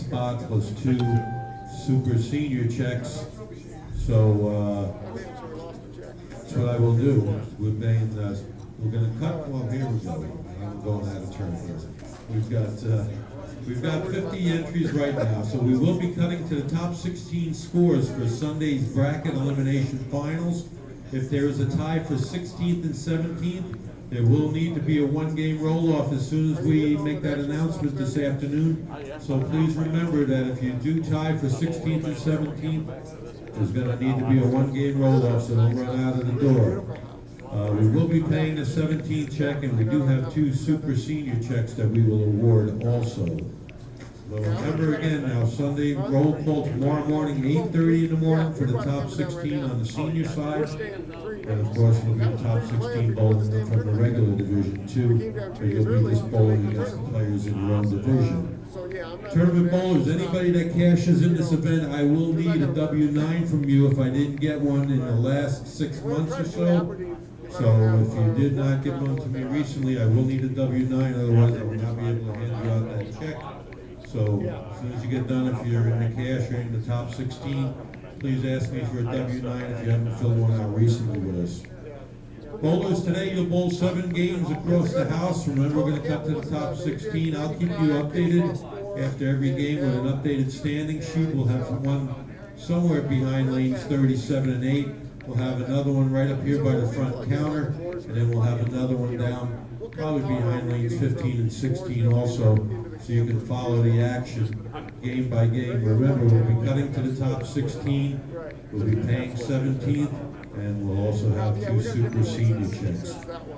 spot plus 2 super senior checks. So that's what I will do. We're going to cut. Well, here we go. I'm going out of turn here. We've got 50 entries right now, so we will be cutting to the top 16 scores for Sunday's bracket elimination finals. If there is a tie for 16th and 17th, there will need to be a 1-game roll-off as soon as we make that announcement this afternoon. So please remember that if you do tie for 16th and 17th, there's going to need to be a 1-game roll-off, so don't run out of the door. We will be paying the 17th check, and we do have 2 super senior checks that we will award also. But remember again now, Sunday roll call tomorrow morning, 8:30 in the morning for the top 16 on the senior side. And of course, it'll be the top 16 bowling from the regular division too. So you'll be just bowling against the players in your own division. Tournament bowlers, anybody that cashes in this event, I will need a W-9 from you if I didn't get one in the last 6 months or so. So if you did not get one to me recently, I will need a W-9, otherwise I will not be able to hand you out that check. So as soon as you get done, if you're in the cash or in the top 16, please ask me for a W-9 if you haven't filled one out recently with us. Bowlers, today you'll bowl 7 games across the house. Remember, we're going to cut to the top 16. I'll keep you updated after every game with an updated standing sheet. We'll have one somewhere behind lanes 37 and 8. We'll have another one right up here by the front counter, and then we'll have another one down probably behind lanes 15 and 16 also, so you can follow the action game by game. Remember, we'll be cutting to the top 16, we'll be paying 17th, and we'll also have 2 super senior checks.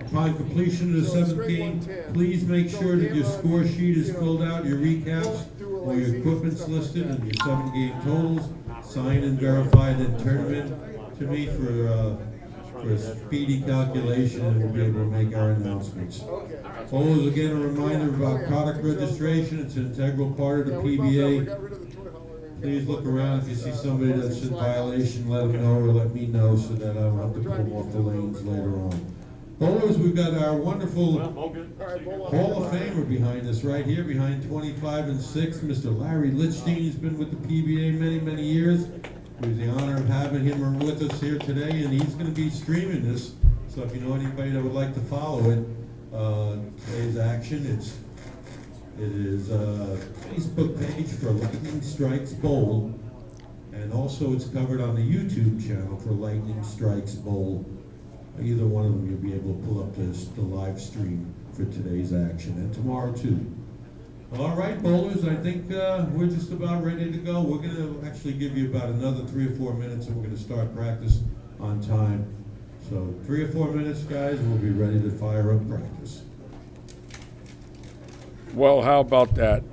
Upon completion of the 7th game, please make sure that your score sheet is filled out, your recaps, all your equipment's listed, and your 7-game totals. Sign and verify, then turn them in to me for a speedy calculation, and we'll be able to make our announcements. Always again a reminder about product registration. It's an integral part of the PBA. Please look around. If you see somebody that's in violation, let them know or let me know so that I don't have to pull them off the lanes later on. Bowlers, we've got our wonderful Hall of Famer behind us right here, behind 25 and 6. Mr. Larry LICHSTEIN. He's been with the PBA many, many years. We have the honor of having him with us here today, and he's going to be streaming this. So if you know anybody that would like to follow it, today's action, it is a Facebook page for Lightning Strikes Bowl, and also it's covered on the YouTube channel for Lightning Strikes Bowl. Either one of them you'll be able to pull up the live stream for today's action, and tomorrow too. All right, bowlers, I think we're just about ready to go. We're going to actually give you about another 3 or 4 minutes, and we're going to start practice on time. So 3 or 4 minutes, guys, and we'll be ready to fire up practice. Well, how about that?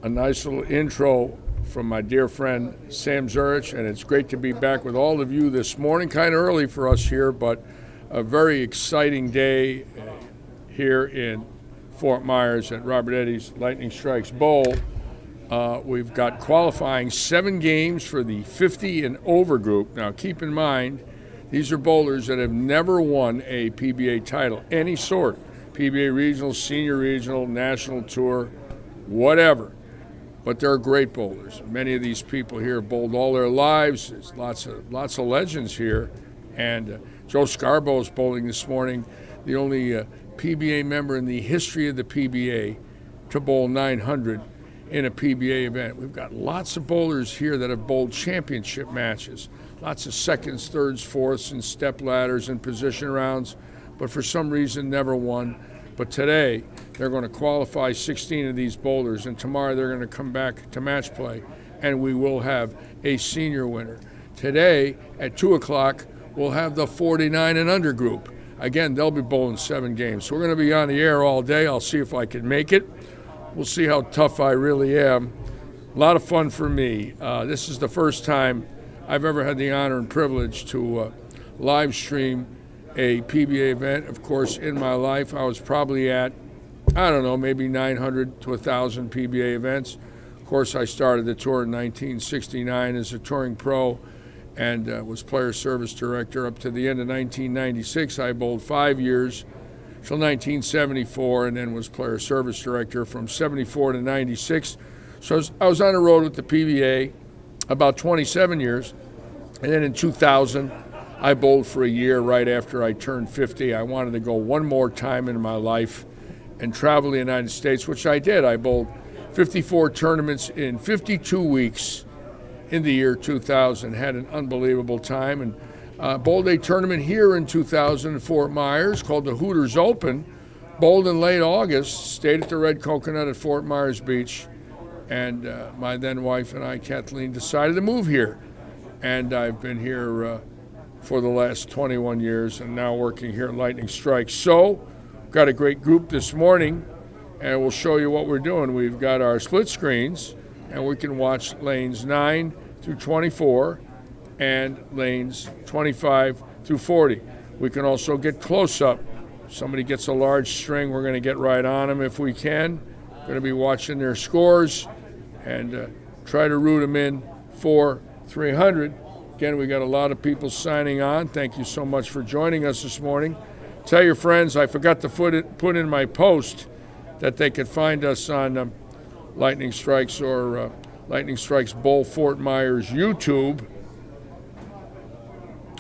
A nice little intro from my dear friend Sam Zurich, and it's great to be back with all of you this morning. Kind of early for us here, but a very exciting day here in Fort Myers at Robert Eddy's Lightning Strikes Bowl. We've got qualifying 7 games for the 50 and over group. Now keep in mind, these are bowlers that have never won a PBA title, any sort. PBA regional, senior regional, national tour, whatever. But they're great bowlers. Many of these people here have bowled all their lives. There's lots of legends here. And Joe Scarborough is bowling this morning, the only PBA member in the history of the PBA to bowl 900 in a PBA event. We've got lots of bowlers here that have bowled championship matches, lots of seconds, thirds, fourths, and step ladders and position rounds, but for some reason never won. But today, they're going to qualify 16 of these bowlers, and tomorrow they're going to come back to match play, and we will have a senior winner. Today, at 2 o'clock, we'll have the 49 and under group. Again, they'll be bowling 7 games. So we're going to be on the air all day. I'll see if I can make it. We'll see how tough I really am. A lot of fun for me. This is the first time I've ever had the honor and privilege to live stream a PBA event. Of course, in my life, I was probably at, I don't know, maybe 900 to 1,000 PBA events. Of course, I started the tour in 1969 as a touring pro and was player service director up to the end of 1996. I bowled 5 years till 1974, and then was player service director from 74 to 96. So I was on the road with the PBA about 27 years. And then in 2000, I bowled for a year right after I turned 50. I wanted to go one more time in my life and travel the United States, which I did. I bowled 54 tournaments in 52 weeks in the year 2000. Had an unbelievable time, and bowled a tournament here in 2000 in Fort Myers called the Hooters Open. Bowled in late August, stayed at the Red Coconut at Fort Myers Beach, and my then wife and I, Kathleen, decided to move here. And I've been here for the last 21 years and now working here at Lightning Strikes. So, got a great group this morning, and we'll show you what we're doing. We've got our split screens, and we can watch lanes 9 through 24 and lanes 25 through 40. We can also get close up. Somebody gets a large string, we're going to get right on them if we can. Going to be watching their scores and try to root them in for 300. Again, we got a lot of people signing on. Thank you so much for joining us this morning. Tell your friends, I forgot to put in my post that they could find us on Lightning Strikes or Lightning Strikes Bowl Fort Myers YouTube.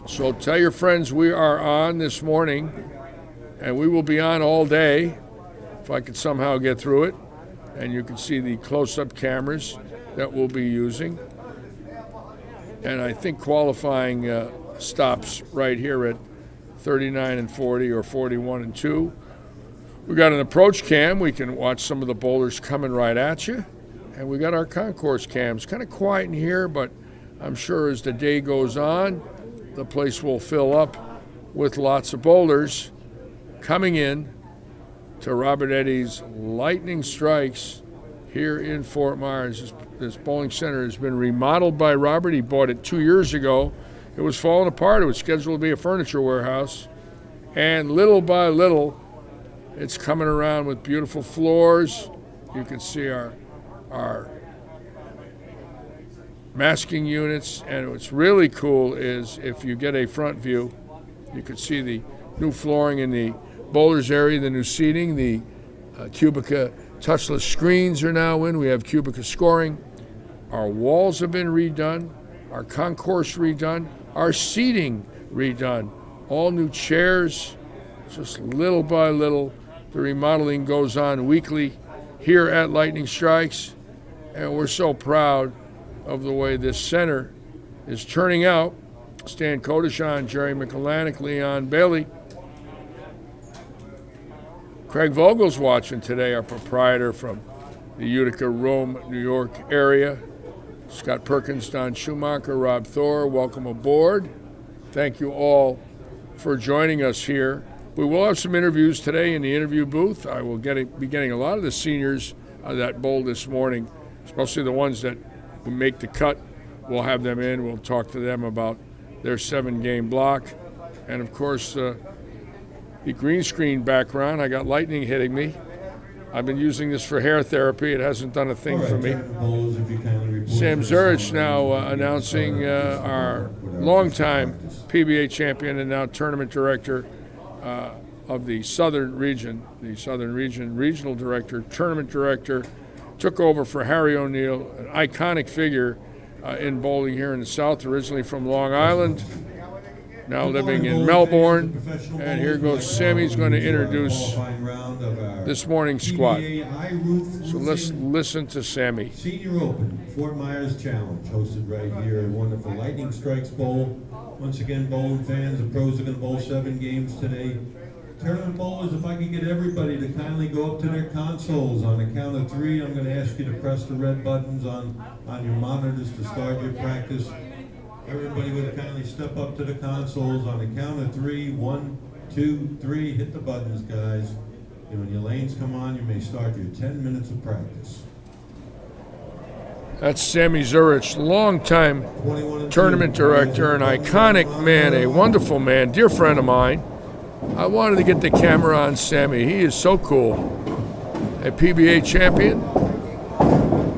So tell your friends we are on this morning, and we will be on all day if I could somehow get through it. And you can see the close-up cameras that we'll be using. And I think qualifying stops right here at 39 and 40 or 41 and 2. We got an approach cam. We can watch some of the bowlers coming right at you. And we got our concourse cams. Kind of quiet in here, but I'm sure as the day goes on, the place will fill up with lots of bowlers coming in to Robert Eddy's Lightning Strikes here in Fort Myers. This bowling center has been remodeled by Robert. He bought it 2 years ago. It was falling apart. It was scheduled to be a furniture warehouse. And little by little, it's coming around with beautiful floors. You can see our masking units. And what's really cool is if you get a front view, you can see the new flooring in the bowlers area, the new seating, the Cubica touchless screens are now in. We have Cubica scoring. Our walls have been redone, our concourse redone, our seating redone, all new chairs. Just little by little, the remodeling goes on weekly here at Lightning Strikes, and we're so proud of the way this center is turning out. Stan Kodashan, Jerry McElanick, Leon Bailey. Craig Vogel's watching today, our proprietor from the Utica, Rome, New York area. Scott Perkins, Don Schumacher, Rob Thor, welcome aboard. Thank you all for joining us here. We will have some interviews today in the interview booth. I will be getting a lot of the seniors that bowled this morning, especially the ones that will make the cut. We'll have them in. We'll talk to them about their 7-game block. And, of course, the green screen background. I got lightning hitting me. I've been using this for hair therapy. It hasn't done a thing for me. Sam Zurich now announcing our longtime PBA champion and now tournament director of the Southern Region. The Southern Region regional director, tournament director, took over for Harry O'Neill, an iconic figure in bowling here in the South, originally from Long Island, now living in Melbourne. And here goes Sammy's going to introduce this morning's squad. PBA I Roof So let's listen to Sammy. Senior Open, Fort Myers Challenge, hosted right here at wonderful Lightning Strikes Bowl. Once again, bowling fans, the pros are going to bowl 7 games today. Tournament bowlers, if I can get everybody to kindly go up to their consoles. On the count of 3, I'm going to ask you to press the red buttons on your monitors to start your practice. Everybody would kindly step up to the consoles on the count of 3. 1, 2, 3. Hit the buttons, guys. And when your lanes come on, you may start your 10 minutes of practice. That's Sammy Zurich, longtime tournament director, an iconic man, a wonderful man, dear friend of mine. I wanted to get the camera on Sammy. He is so cool. A PBA champion,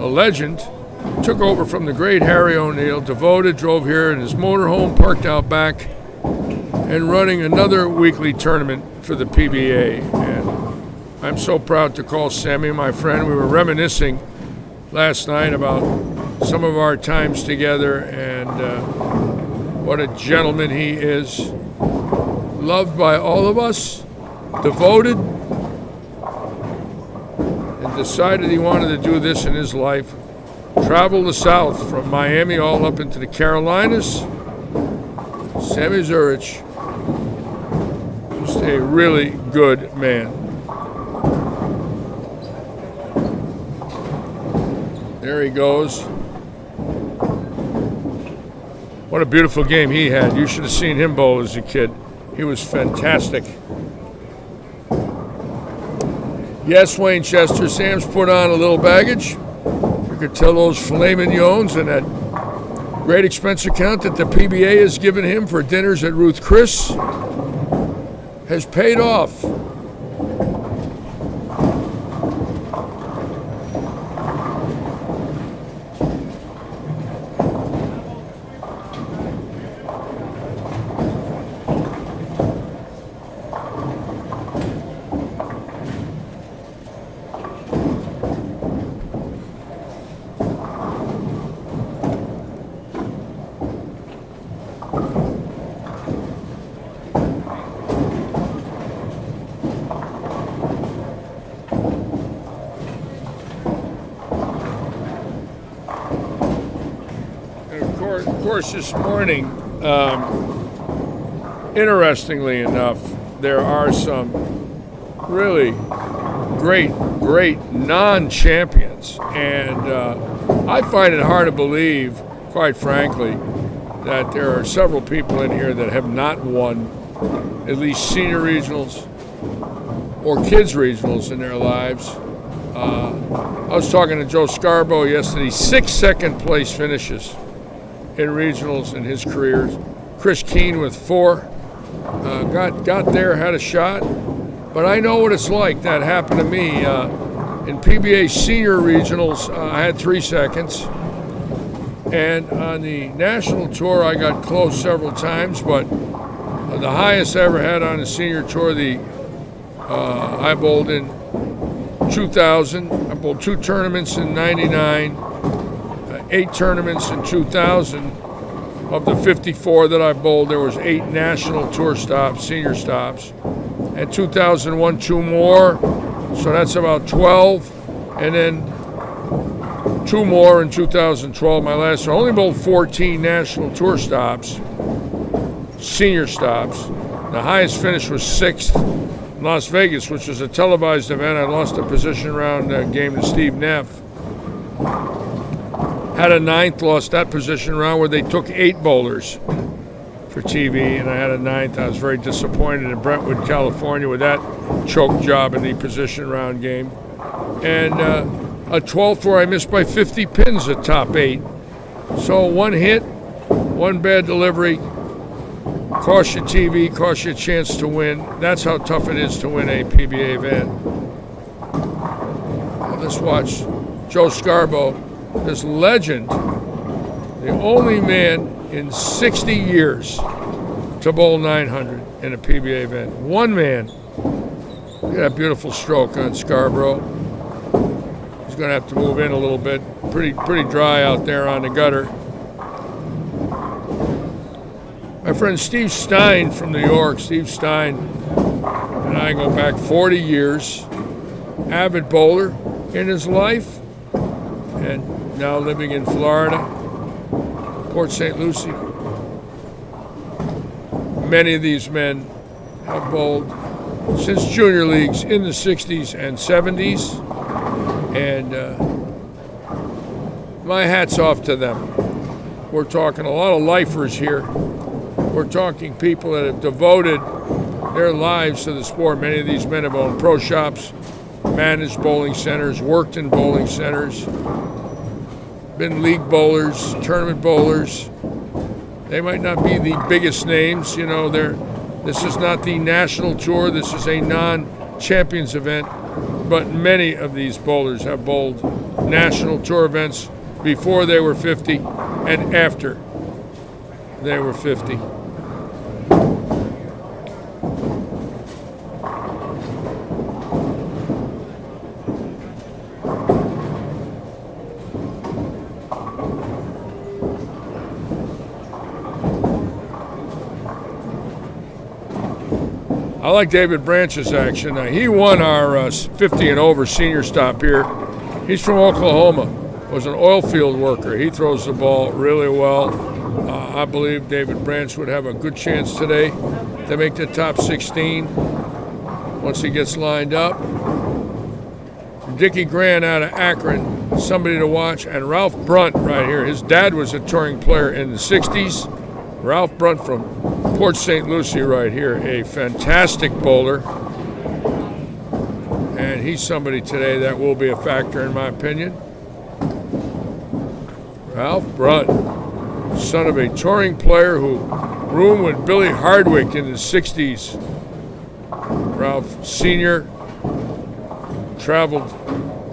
a legend, took over from the great Harry O'Neill, devoted, drove here in his motorhome, parked out back, and running another weekly tournament for the PBA. And I'm so proud to call Sammy my friend. We were reminiscing last night about some of our times together and what a gentleman he is. Loved by all of us, devoted, and decided he wanted to do this in his life. Traveled the South from Miami all up into the Carolinas. Sammy Zurich, just a really good man. There he goes. What a beautiful game he had. You should have seen him bowl as a kid. He was fantastic. Yes, Wayne Chester, Sam's put on a little baggage. You could tell those filet mignons and that great expense account that the PBA has given him for dinners at Ruth Chris has paid off. Of course, this morning, interestingly enough, there are some really great non-champions. And I find it hard to believe, quite frankly, that there are several people in here that have not won at least senior regionals or kids regionals in their lives. I was talking to Joe Scarborough yesterday, 6 second place finishes in regionals in his career. Chris Keene with 4. Got there, had a shot. But I know what it's like. That happened to me. In PBA senior regionals, I had 3 seconds. And on the national tour, I got close several times. But the highest I ever had on the senior tour, I bowled in 2000. I bowled 2 tournaments in 99. 8 tournaments in 2000. Of the 54 that I bowled, there was 8 national tour stops, senior stops. And 2001, 2 more, so that's about 12. And then 2 more in 2012, my last one. I only bowled 14 national tour stops, senior stops. The highest finish was 6th in Las Vegas, which was a televised event. I lost a position round game to Steve Neff. Had a 9th, lost that position round where they took 8 bowlers for TV, and I had a 9th. I was very disappointed in Brentwood, California with that choke job in the position round game. And a 12th where I missed by 50 pins at top 8. So 1 hit, 1 bad delivery, cost you TV, cost you a chance to win. That's how tough it is to win a PBA event. Now let's watch Joe Scarborough, this legend, the only man in 60 years to bowl 900 in a PBA event. One man. Look at that beautiful stroke on Scarborough. He's going to have to move in a little bit. Pretty dry out there on the gutter. My friend Steve Stein from New York, Steve Stein and I go back 40 years. Avid bowler in his life, and now living in Florida, Port St. Lucie. Many of these men have bowled since junior leagues in the 60s and 70s, and my hat's off to them. We're talking a lot of lifers here. We're talking people that have devoted their lives to the sport. Many of these men have owned pro shops, managed bowling centers, worked in bowling centers, been league bowlers, tournament bowlers. They might not be the biggest names, you know. This is not the national tour. This is a non-champions event. But many of these bowlers have bowled national tour events before they were 50 and after they were 50. I like David Branch's action. He won our 50 and over senior stop here. He's from Oklahoma. Was an oil field worker. He throws the ball really well. I believe David Branch would have a good chance today to make the top 16 once he gets lined up. Dickie Grant out of Akron, somebody to watch, and Ralph Brunt right here. His dad was a touring player in the 60s. Ralph Brunt from Port St. Lucie right here, a fantastic bowler. And he's somebody today that will be a factor in my opinion. Ralph Brunt, son of a touring player who roomed with Billy Hardwick in the 60s. Ralph Sr. traveled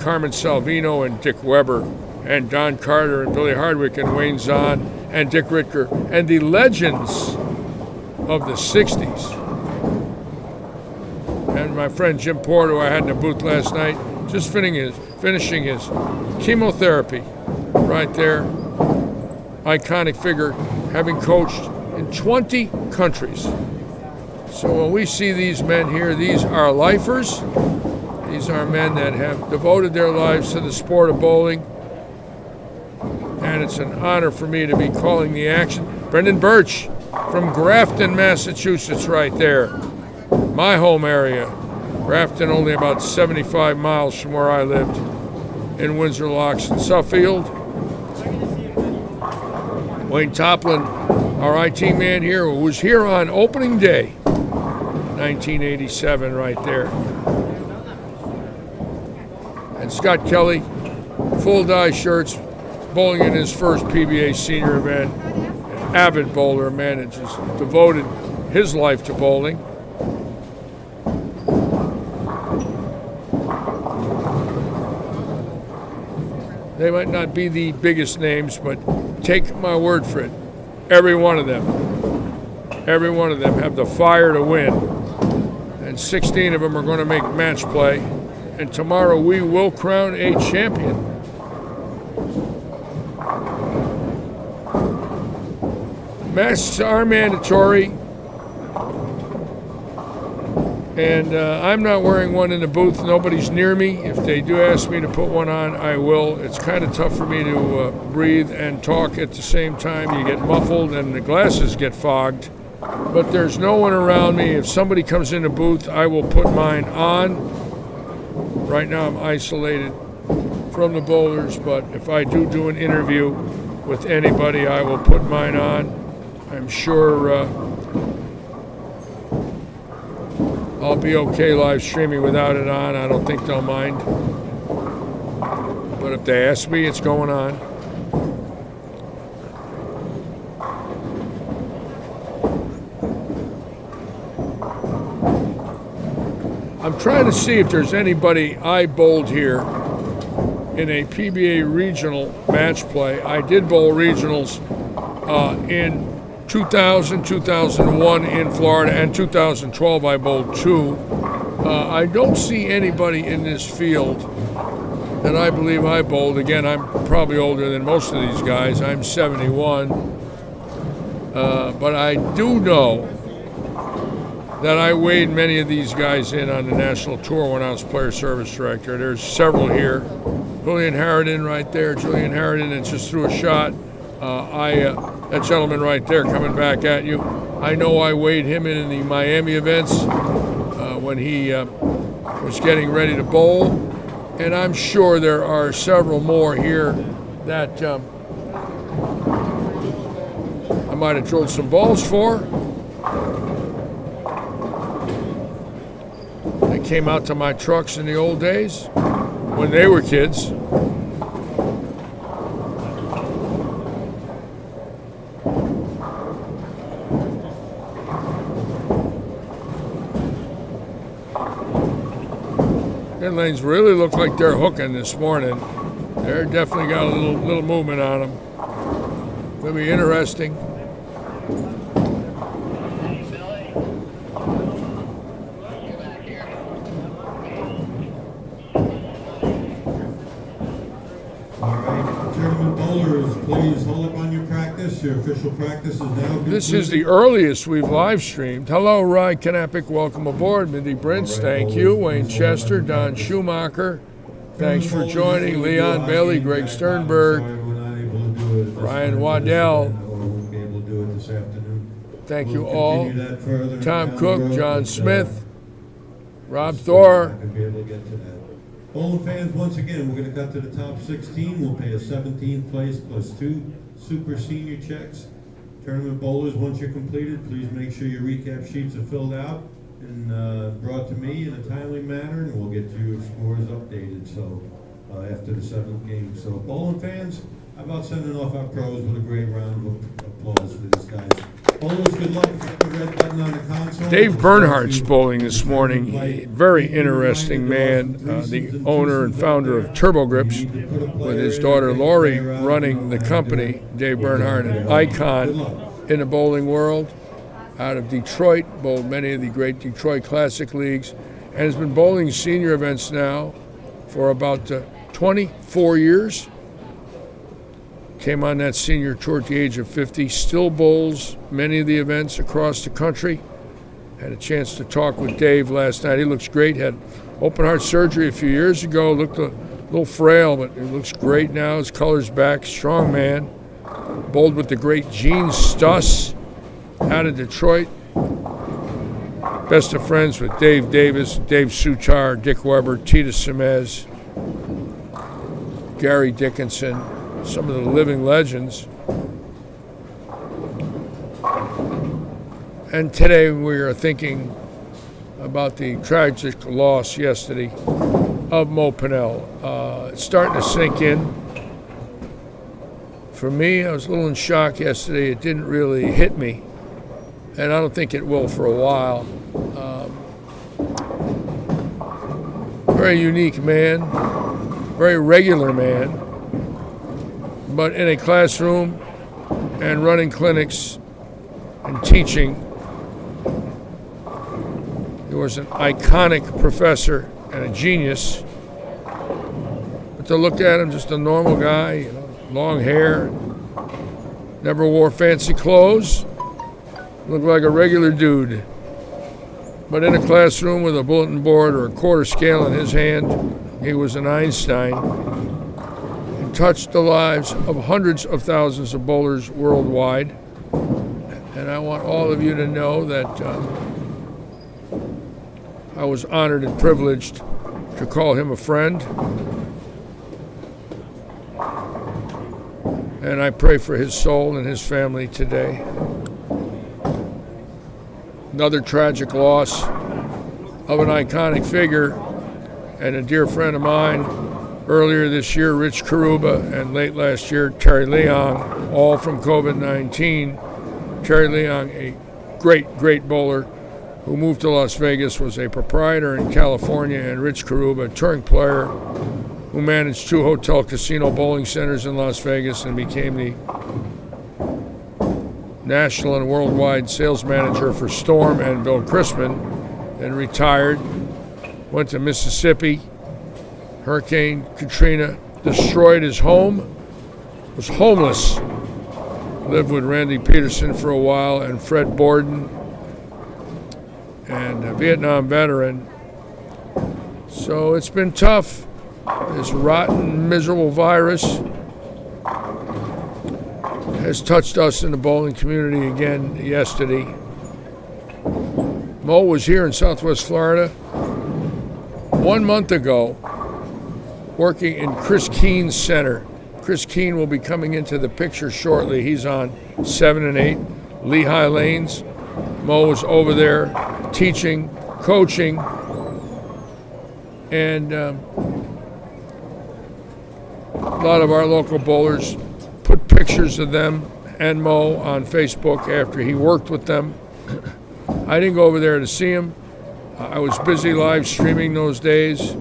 Carmen Salvino and Dick Weber and Don Carter and Billy Hardwick and Wayne Zahn and Dick Ritker and the legends of the 60s. And my friend Jim Porter, who I had in the booth last night, just finishing his chemotherapy right there. Iconic figure, having coached in 20 countries. So when we see these men here, these are lifers. These are men that have devoted their lives to the sport of bowling. And it's an honor for me to be calling the action. Brendan Birch from Grafton, Massachusetts right there. My home area. Grafton only about 75 miles from where I lived in Windsor Locks and Suffield. Wayne Toplin, our IT man here, who was here on opening day, 1987 right there. And Scott Kelly, full dye shirts, bowling in his first PBA senior event. An avid bowler, man that just devoted his life to bowling. They might not be the biggest names, but take my word for it. Every one of them have the fire to win. And 16 of them are going to make match play. And tomorrow we will crown a champion. Masks are mandatory. And I'm not wearing one in the booth. Nobody's near me. If they do ask me to put one on, I will. It's kind of tough for me to breathe and talk at the same time. You get muffled and the glasses get fogged. But there's no one around me. If somebody comes in the booth, I will put mine on. Right now I'm isolated from the bowlers, but if I do an interview with anybody, I will put mine on. I'm sure I'll be okay live streaming without it on. I don't think they'll mind. But if they ask me, it's going on. I'm trying to see if there's anybody I bowled here in a PBA regional match play. I did bowl regionals in 2000, 2001 in Florida, and 2012 I bowled two. I don't see anybody in this field that I believe I bowled. Again, I'm probably older than most of these guys. I'm 71. But I do know that I weighed many of these guys in on the national tour when I was player service director. There's several here. Julian Harridan right there. Julian Harridan that just threw a shot. That gentleman right there coming back at you. I know I weighed him in the Miami events when he was getting ready to bowl. And I'm sure there are several more here that I might have drilled some balls for. They came out to my trucks in the old days when they were kids. Pin lanes really look like they're hooking this morning. They're definitely got a little movement on them. It'll be interesting. All right, gentlemen bowlers, please hold up on your practice. practice. Your official practice is now concluded. This is the earliest we've live streamed. Hello, Rye Knappich. Welcome aboard. Mindy Brintz, thank you. Wayne Chester, Don Schumacher, thanks for joining. Leon Bailey, Greg Sternberg, Ryan Waddell. Thank you all. Tom Cook, John Smith, Rob Thor. Bowling fans, once again, we're going to cut to the top 16. We'll pay a 17th place plus 2 super senior checks. Tournament bowlers, once you're completed, please make sure your recap sheets are filled out and brought to me in a timely manner, and we'll get your scores updated. So after the 7th game. So bowling fans, how about sending off our pros with a great round of applause for these guys. Bowlers, good luck. Hit the red button on the console. Dave Bernhardt's bowling this morning. Very interesting man, the owner and founder of Turbo Grips, with his daughter Lori running the company. Dave Bernhardt, an icon in the bowling world, out of Detroit, bowled many of the great Detroit Classic Leagues, and has been bowling senior events now for about 24 years. Came on that senior tour at the age of 50, still bowls many of the events across the country. Had a chance to talk with Dave last night. He looks great. Had open heart surgery a few years ago. Looked a little frail, but he looks great now. His color's back. Strong man. Bowled with the great Gene Stuss out of Detroit. Best of friends with Dave Davis, Dave Suchar, Dick Weber, Tita Semez, Gary Dickinson, some of the living legends. And today we are thinking about the tragic loss yesterday of Mo Pennell. It's starting to sink in. For me, I was a little in shock yesterday. It didn't really hit me, and I don't think it will for a while. Very unique man, very regular man, but in a classroom and running clinics and teaching, he was an iconic professor and a genius. But to look at him, just a normal guy, you know, long hair, never wore fancy clothes, looked like a regular dude. But in a classroom with a bulletin board or a quarter scale in his hand, he was an Einstein. He touched the lives of hundreds of thousands of bowlers worldwide. And I want all of you to know that I was honored and privileged to call him a friend. And I pray for his soul and his family today. Another tragic loss of an iconic figure and a dear friend of mine. Earlier this year, Rich Karuba, and late last year, Terry Leong, all from COVID-19. Terry Leong, a great bowler who moved to Las Vegas, was a proprietor in California, and Rich Karuba, a touring player who managed 2 hotel casino bowling centers in Las Vegas and became the national and worldwide sales manager for Storm and Bill Crispin, then retired, went to Mississippi. Hurricane Katrina destroyed his home, was homeless, lived with Randy Peterson for a while and Fred Borden, and a Vietnam veteran. So it's been tough. This rotten, miserable virus has touched us in the bowling community again yesterday. Mo was here in Southwest Florida 1 month ago working in Chris Keene's center. Chris Keene will be coming into the picture shortly. He's on 7 and 8 Lehigh Lanes. Mo was over there teaching, coaching, and a lot of our local bowlers put pictures of them and Mo on Facebook after he worked with them. I didn't go over there to see him. I was busy live streaming those days,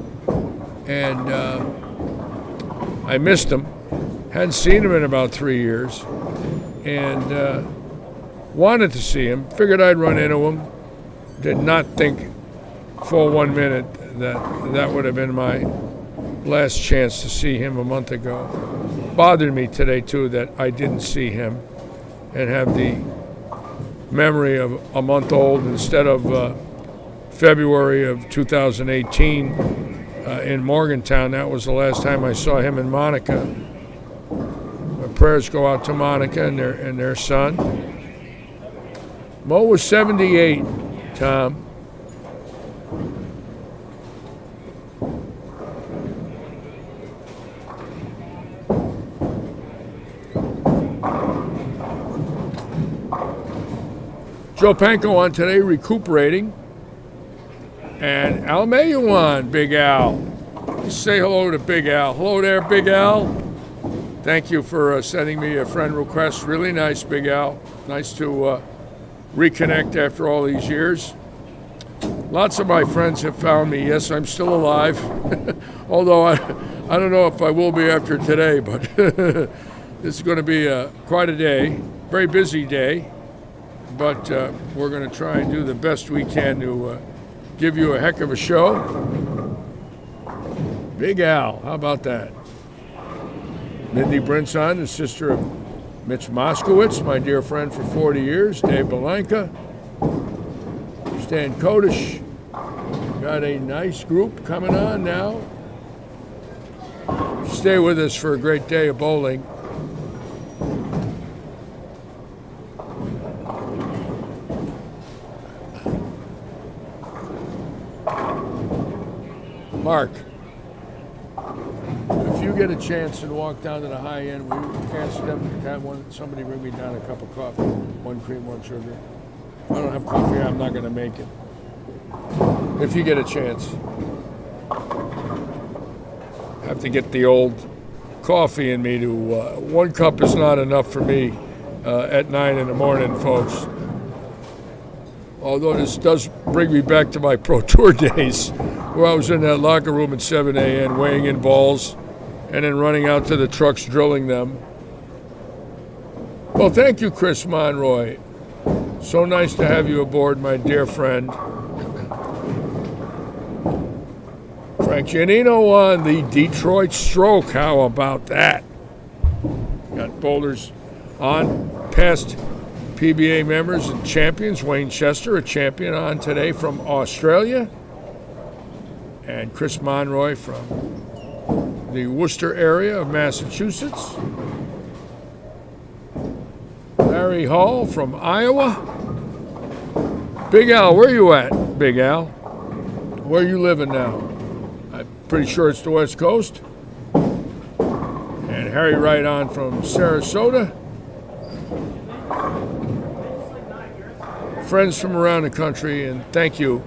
and I missed him. Hadn't seen him in about 3 years, and wanted to see him. Figured I'd run into him. Did not think for 1 minute that would have been my last chance to see him a month ago. Bothered me today, too, that I didn't see him. and have the memory of a month old instead of February of 2018 in Morgantown. That was the last time I saw him and Monica. My prayers go out to Monica and their son. Mo was 78, Tom. Joe Panko on today, recuperating. And Al Mayu on, Big Al. Say hello to Big Al. Hello there, Big Al. Thank you for sending me a friend request. Really nice, Big Al. Nice to reconnect after all these years. Lots of my friends have found me. Yes, I'm still alive. Although I don't know if I will be after today, but this is going to be quite a day. Very busy day. But we're going to try and do the best we can to give you a heck of a show. Big Al, how about that? Mindy Brinson, the sister of Mitch Moskowitz, my dear friend for 40 years. Dave Belenka. Stan Kodish. Got a nice group coming on now. Stay with us for a great day of bowling. Mark, if you get a chance and walk down to the high end, will you ask them to have somebody bring me down a cup of coffee, 1 cream, 1 sugar? If I don't have coffee, I'm not going to make it. If you get a chance. I have to get the old coffee in me to, 1 cup is not enough for me at 9 in the morning, folks. Although this does bring me back to my Pro Tour days, where I was in that locker room at 7 a.m. weighing in balls and then running out to the trucks drilling them. Well, thank you, Chris Monroy. So nice to have you aboard, my dear friend. Frank Giannino on the Detroit Stroke. How about that? Got boulders on past PBA members and champions. Wayne Chester, a champion, on today from Australia. And Chris Monroy from the Worcester area of Massachusetts. Larry Hall from Iowa. Big Al, where you at, Big Al? Where you living now? I'm pretty sure it's the West Coast. And Harry Wright on from Sarasota. Friends from around the country, and thank you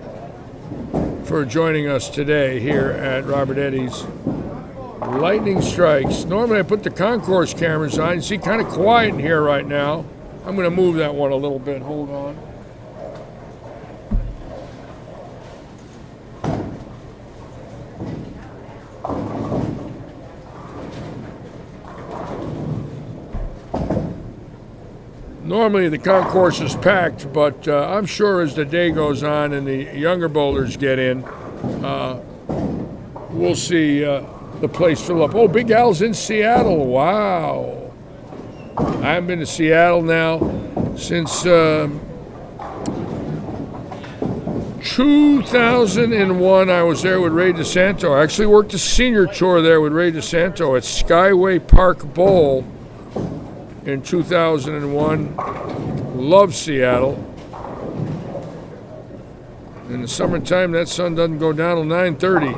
for joining us today here at Robert Eddy's Lightning Strikes. Normally I put the concourse cameras on. You see, kind of quiet in here right now. I'm going to move that one a little bit. Hold on. Normally the concourse is packed, but I'm sure as the day goes on and the younger bowlers get in, we'll see the place fill up. Oh, Big Al's in Seattle. Wow. I haven't been to Seattle now since 2001. I was there with Ray DeSanto. I actually worked a senior tour there with Ray DeSanto at Skyway Park Bowl in 2001. Love Seattle. In the summertime, that sun doesn't go down till 9:30.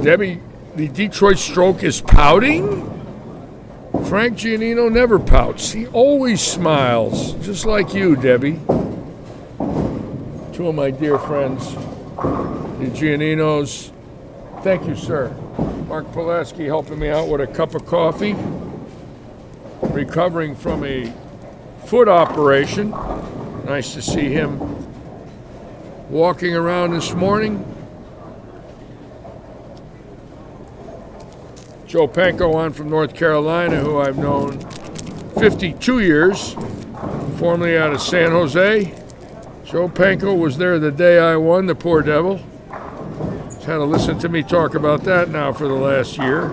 Debbie, the Detroit Stroke is pouting? Frank Giannino never pouts. He always smiles, just like you, Debbie. Two of my dear friends, the Gianninos. Thank you, sir. Mark Pulaski helping me out with a cup of coffee. Recovering from a foot operation. Nice to see him walking around this morning. Joe Panko on from North Carolina, who I've known 52 years, formerly out of San Jose. Joe Panko was there the day I won, the poor devil. had to listen to me talk about that now for the last year.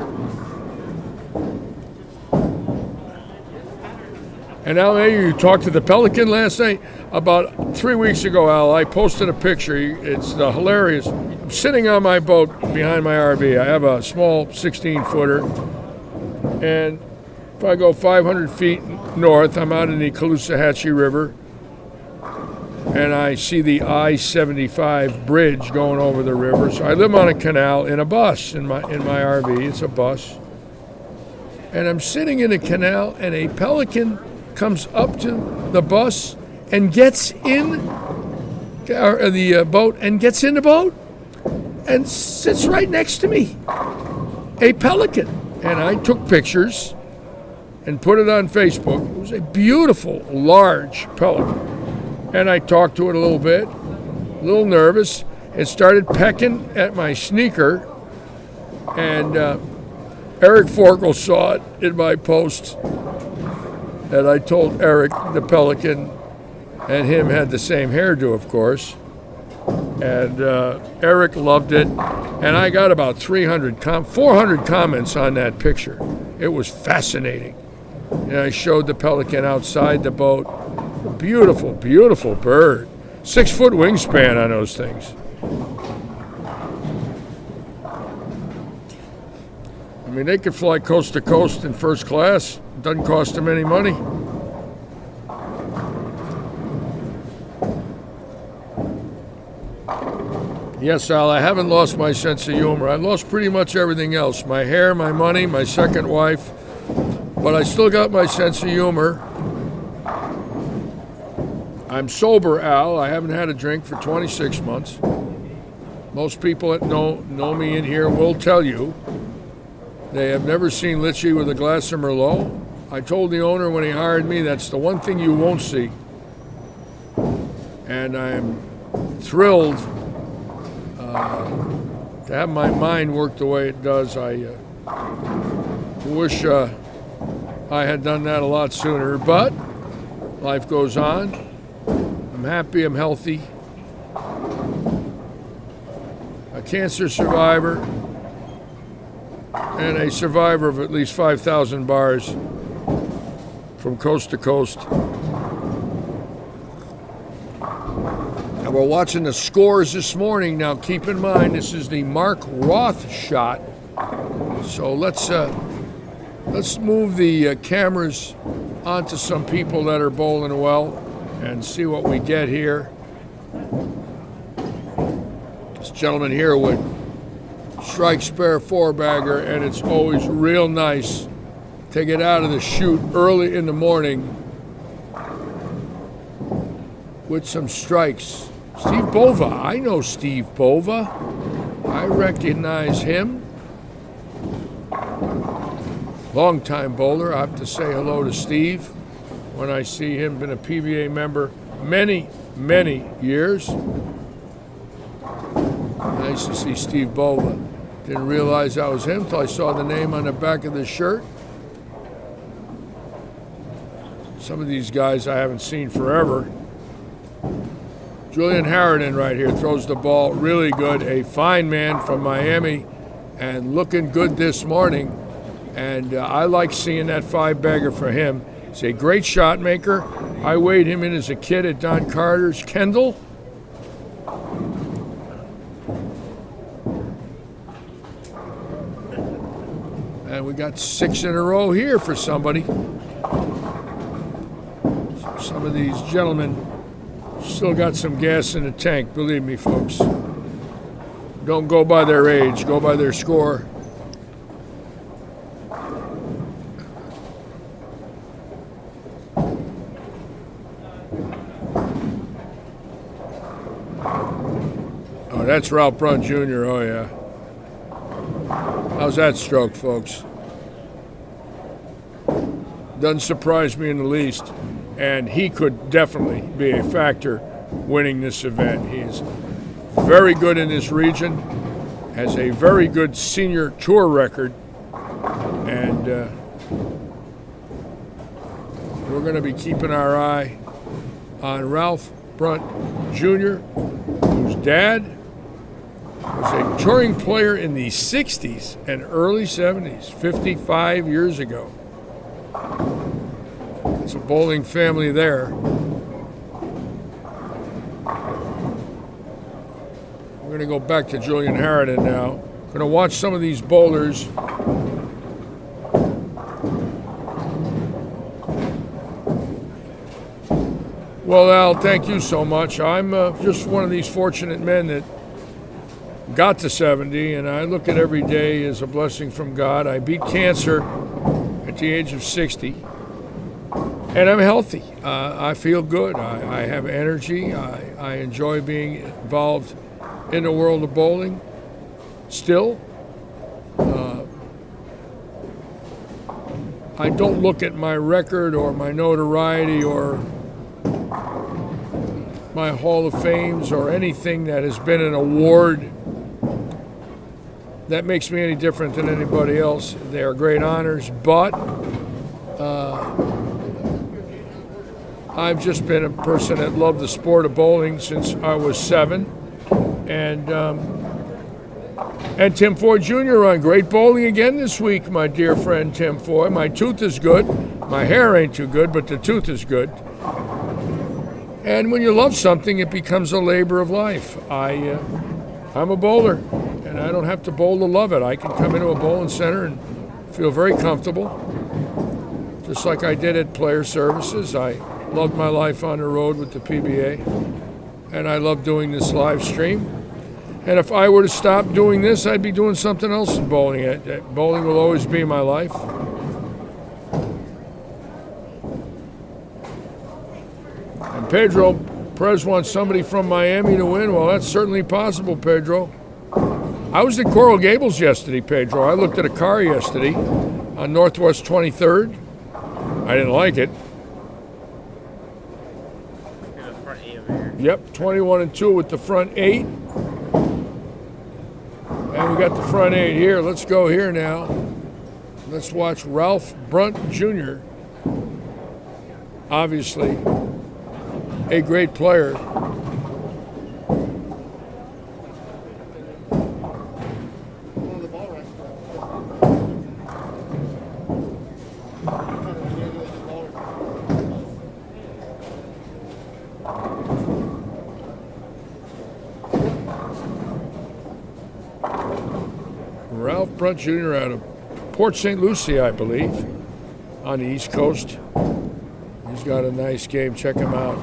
And Al, you talked to the Pelican last night? About 3 weeks ago, Al, I posted a picture. It's hilarious. I'm sitting on my boat behind my RV. I have a small 16-footer. And if I go 500 feet north, I'm out in the Caloosahatchee River. And I see the I-75 bridge going over the river. So I live on a canal in a bus in my RV. It's a bus. And I'm sitting in a canal, and a pelican comes up to the bus and gets in the boat and gets in the boat and sits right next to me. A pelican. And I took pictures and put it on Facebook. It was a beautiful, large pelican. And I talked to it a little bit, a little nervous. It started pecking at my sneaker. And Eric Forkel saw it in my post. And I told Eric the pelican and him had the same hairdo, of course. And Eric loved it. And I got about 400 comments on that picture. It was fascinating. And I showed the pelican outside the boat. Beautiful, beautiful bird. 6-foot wingspan on those things. I mean, they could fly coast to coast in first class. It doesn't cost them any money. Yes, Al, I haven't lost my sense of humor. I lost pretty much everything else. My hair, my money, my second wife. But I still got my sense of humor. I'm sober, Al. I haven't had a drink for 26 months. Most people that know me in here will tell you they have never seen Litchi with a glass of Merlot. I told the owner when he hired me, that's the one thing you won't see. And I am thrilled to have my mind work the way it does. I wish I had done that a lot sooner, but life goes on. I'm happy, I'm healthy. A cancer survivor and a survivor of at least 5,000 bars from coast to coast. And we're watching the scores this morning. Now keep in mind, this is the Mark Roth shot. So let's move the cameras onto some people that are bowling well and see what we get here. This gentleman here would strike spare 4-bagger, and it's always real nice to get out of the chute early in the morning with some strikes. Steve Bova, I know Steve Bova. I recognize him. Long-time bowler. I have to say hello to Steve when I see him. Been a PBA member many, many years. Nice to see Steve Bova. Didn't realize that was him until I saw the name on the back of the shirt. Some of these guys I haven't seen forever. Julian Harridan right here throws the ball really good. A fine man from Miami and looking good this morning. And I like seeing that 5-bagger for him. He's a great shot maker. I weighed him in as a kid at Don Carter's Kendall. And we got 6 in a row here for somebody. Some of these gentlemen still got some gas in the tank, believe me, folks. Don't go by their age, go by their score. Oh, that's Ralph Brunt Jr., oh yeah. How's that stroke, folks? Doesn't surprise me in the least. And he could definitely be a factor winning this event. He is very good in this region, has a very good senior tour record, and we're going to be keeping our eye on Ralph Brunt Jr., whose dad was a touring player in the 60s and early 70s, 55 years ago. It's a bowling family there. We're going to go back to Julian Harridan now. Going to watch some of these bowlers. Well, Al, thank you so much. I'm just one of these fortunate men that got to 70, and I look at every day as a blessing from God. I beat cancer at the age of 60, and I'm healthy. I feel good. I have energy. I enjoy being involved in the world of bowling still. I don't look at my record or my notoriety or my Hall of Fames or anything that has been an award that makes me any different than anybody else. They are great honors, but I've just been a person that loved the sport of bowling since I was 7. And Tim Foy Jr. on great bowling again this week, my dear friend Tim Foy. My tooth is good. My hair ain't too good, but the tooth is good. And when you love something, it becomes a labor of life. I'm a bowler, and I don't have to bowl to love it. I can come into a bowling center and feel very comfortable, just like I did at Player Services. I loved my life on the road with the PBA, and I love doing this live stream. And if I were to stop doing this, I'd be doing something else in bowling. Bowling will always be my life. And Pedro Perez wants somebody from Miami to win. Well, that's certainly possible, Pedro. I was at Coral Gables yesterday, Pedro. I looked at a car yesterday on Northwest 23rd. I didn't like it. Yep, 21 and 2 with the front 8. And we got the front 8 here. Let's go here now. Let's watch Ralph Brunt Jr. Obviously a great player. Ralph Brunt Jr. out of Port St. Lucie, I believe, on the East Coast. He's got a nice game. Check him out.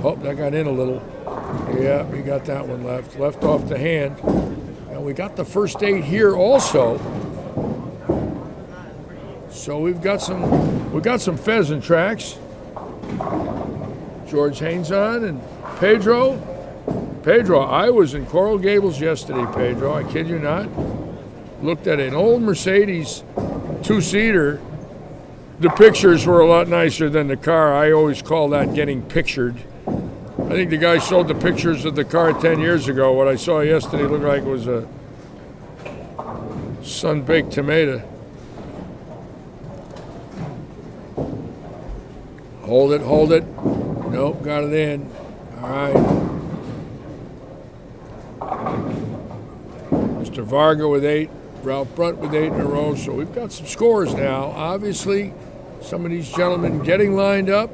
Oh, that got in a little. Yeah, we got that one left. Left off the hand. And we got the first 8 here also. So we've got some pheasant tracks. George Haynes on and Pedro. Pedro, I was in Coral Gables yesterday, Pedro. I kid you not. Looked at an old Mercedes 2-seater. The pictures were a lot nicer than the car. I always call that getting pictured. I think the guy showed the pictures of the car 10 years ago. What I saw yesterday looked like it was a sun-baked tomato. Hold it, hold it. Nope, got it in. All right. Mr. Varga with 8. Ralph Brunt with 8 in a row. So we've got some scores now. Obviously, some of these gentlemen getting lined up.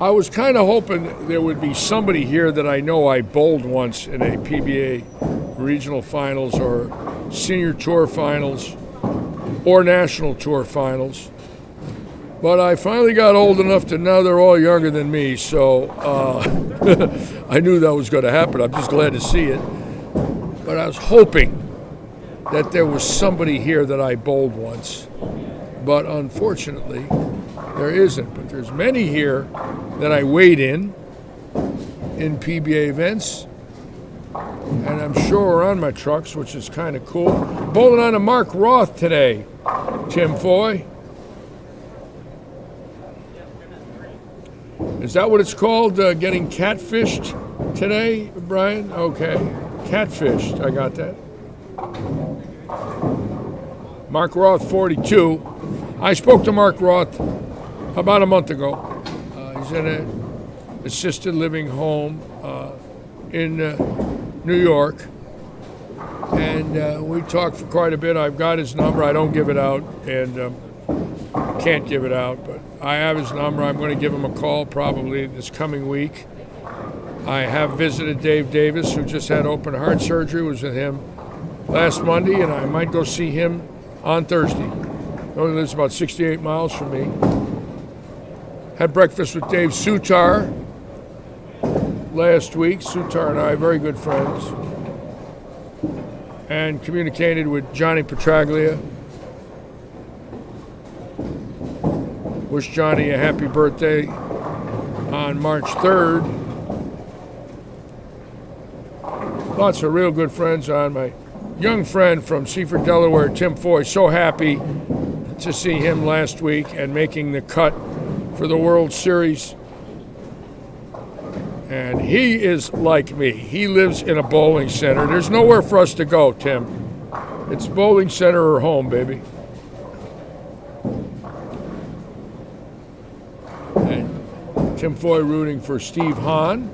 I was kind of hoping there would be somebody here that I know I bowled once in a PBA regional finals or senior tour finals or national tour finals. But I finally got old enough to know they're all younger than me, so I knew that was going to happen. I'm just glad to see it. But I was hoping that there was somebody here that I bowled once. But unfortunately, there isn't. But there's many here that I weighed in PBA events. And I'm sure are on my trucks, which is kind of cool. Bowling on a Mark Roth today, Tim Foy. Is that what it's called, getting catfished today, Brian? Okay, catfished, I got that. Mark Roth, 42. I spoke to Mark Roth about a month ago. He's in an assisted living home in New York. And we talked for quite a bit. I've got his number. I don't give it out and can't give it out, but I have his number. I'm going to give him a call probably this coming week. I have visited Dave Davis, who just had open heart surgery. Was with him last Monday, and I might go see him on Thursday. He only lives about 68 miles from me. Had breakfast with Dave Sutar last week. Sutar and I are very good friends. And communicated with Johnny Petraglia. Wish Johnny a happy birthday on March 3rd. Lots of real good friends on. My young friend from Seaford, Delaware, Tim Foy, so happy to see him last week and making the cut for the World Series. And he is like me. He lives in a bowling center. There's nowhere for us to go, Tim. It's bowling center or home, baby. And Tim Foy rooting for Steve Hahn.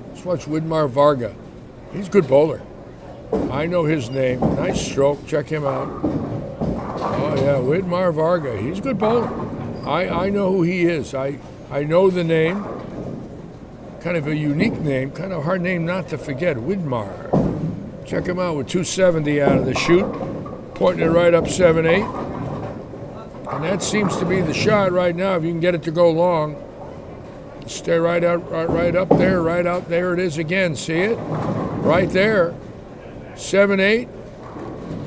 Let's watch Widmar Varga. He's a good bowler. I know his name. Nice stroke. Check him out. Oh, yeah, Widmar Varga. He's a good bowler. I know who he is. I know the name. Kind of a unique name. Kind of a hard name not to forget. Widmar. Check him out with 270 out of the chute. Pointing it right up 7-8. And that seems to be the shot right now if you can get it to go long. Stay right out, right up there, right out there it is again. See it? Right there. 7-8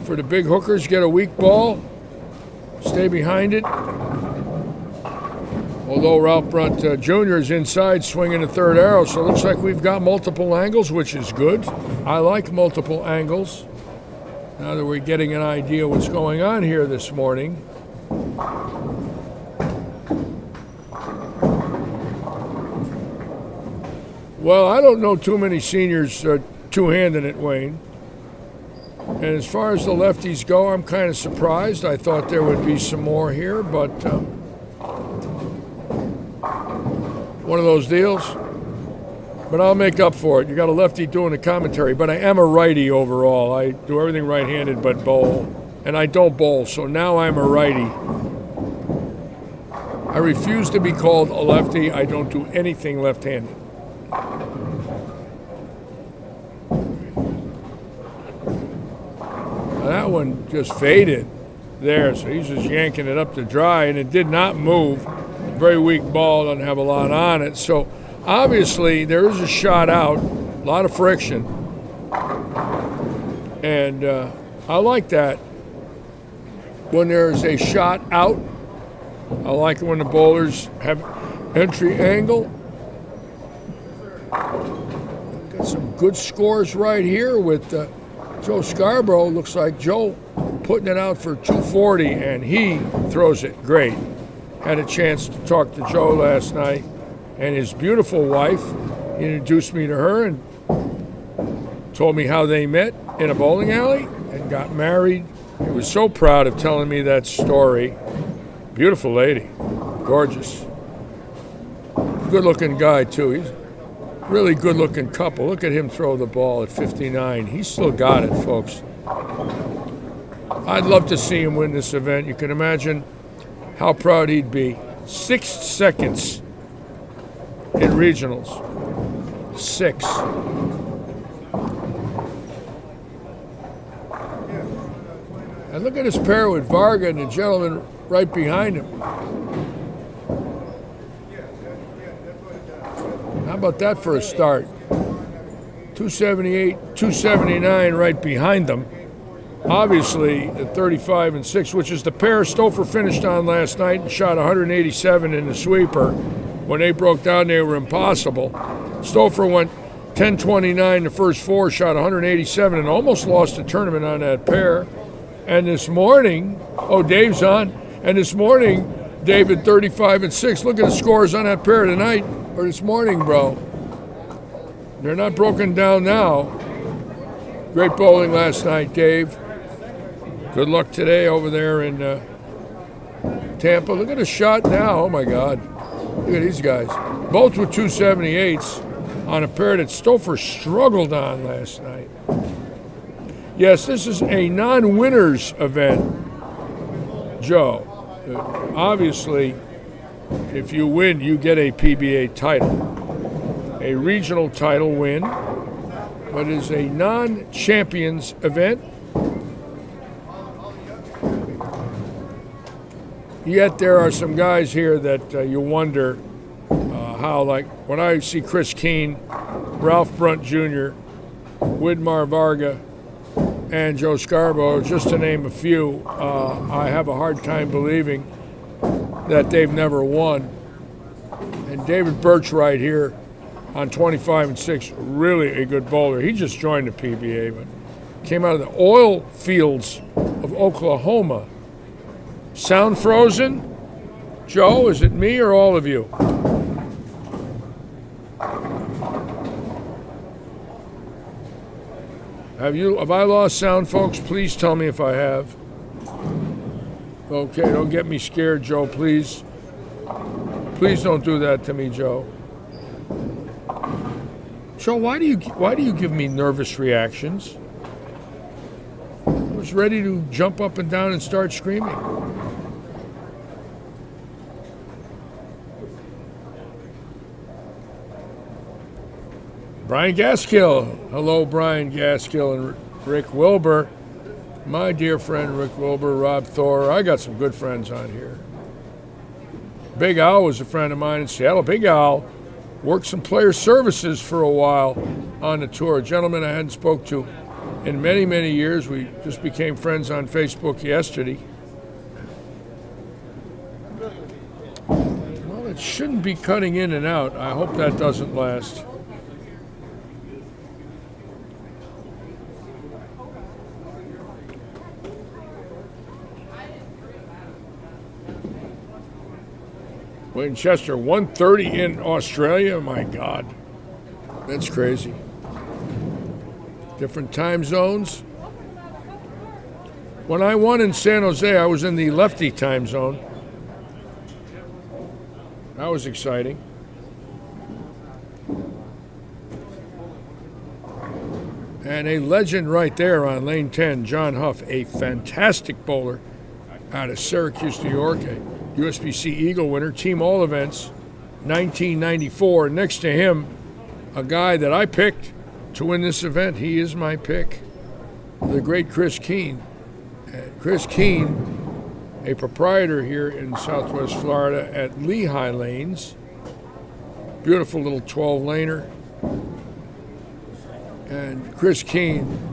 for the big hookers. Get a weak ball. Stay behind it. Although Ralph Brunt Jr. is inside swinging the third arrow, so it looks like we've got multiple angles, which is good. I like multiple angles. Now that we're getting an idea what's going on here this morning. Well, I don't know too many seniors two-handing it, Wayne. And as far as the lefties go, I'm kind of surprised. I thought there would be some more here, but one of those deals. But I'll make up for it. You got a lefty doing the commentary, but I am a righty overall. I do everything right-handed but bowl, and I don't bowl, so now I'm a righty. I refuse to be called a lefty. I don't do anything left-handed. That one just faded there, so he's just yanking it up to dry, and it did not move. Very weak ball, doesn't have a lot on it. So obviously there is a shot out, a lot of friction, and I like that. When there's a shot out, I like it when the bowlers have entry angle. Got some good scores right here with Joe Scarborough. Looks like Joe putting it out for 240, and he throws it great. Had a chance to talk to Joe last night, and his beautiful wife. He introduced me to her and told me how they met in a bowling alley and got married. He was so proud of telling me that story. Beautiful lady, gorgeous. Good-looking guy, too. He's really good-looking couple. Look at him throw the ball at 59. He's still got it, folks. I'd love to see him win this event. You can imagine how proud he'd be. 6 seconds in regionals. 6. And look at his pair with Varga and the gentleman right behind him. How about that for a start? 278, 279 right behind them. Obviously, at 35 and 6, which is the pair Stouffer finished on last night and shot 187 in the sweeper. When they broke down, they were impossible. Stouffer went 10-29 the first 4, shot 187, and almost lost the tournament on that pair. And this morning, oh, Dave's on. And this morning, David, 35-6. Look at the scores on that pair tonight or this morning, bro. They're not broken down now. Great bowling last night, Dave. Good luck today over there in Tampa. Look at the shot now. Oh, my God. Look at these guys. Both with 278s on a pair that Stouffer struggled on last night. Yes, this is a non-winners event, Joe. Obviously, if you win, you get a PBA title. A regional title win, but it is a non-champions event. Yet there are some guys here that you wonder how, like when I see Chris Keene, Ralph Brunt Jr., Widmar Varga, and Joe Scarborough, just to name a few, I have a hard time believing that they've never won. And David Birch right here on 25-6, really a good bowler. He just joined the PBA, but came out of the oil fields of Oklahoma. Sound frozen? Joe, is it me or all of you? Have I lost sound, folks? Please tell me if I have. Okay, don't get me scared, Joe, please. Please don't do that to me, Joe. Joe, why do you give me nervous reactions? I was ready to jump up and down and start screaming. Brian Gaskill. Hello, Brian Gaskill and Rick Wilbur. My dear friend Rick Wilbur, Rob Thor. I got some good friends on here. Big Al was a friend of mine in Seattle. Big Al worked some player services for a while on the tour. A gentleman I hadn't spoke to in many, many years. We just became friends on Facebook yesterday. Well, it shouldn't be cutting in and out. I hope that doesn't last. Winchester, 130 in Australia. My God, that's crazy. Different time zones. When I won in San Jose, I was in the lefty time zone. That was exciting. And a legend right there on lane 10, John Huff, a fantastic bowler out of Syracuse, New York. USBC Eagle winner, team all events, 1994. Next to him, a guy that I picked to win this event. He is my pick, the great Chris Keene. Chris Keene, a proprietor here in Southwest Florida at Lehigh Lanes. Beautiful little 12-laner. And Chris Keene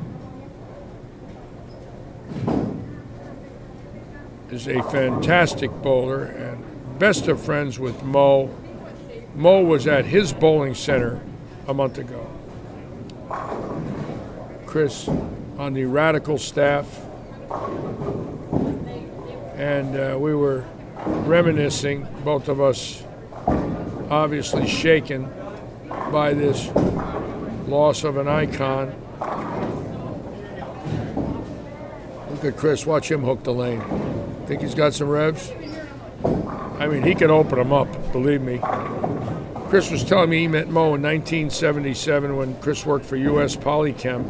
is a fantastic bowler and best of friends with Mo. Mo was at his bowling center a month ago. Chris on the Radical staff. And we were reminiscing, both of us obviously shaken by this loss of an icon. Look at Chris, watch him hook the lane. Think he's got some revs? I mean, he can open them up, believe me. Chris was telling me he met Mo in 1977 when Chris worked for US Polychem.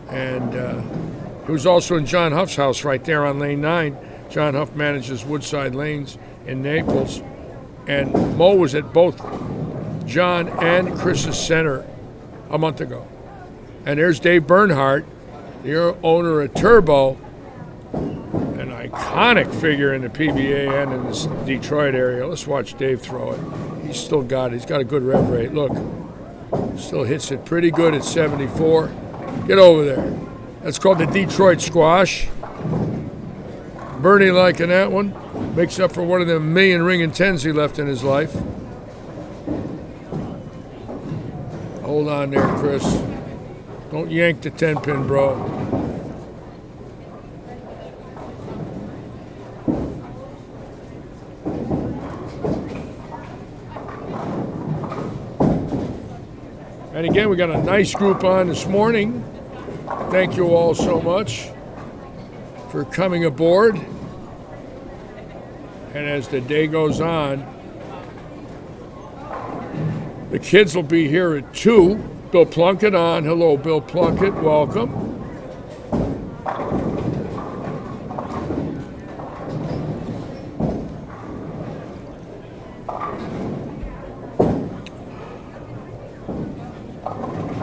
And he was also in John Huff's house right there on lane 9. John Huff manages Woodside Lanes in Naples. And Mo was at both John and Chris's center a month ago. And there's Dave Bernhardt, the owner of Turbo, an iconic figure in the PBA and in this Detroit area. Let's watch Dave throw it. He's still got it. He's got a good rev rate. Look, still hits it pretty good at 74. Get over there. That's called the Detroit squash. Bernie liking that one. Makes up for one of the million ring and tens he left in his life. Hold on there, Chris. Don't yank the 10-pin, bro. And again, we got a nice group on this morning. Thank you all so much for coming aboard. And as the day goes on, the kids will be here at 2. Bill Plunkett on. Hello, Bill Plunkett. Welcome.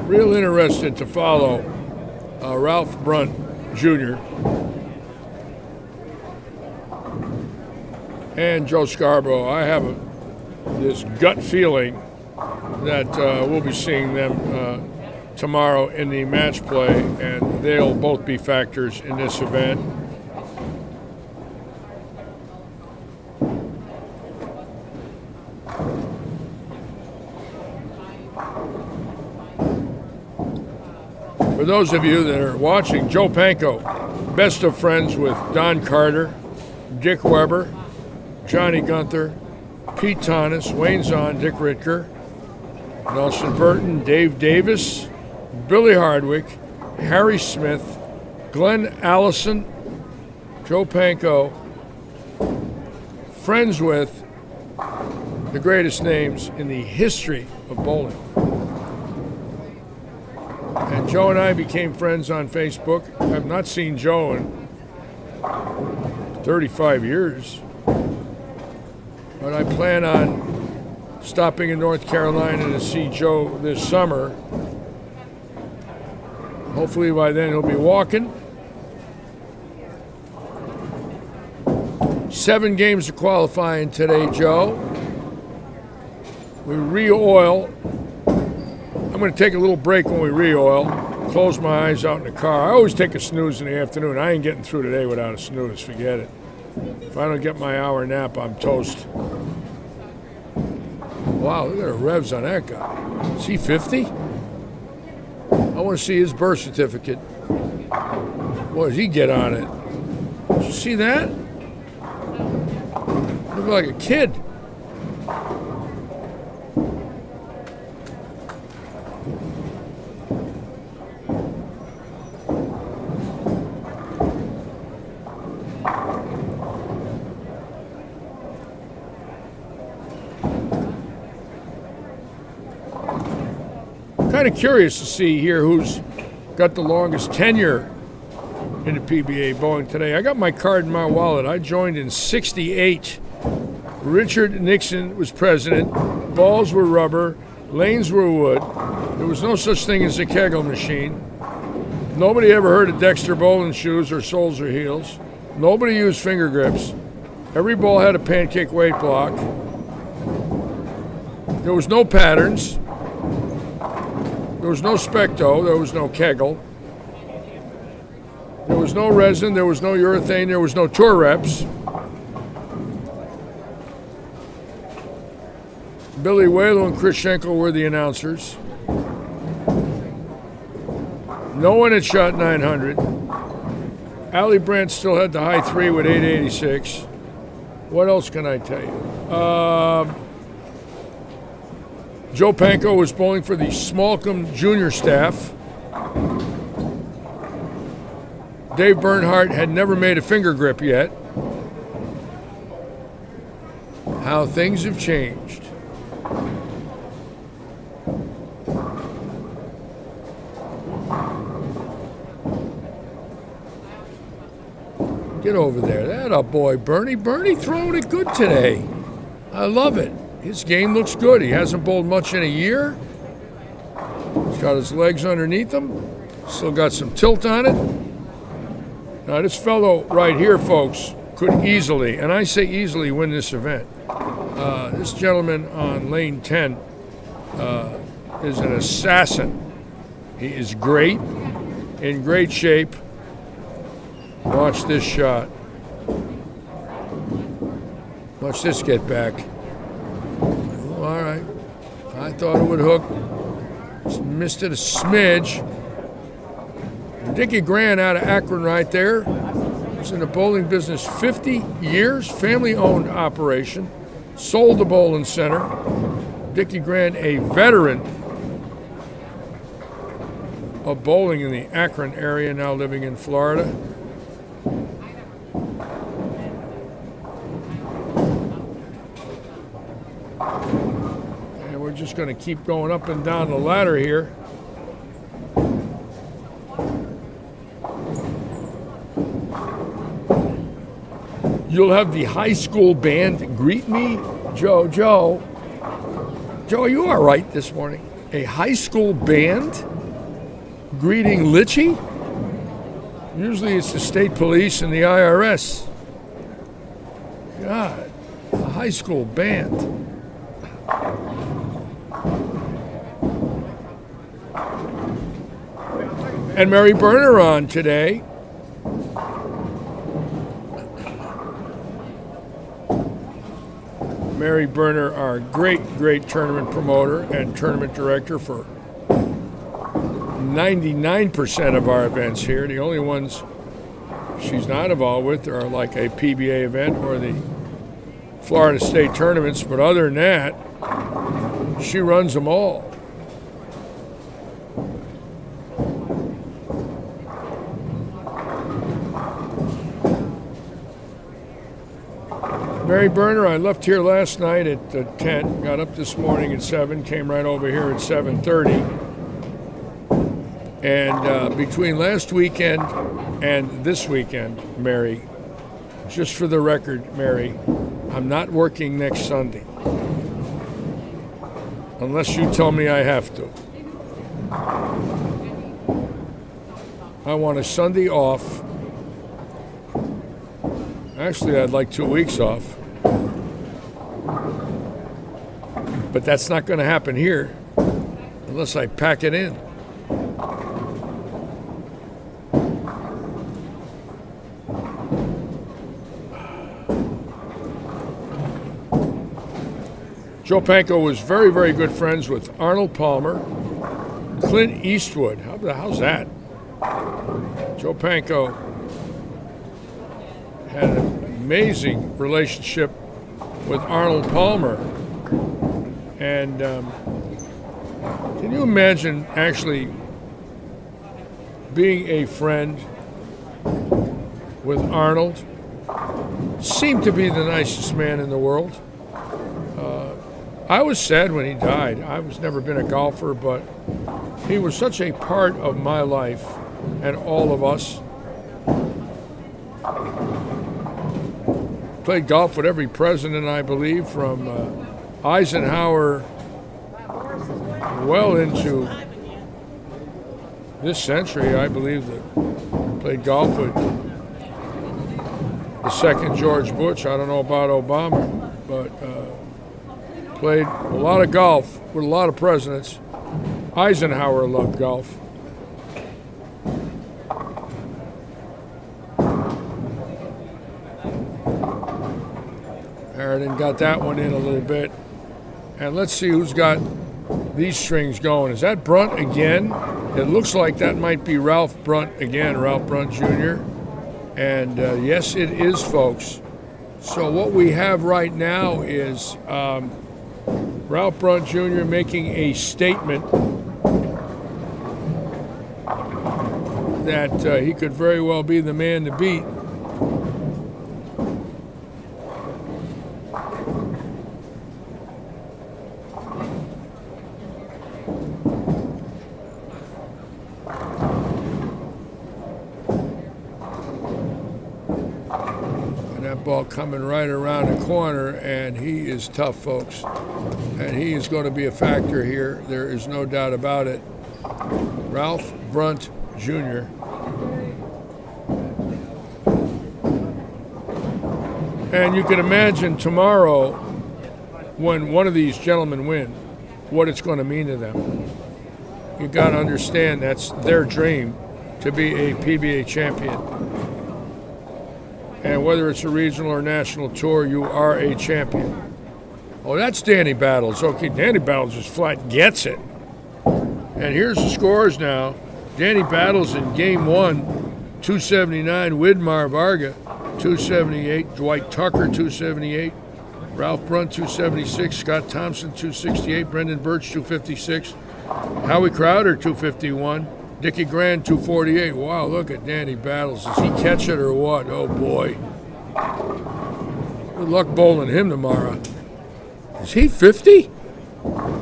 Real interested to follow Ralph Brunt Jr. and Joe Scarborough. I have this gut feeling that we'll be seeing them tomorrow in the match play, and they'll both be factors in this event. For those of you that are watching, Joe Panko, best of friends with Don Carter, Dick Weber, Johnny Gunther, Pete Tonis, Wayne Zahn, Dick Ritker, Nelson Burton, Dave Davis, Billy Hardwick, Harry Smith, Glenn Allison, Joe Panko, friends with the greatest names in the history of bowling. And Joe and I became friends on Facebook. I've not seen Joe in 35 years. But I plan on stopping in North Carolina to see Joe this summer. Hopefully by then he'll be walking. 7 games to qualifying today, Joe. We re-oil. I'm going to take a little break when we re-oil, close my eyes out in the car. I always take a snooze in the afternoon. I ain't getting through today without a snooze. Forget it. If I don't get my hour nap, I'm toast. Wow, look at the revs on that guy. Is he 50? I want to see his birth certificate. Boy, does he get on it. Did you see that? Look like a kid. Kind of curious to see here who's got the longest tenure in the PBA bowling today. I got my card in my wallet. I joined in '68. Richard Nixon was president. Balls were rubber. Lanes were wood. There was no such thing as a kegel machine. Nobody ever heard of Dexter bowling shoes or soles or heels. Nobody used finger grips. Every ball had a pancake weight block. There was no patterns. There was no specto, there was no kegel. There was no resin, there was no urethane, there was no tour reps. Billy Whalo and Chris Schenkel were the announcers. No one had shot 900. Ali Brandt still had the high 3 with 886. What else can I tell you? Joe Panko was bowling for the Smallcombe Junior staff. Dave Bernhardt had never made a finger grip yet. How things have changed. Get over there. That a boy, Bernie. Bernie throwing it good today. I love it. His game looks good. He hasn't bowled much in a year. He's got his legs underneath him. Still got some tilt on it. Now, this fellow right here, folks, could easily, and I say easily, win this event. This gentleman on lane 10 is an assassin. He is great, in great shape. Watch this shot. Watch this get back. Oh, all right. I thought it would hook. Just missed it a smidge. Dickie Grant out of Akron right there. Was in the bowling business 50 years, family-owned operation. sold the bowling center. Dickie Grant, a veteran of bowling in the Akron area, now living in Florida. And we're just going to keep going up and down the ladder here. You'll have the high school band greet me. Joe, are you all right this morning? A high school band greeting Litchi? Usually it's the state police and the IRS. God, a high school band. And Mary Berner on today. Mary Berner, our great tournament promoter and tournament director for 99% of our events here. The only ones she's not involved with are like a PBA event or the Florida State tournaments, but other than that, she runs them all. Mary Berner, I left here last night at 10, got up this morning at 7, came right over here at 7:30. And between last weekend and this weekend, Mary, just for the record, Mary, I'm not working next Sunday. Unless you tell me I have to. I want a Sunday off. Actually, I'd like 2 weeks off. But that's not going to happen here unless I pack it in. Joe Panko was very good friends with Arnold Palmer, Clint Eastwood. How's that? Joe Panko had an amazing relationship with Arnold Palmer. And can you imagine actually being a friend with Arnold? Seemed to be the nicest man in the world. I was sad when he died. I was never been a golfer, but he was such a part of my life and all of us. Played golf with every president, I believe, from Eisenhower well into this century, I believe, that played golf with the second George Bush. I don't know about Obama, but played a lot of golf with a lot of presidents. Eisenhower loved golf. Harridan got that one in a little bit. And let's see who's got these strings going. Is that Brunt again? It looks like that might be Ralph Brunt again, Ralph Brunt Jr. And yes, it is, folks. So what we have right now is Ralph Brunt Jr. making a statement that he could very well be the man to beat. Ball coming right around the corner, and he is tough, folks. And he is going to be a factor here. There is no doubt about it. Ralph Brunt Jr. And you can imagine tomorrow, when one of these gentlemen win, what it's going to mean to them. You got to understand that's their dream, to be a PBA champion. And whether it's a regional or national tour, you are a champion. Oh, that's Danny Battles. Okay, Danny Battles just flat gets it. And here's the scores now. Danny Battles in game 1, 279. Widmar Varga, 278. Dwight Tucker, 278. Ralph Brunt, 276. Scott Thompson, 268. Brendan Birch, 256. Howie Crowder, 251. Dickie Grand, 248. Wow, look at Danny Battles. Does he catch it or what? Oh, boy. Good luck bowling him tomorrow. Is he 50?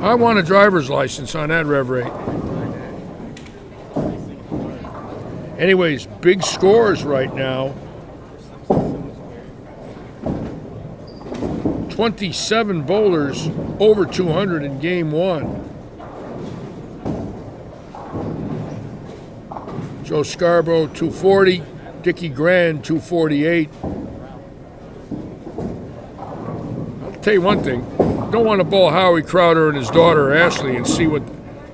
I want a driver's license on that rev rate. Anyways, big scores right now. 27 bowlers over 200 in game one. Joe Scarborough, 240. Dickie Grand, 248. I'll tell you one thing. Don't want to bowl Howie Crowder and his daughter Ashley and see what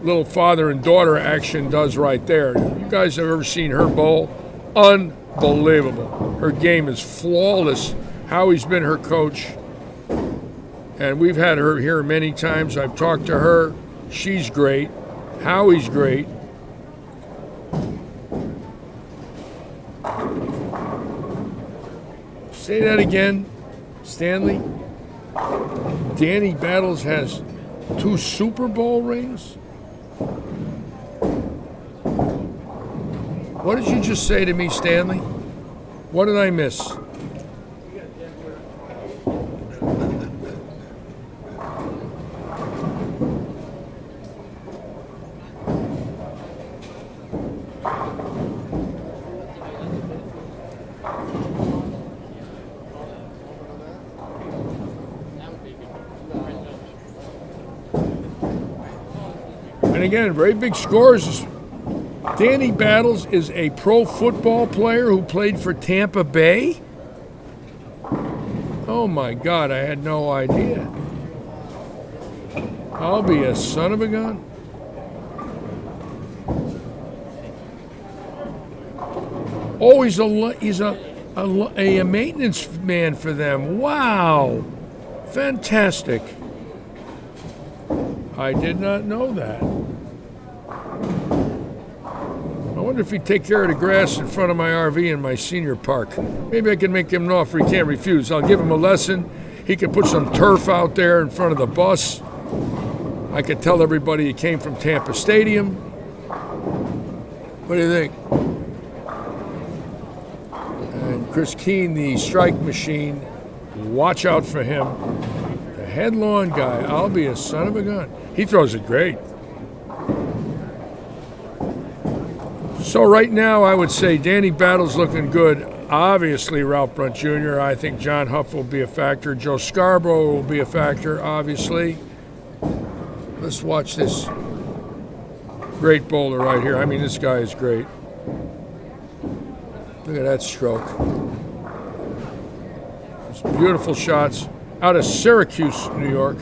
little father and daughter action does right there. You guys have ever seen her bowl? Unbelievable. Her game is flawless. Howie's been her coach. And we've had her here many times. I've talked to her. She's great. Howie's great. Say that again, Stanley. Danny Battles has 2 Super Bowl rings? What did you just say to me, Stanley? What did I miss? And again, very big scores. Danny Battles is a pro football player who played for Tampa Bay. Oh my God, I had no idea. I'll be a son of a gun. Oh, he's a maintenance man for them. Wow, fantastic. I did not know that. I wonder if he'd take care of the grass in front of my RV in my senior park. Maybe I can make him an offer he can't refuse. I'll give him a lesson. He could put some turf out there in front of the bus. I could tell everybody he came from Tampa Stadium. What do you think? And Chris Keene, the strike machine, watch out for him. The headlawn guy, I'll be a son of a gun. He throws it great. So right now, I would say Danny Battles looking good. Obviously, Ralph Brunt Jr. I think John Huff will be a factor. Joe Scarborough will be a factor, obviously. Let's watch this great bowler right here. I mean, this guy is great. Look at that stroke. It's beautiful shots out of Syracuse, New York.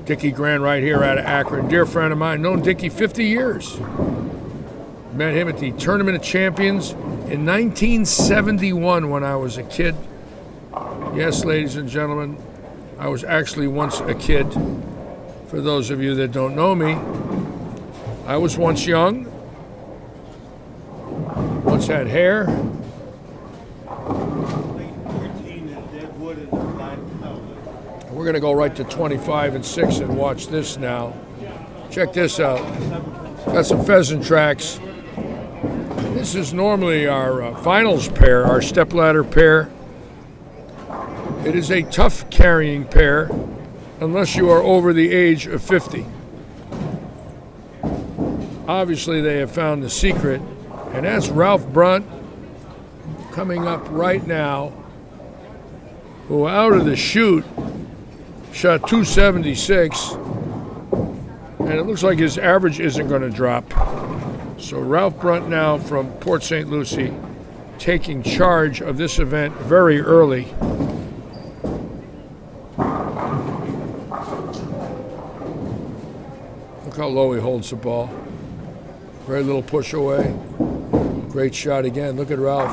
Dickie Grand right here out of Akron. Dear friend of mine, known Dickie 50 years. Met him at the Tournament of Champions in 1971 when I was a kid. Yes, ladies and gentlemen, I was actually once a kid. For those of you that don't know me, I was once young, once had hair. We're going to go right to 25 and 6 and watch this now. Check this out. Got some pheasant tracks. This is normally our finals pair, our stepladder pair. It is a tough carrying pair unless you are over the age of 50. Obviously, they have found the secret, and that's Ralph Brunt coming up right now, who out of the chute shot 276, and it looks like his average isn't going to drop. So Ralph Brunt now from Port St. Lucie taking charge of this event very early. Look how low he holds the ball. Very little push away. Great shot again. Look at Ralph.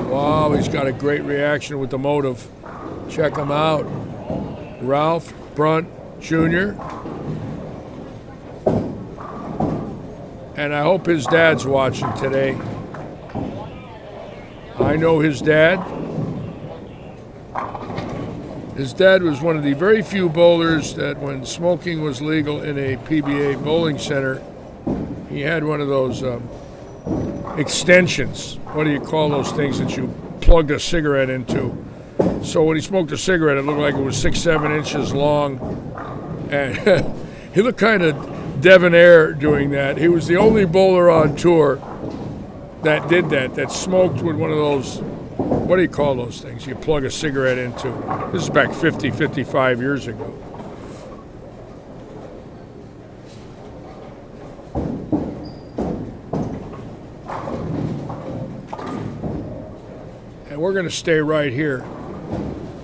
Wow, he's got a great reaction with the motive. Check him out. Ralph Brunt Jr. And I hope his dad's watching today. I know his dad. His dad was one of the very few bowlers that when smoking was legal in a PBA bowling center, he had one of those extensions. What do you call those things that you plugged a cigarette into? So when he smoked a cigarette, it looked like it was 6-7 inches long. And he looked kind of debonair doing that. He was the only bowler on tour that did that smoked with one of those, what do you call those things you plug a cigarette into? This is back 50, 55 years ago. And we're going to stay right here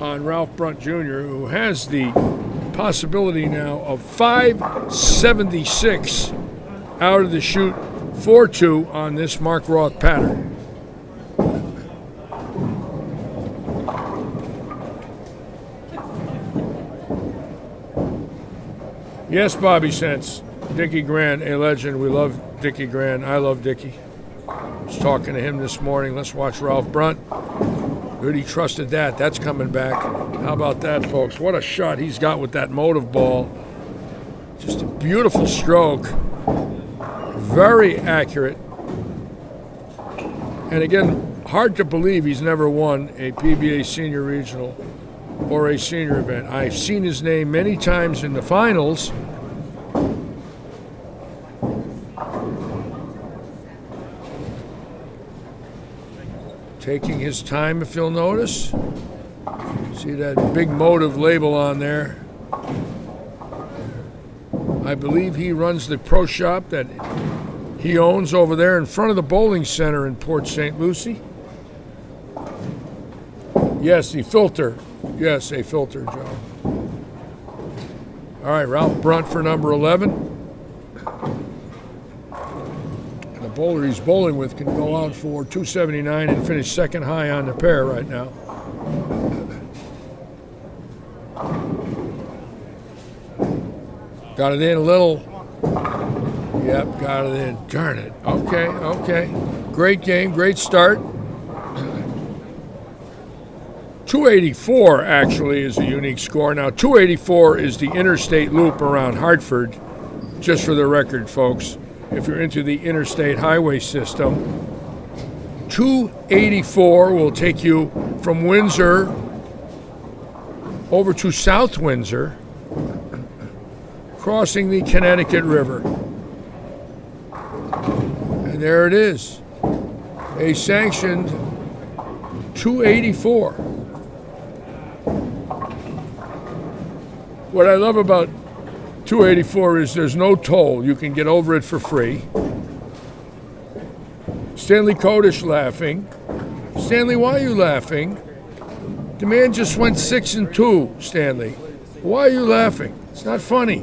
on Ralph Brunt Jr., who has the possibility now of 576 out of the chute, 4-2 on this Mark Roth pattern. Yes, Bobby Sense. Dickie Grant, a legend. We love Dickie Grant. I love Dickie. I was talking to him this morning. Let's watch Ralph Brunt. Good, he trusted that. That's coming back. How about that, folks? What a shot he's got with that motive ball. Just a beautiful stroke. Very accurate. And again, hard to believe he's never won a PBA Senior Regional or a senior event. I've seen his name many times in the finals. Taking his time, if you'll notice. See that big motive label on there. I believe he runs the pro shop that he owns over there in front of the bowling center in Port St. Lucie. Yes, the filter. Yes, a filter, Joe. All right, Ralph Brunt for number 11. And the bowler he's bowling with can go out for 279 and finish second high on the pair right now. Got it in a little. Yep, got it in. Darn it. Okay. Great game, great start. 284 actually is a unique score. Now, 284 is the interstate loop around Hartford, just for the record, folks. If you're into the interstate highway system, 284 will take you from Windsor over to South Windsor, crossing the Connecticut River. And there it is, a sanctioned 284. What I love about 284 is there's no toll. You can get over it for free. Stanley Kodish laughing. Stanley, why are you laughing? The man just went 6-2, Stanley. Why are you laughing? It's not funny.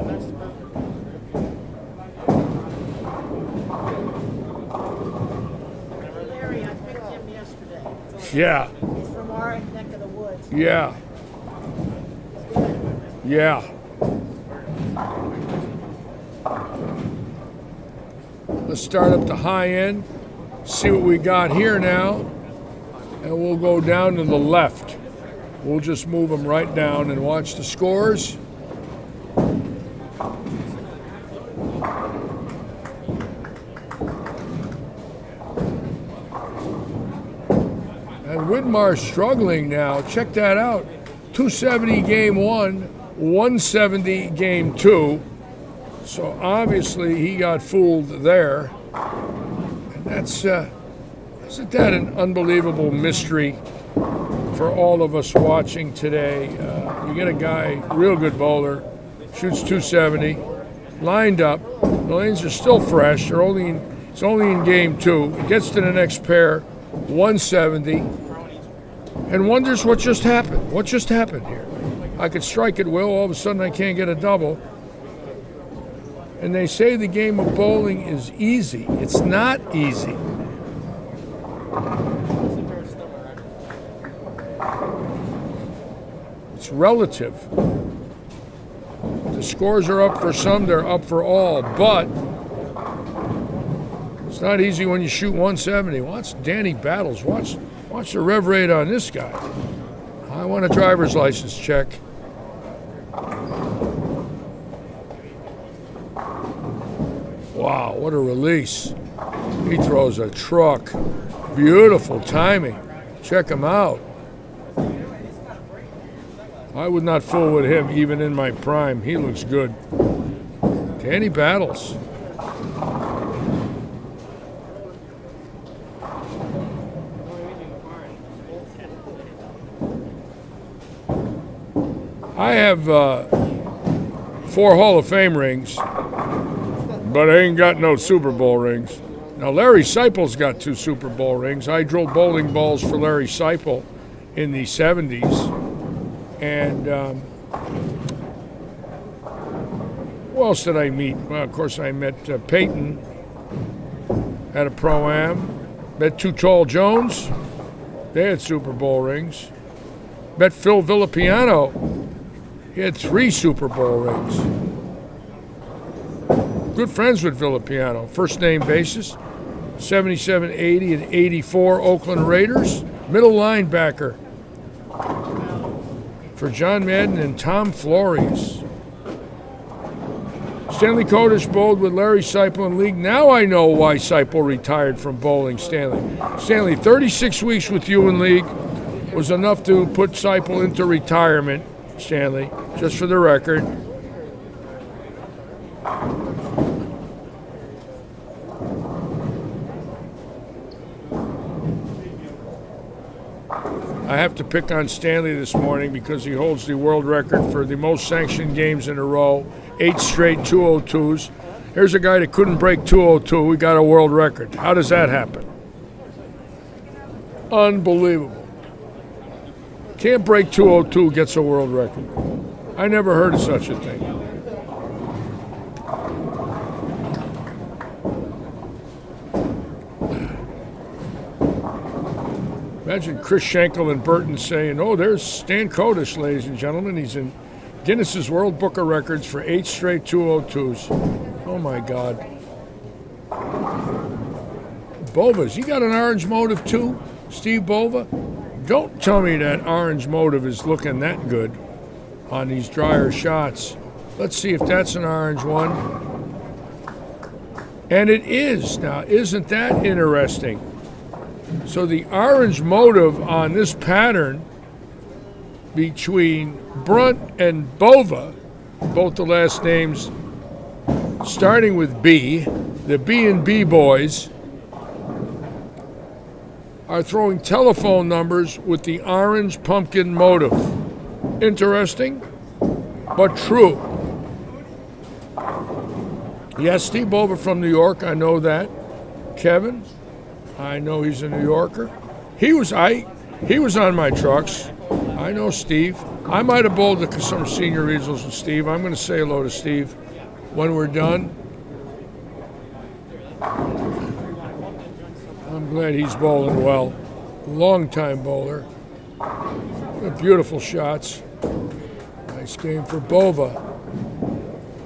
Larry, I picked him yesterday. Yeah. He's from our neck of the woods. Yeah. Yeah. Let's start up the high end, see what we got here now, and we'll go down to the left. We'll just move them right down and watch the scores. And Widmar struggling now. Check that out. 270 game 1, 170 game 2. So obviously he got fooled there. And that's, isn't that an unbelievable mystery for all of us watching today? You get a guy, real good bowler, shoots 270, lined up. The lanes are still fresh. It's only in game 2. He gets to the next pair, 170, and wonders what just happened. What just happened here? I could strike at will. All of a sudden, I can't get a double. And they say the game of bowling is easy. It's not easy. It's relative. The scores are up for some, they're up for all, but it's not easy when you shoot 170. Watch Danny Battles. Watch the rev rate on this guy. want a driver's license check. Wow, what a release. He throws a truck. Beautiful timing. Check him out. I would not fool with him even in my prime. He looks good. Danny Battles. I have 4 Hall of Fame rings, but I ain't got no Super Bowl rings. Now, Larry Seipel's got 2 Super Bowl rings. I drilled bowling balls for Larry Seipel in the 70s. And who else did I meet? Well, of course, I met Peyton at a Pro-Am. Met Too Tall Jones. They had Super Bowl rings. Met Phil Villapiano. He had 3 Super Bowl rings. Good friends with Villapiano. First name basis. 77, 80, and 84 Oakland Raiders. Middle linebacker for John Madden and Tom Flores. Stanley Kodish bowled with Larry Seipel in league. Now I know why Seipel retired from bowling, Stanley. Stanley, 36 weeks with you in league was enough to put Seipel into retirement, Stanley, just for the record. I have to pick on Stanley this morning because he holds the world record for the most sanctioned games in a row, 8 straight 202s. Here's a guy that couldn't break 202. We got a world record. How does that happen? Unbelievable. Can't break 202, gets a world record. I never heard of such a thing. Imagine Chris Schenkel and Burton saying, oh, there's Stan Kodish, ladies and gentlemen. He's in Guinness's World Book of Records for 8 straight 202s. Oh, my God. Bova's, he got an orange motive too, Steve Bova? Don't tell me that orange motive is looking that good on these drier shots. Let's see if that's an orange one. And it is. Now, isn't that interesting? So the orange motive on this pattern between Brunt and Bova, both the last names starting with B, the B&B boys, are throwing telephone numbers with the orange pumpkin motive. Interesting, but true. Yes, Steve Bova from New York, I know that. Kevin, I know he's a New Yorker. He was on my trucks. I know Steve. I might have bowled some senior regionals with Steve. I'm going to say hello to Steve when we're done. I'm glad he's bowling well. Long-time bowler. Beautiful shots. Nice game for Bova.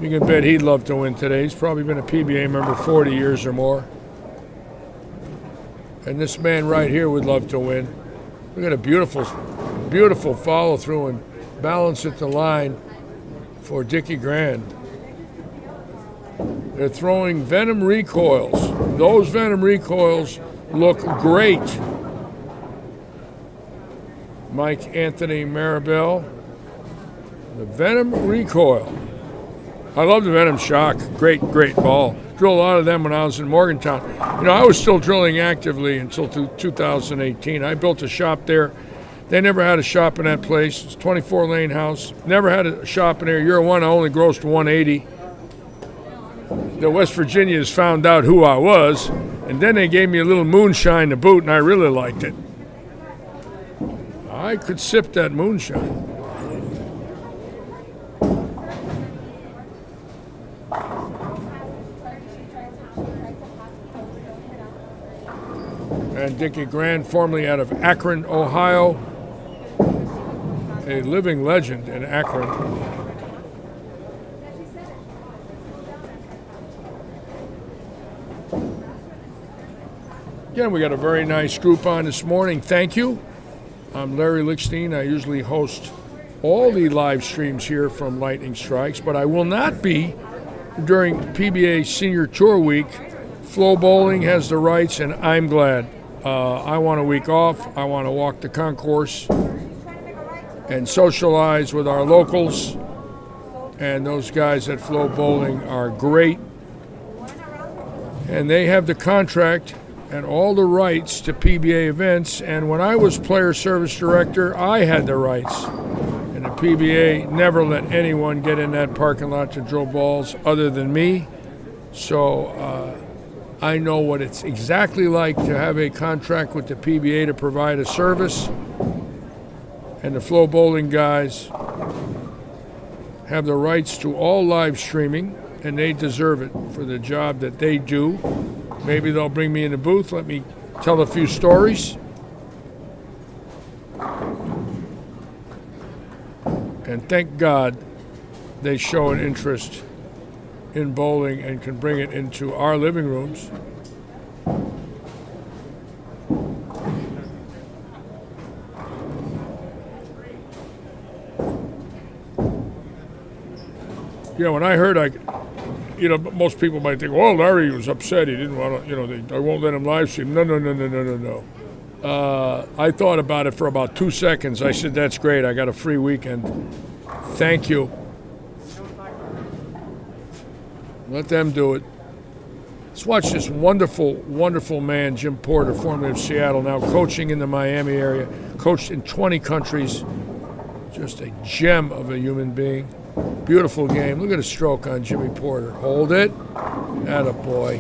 You can bet he'd love to win today. He's probably been a PBA member 40 years or more. And this man right here would love to win. Look at a beautiful, beautiful follow through and balance at the line for Dickie Grand. They're throwing Venom recoils. Those Venom recoils look great. Mike Anthony Maribel. The Venom recoil. I love the Venom shock. Great, great ball. Drilled a lot of them when I was in Morgantown. You know, I was still drilling actively until 2018. I built a shop there. They never had a shop in that place. It's a 24-lane house. Never had a shop in there. Year one, I only grossed 180. The West Virginians found out who I was, and then they gave me a little moonshine to boot, and I really liked it. I could sip that moonshine. And Dickie Grand, formerly out of Akron, Ohio, a living legend in Akron. Again, we got a very nice group on this morning. Thank you. I'm Larry Lichstein. I usually host all the live streams here from Lightning Strikes, but I will not be during PBA Senior Tour Week. Flow Bowling has the rights, and I'm glad. I want a week off. I want to walk the concourse and socialize with our locals. And those guys at Flow Bowling are great. And they have the contract and all the rights to PBA events. And when I was player service director, I had the rights. And the PBA never let anyone get in that parking lot to drill balls other than me. So I know what it's exactly like to have a contract with the PBA to provide a service. And the Flow Bowling guys have the rights to all live streaming, and they deserve it for the job that they do. Maybe they'll bring me in the booth, let me tell a few stories. And thank God they show an interest in bowling and can bring it into our living rooms. Yeah, when I heard, most people might think, well, Larry was upset. He didn't want to, I won't let him live stream. No. I thought about it for about 2 seconds. I said, that's great. I got a free weekend. Thank you. Let them do it. Let's watch this wonderful, wonderful man, Jim Porter, formerly of Seattle, now coaching in the Miami area, coached in 20 countries. Just a gem of a human being. Beautiful game. Look at a stroke on Jimmy Porter. Hold it. Attaboy.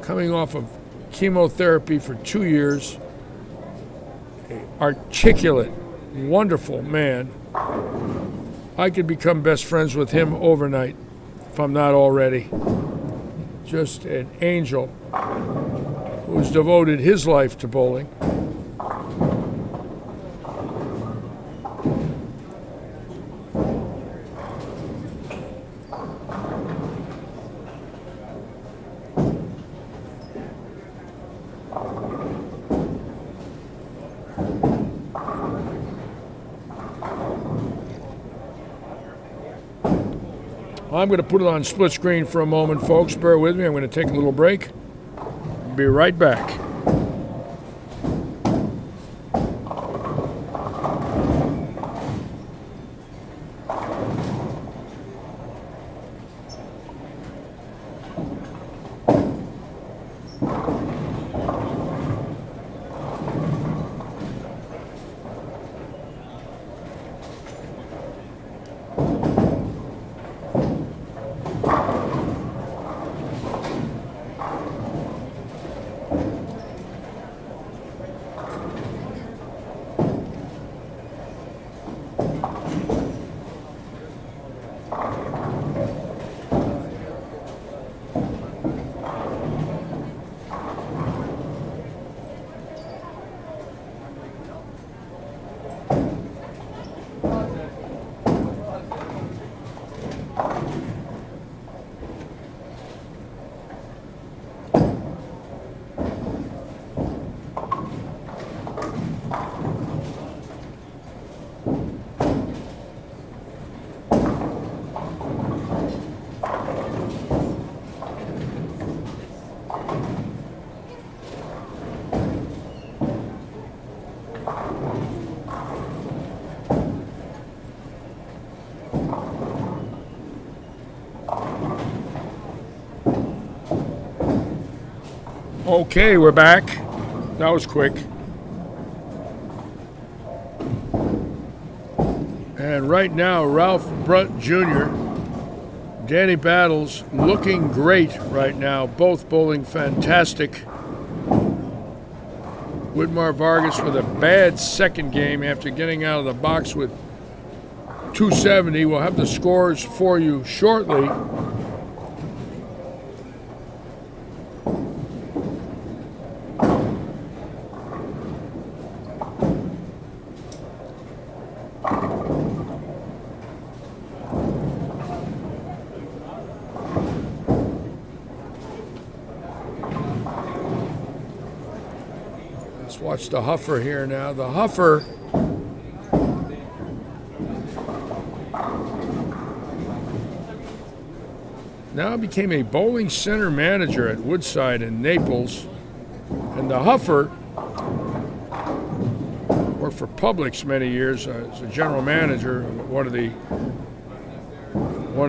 Coming off of chemotherapy for 2 years. An articulate, wonderful man. I could become best friends with him overnight, if I'm not already. Just an angel who's devoted his life to bowling. I'm going to put it on split screen for a moment, folks. Bear with me. I'm going to take a little break. Be right back. Okay, we're back. That was quick. And right now, Ralph Brunt Jr., Danny Battles looking great right now. Both bowling fantastic. Whitmar Vargas with a bad second game after getting out of the box with 270. We'll have the scores for you shortly. Watch the Huffer here now. The Huffer now became a bowling center manager at Woodside in Naples. And the Huffer worked for Publix many years as a general manager of one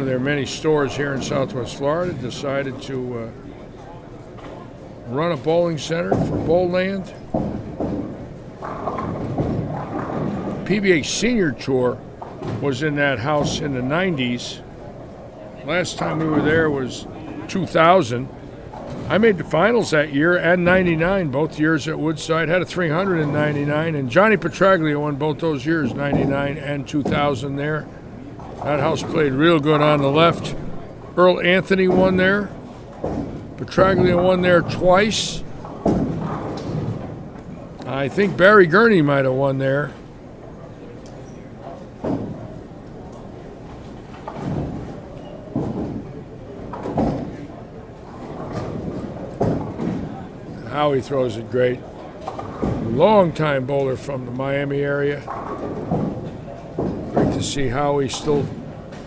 of their many stores here in Southwest Florida. Decided to run a bowling center for Bowland. PBA Senior Tour was in that house in the 90s. Last time we were there was 2000. I made the finals that year and 99, both years at Woodside. Had a 300 in 99, and Johnny Petraglia won both those years, 99 and 2000 there. That house played real good on the left. Earl Anthony won there. Petraglia won there twice. I think Barry Gurney might have won there. Howie throws it great. Long-time bowler from the Miami area. Great to see Howie still.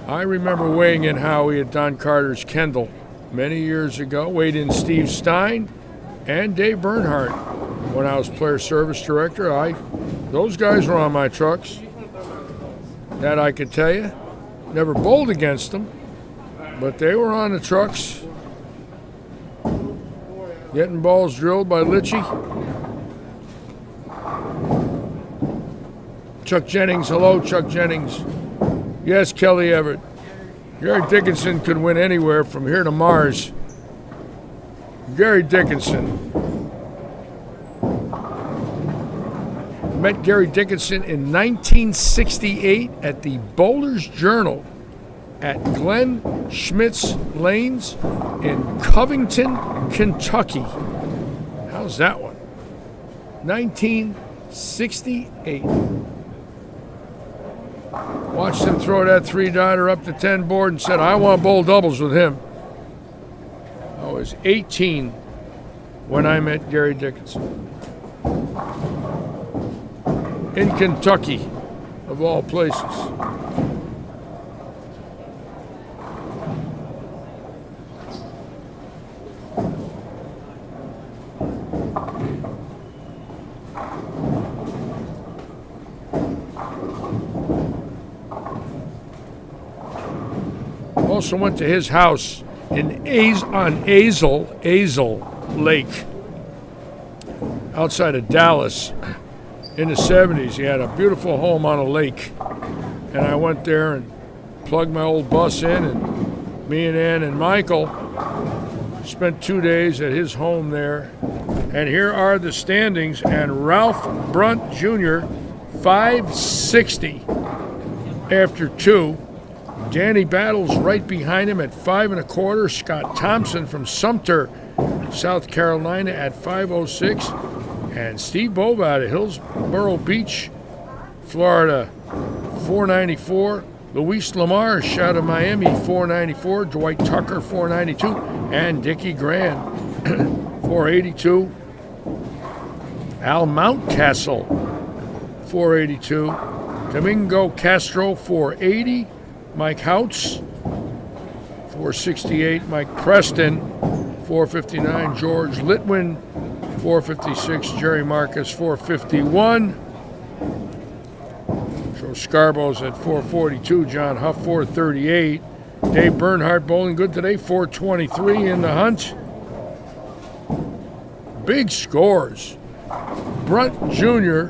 I remember weighing in Howie at Don Carter's Kendall many years ago. Weighed in Steve Stein and Dave Bernhardt when I was player service director. Those guys were on my trucks. That I could tell you. Never bowled against them, but they were on the trucks. Getting balls drilled by Litchie. Chuck Jennings, hello, Chuck Jennings. Yes, Kelly Everett. Gary Dickinson could win anywhere from here to Mars. Gary Dickinson. Met Gary Dickinson in 1968 at the Bowler's Journal at Glenn Schmidt's Lanes in Covington, Kentucky. How's that one? 1968. Watched him throw that 3-dodder up the 10 board and said, I want bowl doubles with him. I was 18 when I met Gary Dickinson. In Kentucky, of all places. Also went to his house on Azle Lake, outside of Dallas, in the 70s. He had a beautiful home on a lake, and I went there and plugged my old bus in, and me and Ann and Michael spent 2 days at his home there. And here are the standings, and Ralph Brunt Jr., 560 after 2. Danny Battles right behind him at 5 1/4. Scott Thompson from Sumter, South Carolina at 506. And Steve Bova out of Hillsborough Beach, Florida, 494. Luis Lamar, out of Miami, 494. Dwight Tucker, 492. And Dickie Grand, 482. Al Mountcastle, 482. Domingo Castro, 480. Mike Houts, 468. Mike Preston, 459. George Litwin, 456. Jerry Marcus, 451. Joe Scarbo's at 442. John Huff, 438. Dave Bernhardt bowling good today, 423 in the hunt. Big scores. Brunt Jr.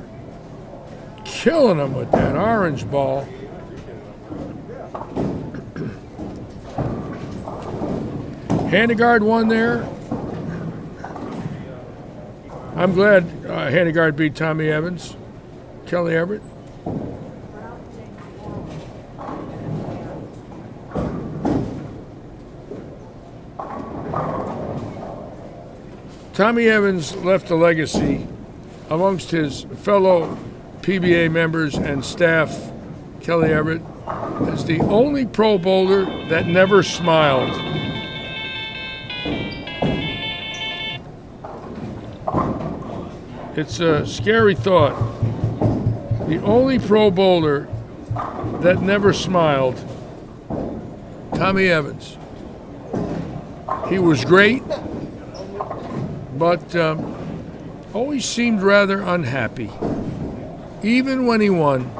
killing him with that orange ball. Handegard won there. I'm glad Handegard beat Tommy Evans. Kelly Everett. Tommy Evans left a legacy amongst his fellow PBA members and staff. Kelly Everett is the only pro bowler that never smiled. It's a scary thought. The only pro bowler that never smiled, Tommy Evans. He was great, but always seemed rather unhappy, even when he won.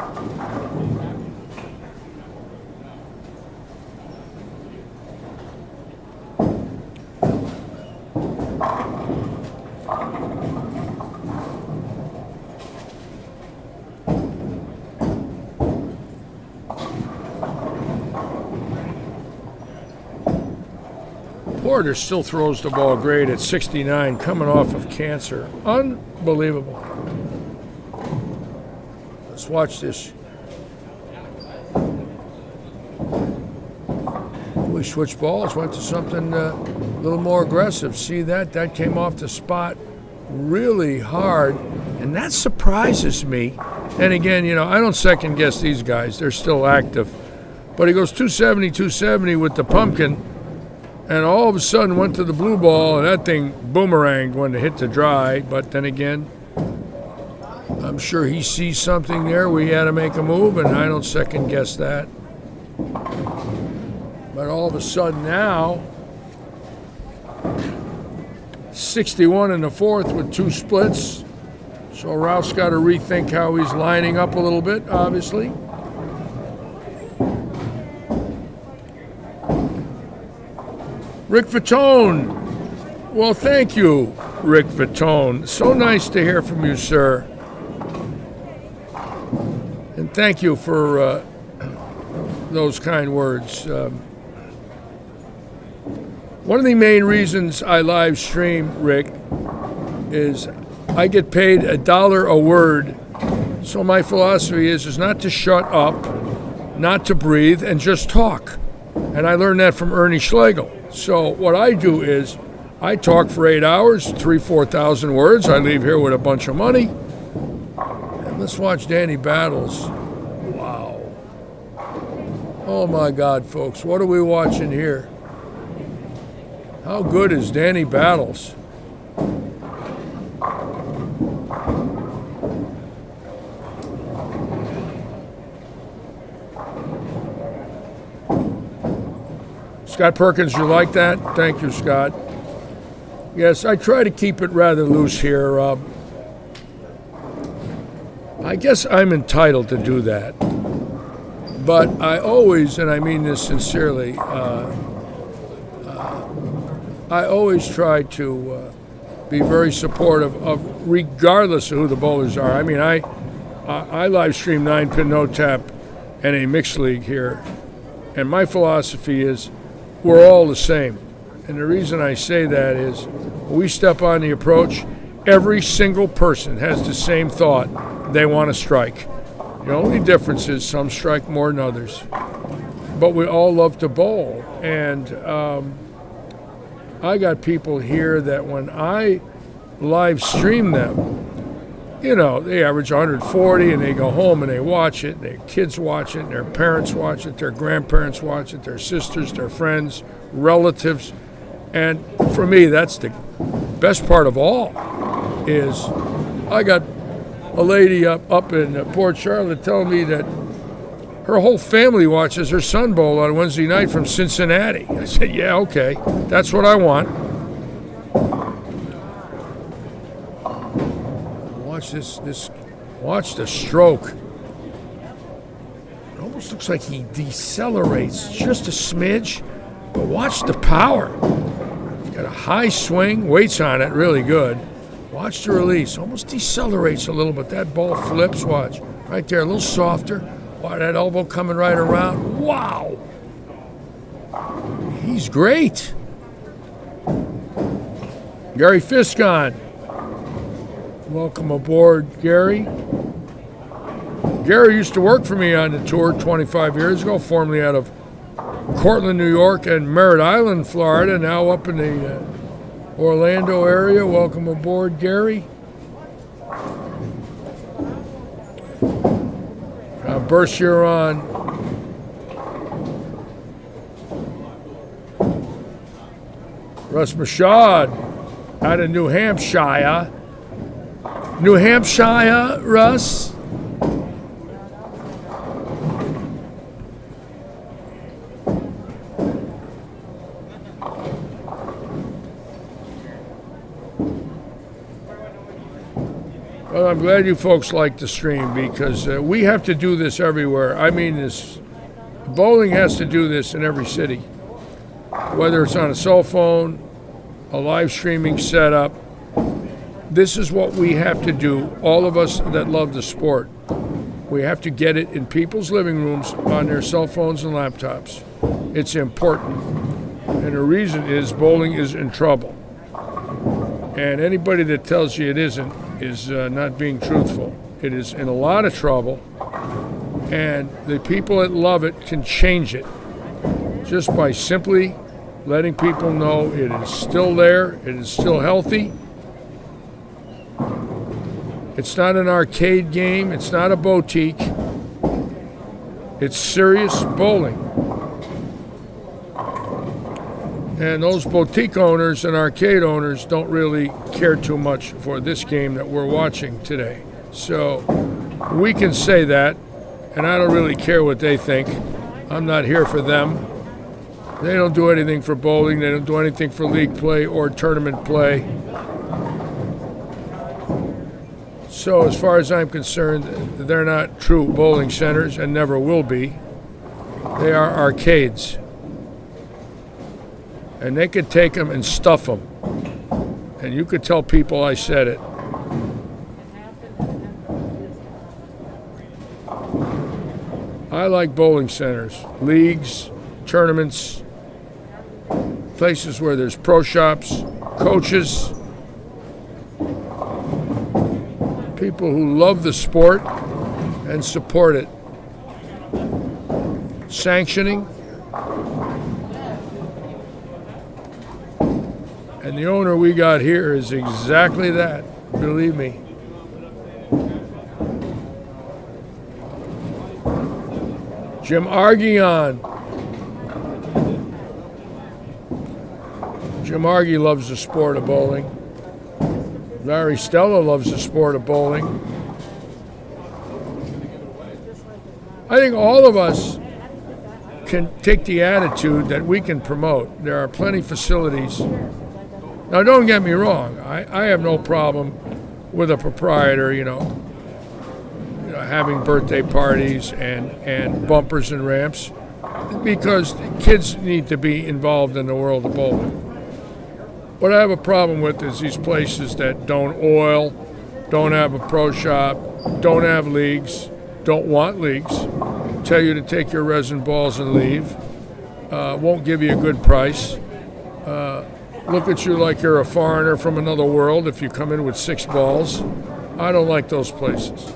Porter still throws the ball great at 69, coming off of cancer. Unbelievable. Let's watch this. We switched balls, went to something a little more aggressive. See that? That came off the spot really hard, and that surprises me. And again, you know, I don't second guess these guys. They're still active. But he goes 270, 270 with the pumpkin, and all of a sudden went to the blue ball, and that thing boomeranged when it hit the dry. But then again, I'm sure he sees something there. We had to make a move, and I don't second guess that. But all of a sudden now, 61 in the fourth with 2 splits. So Ralph's got to rethink how he's lining up a little bit, obviously. Rick Fatone. Well, thank you, Rick Fatone. So nice to hear from you, sir. And thank you for those kind words. One of the main reasons I live stream, Rick, is I get paid $1 a word. So my philosophy is not to shut up, not to breathe, and just talk. And I learned that from Ernie Schlegel. So what I do is I talk for 8 hours, 4,000 words. I leave here with a bunch of money. And let's watch Danny Battles. Wow. Oh my God, folks, what are we watching here? How good is Danny Battles? Scott Perkins, you like that? Thank you, Scott. Yes, I try to keep it rather loose here. I guess I'm entitled to do that. But I always, and I mean this sincerely, I always try to be very supportive of, regardless of who the bowlers are. I mean, I live stream 9-pin no tap and a mixed league here, and my philosophy is we're all the same. And the reason I say that is when we step on the approach, every single person has the same thought. They want to strike. The only difference is some strike more than others. But we all love to bowl. And I got people here that when I live stream them, you know, they average 140 and they go home and they watch it, their kids watch it, their parents watch it, their grandparents watch it, their sisters, their friends, relatives. And for me, that's the best part of all is I got a lady up in Port Charlotte telling me that her whole family watches her son bowl on Wednesday night from Cincinnati. I said, yeah, okay, that's what I want. Watch the stroke. It almost looks like he decelerates just a smidge, but watch the power. He's got a high swing, weights on it, really good. Watch the release, almost decelerates a little, but that ball flips, watch. Right there, a little softer. Watch that elbow coming right around. Wow! He's great. Gary Fiscon. Welcome aboard, Gary. Gary used to work for me on the tour 25 years ago, formerly out of Cortland, New York, and Merritt Island, Florida, now up in the Orlando area. Welcome aboard, Gary. Berkshire on. Russ Mashad out of New Hampshire. New Hampshire, Russ? Well, I'm glad you folks like the stream because we have to do this everywhere. I mean, bowling has to do this in every city, whether it's on a cell phone, a live streaming setup. This is what we have to do, all of us that love the sport. We have to get it in people's living rooms on their cell phones and laptops. It's important. And the reason is bowling is in trouble. And anybody that tells you it isn't is not being truthful. It is in a lot of trouble, and the people that love it can change it just by simply letting people know it is still there, it is still healthy. It's not an arcade game, it's not a boutique, it's serious bowling. And those boutique owners and arcade owners don't really care too much for this game that we're watching today. So we can say that, and I don't really care what they think. I'm not here for them. They don't do anything for bowling. They don't do anything for league play or tournament play. So as far as I'm concerned, they're not true bowling centers and never will be. They are arcades. And they could take them and stuff them. And you could tell people I said it. I like bowling centers, leagues, tournaments, places where there's pro shops, coaches, people who love the sport and support it. Sanctioning. And the owner we got here is exactly that, believe me. Jim Argion. Jim Argy loves the sport of bowling. Larry Stella loves the sport of bowling. I think all of us can take the attitude that we can promote. There are plenty of facilities. Now, don't get me wrong. I have no problem with a proprietor, having birthday parties and bumpers and ramps, because kids need to be involved in the world of bowling. What I have a problem with is these places that don't oil, don't have a pro shop, don't have leagues, don't want leagues, tell you to take your resin balls and leave, won't give you a good price, look at you like you're a foreigner from another world if you come in with 6 balls. I don't like those places.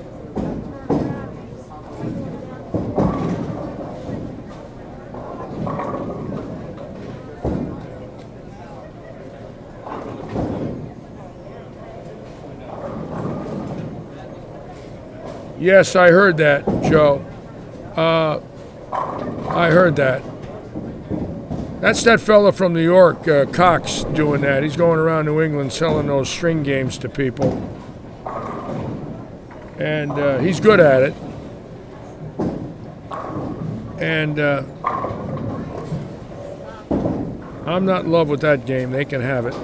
Yes, I heard that, Joe. I heard that. That's that fella from New York, Cox, doing that. He's going around New England selling those string games to people. And he's good at it. And I'm not in love with that game. They can have it.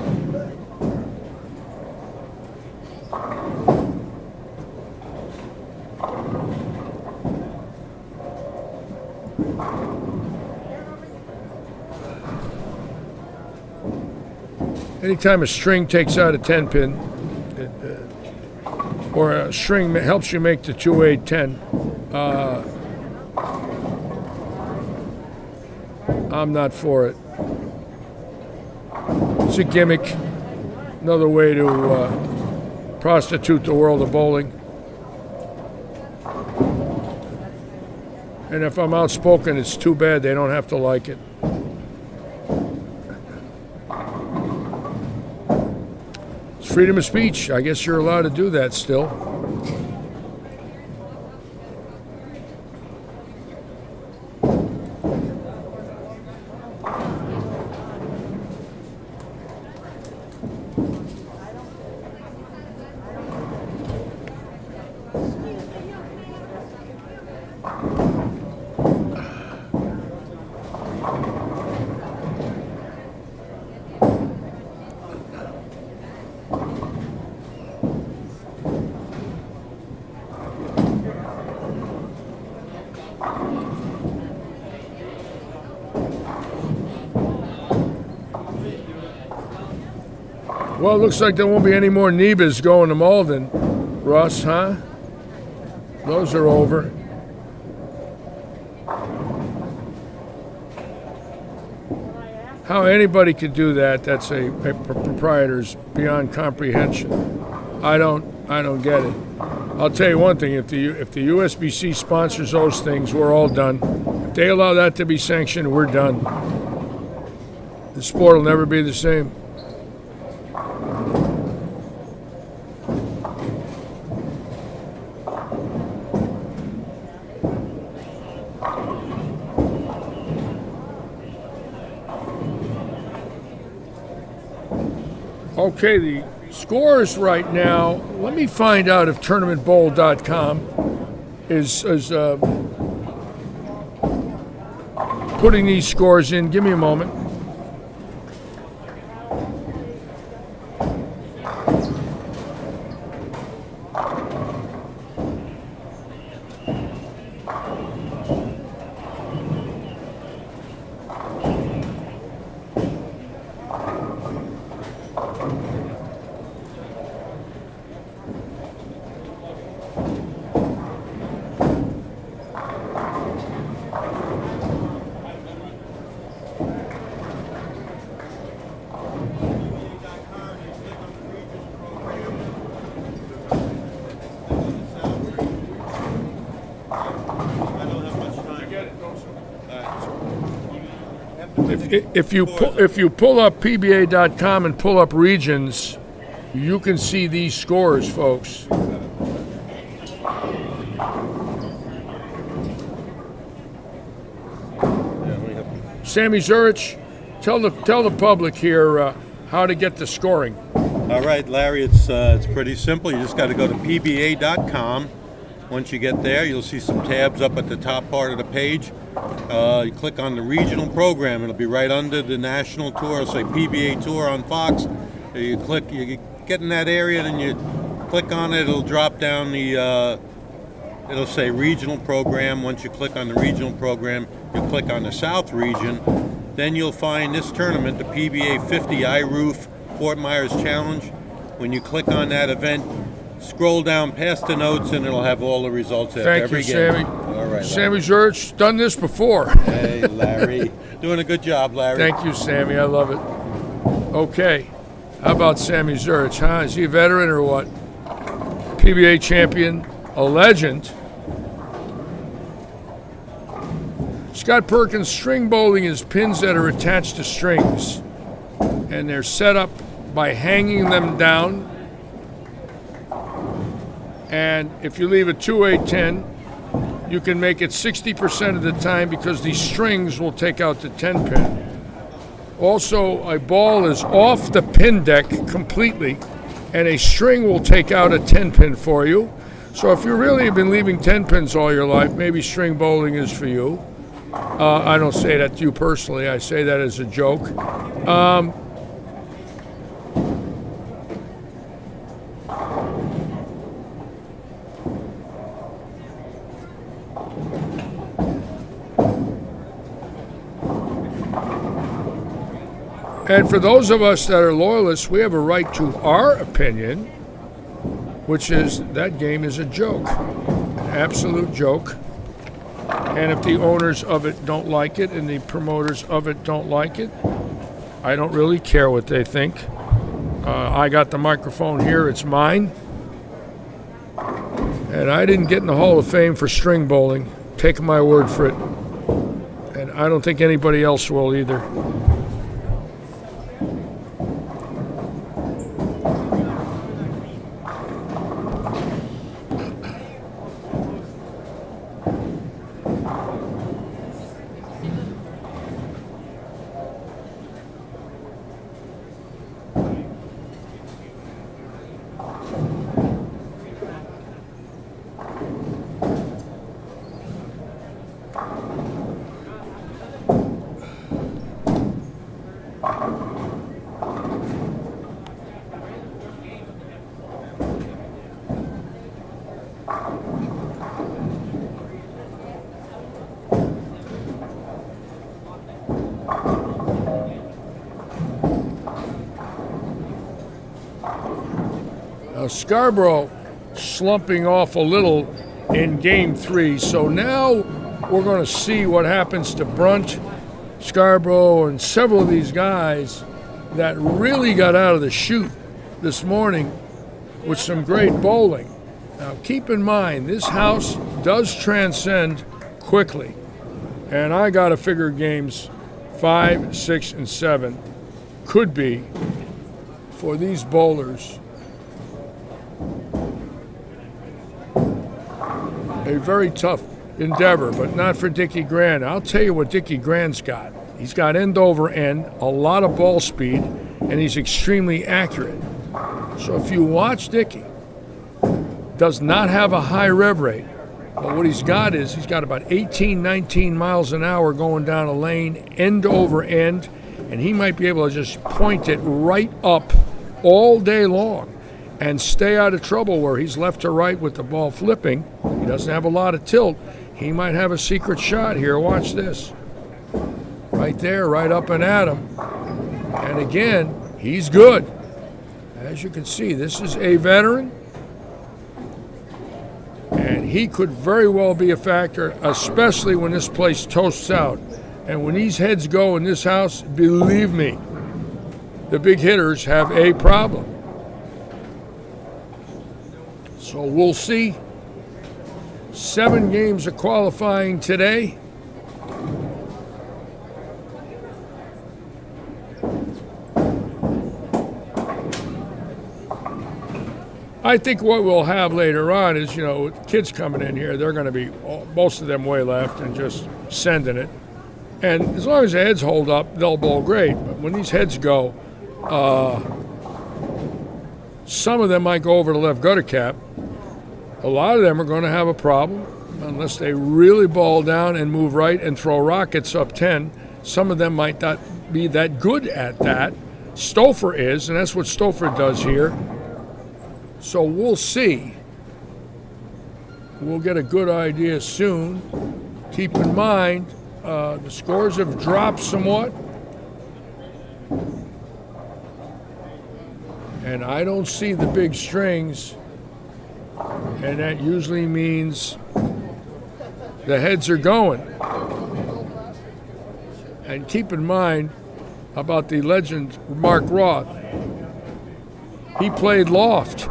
Anytime a string takes out a 10-pin, or a string helps you make the 2-8-10, I'm not for it. It's a gimmick, another way to prostitute the world of bowling. And if I'm outspoken, it's too bad they don't have to like it. Freedom of speech. I guess you're allowed to do that still. Well, it looks like there won't be any more Nebas going to Malden, Russ, huh? Those are over. How anybody could do that, that's a proprietor's beyond comprehension. I don't get it. I'll tell you one thing, if the USBC sponsors those things, we're all done. If they allow that to be sanctioned, we're done. The sport will never be the same. Okay, the scores right now. Let me find out if tournamentbowl.com is putting these scores in. Give me a moment. If you pull up PBA.com and pull up regions, you can see these scores, folks. Sammy Zurich, tell the public here how to get the scoring. All right, Larry, it's pretty simple. You just got to go to PBA.com. Once you get there, you'll see some tabs up at the top part of the page. You click on the regional program. It'll be right under the national tour. It'll say PBA Tour on Fox. You get in that area, then you click on it. It'll drop down it'll say regional program. Once you click on the regional program, you click on the South region. Then you'll find this tournament, the PBA 50 I Roof Fort Myers Challenge. When you click on that event, scroll down past the notes, and it'll have all the results at every game. Thank you, Sammy. All right, Sammy Zurich, done this before. Hey, Larry. Doing a good job, Larry. Thank you, Sammy. I love it. Okay. How about Sammy Zurich, huh? Is he a veteran or what? PBA champion, a legend. Scott Perkins, string bowling is pins that are attached to strings, and they're set up by hanging them down. And if you leave a 2-8-10, you can make it 60% of the time because these strings will take out the 10 pin. Also, a ball is off the pin deck completely, and a string will take out a 10 pin for you. So if you really have been leaving 10 pins all your life, maybe string bowling is for you. I don't say that to you personally. I say that as a joke. And for those of us that are loyalists, we have a right to our opinion, which is that game is a joke, an absolute joke. And if the owners of it don't like it and the promoters of it don't like it, I don't really care what they think. I got the microphone here, it's mine. And I didn't get in the Hall of Fame for string bowling. Take my word for it. And I don't think anybody else will either. Scarborough slumping off a little in game 3. So now we're going to see what happens to Brunt, Scarborough, and several of these guys that really got out of the chute this morning with some great bowling. Now keep in mind, this house does transcend quickly. And I got to figure games 5, 6, and 7 could be, for these bowlers, a very tough endeavor, but not for Dickie Grand. I'll tell you what Dickie Grand's got. He's got end over end, a lot of ball speed, and he's extremely accurate. So if you watch Dickie, does not have a high rev rate, but what he's got is he's got about 18, 19 miles an hour going down a lane, end over end, and he might be able to just point it right up all day long and stay out of trouble where he's left to right with the ball flipping. He doesn't have a lot of tilt. He might have a secret shot here. Watch this. Right there, right up and at him. And again, he's good. As you can see, this is a veteran. And he could very well be a factor, especially when this place toasts out. And when these heads go in this house, believe me, the big hitters have a problem. So we'll see. 7 games of qualifying today. I think what we'll have later on is, with kids coming in here, they're going to be, most of them way left and just sending it. And as long as the heads hold up, they'll bowl great. But when these heads go, some of them might go over the left gutter cap. A lot of them are going to have a problem unless they really ball down and move right and throw rockets up 10. Some of them might not be that good at that. Stouffer is, and that's what Stouffer does here. So we'll see. We'll get a good idea soon. Keep in mind, the scores have dropped somewhat. And I don't see the big strings. And that usually means the heads are going. And keep in mind about the legend Mark Roth. He played loft.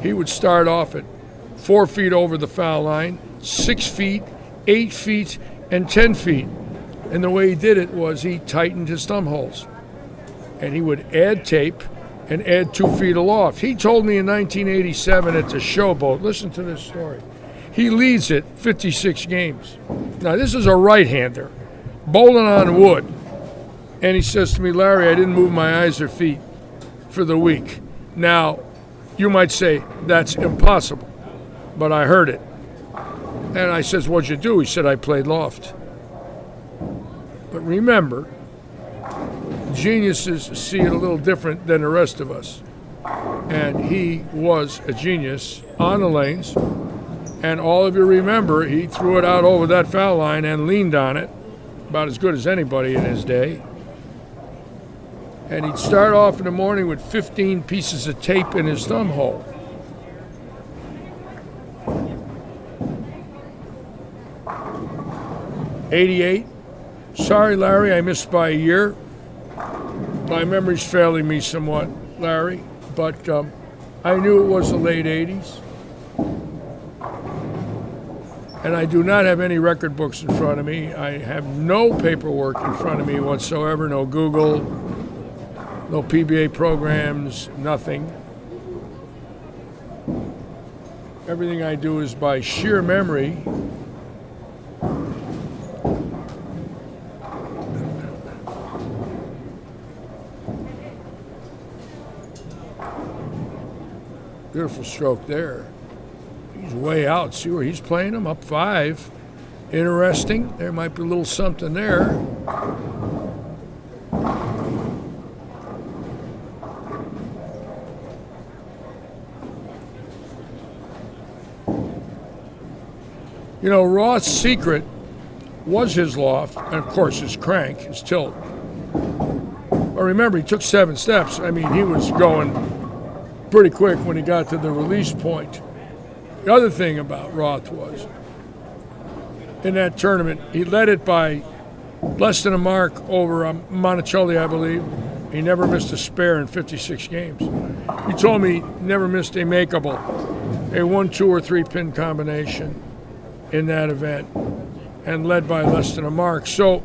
He would start off at 4 feet over the foul line, 6 feet, 8 feet, and 10 feet. And the way he did it was he tightened his thumb holes. And he would add tape and add 2 feet of loft. He told me in 1987 at the Showboat, listen to this story. He leads it 56 games. Now, this is a right-hander, bowling on wood. And he says to me, Larry, I didn't move my eyes or feet for the week. Now, you might say that's impossible, but I heard it. And I says, what'd you do? He said, I played loft. But remember, geniuses see it a little different than the rest of us. And he was a genius on the lanes. And all of you remember, he threw it out over that foul line and leaned on it, about as good as anybody in his day. And he'd start off in the morning with 15 pieces of tape in his thumb hole. '88. Sorry, Larry, I missed by a year. My memory's failing me somewhat, Larry, but I knew it was the late 80s. And I do not have any record books in front of me. I have no paperwork in front of me whatsoever, no Google, no PBA programs, nothing. Everything I do is by sheer memory. Beautiful stroke there. He's way out. See where he's playing him? Up 5. Interesting. There might be a little something there. Roth's secret was his loft, and of course his crank, his tilt. But remember, he took 7 steps. I mean, he was going pretty quick when he got to the release point. The other thing about Roth was, in that tournament, he led it by less than a mark over Monticelli, I believe. He never missed a spare in 56 games. He told me he never missed a makeable, a 1, 2, or 3 pin combination in that event, and led by less than a mark. So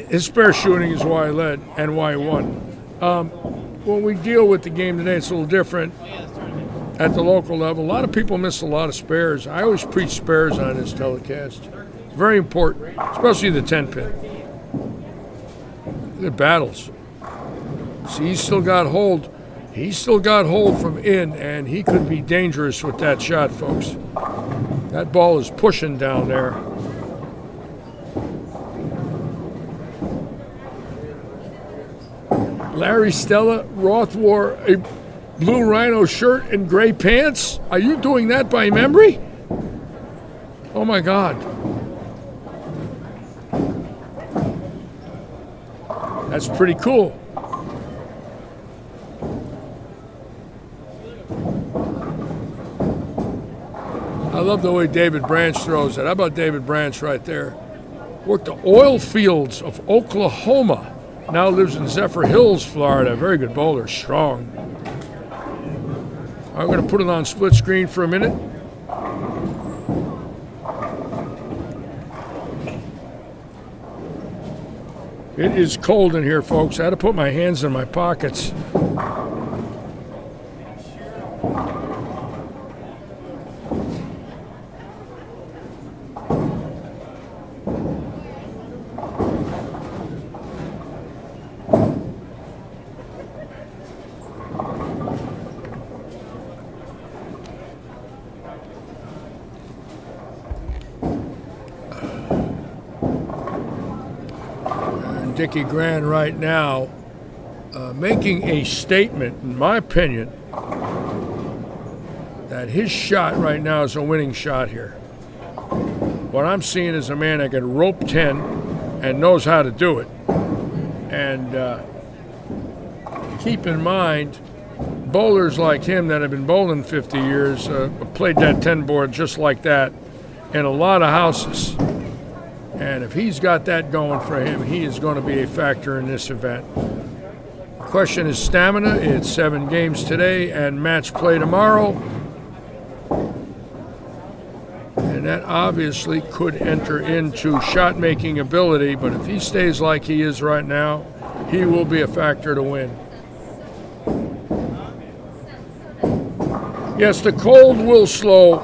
his spare shooting is why he led and why he won. When we deal with the game today, it's a little different at the local level. A lot of people miss a lot of spares. I always preach spares on this telecast. It's very important, especially the 10 pin. Look at battles. See, he's still got hold. He's still got hold from in, and he could be dangerous with that shot, folks. That ball is pushing down there. Larry Stella, Roth wore a blue Rhino shirt and gray pants. Are you doing that by memory? Oh my God. That's pretty cool. I love the way David Branch throws it. How about David Branch right there? Worked the oil fields of Oklahoma. Now lives in Zephyr Hills, Florida. Very good bowler, strong. I'm going to put it on split screen for a minute. It is cold in here, folks. I had to put my hands in my pockets. Dickie Grand right now making a statement, in my opinion, that his shot right now is a winning shot here. What I'm seeing is a man that can rope 10 and knows how to do it. And keep in mind, bowlers like him that have been bowling 50 years played that 10 board just like that in a lot of houses. And if he's got that going for him, he is going to be a factor in this event. The question is stamina. It's 7 games today and match play tomorrow. And that obviously could enter into shot-making ability, but if he stays like he is right now, he will be a factor to win. Yes, the cold will slow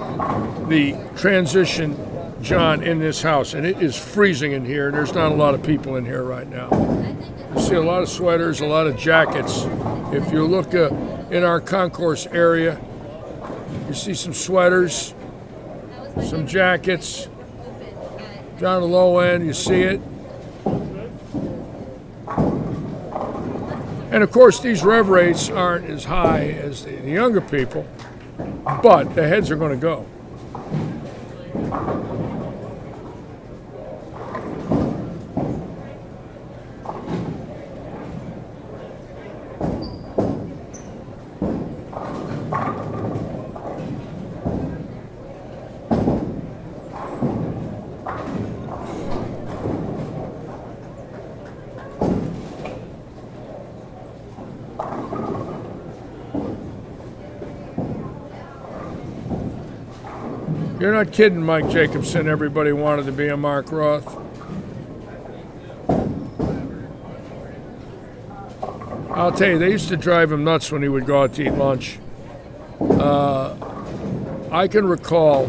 the transition, John, in this house, and it is freezing in here, and there's not a lot of people in here right now. You see a lot of sweaters, a lot of jackets. If you look in our concourse area, you see some sweaters, some jackets. Down the low end, you see it. And of course, these rev rates aren't as high as the younger people, but the heads are going to go. You're not kidding, Mike Jacobson. Everybody wanted to be a Mark Roth. I'll tell you, they used to drive him nuts when he would go out to eat lunch. I can recall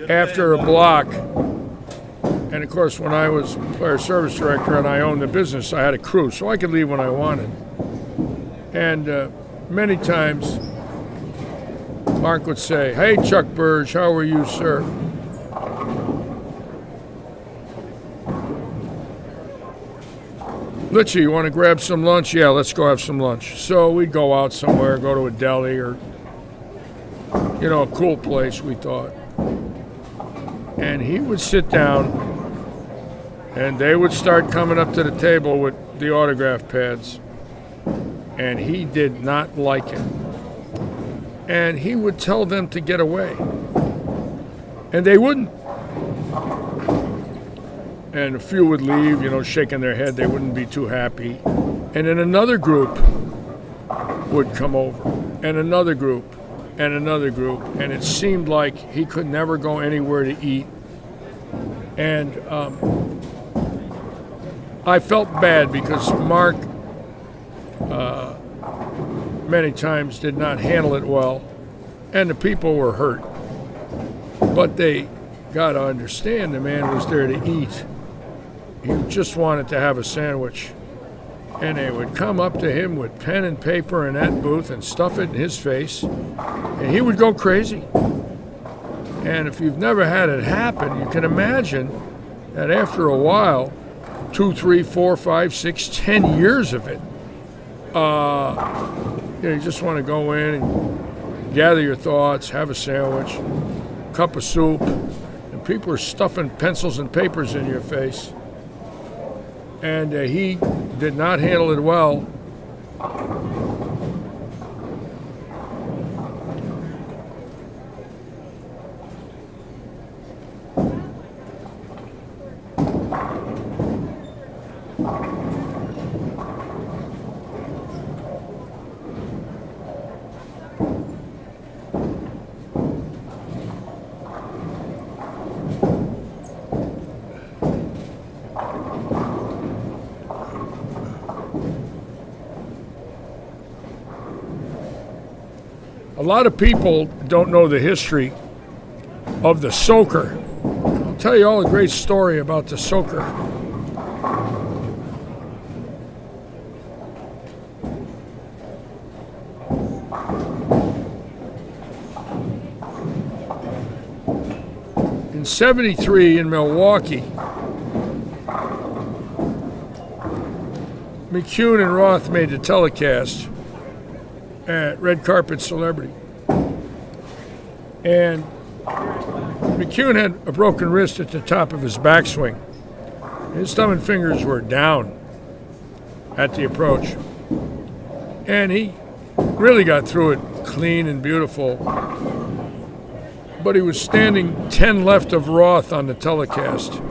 after a block, and of course when I was player service director and I owned the business, I had a crew, so I could leave when I wanted. And many times, Mark would say, "Hey, Chuck Burge, how are you, sir?" Litchie, you want to grab some lunch? Yeah, let's go have some lunch. So we'd go out somewhere, go to a deli or, a cool place, we thought. And he would sit down, and they would start coming up to the table with the autograph pads. and he did not like it. And he would tell them to get away, and they wouldn't. And a few would leave, shaking their head. They wouldn't be too happy. And then another group would come over, and another group, and another group. And it seemed like he could never go anywhere to eat. And I felt bad because Mark many times did not handle it well, and the people were hurt. But they got to understand the man was there to eat. He just wanted to have a sandwich. And they would come up to him with pen and paper in that booth and stuff it in his face, and he would go crazy. And if you've never had it happen, you can imagine that after a while, 2, 3, 4, 5, 6, 10 years of it, you just want to go in and gather your thoughts, have a sandwich, cup of soup, and people are stuffing pencils and papers in your face. And he did not handle it well. A lot of people don't know the history of the soaker. I'll tell you all a great story about the soaker. In '73 in Milwaukee, McCune and Roth made the telecast at Red Carpet Celebrity. And McCune had a broken wrist at the top of his backswing. His thumb and fingers were down at the approach. And he really got through it clean and beautiful. But he was standing 10 left of Roth on the telecast.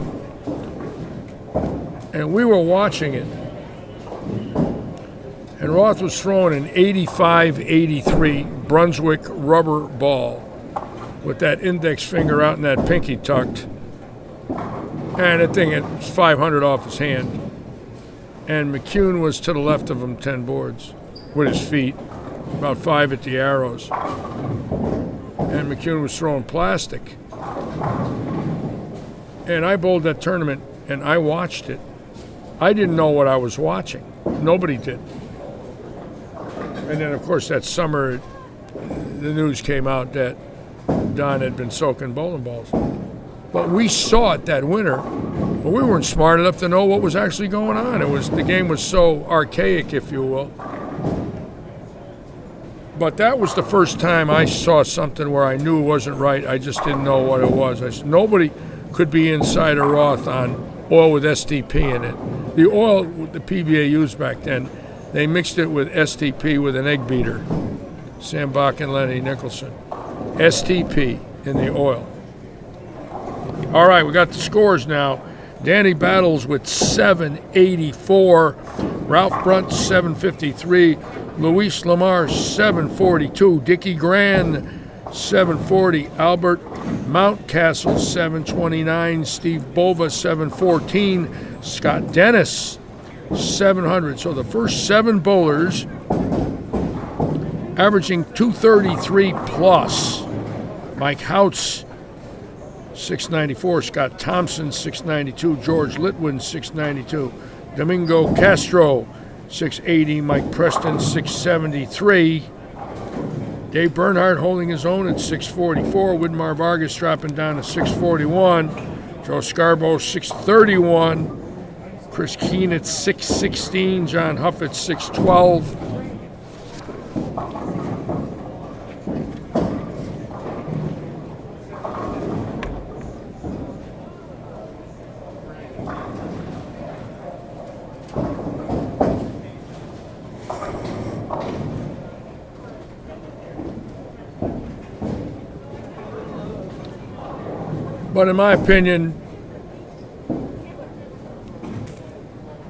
And we were watching it. And Roth was throwing an 85-83 Brunswick rubber ball with that index finger out and that pinky tucked. And that thing, it was 500 off his hand. And McCune was to the left of him 10 boards with his feet, about 5 at the arrows. And McCune was throwing plastic. And I bowled that tournament, and I watched it. I didn't know what I was watching. Nobody did. And then, of course, that summer, the news came out that Don had been soaking bowling balls. But we saw it that winter, but we weren't smart enough to know what was actually going on. The game was so archaic, if you will. But that was the first time I saw something where I knew it wasn't right. I just didn't know what it was. I said, nobody could be inside a Roth on oil with STP in it. The oil the PBA used back then, they mixed it with STP with an egg beater. Sam Bach and Lenny Nicholson. STP in the oil. All right, we got the scores now. Danny Battles with 784. Ralph Brunt, 753. Luis Lamar, 742. Dickie Grand, 740. Albert Mountcastle, 729. Steve Bova, 714. Scott Dennis, 700. So the first 7 bowlers averaging 233 plus. Mike Houts, 694. Scott Thompson, 692. George Litwin, 692. Domingo Castro, 680. Mike Preston, 673. Dave Bernhardt holding his own at 644. Widmar Vargas dropping down to 641. Joe Scarborough, 631. Chris Keene at 616. John Huff at 612. But in my opinion,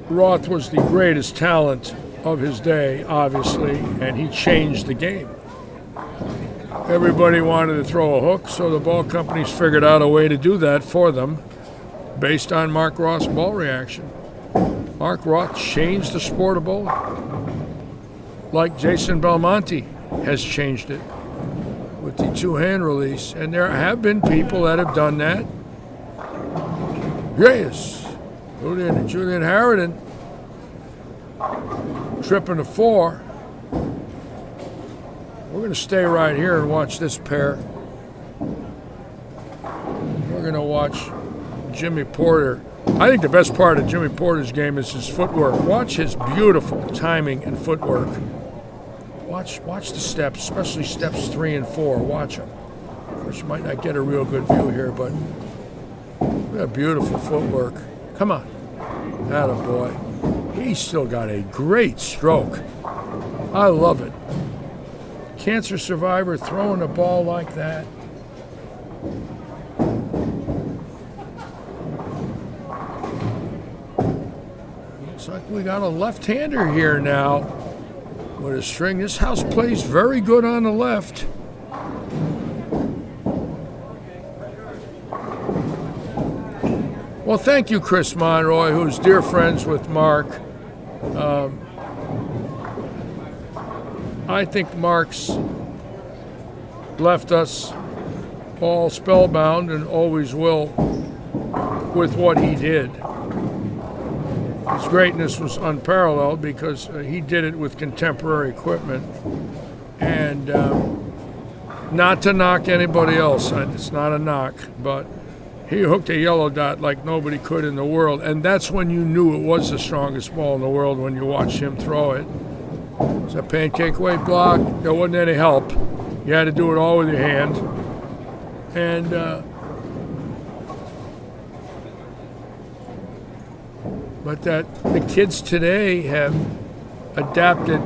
Roth was the greatest talent of his day, obviously, and he changed the game. Everybody wanted to throw a hook, so the ball companies figured out a way to do that for them based on Mark Roth's ball reaction. Mark Roth changed the sport of bowling, like Jason Belmonte has changed it with the two-hand release. And there have been people that have done that. Yes, Julian Harridan tripping a 4. We're going to stay right here and watch this pair. We're going to watch Jimmy Porter. I think the best part of Jimmy Porter's game is his footwork. Watch his beautiful timing and footwork. Watch the steps, especially steps 3 and 4. Watch them. Of course, you might not get a real good view here, but look at that beautiful footwork. Come on. Attaboy. He's still got a great stroke. I love it. Cancer survivor throwing a ball like that. Looks like we got a left-hander here now with a string. This house plays very good on the left. Well, thank you, Chris Monroy, who's dear friends with Mark. I think Mark's left us all spellbound and always will with what he did. His greatness was unparalleled because he did it with contemporary equipment. And not to knock anybody else, it's not a knock, but he hooked a yellow dot like nobody could in the world. And that's when you knew it was the strongest ball in the world, when you watched him throw it. It's a pancake weight block. There wasn't any help. You had to do it all with your hand. And but that the kids today have adapted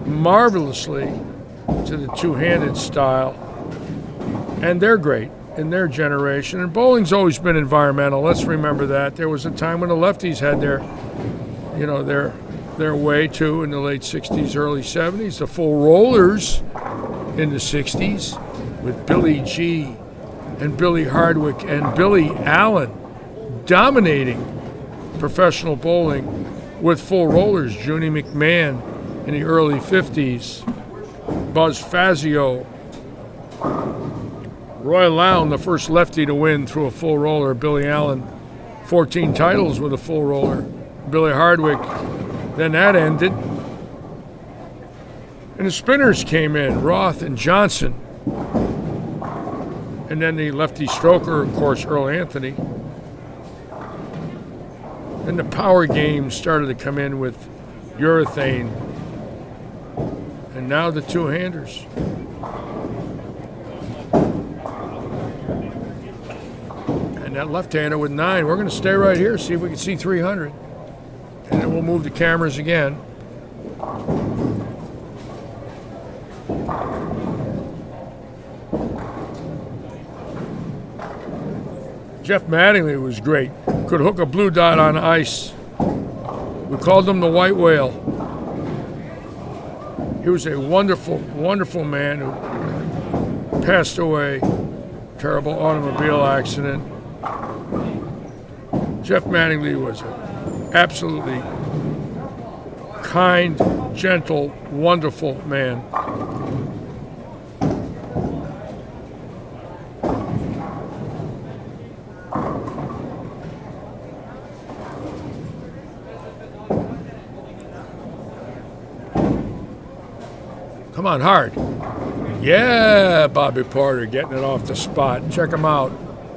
marvelously to the two-handed style, and they're great in their generation. And bowling's always been environmental. Let's remember that. There was a time when the lefties had their way too in the late 60s, early 70s. The full rollers in the 60s with Billy G and Billy Hardwick and Billy Allen dominating professional bowling with full rollers. Junie McMahon in the early 50s. Buzz Fazio. Roy Lown, the first lefty to win through a full roller. Billy Allen, 14 titles with a full roller. Billy Hardwick. Then that ended. And the spinners came in, Roth and Johnson. And then the lefty stroker, of course, Earl Anthony. Then the power games started to come in with urethane. And now the two-handers. And that left-hander with 9. We're going to stay right here, see if we can see 300. And then we'll move the cameras again. Jeff Mattingly was great. Could hook a blue dot on ice. We called him the White Whale. He was a wonderful, wonderful man who passed away. Terrible automobile accident. Jeff Mattingly was an absolutely kind, gentle, wonderful man. Come on, hard. Yeah, Bobby Porter getting it off the spot. Check him out.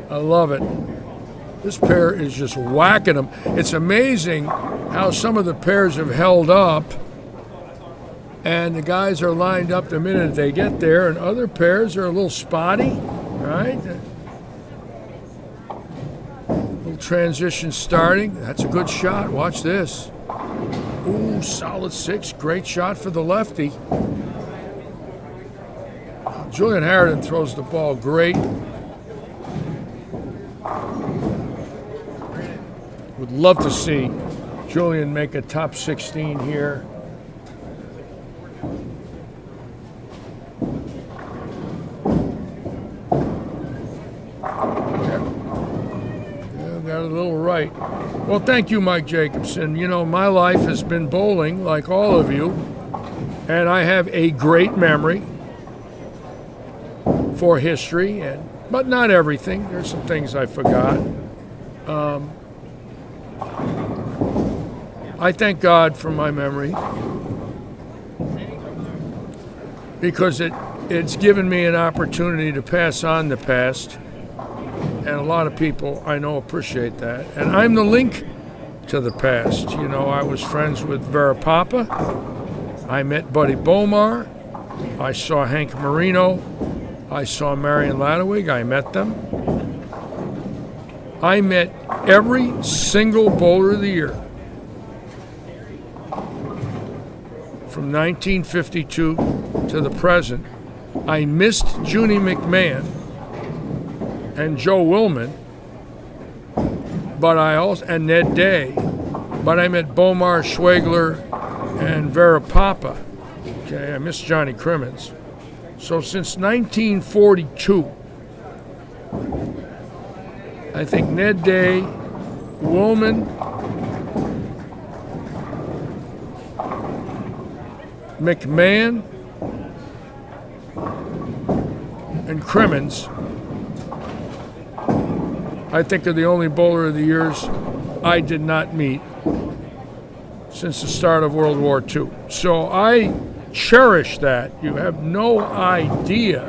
I love it. This pair is just whacking them. It's amazing how some of the pairs have held up, and the guys are lined up the minute they get there, and other pairs are a little spotty, right? Little transition starting. That's a good shot. Watch this. Ooh, solid 6. Great shot for the lefty. Julian Harridan throws the ball great. Would love to see Julian make a top 16 here. Got a little right. Well, thank you, Mike Jacobson. You know, my life has been bowling like all of you, and I have a great memory for history, but not everything. There's some things I forgot. I thank God for my memory because it's given me an opportunity to pass on the past. And a lot of people I know appreciate that. And I'm the link to the past. You know, I was friends with Vera Papa. I met Buddy Bomar. I saw Hank Marino. I saw Marion Ladewig. I met them. I met every single bowler of the year from 1952 to the present. I missed Junie McMahon and Joe Willman, but I also, and Ned Day, but I met Bomar, Schwegler, and Vera Papa. Okay, I missed Johnny Crimmins. So since 1942, I think Ned Day, Willman, McMahon, and Crimmins, I think are the only bowler of the years I did not meet since the start of World War II. So I cherish that. You have no idea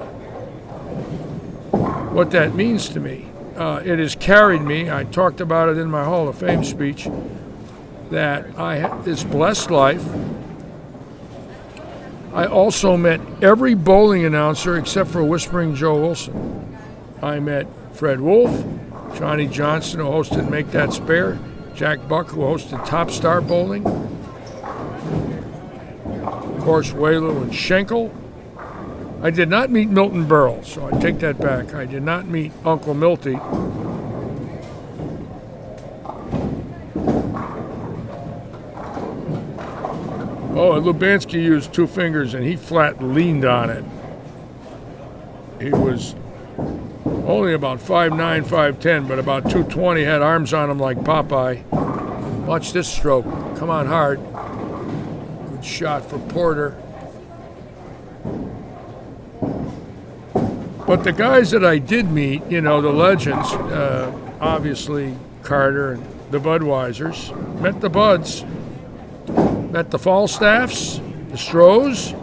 what that means to me. It has carried me. I talked about it in my Hall of Fame speech, that I had this blessed life. I also met every bowling announcer except for Whispering Joe Wilson. I met Fred Wolf, Johnny Johnson, who hosted Make That Spare, Jack Buck, who hosted Top Star Bowling, of course, Whaley and Schenkel. I did not meet Milton Berle, so I take that back. I did not meet Uncle Milty. Oh, Lubanski used two fingers and he flat leaned on it. He was only about 5'9", 5'10", but about 220, had arms on him like Popeye. Watch this stroke. Come on hard. Good shot for Porter. But the guys that I did meet, you know, the legends, obviously Carter and the Budweisers, met the Buds, met the Falstaffs, the Strohs.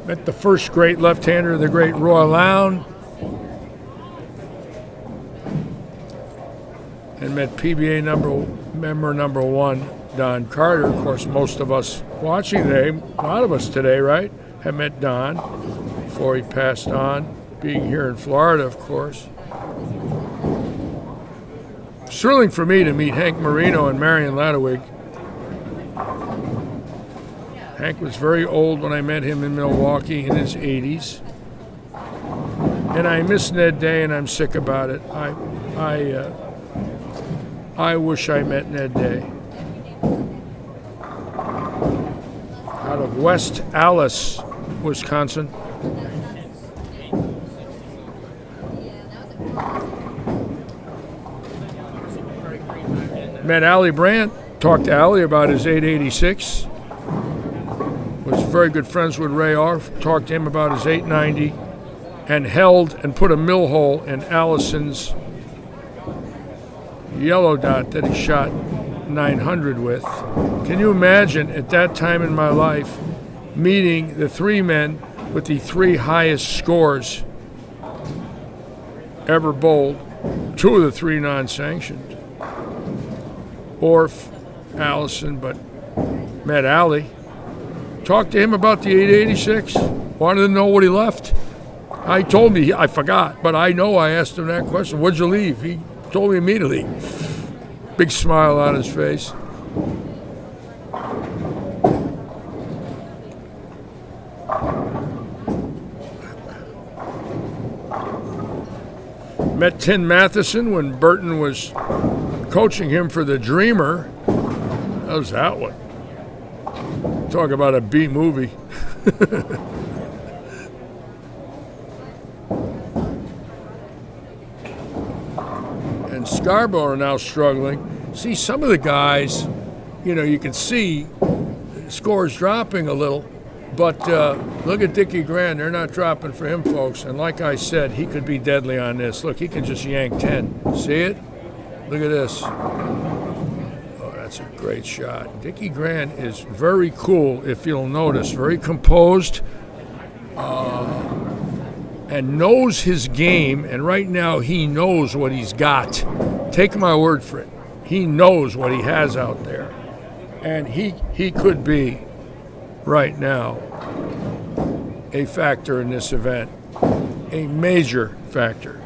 Met the first great left-hander, the great Roy Lown. And met PBA member number one, Don Carter. Of course, most of us watching today, a lot of us today, right, have met Don before he passed on, being here in Florida, of course. Thrilling for me to meet Hank Marino and Marion Ladewig. Hank was very old when I met him in Milwaukee in his 80s. And I miss Ned Day, and I'm sick about it. I wish I met Ned Day. Out of West Allis, Wisconsin. Met Allie Brandt. Talked to Allie about his 886. Was very good friends with Ray Orff. Talked to him about his 890. And held and put a mill hole in Allison's yellow dot that he shot 900 with. Can you imagine at that time in my life meeting the three men with the three highest scores ever bowled, two of the three non-sanctioned? Orff, Allison, but met Allie. Talked to him about the 886. Wanted to know what he left. I told me, I forgot, but I know I asked him that question. What'd you leave? He told me immediately. Big smile on his face. Met Tim Matheson when Burton was coaching him for the Dreamer. How's that one? Talk about a B movie. And Scarborough are now struggling. See, some of the guys, you can see scores dropping a little, but look at Dickie Grant. They're not dropping for him, folks. And like I said, he could be deadly on this. Look, he can just yank 10. See it? Look at this. Oh, that's a great shot. Dickie Grant is very cool, if you'll notice. Very composed. And knows his game, and right now he knows what he's got. Take my word for it. He knows what he has out there. And he could be, right now, a factor in this event. A major factor.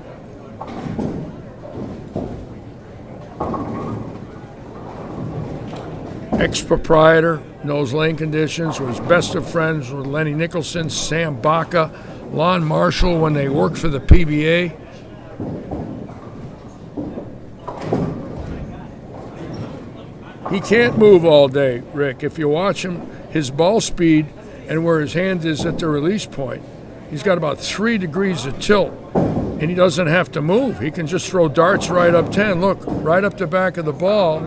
Ex-proprietor, knows lane conditions, was best of friends with Lenny Nicholson, Sam Baca, Lon Marshall when they worked for the PBA. He can't move all day, Rick. If you watch him, his ball speed and where his hand is at the release point, he's got about 3 degrees of tilt, and he doesn't have to move. He can just throw darts right up 10. Look, right up the back of the ball.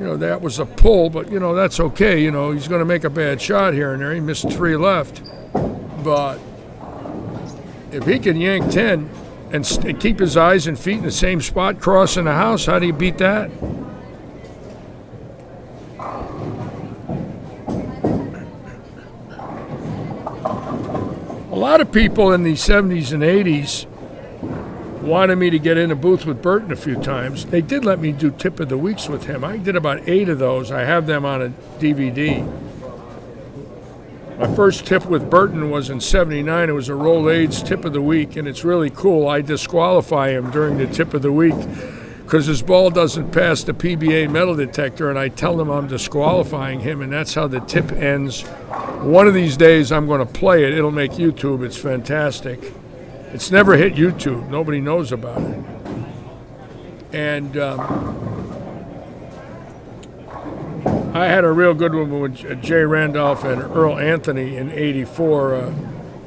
That was a pull, but, that's okay. He's going to make a bad shot here and there. He missed 3 left. But if he can yank 10 and keep his eyes and feet in the same spot crossing the house, how do you beat that? A lot of people in the 70s and 80s wanted me to get in a booth with Burton a few times. They did let me do tip of the weeks with him. I did about 8 of those. I have them on a DVD. My first tip with Burton was in '79. It was a Rolaids tip of the week, and it's really cool. I disqualify him during the tip of the week because his ball doesn't pass the PBA metal detector, and I tell him I'm disqualifying him, and that's how the tip ends. One of these days I'm going to play it. It'll make YouTube. It's fantastic. It's never hit YouTube. Nobody knows about it. And I had a real good one with Jay Randolph and Earl Anthony in '84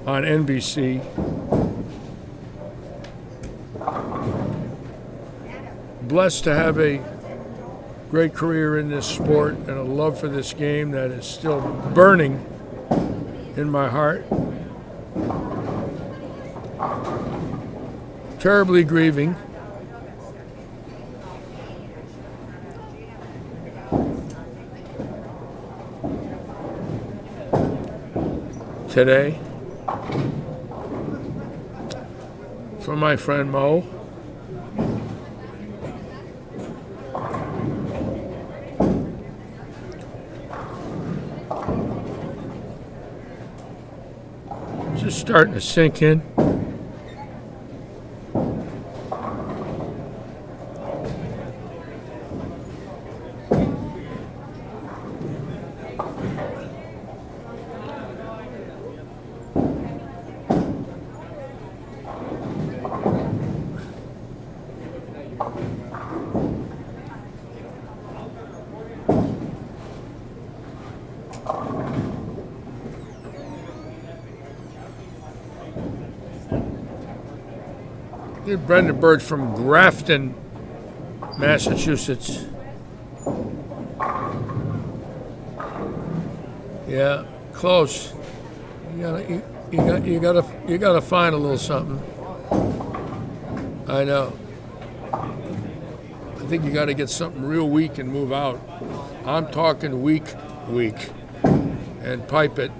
on NBC. Blessed to have a great career in this sport and a love for this game that is still burning in my heart. Terribly grieving. Today, for my friend Mo. Just starting to sink in. Brendan Birch from Grafton, Massachusetts. Yeah, close. You gotta find a little something. I know. I think you got to get something real weak and move out. I'm talking weak, and pipe it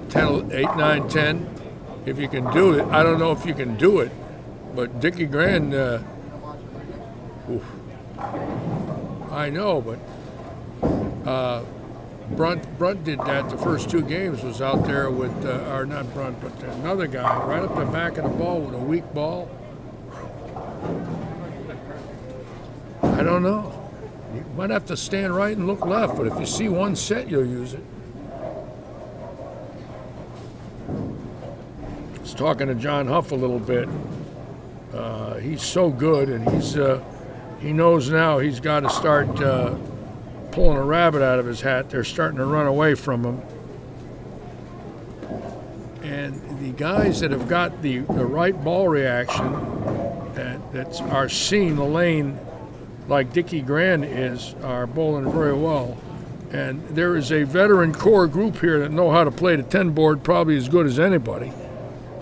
10, 8, 9, 10. If you can do it, I don't know if you can do it. But Dickie Grant, I know, but Brunt did that the first 2 games, was out there with, or not Brunt, but another guy, right up the back of the ball with a weak ball. I don't know. You might have to stand right and look left, but if you see one set, you'll use it. I was talking to John Huff a little bit. He's so good, and he knows now he's got to start pulling a rabbit out of his hat. They're starting to run away from him. And the guys that have got the right ball reaction that are seeing the lane like Dickie Grand are bowling very well. And there is a veteran core group here that know how to play the 10 board probably as good as anybody.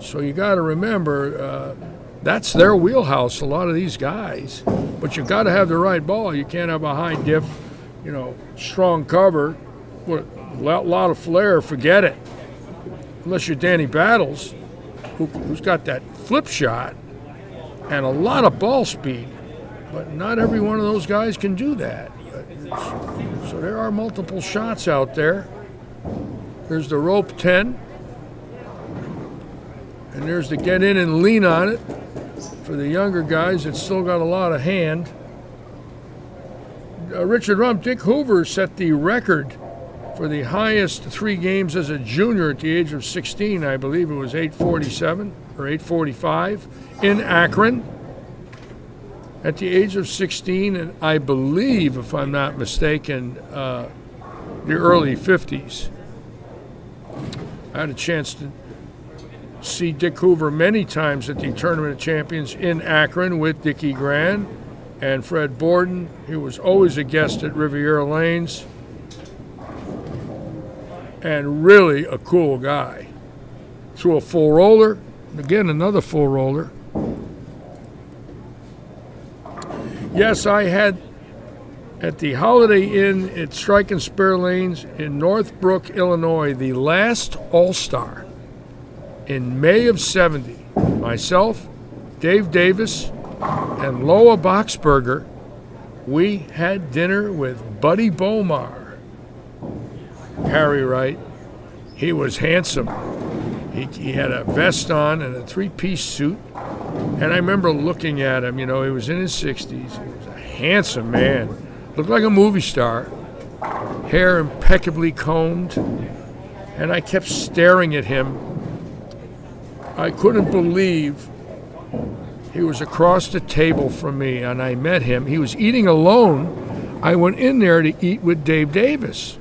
So you got to remember, that's their wheelhouse, a lot of these guys. But you got to have the right ball. You can't have a high diff, strong cover with a lot of flair. Forget it. Unless you're Danny Battles, who's got that flip shot and a lot of ball speed. But not every one of those guys can do that. So there are multiple shots out there. There's the rope 10. And there's the get in and lean on it for the younger guys that still got a lot of hand. Richard Rump, Dick Hoover set the record for the highest 3 games as a junior at the age of 16. I believe it was 847 or 845 in Akron at the age of 16, and I believe, if I'm not mistaken, the early 50s. I had a chance to see Dick Hoover many times at the Tournament of Champions in Akron with Dickie Grand and Fred Borden. He was always a guest at Riviera Lanes. And really a cool guy. Threw a full roller, again another full roller. Yes, I had at the Holiday Inn at Strike and Spare Lanes in Northbrook, Illinois, the last All-Star in May of '70. Myself, Dave Davis, and Loa Boxberger, we had dinner with Buddy Bomar. Harry Wright. He was handsome. He had a vest on and a 3-piece suit. And I remember looking at him, he was in his 60s. He was a handsome man. Looked like a movie star. Hair impeccably combed. And I kept staring at him. I couldn't believe he was across the table from me, and I met him. He was eating alone. I went in there to eat with Dave Davis.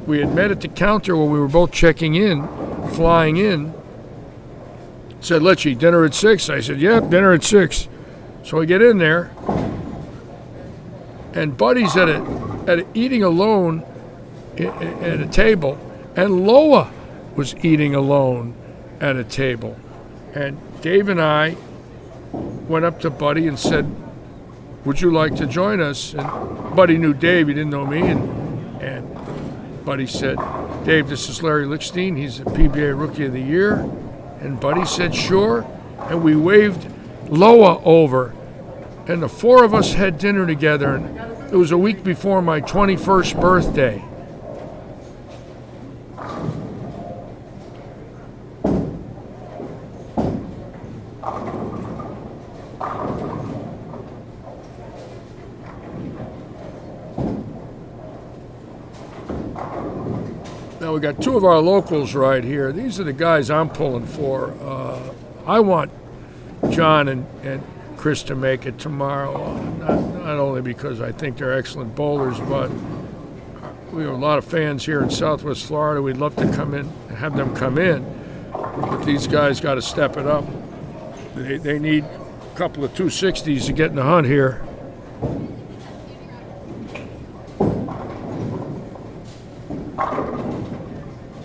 We had met at the counter where we were both checking in, flying in. Said, let's eat dinner at 6. I said, yep, dinner at 6. So we get in there, and Buddy's eating alone at a table, and Loa was eating alone at a table. And Dave and I went up to Buddy and said, would you like to join us? And Buddy knew Dave, he didn't know me, and Buddy said, Dave, this is Larry Lichtenstein. He's the PBA Rookie of the Year. And Buddy said, sure. And we waved Loa over. And the 4 of us had dinner together. And it was a week before my 21st birthday. Now we got 2 of our locals right here. These are the guys I'm pulling for. I want John and Chris to make it tomorrow, not only because I think they're excellent bowlers, but we have a lot of fans here in Southwest Florida. We'd love to come in and have them come in, but these guys got to step it up. They need a couple of 260s to get in the hunt here.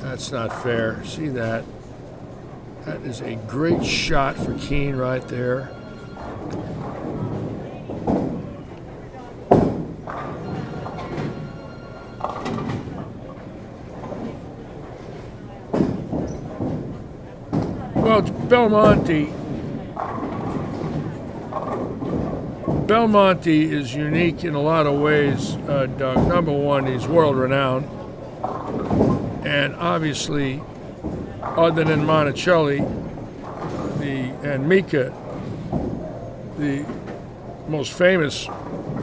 That's not fair. See that? That is a great shot for Keene right there. Well, Belmonte is unique in a lot of ways, Doug. Number one, he's world-renowned. And obviously, other than Monticelli and Mika, the most famous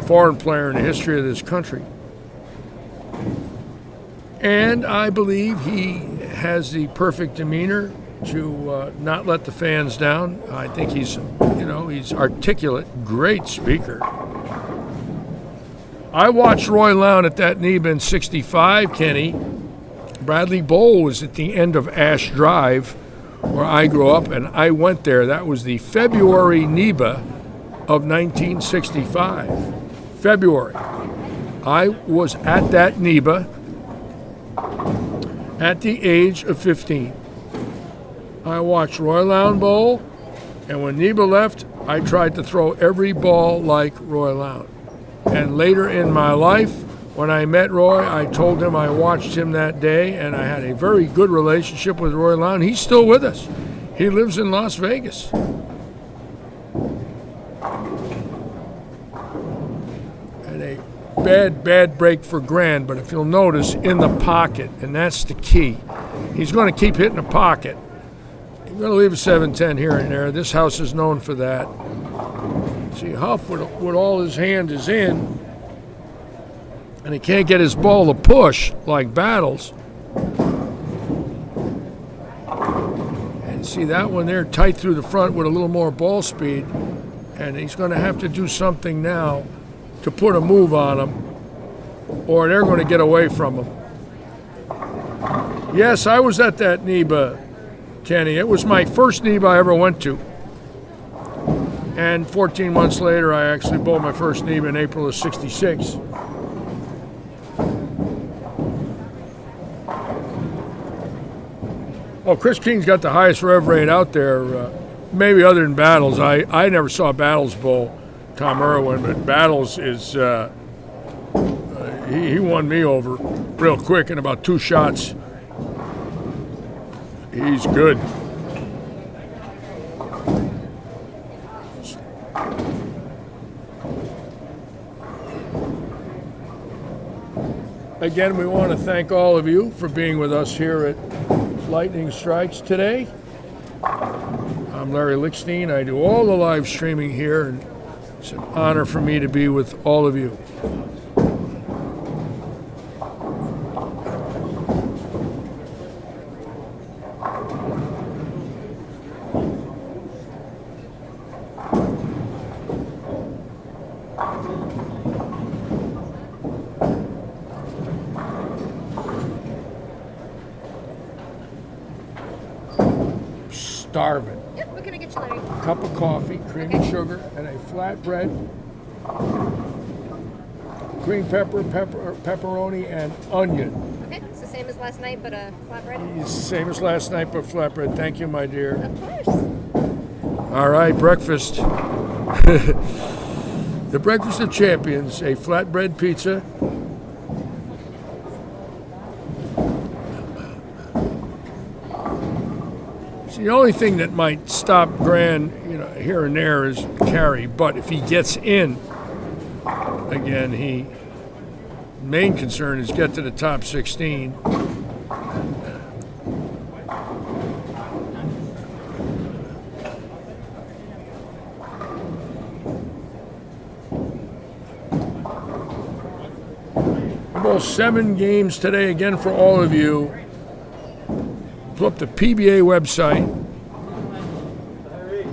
foreign player in the history of this country. And I believe he has the perfect demeanor to not let the fans down. I think he's articulate, great speaker. I watched Roy Lown at that NEBA in '65, Kenny. Bradley Bowl was at the end of Ash Drive, where I grew up, and I went there. That was the February NEBA of 1965. February. I was at that NEBA at the age of 15. I watched Roy Lown bowl, and when NEBA left, I tried to throw every ball like Roy Lown. And later in my life, when I met Roy, I told him I watched him that day, and I had a very good relationship with Roy Lown. He's still with us. He lives in Las Vegas. And a bad break for Grand, but if you'll notice, in the pocket, and that's the key. He's going to keep hitting the pocket. He's going to leave a 7-10 here and there. This house is known for that. See, Huff, with all his hand is in, and he can't get his ball to push like Battles. And see that one there tight through the front with a little more ball speed, and he's going to have to do something now to put a move on him, or they're going to get away from him. Yes, I was at that NEBA, Kenny. It was my first NEBA I ever went to. And 14 months later, I actually bowled my first NEBA in April of '66. Oh, Chris King's got the highest rev rate out there, maybe other than Battles. I never saw Battles bowl Tom Irwin, but Battles is, he won me over real quick in about 2 shots. He's good. Again, we want to thank all of you for being with us here at Lightning Strikes today. I'm Larry Lichtenstein. I do all the live streaming here, and it's an honor for me to be with all of you. Starving. Yep, what can I get you, Larry? Cup of coffee, creamy sugar, and a flatbread. Green pepper, pepperoni, and onion. Okay, it's the same as last night, but a flatbread? It's the same as last night, but flatbread. Thank you, my dear. Of course. All right, breakfast. The breakfast of champions, a flatbread pizza. See, the only thing that might stop Grand, here and there is carry, but if he gets in, again, main concern is get to the top 16. About 7 games today again for all of you. Pull up the PBA website.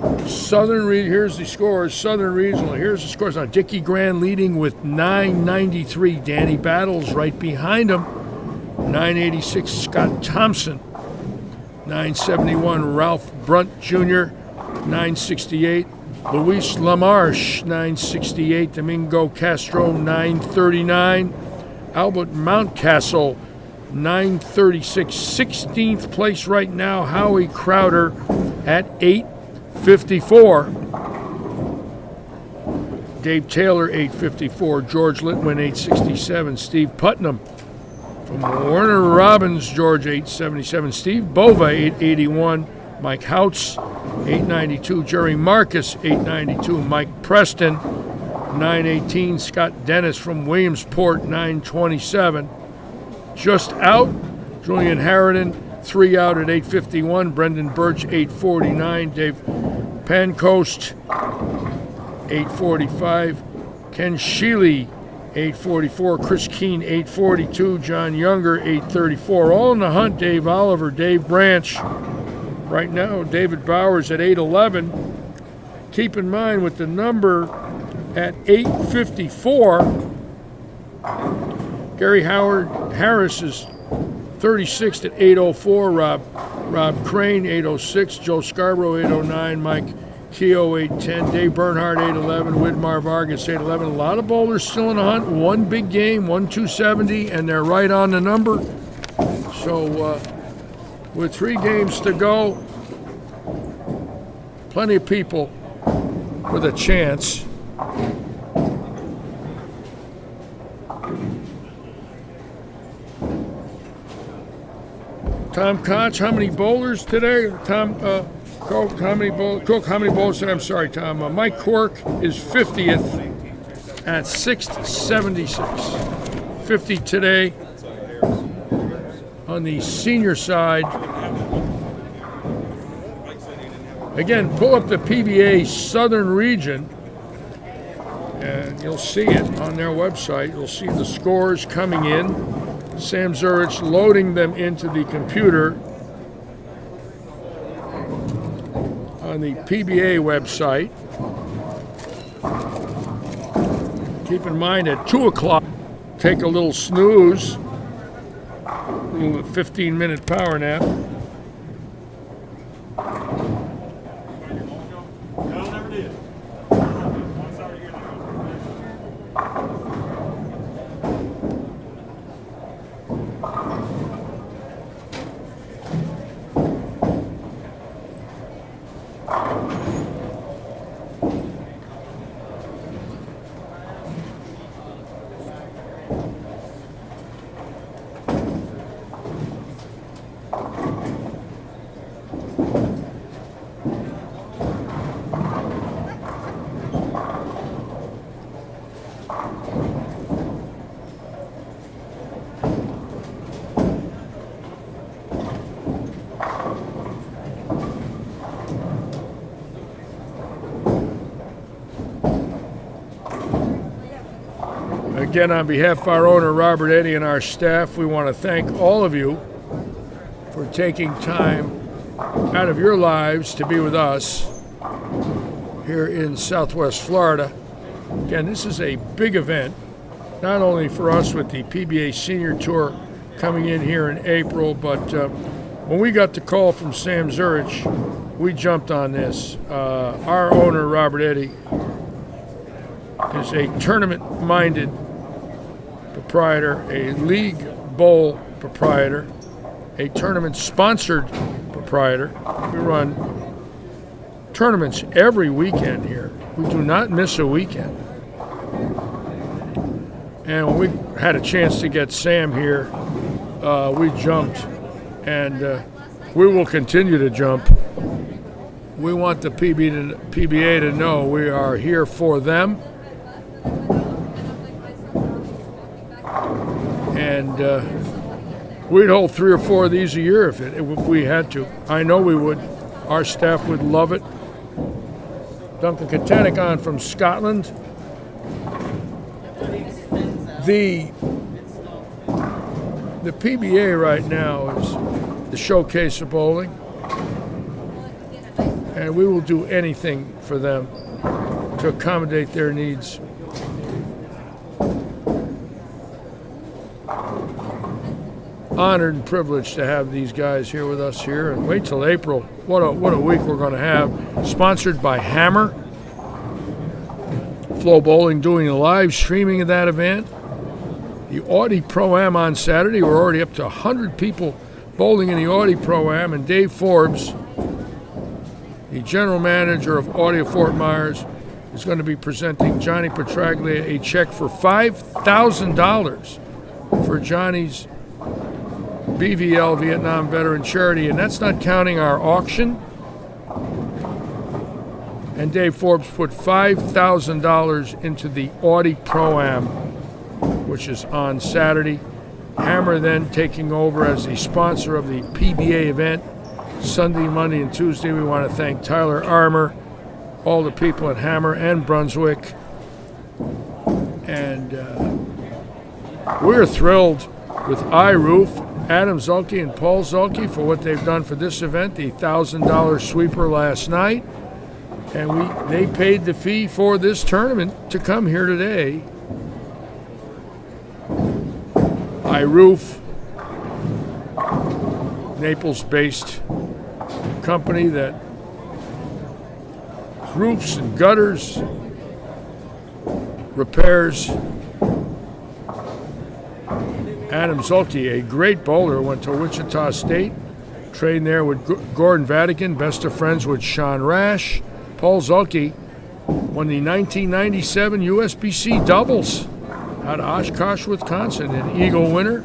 Here's the scores. Southern Regional. Here's the scores. Now, Dickie Grand leading with 993. Danny Battles right behind him. 986. Scott Thompson. 971. Ralph Brunt Jr. 968. Luis Lamarche. 968. Domingo Castro. 939. Albert Mountcastle. 936. 16th place right now, Howie Crowder at 854. Dave Taylor, 854. George Litwin, 867. Steve Putnam from Warner Robins, George, 877. Steve Bova, 881. Mike Houts, 892. Jerry Marcus, 892. Mike Preston, 918. Scott Dennis from Williamsport, 927. Just out, Julian Harridan, 3 out at 851. Brendan Birch, 849. Dave Pancoast, 845. Ken Sheely, 844. Chris Keene, 842. John Younger, 834. All in the hunt, Dave Oliver, Dave Branch. Right now, David Bowers at 811. Keep in mind with the number at 854, Gary Howard Harris is 36th at 804. Rob Crane, 806. Joe Scarborough, 809. Mike Keogh, 810. Dave Bernhardt, 811. Widmar Vargas, 811. A lot of bowlers still in the hunt. One big game, 1-270, and they're right on the number. So with 3 games to go, plenty of people with a chance. Tom Koch, how many bowlers today? Tom Cook, how many bowlers today? I'm sorry, Tom. Mike Quirk is 50th at 676. 50 today on the senior side. Again, pull up the PBA Southern Region, and you'll see it on their website. You'll see the scores coming in. Sam Zurich loading them into the computer on the PBA website. Keep in mind at 2 o'clock, take a little snooze, a little 15-minute power nap. Again, on behalf of our owner, Robert Eddy, and our staff, we want to thank all of you for taking time out of your lives to be with us here in Southwest Florida. Again, this is a big event, not only for us with the PBA Senior Tour coming in here in April, but when we got the call from Sam Zurich, we jumped on this. Our owner, Robert Eddy, is a tournament-minded proprietor, a league bowl proprietor, a tournament-sponsored proprietor. We run tournaments every weekend here. We do not miss a weekend. And when we had a chance to get Sam here, we jumped, and we will continue to jump. We want the PBA to know we are here for them. And we'd hold 3 or 4 of these a year if we had to. I know we would. Our staff would love it. Duncan Katanich on from Scotland. The PBA right now is the showcase of bowling, and we will do anything for them to accommodate their needs. Honored and privileged to have these guys here with us here, and wait till April. What a week we're going to have. Sponsored by Hammer. Flow Bowling doing a live streaming of that event. The Audi Pro-Am on Saturday. We're already up to 100 people bowling in the Audi Pro-Am, and Dave Forbes, the general manager of Audi of Fort Myers, is going to be presenting Johnny Petraglia a check for $5,000 for Johnny's BVL Vietnam Veteran Charity, and that's not counting our auction. And Dave Forbes put $5,000 into the Audi Pro-Am, which is on Saturday. Hammer then taking over as the sponsor of the PBA event Sunday, Monday, and Tuesday. We want to thank Tyler Armour, all the people at Hammer and Brunswick. And we're thrilled with I Roof, Adam Zulke and Paul Zulke for what they've done for this event, the $1,000 sweeper last night. And they paid the fee for this tournament to come here today. I Roof, Naples-based company that roofs and gutters, repairs. Adam Zulke, a great bowler, went to Wichita State, trained there with Gordon Vatican, best of friends with Sean Rash. Paul Zulke won the 1997 USBC doubles out of Oshkosh, Wisconsin, an Eagle winner.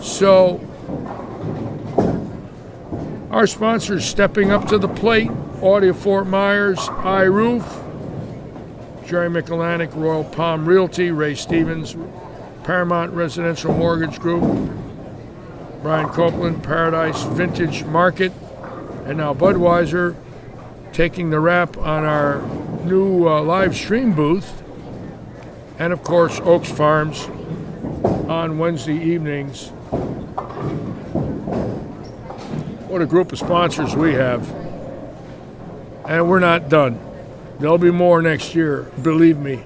So our sponsors stepping up to the plate: Audio Fort Myers, I Roof, Jerry Michalanic, Royal Palm Realty, Ray Stevens, Paramount Residential Mortgage Group, Brian Copeland, Paradise Vintage Market, and now Budweiser taking the rap on our new live stream booth, and of course Oaks Farms on Wednesday evenings. What a group of sponsors we have. And we're not done. There'll be more next year, believe me.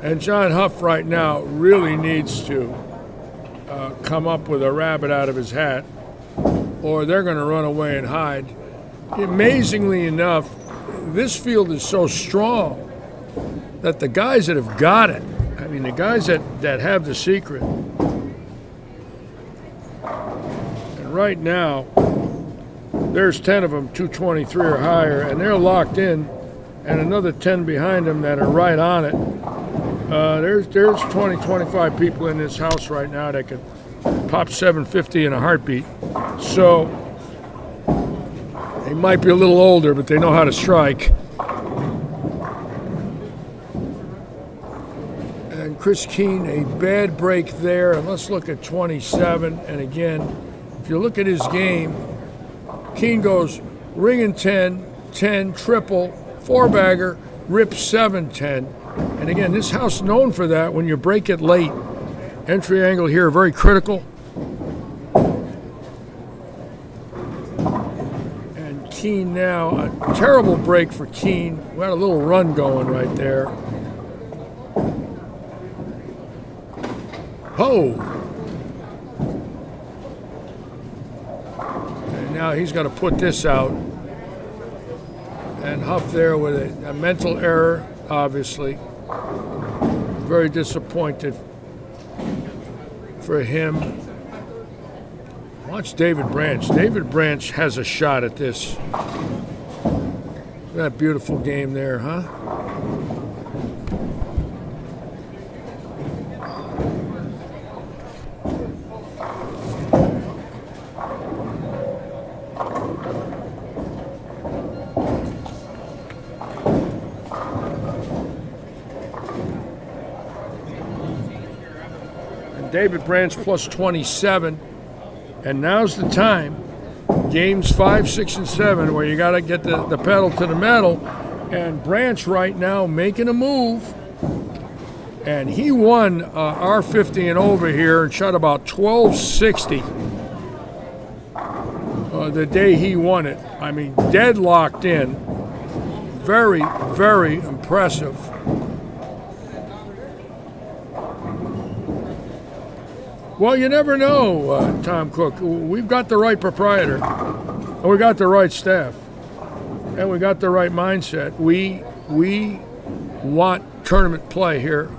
And John Huff right now really needs to come up with a rabbit out of his hat, or they're going to run away and hide. Amazingly enough, this field is so strong that the guys that have got it, I mean the guys that have the secret, and right now there's 10 of them 223 or higher, and they're locked in, and another 10 behind them that are right on it. There's 20, 25 people in this house right now that could pop 750 in a heartbeat. So they might be a little older, but they know how to strike. And Chris Keene, a bad break there. And let's look at 27. And again, if you look at his game, Keene goes ring and 10, 10, triple, four-bagger, rip 7, 10. And again, this house is known for that when you break it late. Entry angle here, very critical. And Keene now, a terrible break for Keene. We had a little run going right there. Oh! And now he's got to put this out. And Huff there with a mental error, obviously. Very disappointed for him. Watch David Branch. David Branch has a shot at this. That beautiful game there, huh? David Branch plus 27, and now's the time. Games 5, 6, and 7, where you got to get the pedal to the metal. And Branch right now making a move, and he won R50 and over here and shot about 1260 the day he won it. I mean, dead locked in. Very, very impressive. Well, you never know, Tom Cook. We've got the right proprietor, and we got the right staff, and we got the right mindset. We want tournament play here.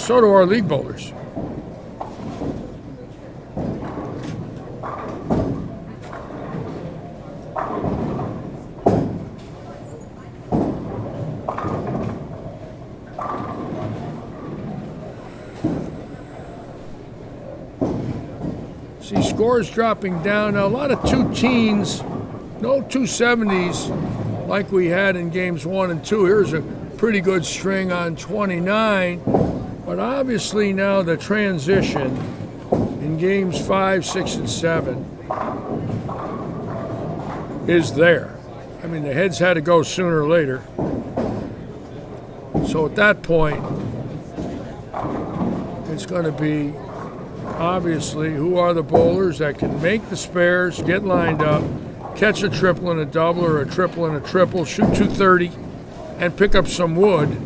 so do our league bowlers. See, scores dropping down. Now, a lot of 2-teens, no 270s like we had in games 1 and 2. Here's a pretty good string on 29. But obviously now the transition in games 5, 6, and 7 is there. I mean, the heads had to go sooner or later. So at that point, it's going to be obviously who are the bowlers that can make the spares, get lined up, catch a triple and a double or a triple and a triple, shoot 230, and pick up some wood.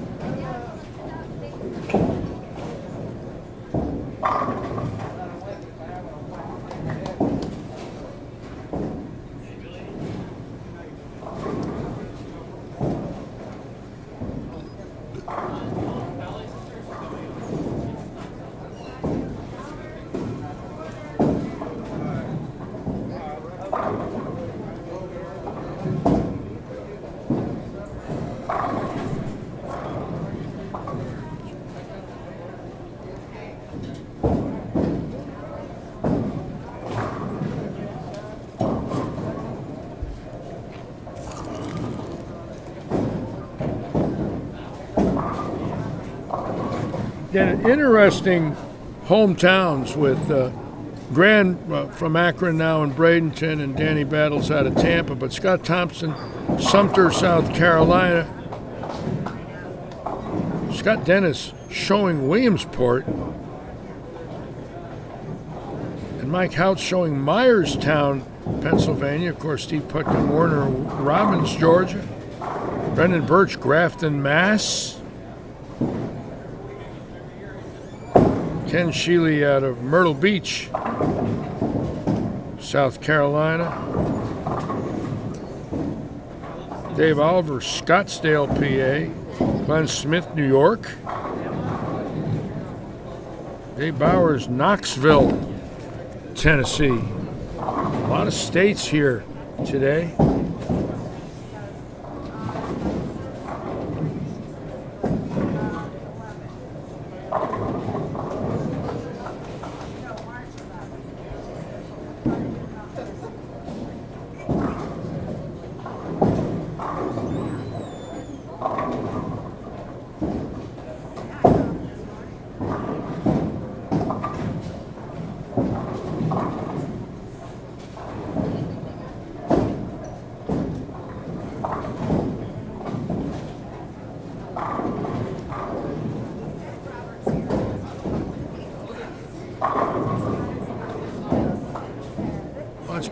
Again, interesting hometowns with Grand from Akron now in Bradenton, and Danny Battles out of Tampa, but Scott Thompson, Sumter, South Carolina. Scott Dennis showing Williamsport. And Mike Houtz showing Myerstown, Pennsylvania. Of course, Steve Putkin Warner, Robbins, Georgia. Brendan Birch, Grafton, Mass. Ken Sheely out of Myrtle Beach, South Carolina. Dave Oliver, Scottsdale, PA. Glenn Smith, New York. Dave Bowers, Knoxville, Tennessee. A lot of states here today.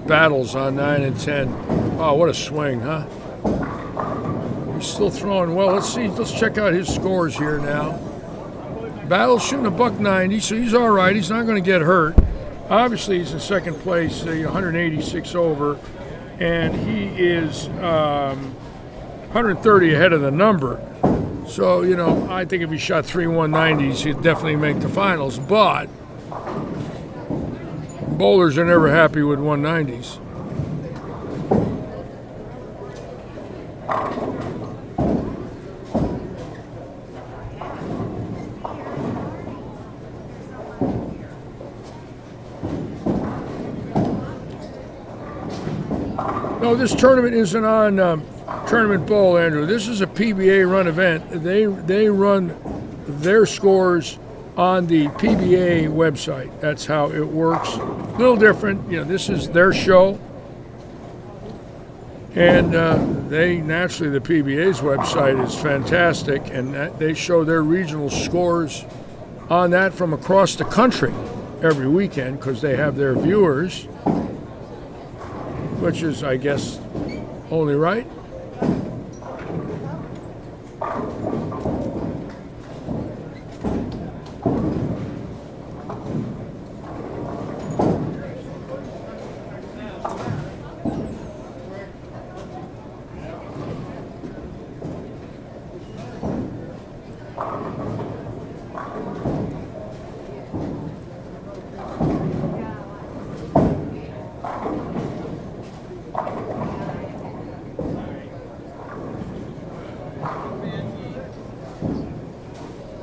Battles on 9 and 10. Oh, what a swing, huh? He's still throwing well. Let's see. Let's check out his scores here now. Battles shooting a .190, so he's all right. He's not going to get hurt. Obviously, he's in second place, 186 over, and he is 130 ahead of the number. So, you know, I think if he shot 3 190s, he'd definitely make the finals. But bowlers are never happy with 190s. No, this tournament isn't on Tournament Bowl, Andrew. This is a PBA run event. They run their scores on the PBA website. That's how it works. A little different. You know, this is their show. And they naturally, the PBA's website is fantastic, and they show their regional scores on that from across the country every weekend because they have their viewers, which is, I guess, only right.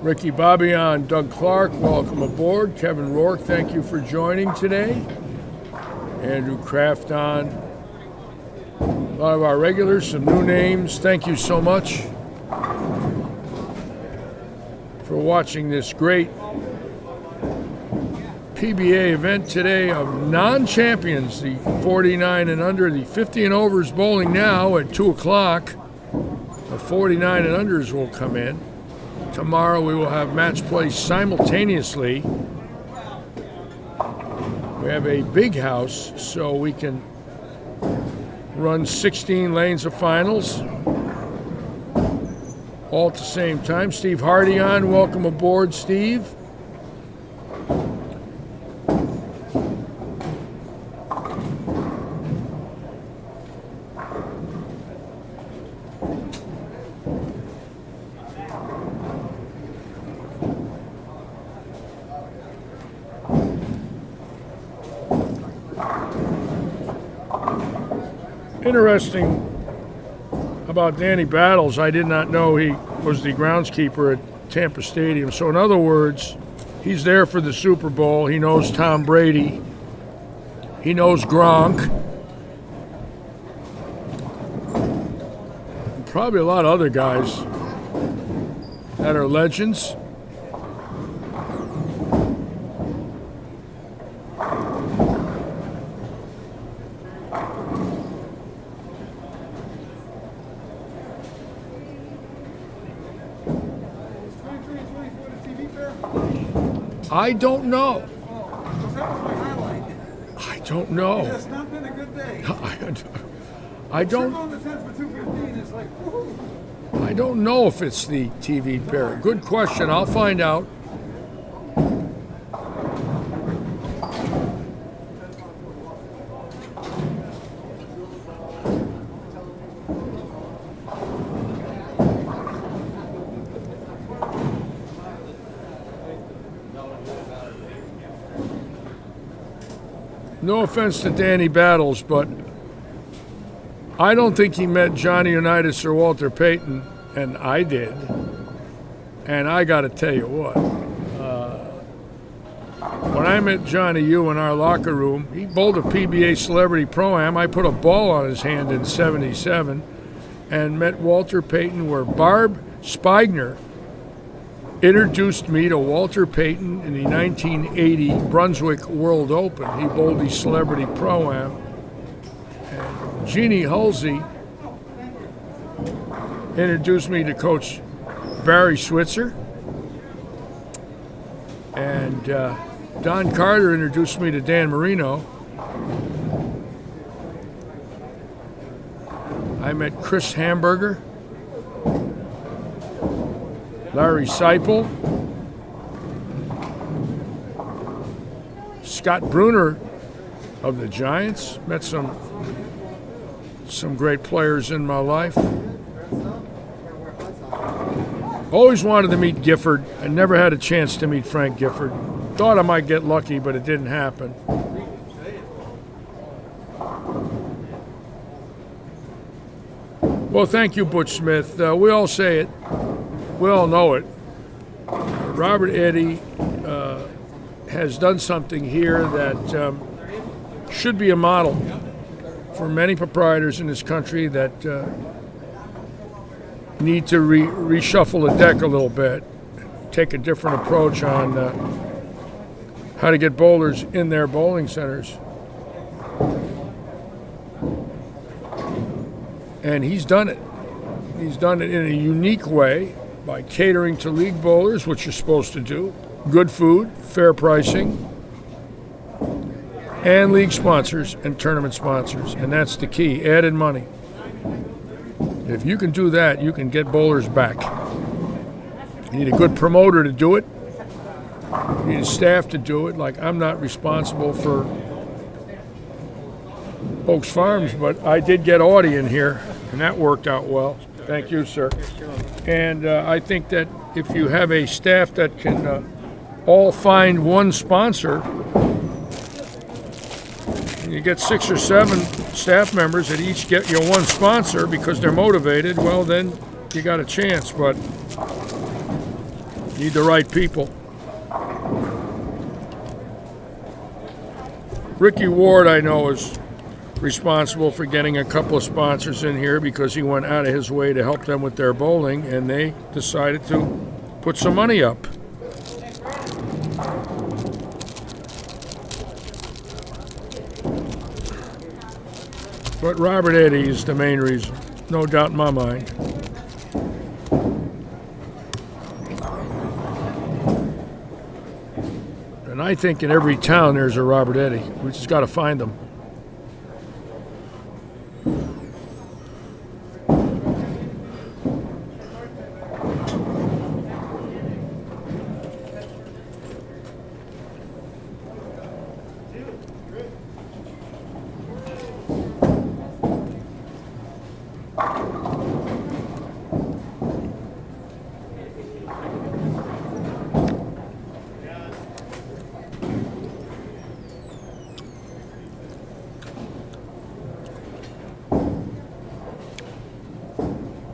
Ricky Bobby on, Doug Clark, welcome aboard. Kevin Rourke, thank you for joining today. Andrew Kraft on. A lot of our regulars, some new names. Thank you so much for watching this great PBA event today of non-champions, the 49 and under, the 50 and overs bowling now at 2 o'clock. The 49 and unders will come in. Tomorrow we will have match play simultaneously. We have a big house, so we can run 16 lanes of finals all at the same time. Steve Hardy on, welcome aboard, Steve. Interesting about Danny Battles, I did not know he was the groundskeeper at Tampa Stadium. So in other words, he's there for the Super Bowl. He knows Tom Brady. He knows Gronk. And probably a lot of other guys that are legends. I don't know. I don't know. It's not been a good day. I don't. On the 10th for 2:15, it's like, woohoo. I don't know if it's the TV pair. Good question. I'll find out. No offense to Danny Battles, but I don't think he met Johnny Unitas or Walter Payton, and I did. And I got to tell you what, when I met Johnny U in our locker room, he bowled a PBA Celebrity Pro-Am. I put a ball on his hand in '77 and met Walter Payton, where Barb Spigner introduced me to Walter Payton in the 1980 Brunswick World Open. He bowled the Celebrity Pro-Am. And Jeannie Halsey introduced me to Coach Barry Switzer. And Don Carter introduced me to Dan Marino. I met Chris Hamburger, Larry Seipel, Scott Bruner of the Giants. Met some great players in my life. Always wanted to meet Gifford. I never had a chance to meet Frank Gifford. Thought I might get lucky, but it didn't happen. Well, thank you, Butch Smith. We all say it. We all know it. Robert Eddy has done something here that should be a model for many proprietors in this country that need to reshuffle the deck a little bit, take a different approach on how to get bowlers in their bowling centers. And he's done it. He's done it in a unique way by catering to league bowlers, which you're supposed to do, good food, fair pricing, and league sponsors and tournament sponsors. And that's the key, added money. If you can do that, you can get bowlers back. You need a good promoter to do it. You need a staff to do it. Like, I'm not responsible for Oaks Farms, but I did get Audie in here, and that worked out well. Thank you, sir. And I think that if you have a staff that can all find one sponsor, and you get 6 or 7 staff members that each get you one sponsor because they're motivated, well, then you got a chance. But Need the right people. Ricky Ward, I know, is responsible for getting a couple of sponsors in here because he went out of his way to help them with their bowling, and they decided to put some money up. But Robert Eddy is the main reason, no doubt in my mind. And I think in every town there's a Robert Eddy. We just got to find them.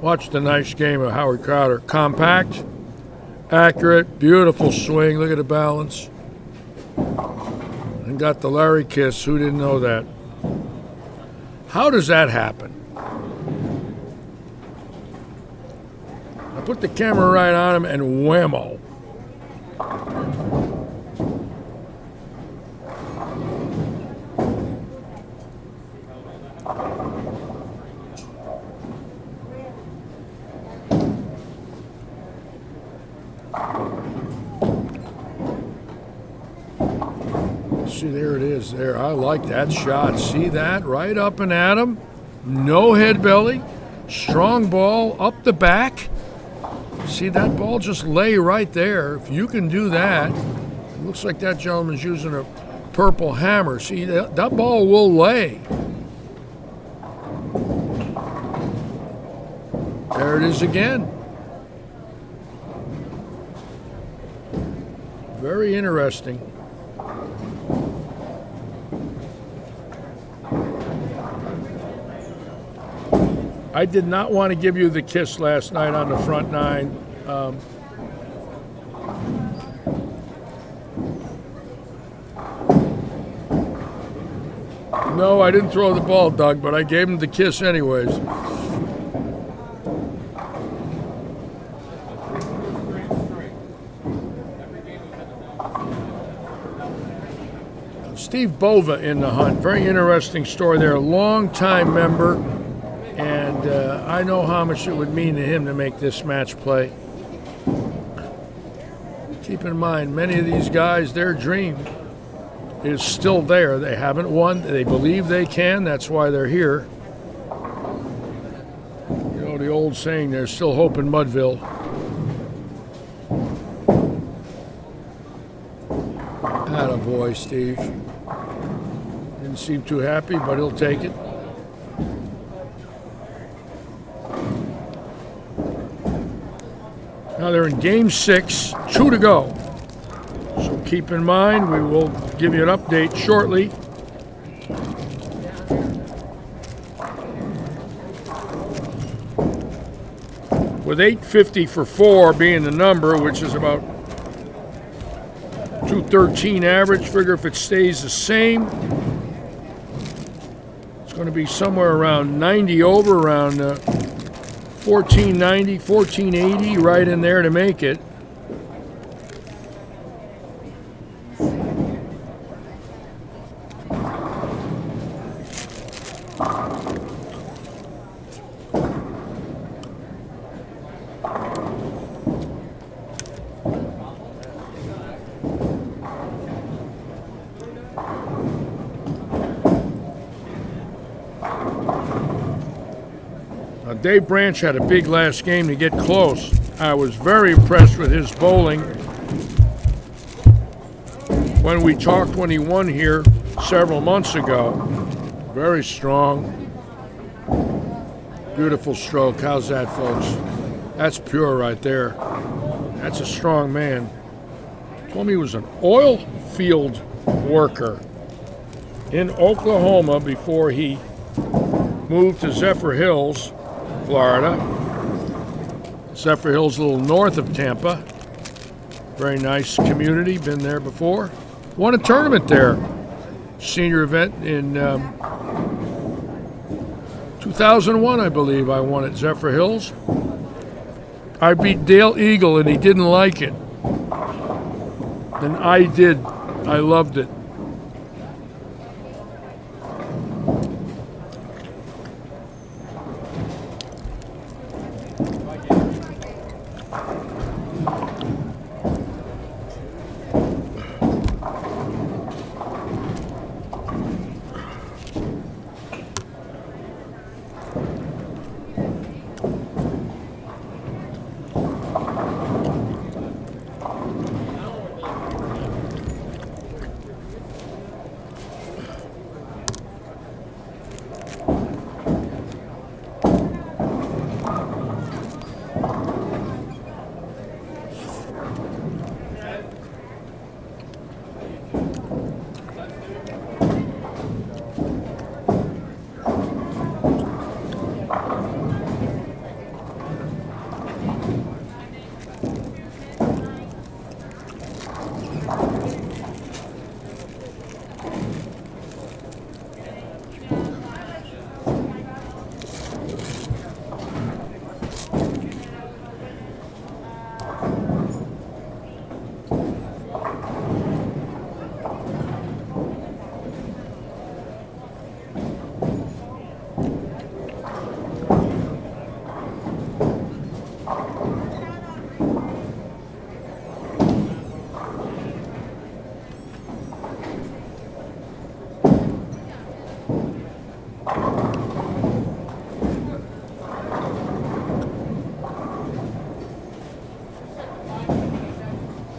Watched a nice game of Howard Crowder. Compact, accurate, beautiful swing. Look at the balance. And got the Larry kiss. Who didn't know that? How does that happen? I put the camera right on him and whammo. See, there it is there. I like that shot. See that? Right up and at him. No head belly. Strong ball up the back. See, that ball just lay right there. If you can do that, it looks like that gentleman's using a purple hammer. See, that ball will lay. There it is again. Very interesting. I did not want to give you the kiss last night on the front nine. No, I didn't throw the ball, Doug, but I gave him the kiss anyways. Steve Bova in the hunt. Very interesting story there. A long-time member. And I know how much it would mean to him to make this match play. Keep in mind, many of these guys, their dream is still there. They haven't won. They believe they can. That's why they're here. You know the old saying, there's still hope in Mudville. Attaboy, Steve. Didn't seem too happy, but he'll take it. Now they're in game 6, 2 to go. So keep in mind, we will give you an update shortly. With 850 for 4 being the number, which is about 213 average, figure if it stays the same, it's going to be somewhere around 90 over, around 1490, 1480, right in there to make it. Dave Branch had a big last game to get close. I was very impressed with his bowling. When we talked when he won here several months ago, very strong. Beautiful stroke. How's that, folks? That's pure right there. That's a strong man. Told me he was an oil field worker in Oklahoma before he moved to Zephyr Hills, Florida. Zephyr Hills, a little north of Tampa. Very nice community, been there before. Won a tournament there. Senior event in 2001, I believe. I won at Zephyr Hills. I beat Dale Eagle and he didn't like it. And I did. I loved it.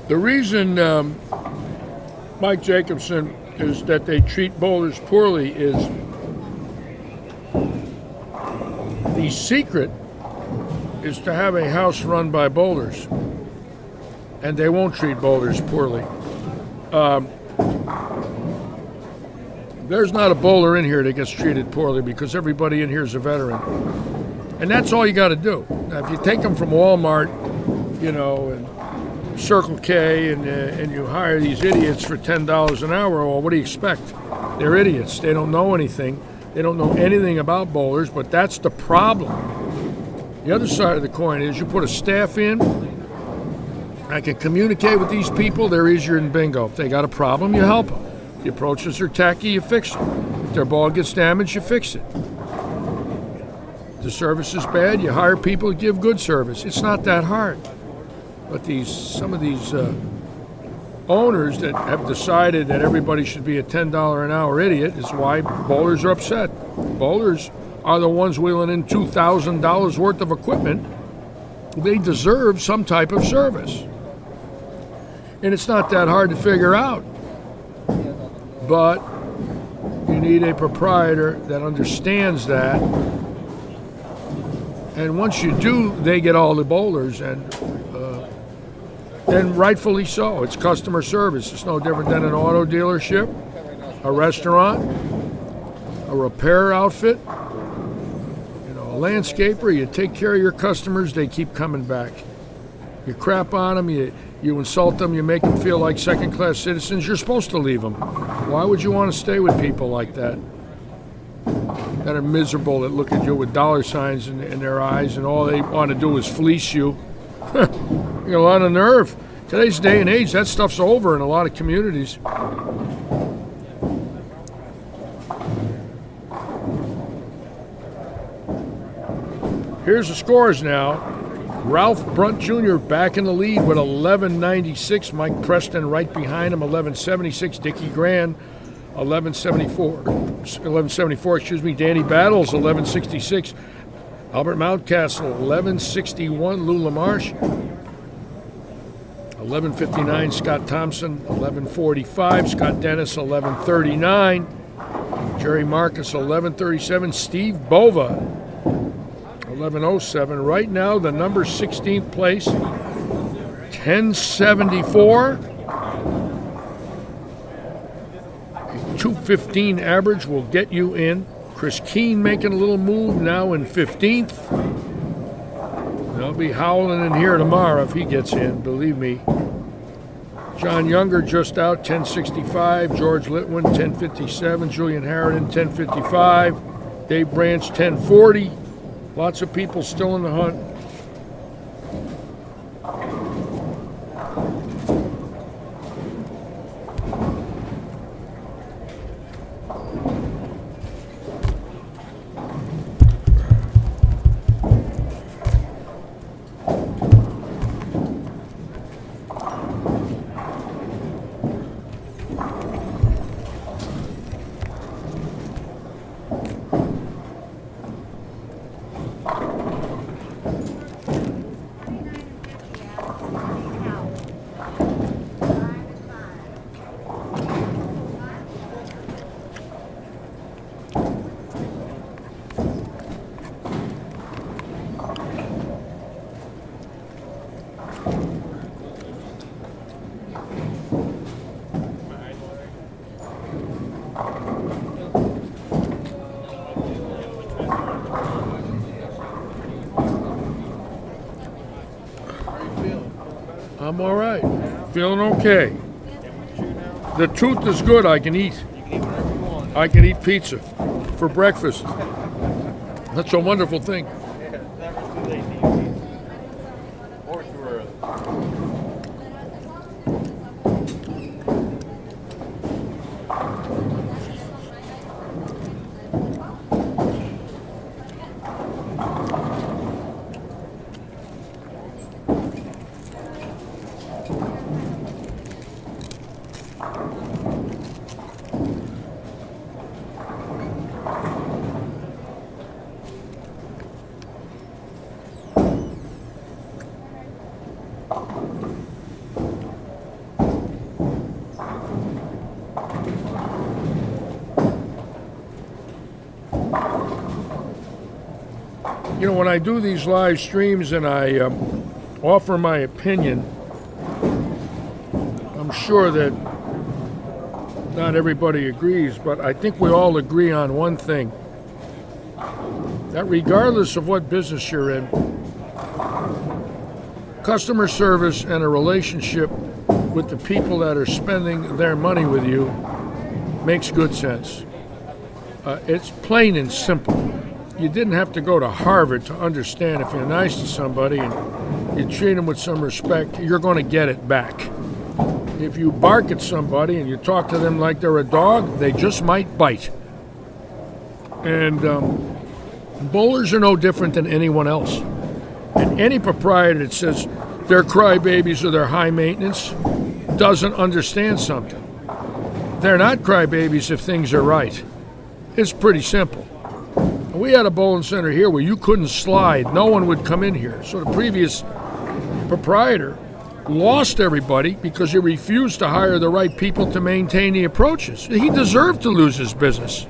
The reason Mike Jacobson is that they treat bowlers poorly is the secret is to have a house run by bowlers, and they won't treat bowlers poorly. There's not a bowler in here that gets treated poorly because everybody in here is a veteran, and that's all you got to do. Now, if you take them from Walmart, you know, and Circle K, and you hire these idiots for $10 an hour, well, what do you expect? They're idiots. They don't know anything. They don't know anything about bowlers, but that's the problem. The other side of the coin is you put a staff in, I can communicate with these people, they're easier than bingo. If they got a problem, you help them. If the approaches are tacky, you fix it. If their ball gets damaged, you fix it. If the service is bad, you hire people to give good service. It's not that hard. But some of these owners that have decided that everybody should be a $10 an hour idiot is why bowlers are upset. Bowlers are the ones wheeling in $2,000 worth of equipment. They deserve some type of service. And it's not that hard to figure out. But you need a proprietor that understands that. And once you do, they get all the bowlers, and rightfully so. It's customer service. It's no different than an auto dealership, a restaurant, a repair outfit, you know, a landscaper. You take care of your customers, they keep coming back. You crap on them, you insult them, you make them feel like second-class citizens, you're supposed to leave them. Why would you want to stay with people like that? That are miserable, that look at you with dollar signs in their eyes, and all they want to do is fleece you. You got a lot of nerve. Today's day and age, that stuff's over in a lot of communities. Here's the scores now. Ralph Brunt Jr. back in the lead with 1196. Mike Preston right behind him, 1176. Dickie Grand, 1174. Excuse me. Danny Battles, 1166. Albert Mountcastle, 1161. Lou LaMarche, 1159. Scott Thompson, 1145. Scott Dennis, 1139. Jerry Marcus, 1137. Steve Bova, 1107. Right now, the number 16th place, 1074. A 215 average will get you in. Chris Keene making a little move now in 15th. They'll be howling in here tomorrow if he gets in, believe me. John Younger just out, 1065. George Litwin, 1057. Julian Harridan, 1055. Dave Branch, 1040. Lots of people still in the hunt. I'm all right. Feeling okay. The tooth is good. I can eat. I can eat pizza for breakfast. That's a wonderful thing. You know, when I do these live streams and I offer my opinion, I'm sure that not everybody agrees, but I think we all agree on one thing, that regardless of what business you're in, customer service and a relationship with the people that are spending their money with you makes good sense. It's plain and simple. You didn't have to go to Harvard to understand if you're nice to somebody and you treat them with some respect, you're going to get it back. If you bark at somebody and you talk to them like they're a dog, they just might bite. And bowlers are no different than anyone else. And any proprietor that says they're crybabies or they're high maintenance doesn't understand something. They're not crybabies if things are right. It's pretty simple. We had a bowling center here where you couldn't slide. No one would come in here. So the previous proprietor lost everybody because he refused to hire the right people to maintain the approaches. He deserved to lose his business.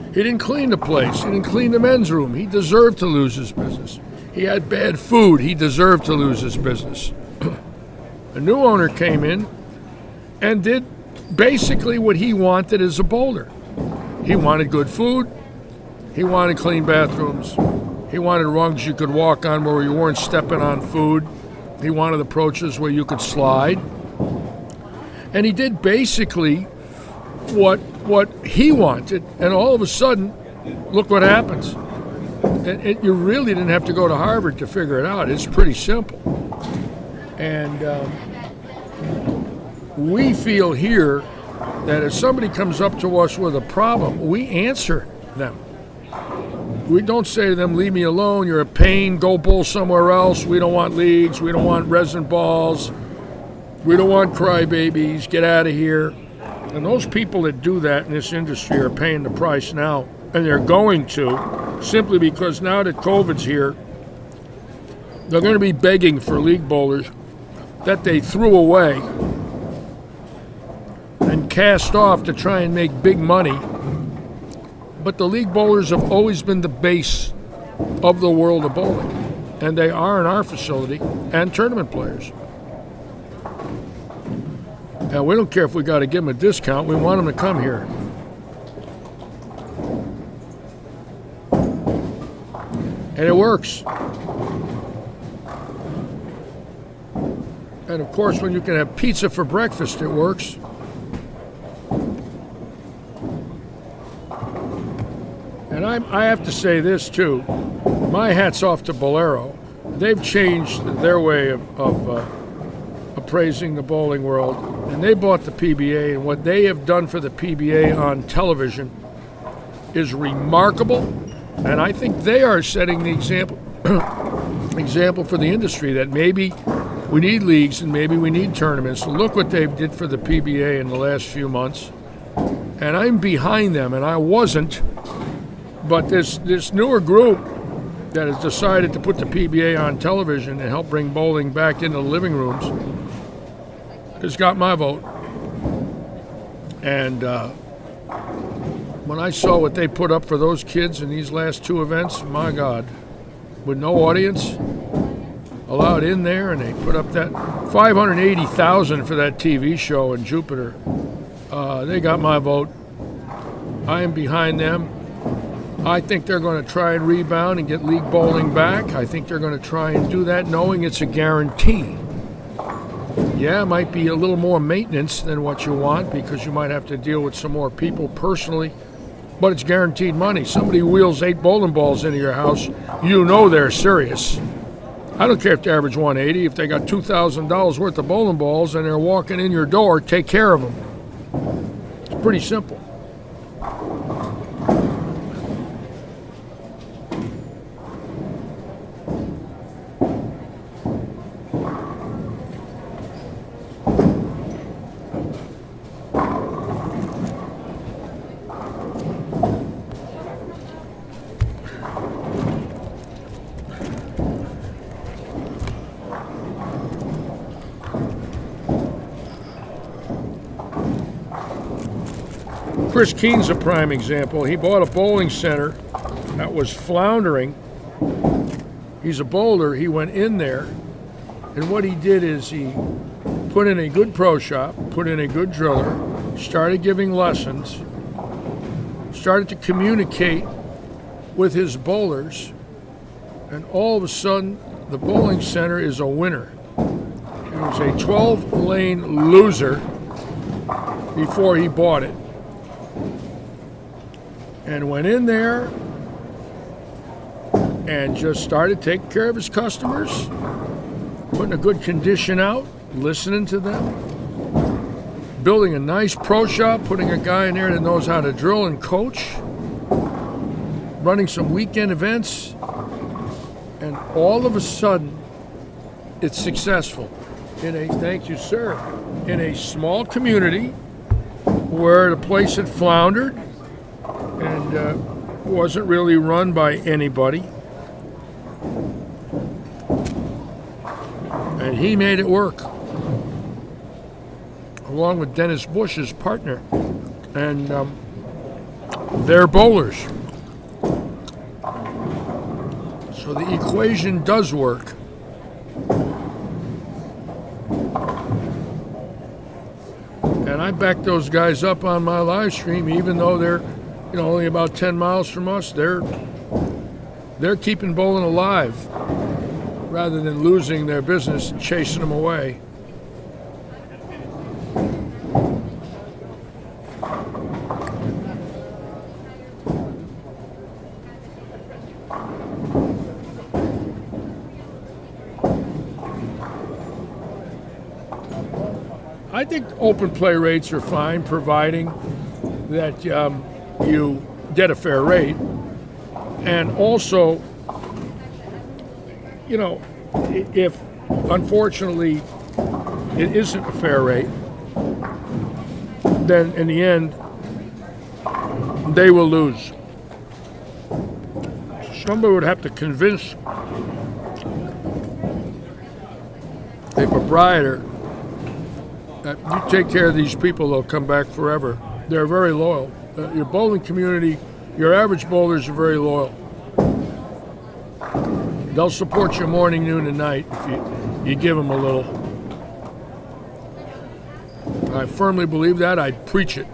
He didn't clean the place. He didn't clean the men's room. He deserved to lose his business. He had bad food. He deserved to lose his business. A new owner came in and did basically what he wanted as a bowler. He wanted good food. He wanted clean bathrooms. He wanted rungs you could walk on where you weren't stepping on food. He wanted approaches where you could slide. And he did basically what he wanted. And all of a sudden, look what happens. You really didn't have to go to Harvard to figure it out. It's pretty simple. And we feel here that if somebody comes up to us with a problem, we answer them. We don't say to them, leave me alone, you're a pain, go bowl somewhere else. We don't want leagues, we don't want resin balls, we don't want crybabies, get out of here. And those people that do that in this industry are paying the price now, and they're going to, simply because now that COVID's here, they're going to be begging for league bowlers that they threw away and cast off to try and make big money. But the league bowlers have always been the base of the world of bowling, and they are in our facility and tournament players. Now, we don't care if we got to give them a discount. We want them to come here. And it works. And of course, when you can have pizza for breakfast, it works. And I have to say this too. My hat's off to Bolero. They've changed their way of appraising the bowling world. And they bought the PBA, and what they have done for the PBA on television is remarkable. And I think they are setting the example for the industry that maybe we need leagues and maybe we need tournaments. So look what they did for the PBA in the last few months. And I'm behind them, and I wasn't. But this newer group that has decided to put the PBA on television and help bring bowling back into the living rooms has got my vote. And when I saw what they put up for those kids in these last two events, my God, with no audience allowed in there, and they put up that $580,000 for that TV show in Jupiter. They got my vote. I am behind them. I think they're going to try and rebound and get league bowling back. I think they're going to try and do that knowing it's a guarantee. Yeah, it might be a little more maintenance than what you want because you might have to deal with some more people personally, but it's guaranteed money. Somebody wheels 8 bowling balls into your house, you know they're serious. I don't care if they average 180. If they got $2,000 worth of bowling balls and they're walking in your door, take care of them. It's pretty simple. Chris Keen's a prime example. He bought a bowling center that was floundering. He's a bowler. He went in there, and what he did is he put in a good pro shop, put in a good driller, started giving lessons, started to communicate with his bowlers, and all of a sudden, the bowling center is a winner. He was a 12-lane loser before he bought it. And went in there and just started taking care of his customers, putting a good condition out, listening to them, building a nice pro shop, putting a guy in there that knows how to drill and coach, running some weekend events, and all of a sudden, it's successful. Thank you, sir, in a small community where the place had floundered and wasn't really run by anybody. And he made it work, along with Dennis Bush, his partner, and their bowlers. So the equation does work. And I back those guys up on my live stream, even though they're only about 10 miles from us. They're keeping bowling alive rather than losing their business and chasing them away. I think open play rates are fine, providing that you get a fair rate. And also, if unfortunately it isn't a fair rate, then in the end, they will lose. Somebody would have to convince a proprietor that you take care of these people, they'll come back forever. They're very loyal. Your bowling community, your average bowlers are very loyal. They'll support you morning, noon, and night if you give them a little. I firmly believe that. I preach it.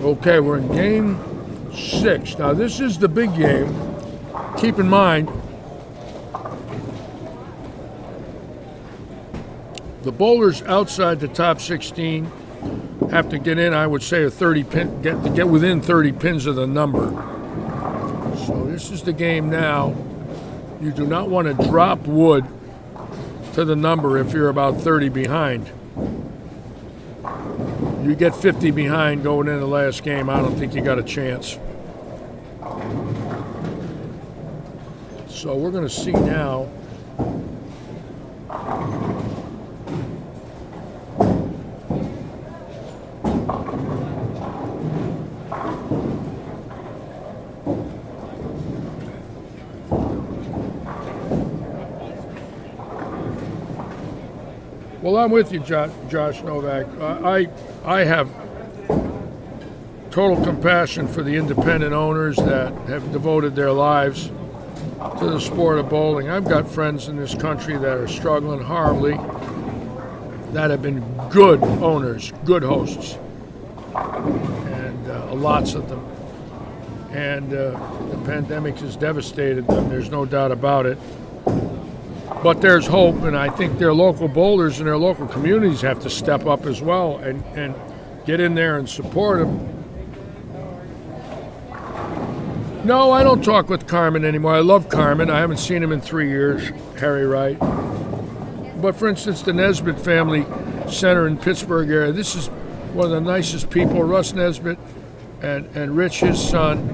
Okay, we're in game 6. Now, this is the big game. Keep in mind, the bowlers outside the top 16 have to get in, I would say, a 30 pin, get within 30 pins of the number. So this is the game now. You do not want to drop wood to the number if you're about 30 behind. You get 50 behind going into the last game, I don't think you got a chance. So we're going to see now. Well, I'm with you, Josh Novak. I have total compassion for the independent owners that have devoted their lives to the sport of bowling. I've got friends in this country that are struggling horribly, that have been good owners, good hosts, and lots of them. And the pandemic has devastated them, there's no doubt about it. But there's hope, and I think their local bowlers and their local communities have to step up as well and get in there and support them. No, I don't talk with Carmen anymore. I love Carmen. I haven't seen him in 3 years, Harry Wright. But for instance, the Nesbitt Family Center in Pittsburgh area, this is one of the nicest people. Russ Nesbitt and Rich, his son,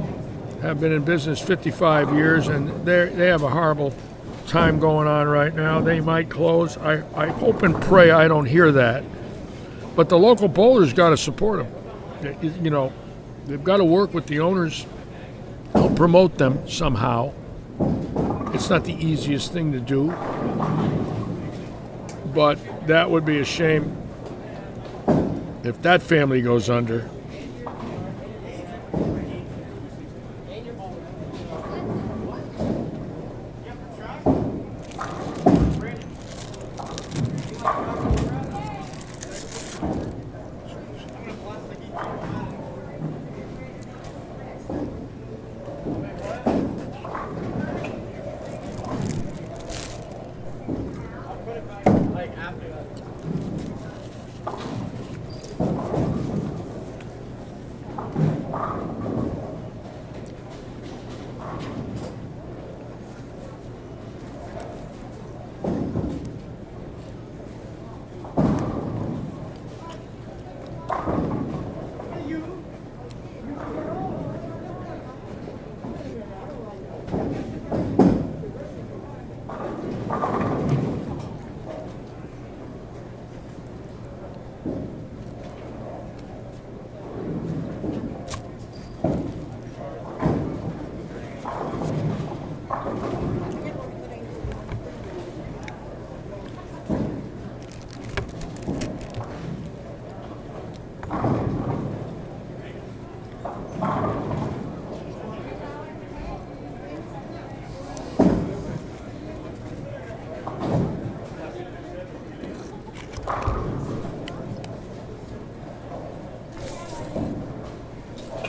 have been in business 55 years, and they have a horrible time going on right now. They might close. I hope and pray I don't hear that. But the local bowlers got to support them. You know, they've got to work with the owners, help promote them somehow. It's not the easiest thing to do, but that would be a shame if that family goes under.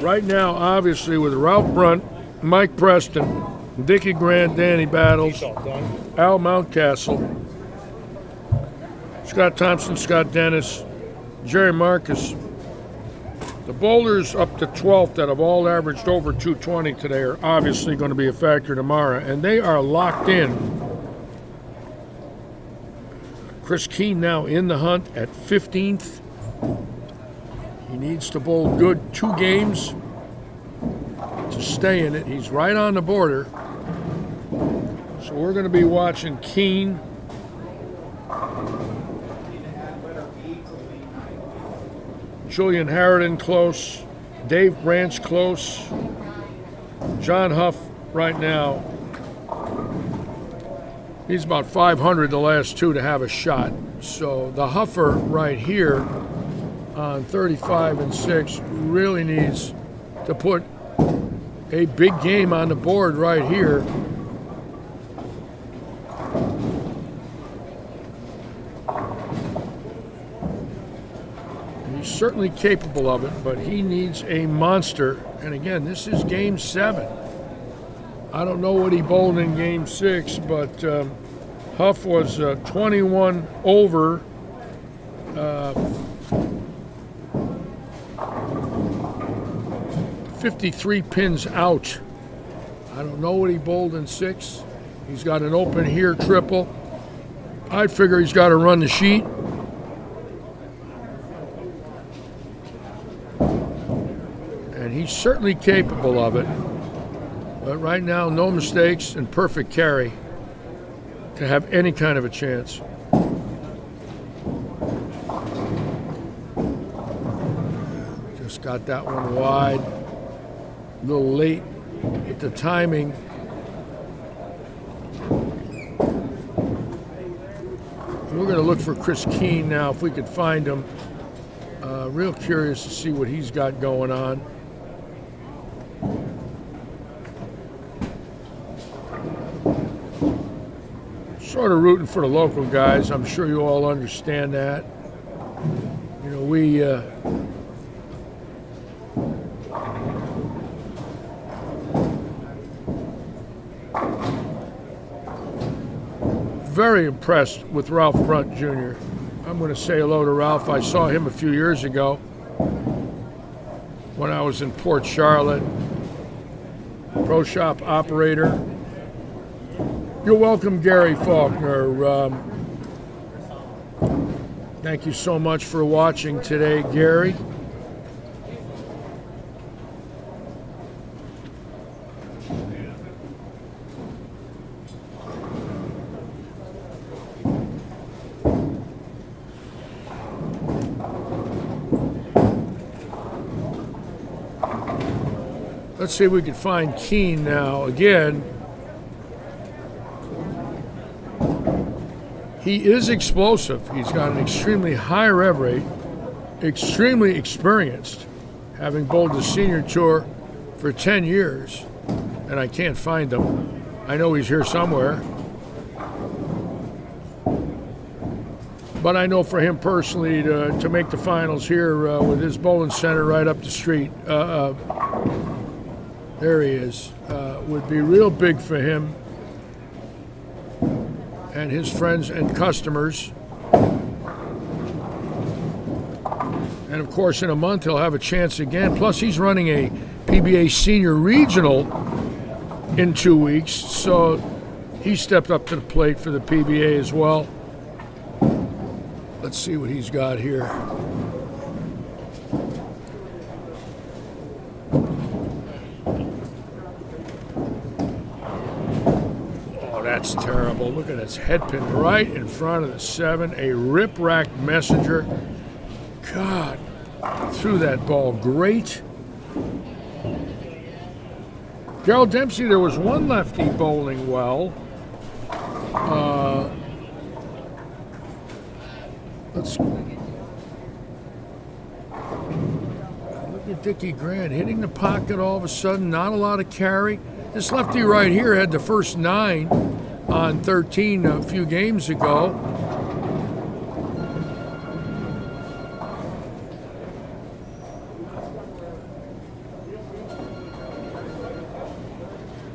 Right now, obviously, with Ralph Brunt, Mike Preston, Dickie Grant, Danny Battles, Al Mountcastle, Scott Thompson, Scott Dennis, Jerry Marcus. The bowlers up to 12th that have all averaged over 220 today are obviously going to be a factor tomorrow, and they are locked in. Chris Keene now in the hunt at 15th. He needs to bowl good 2 games to stay in it. He's right on the border. So we're going to be watching Keene. Julian Harridan close. Dave Branch close. John Huff right now. He's about 500 the last 2 to have a shot. So the Huffer right here on 35 and 6 really needs to put a big game on the board right here. He's certainly capable of it, but he needs a monster. And again, this is game 7. I don't know what he bowled in game 6, but Huff was 21 over. 53 pins out. I don't know what he bowled in 6. He's got an open here triple. I figure he's got to run the sheet. And he's certainly capable of it. But right now, no mistakes and perfect carry to have any kind of a chance. Just got that one wide. A little late with the timing. We're going to look for Chris Keene now, if we could find him. Real curious to see what he's got going on. Sort of rooting for the local guys. I'm sure you all understand that. You know, we very impressed with Ralph Brunt Jr. I'm going to say hello to Ralph. I saw him a few years ago when I was in Port Charlotte. Pro shop operator. You're welcome, Gary Faulkner. Thank you so much for watching today, Gary. Let's see if we can find Keene now. Again, he is explosive. He's got an extremely high rev rate, extremely experienced, having bowled the senior tour for 10 years, and I can't find him. I know he's here somewhere. But I know for him personally to make the finals here with his bowling center right up the street, there he is, would be real big for him and his friends and customers. And of course, in a month, he'll have a chance again. Plus, he's running a PBA Senior Regional in 2 weeks, so he stepped up to the plate for the PBA as well. Let's see what he's got here. That's terrible. Look at his head pin right in front of the 7. A rip-rack messenger. God, threw that ball great. Gerald Dempsey, there was one lefty bowling well. Let's look at Dickie Grant hitting the pocket all of a sudden. Not a lot of carry. This lefty right here had the first 9 on 13 a few games ago.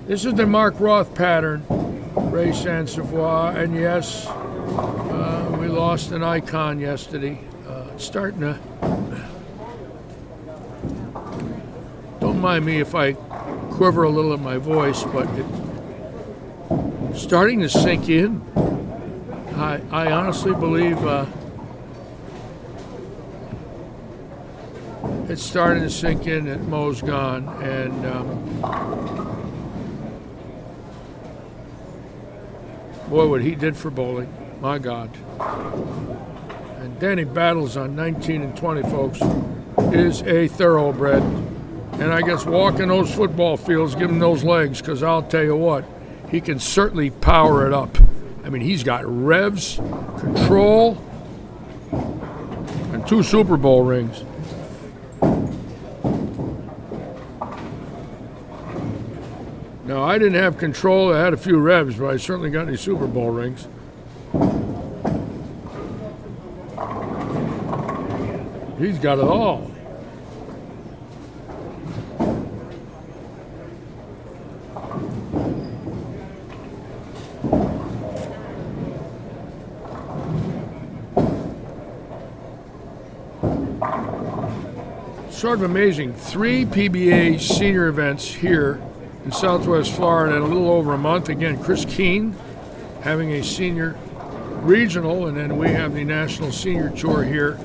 This is the Mark Roth pattern, Ray Sansavoy, and yes, we lost an icon yesterday. It's starting to... Don't mind me if I quiver a little in my voice, but it's starting to sink in. I honestly believe it's starting to sink in that Mo's gone, and boy, what he did for bowling, my God. And Danny Battles on 19 and 20, folks, is a thoroughbred. And I guess walking those football fields, give him those legs, because I'll tell you what, he can certainly power it up. I mean, he's got revs, control, and 2 Super Bowl rings. Now, I didn't have control. I had a few revs, but I certainly got any Super Bowl rings. He's got it all. Sort of amazing. 3 PBA senior events here in Southwest Florida in a little over a month. Again, Chris Keene having a senior regional, and then we have the National Senior Tour here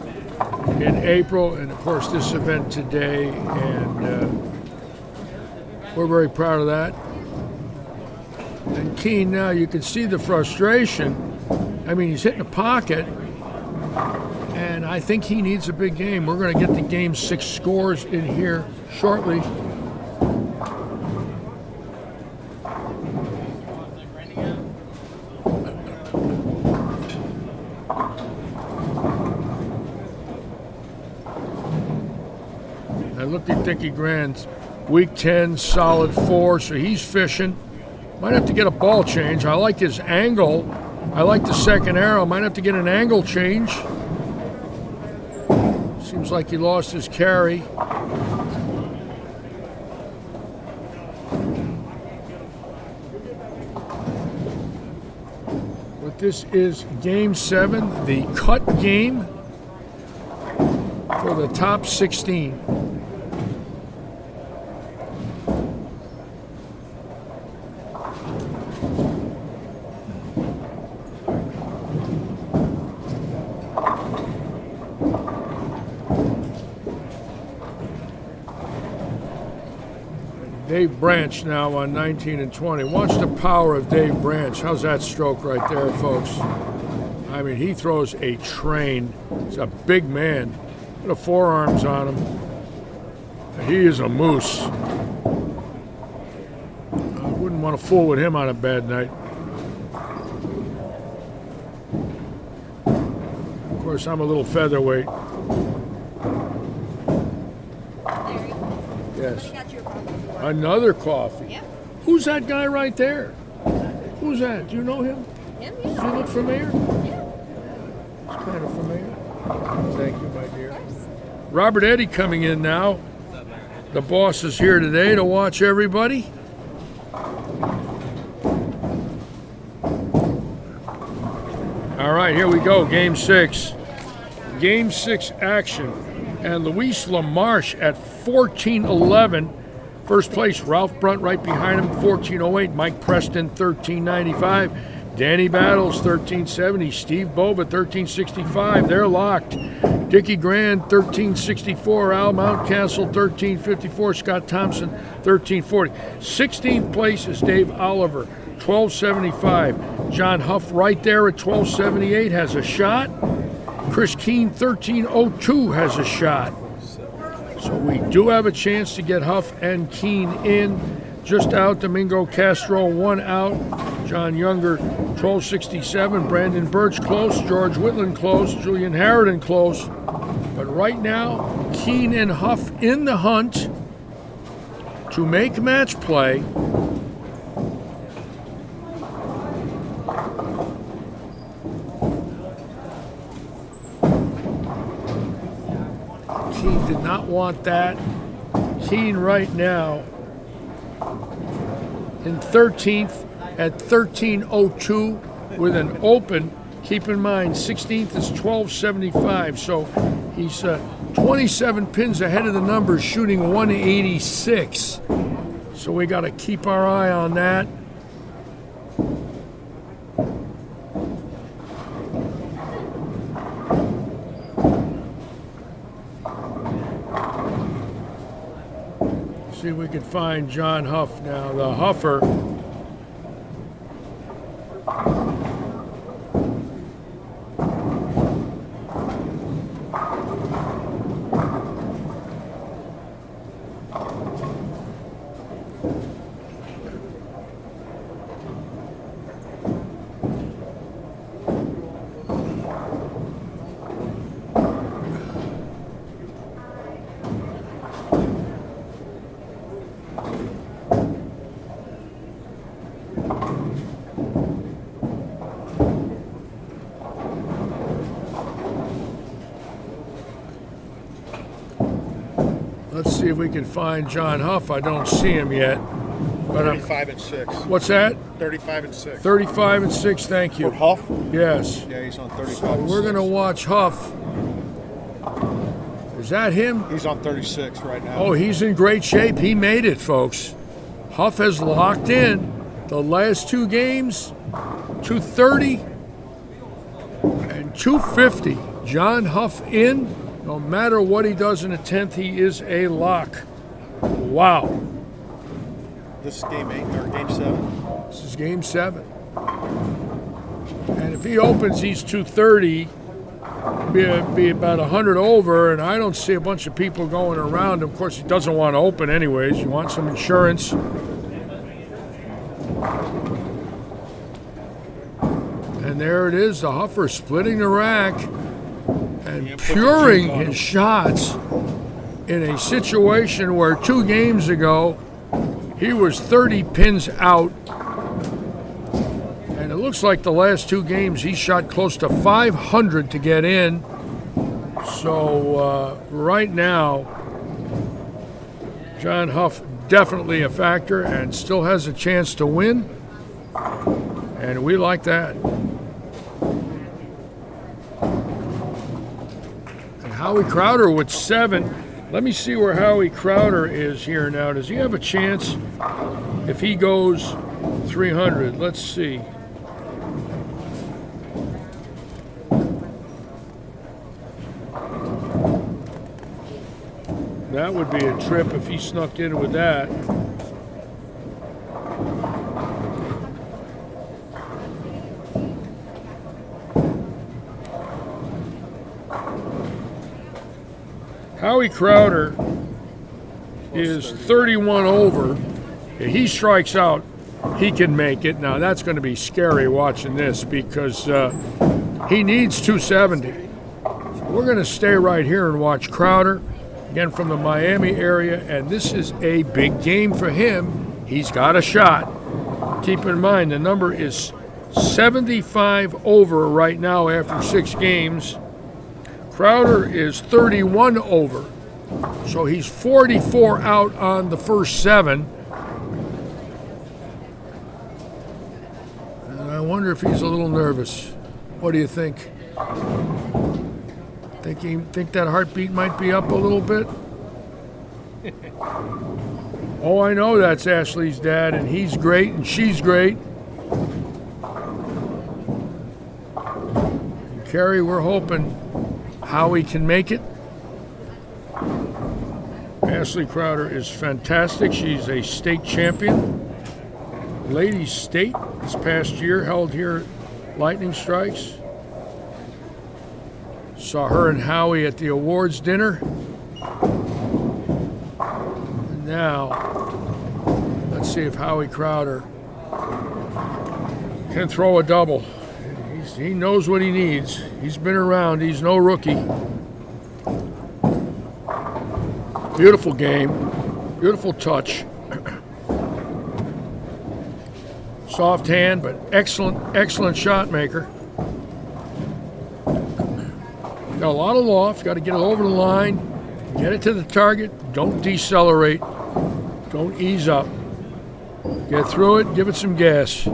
in April, and of course this event today, and we're very proud of that. And Keene, now you can see the frustration. I mean, he's hitting the pocket, and I think he needs a big game. We're going to get the Game 6 scores in here shortly. I looked at Dickie Grand's week 10, solid 4, so he's fishing. Might have to get a ball change. I like his angle. I like the second arrow. Might have to get an angle change. Seems like he lost his carry. But this is Game 7, the cut game for the top 16. Dave Branch now on 19 and 20. Watch the power of Dave Branch. How's that stroke right there, folks? I mean, he throws a train. He's a big man. Put the forearms on him. He is a moose. I wouldn't want to fool with him on a bad night. Of course, I'm a little featherweight. Yes. Another coffee. Yeah. Who's that guy right there? Who's that? Do you know him? Yeah, Does he look familiar? yeah. It's kind of familiar. Thank you, my dear. Robert Eddy coming in now. The boss is here today to watch everybody. All right, here we go. Game 6. Game 6 action. And Luis LaMarche at 14-11. First place, Ralph Brunt right behind him, 14.08. Mike Preston, 13.95. Danny Battles, 13.70. Steve Bova, 13.65. They're locked. Dickie Grand, 13.64. Al Mountcastle, 13.54. Scott Thompson, 13.40. 16th place is Dave Oliver, 12.75. John Huff right there at 12.78 has a shot. Chris Keene, 13.02 has a shot. So we do have a chance to get Huff and Keene in. Just out, Domingo Castro, 1 out. John Younger, 12.67. Brandon Birch close. George Whitland close. Julian Harridan close. But right now, Keene and Huff in the hunt to make match play. Keene did not want that. Keene right now in 13th at 13.02 with an open. Keep in mind, 16th is 12.75, so he's 27 pins ahead of the numbers, shooting 186. So we got to keep our eye on that. See if we can find John Huff now, the Huffer. see if we can find John Huff. I don't see him yet. But 35 and 6. what's that? 35 and 6. 35 and 6, thank For you. Huff? Yes. Yeah, he's on 35 So and we're 6. going to watch Huff. Is that him? He's on 36 right now. Oh, he's in great shape. He made it, folks. Huff has locked in the last 2 games, 230 and 250. John Huff in. No matter what he does in the 10th, he is a lock. Wow. This is game 8 or game 7. This is game 7. And if he opens, he's 230. Be about 100 over, and I don't see a bunch of people going around. Of course, he doesn't want to open anyways. You want some insurance. And there it is, the Huffer splitting the rack and Yeah, put the puring junk on his him. shots in a situation where 2 games ago he was 30 pins out. And it looks like the last 2 games he shot close to 500 to get in. So right now, John Huff definitely a factor and still has a chance to win. And we like that. And Howie Crowder with 7. Let me see where Howie Crowder is here now. Does he have a chance if he goes 300? Let's see. That would be a trip if he snuck in with that. Howie Crowder is 31 over. If he strikes out, he can make it. Now, that's going to be scary watching this because he needs 270. So we're going to stay right here and watch Crowder, again from the Miami area, and this is a big game for him. He's got a shot. Keep in mind, the number is 75 over right now after 6 games. Crowder is 31 over, so he's 44 out on the first 7. And I wonder if he's a little nervous. What do you think? Think that heartbeat might be up a little bit? Oh, I know that's Ashley's dad, and he's great, and she's great. And Carrie, we're hoping Howie can make it. Ashley Crowder is fantastic. She's a state champion. Ladies state this past year, held here at Lightning Strikes. Saw her and Howie at the awards dinner. And now, let's see if Howie Crowder can throw a double. He knows what he needs. He's been around. He's no rookie. Beautiful game. Beautiful touch. Soft hand, but excellent shot maker. Got a lot of loft. Got to get it over the line. Get it to the target. Don't decelerate. Don't ease up. Get through it. Give it some gas.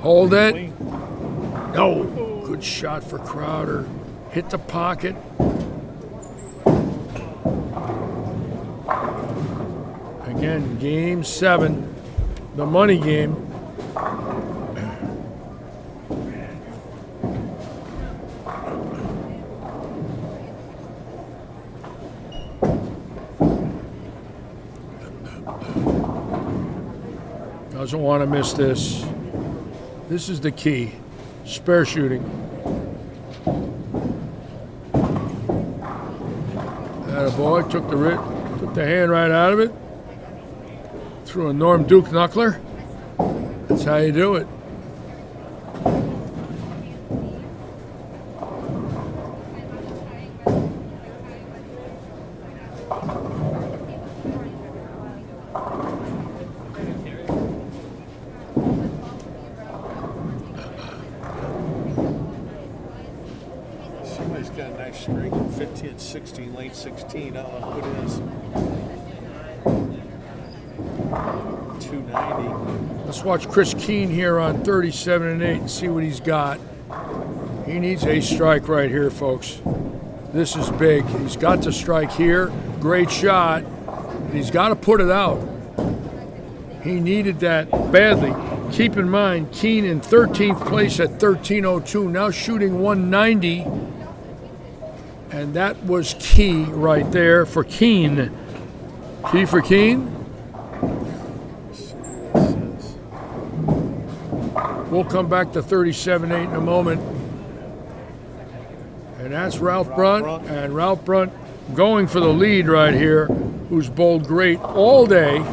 Hold it. No. Good shot for Crowder. Hit the pocket. Again, game 7, the money game. Doesn't want to miss this. This is the key. Spare shooting. Attaboy, took the hand right out of it. Threw a Norm Duke knuckler. That's how you do it. it's 16, late 16. I don't know who it is. 290. Let's watch Chris Keene here on 37 and 8 and see what he's got. He needs a strike right here, folks. This is big. He's got to strike here. Great shot. And he's got to put it out. He needed that badly. Keep in mind, Keene in 13th place at 13:02, now shooting 190. And that was key right there for Keene. Key for Keene. We'll come back to 37-8 in a moment. And that's Ralph Brunt. And Ralph Brunt going for the lead right here, who's bowled great all day.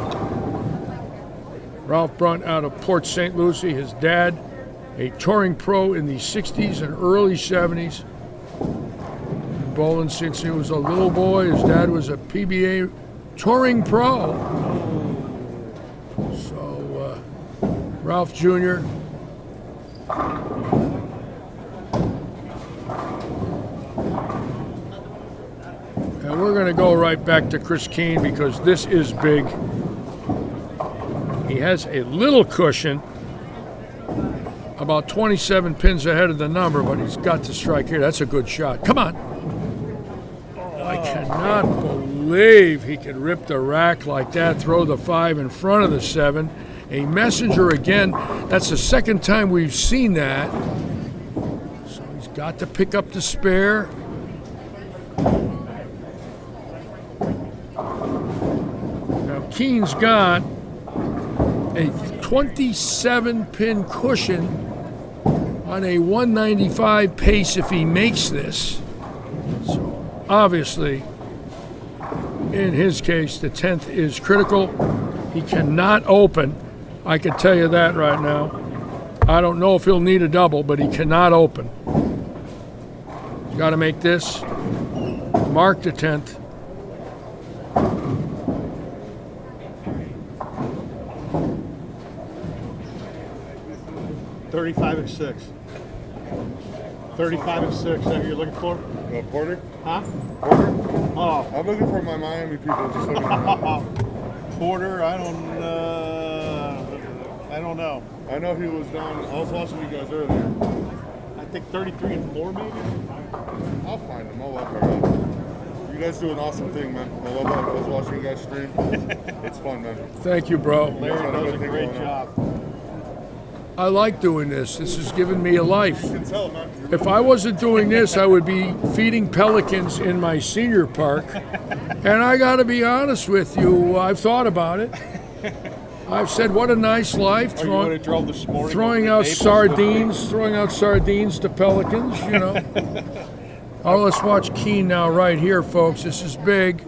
Ralph Brunt out of Port St. Lucie, his dad, a touring pro in the 60s and early 70s. And bowling since he was a little boy. His dad was a PBA touring pro. So, Ralph Jr. And we're going to go right back to Chris Keene because this is big. He has a little cushion, about 27 pins ahead of the number, but he's got to strike here. That's a good shot. Come on. I cannot believe he could rip the rack like that, throw the 5 in front of the 7. A messenger again. That's the second time we've seen that. So he's got to pick up the spare. Now Keene's got a 27-pin cushion on a 195 pace if he makes this. So obviously, in his case, the 10th is critical. He cannot open. I can tell you that right now. I don't know if he'll need a double, but he cannot open. He's got to make this. Mark the 10th. $35-6. 35-6. Is that what you're looking for? Porter? Huh? Porter? Oh, I'm looking for my Miami people. Just looking at Porter. I don't know. I know he was down. I was watching you guys earlier. I think 33 and 4 maybe. I'll find him. I'll walk around. You guys do an awesome thing, man. I love that. I was watching you guys stream. It's fun, man. Thank you, bro. Larry does a great job. I like doing this. This has given me a life. You can tell, man. If I wasn't doing this, I would be feeding pelicans in my senior park. And I got to be honest with you, I've thought about it. I've said, what a nice life, You would have drove this morning. throwing out sardines to pelicans, you know. Oh, let's watch Keene now right here, folks. This is big.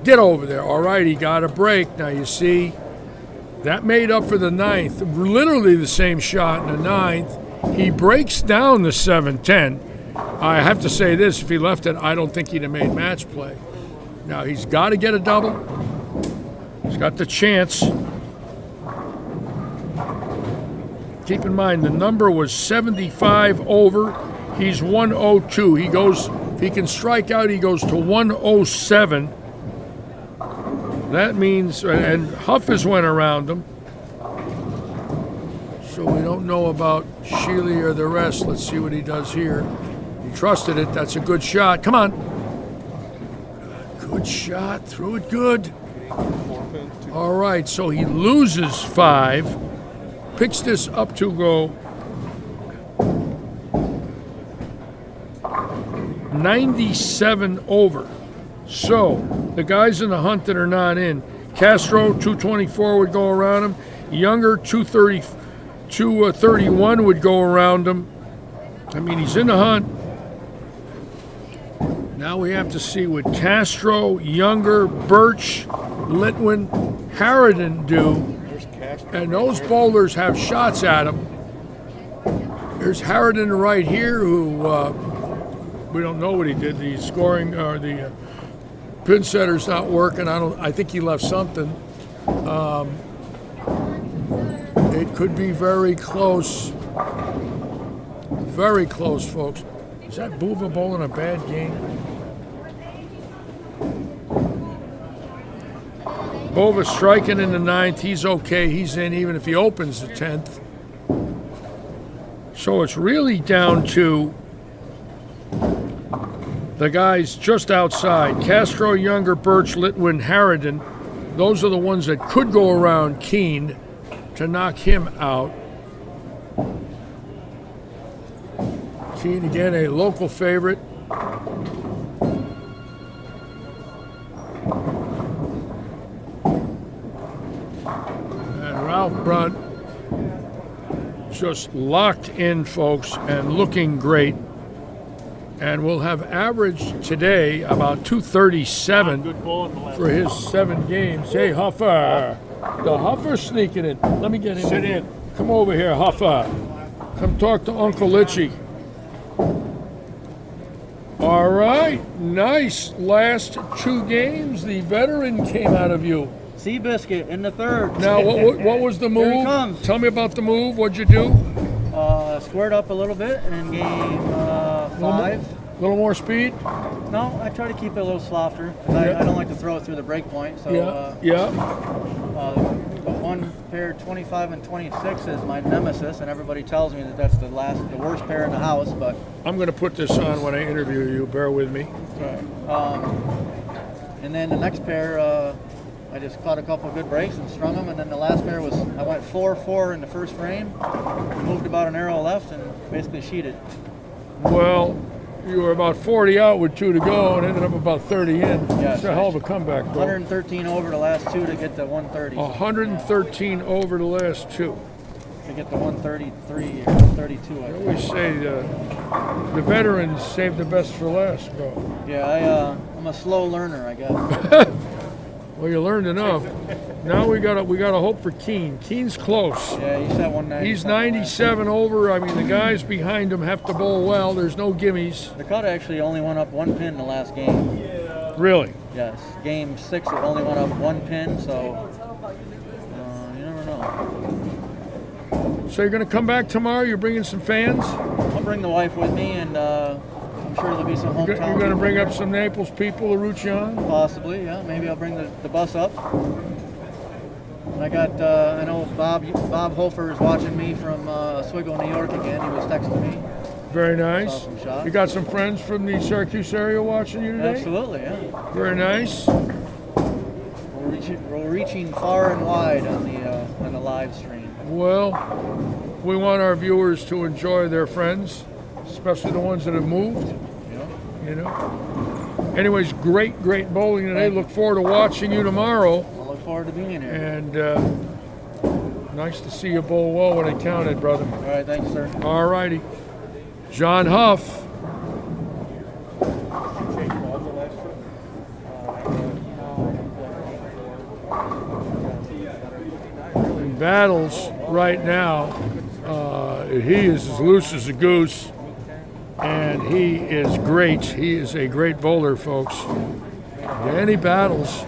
Get over there. All right, he got a break. Now, you see, that made up for the 9th. Literally the same shot in the 9th. He breaks down the 7-10. I have to say this, if he left it, I don't think he'd have made match play. Now, he's got to get a double. He's got the chance. Keep in mind, the number was 75 over. He's 102. He goes, if he can strike out, he goes to 107. That means, and Huffers went around him. So we don't know about Sheely or the rest. Let's see what he does here. He trusted it. That's a good shot. Come on. Good shot. Threw it good. All right, so he loses 5. Picks this up to go 97 over. So the guys in the hunt that are not in, Castro 224 would go around him. Younger 231 would go around him. I mean, he's in the hunt. Now we have to see what Castro, Younger, Birch, Litwin, Harridan do. And those bowlers have shots at him. There's Harridan right here, who we don't know what he did. The scoring or the pin setter's not working. I think he left something. It could be very close. Very close, folks. Is that Boover bowling a bad game? Bova striking in the 9th. He's okay. He's in even if he opens the 10th. So it's really down to the guys just outside. Castro, Younger, Birch, Litwin, Harridan. Those are the ones that could go around Keene to knock him out. Keene, again, a local favorite. And Ralph Brunt just locked in, folks, and looking great. And we'll have averaged today about 237 for his 7 games. Hey, Huffer. The Huffer sneaking in. Let me get him. Sit in. Come over here, Huffer. Come talk to Uncle Litchy. All right. Nice. Last 2 games, the veteran came out of you. Seabiscuit in the 3rd. Now, what was the move? Here he comes. Tell me about the move. What'd you do? Squared up a little bit in game 5. A little more speed? No, I try to keep it a little softer. I don't like to throw it through the break point. So, yeah. The one pair 25 and 26 is my nemesis, and everybody tells me that that's the worst pair in the house. But I'm going to put this on when I interview you. Bear with me. And then the next pair, I just caught a couple of good breaks and strung them, and then the last pair was I went 4-4 in the first frame, moved about an arrow left, and basically sheeted. Well, you were about 40 out with 2 to go and ended up about 30 in. Yeah, it's a hell of a comeback, bro. 113 over the last 2 to get to 130. 113 over the last 2. To get to 133 or 132. I always say the veterans save the best for last, bro. Yeah, I'm a slow learner, I guess. Well, you learned enough. Now we got to hope for Keene. Keene's close. Yeah, he's at 190. He's 97 over. I mean, the guys behind him have to bowl well. There's no gimmies. The cut actually only went up 1 pin in the last game. Really? Yes. Game 6, it only went up 1 pin, so you never know. So you're going to come back tomorrow? You're bringing some fans? I'll bring the wife with me, and I'm sure there'll be some hometown. You're going to bring people up some Naples people to root you on? Possibly, yeah. Maybe I'll bring the bus up. I got, I know Bob Hofer is watching me from Oswego, New York again. He was texting me. Very nice. Saw some shots. You got some friends from the Syracuse area watching you today? Absolutely, yeah. Very nice. We're reaching far and wide on the live stream. Well, we want our viewers to enjoy their friends, especially the ones that have moved. You know. Anyways, great bowling today. Look forward to watching you tomorrow. I look forward to being here. And nice to see you bowl well when it counted, brother. All right, thanks, sir. All righty. John Huff. In battles right now, he is as loose as a goose, and he is great. He is a great bowler, folks. Any battles.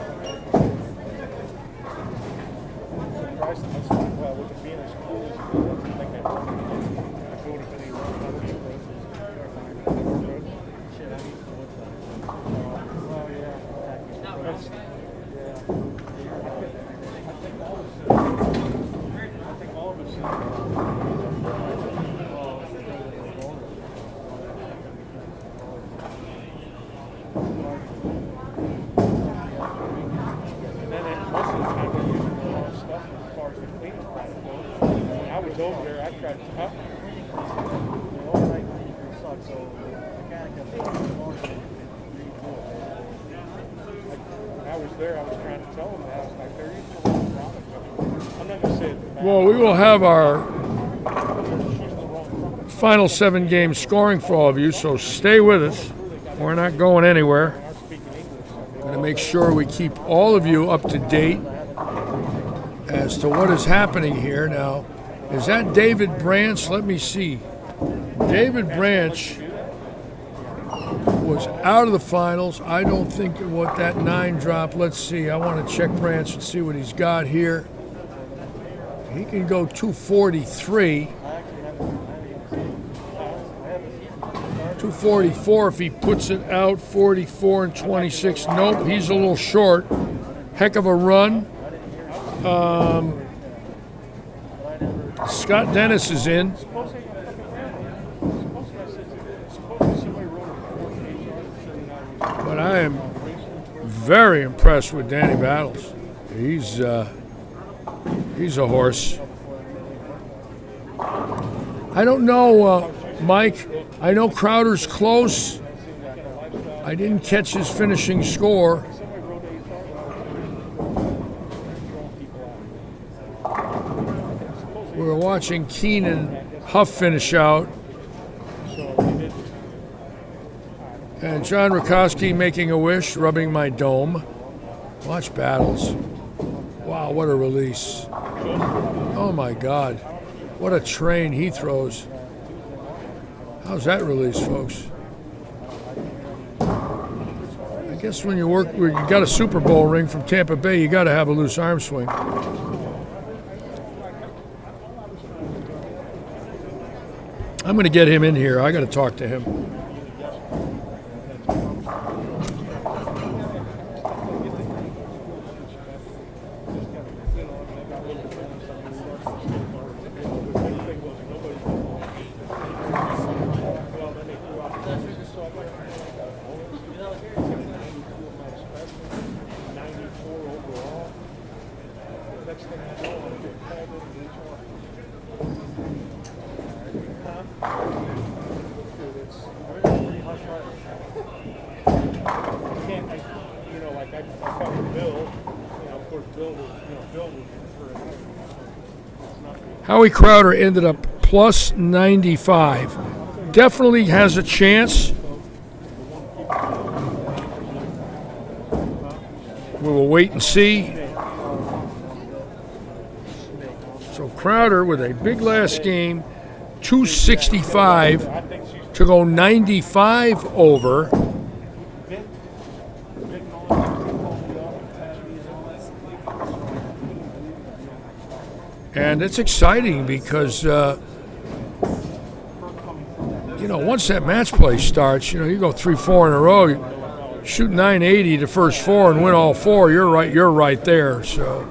Well, we will have our final 7-game scoring for all of you, so stay with us. We're not going anywhere. We're going to make sure we keep all of you up to date as to what is happening here. Now, is that David Branch? Let me see. David Branch was out of the finals. I don't think what that 9 drop. Let's see. I want to check Branch and see what he's got here. He can go 243. 244 if he puts it out. 44 and 26. Nope, he's a little short. Heck of a run. Scott Dennis is in. But I am very impressed with Danny Battles. He's a horse. I don't know, Mike. I know Crowder's close. I didn't catch his finishing score. We were watching Keenan Huff finish out. And John Rakowski making a wish, rubbing my dome. Watch Battles. Wow, what a release. Oh my God. What a train he throws. How's that release, folks? I guess when you got a Super Bowl ring from Tampa Bay, you got to have a loose arm swing. I'm going to get him in here. I got to talk to him. Howie Crowder ended up plus 95. Definitely has a chance. We will wait and see. So Crowder with a big last game, 265 to go 95 over. And it's exciting because, once that match play starts, you go 3-4 in a row, you shoot 980 the first four and win all four. You're right there. So.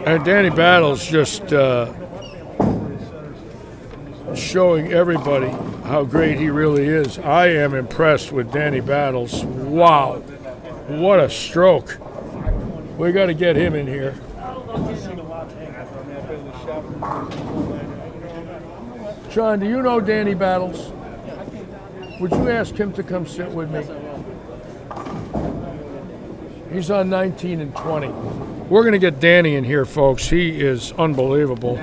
And Danny Battles just showing everybody how great he really is. I am impressed with Danny Battles. Wow, what a stroke. We got to get him in here. John, do you know Danny Battles? Would you ask him to come sit with me? He's on 19 and 20. We're going to get Danny in here, folks. He is unbelievable.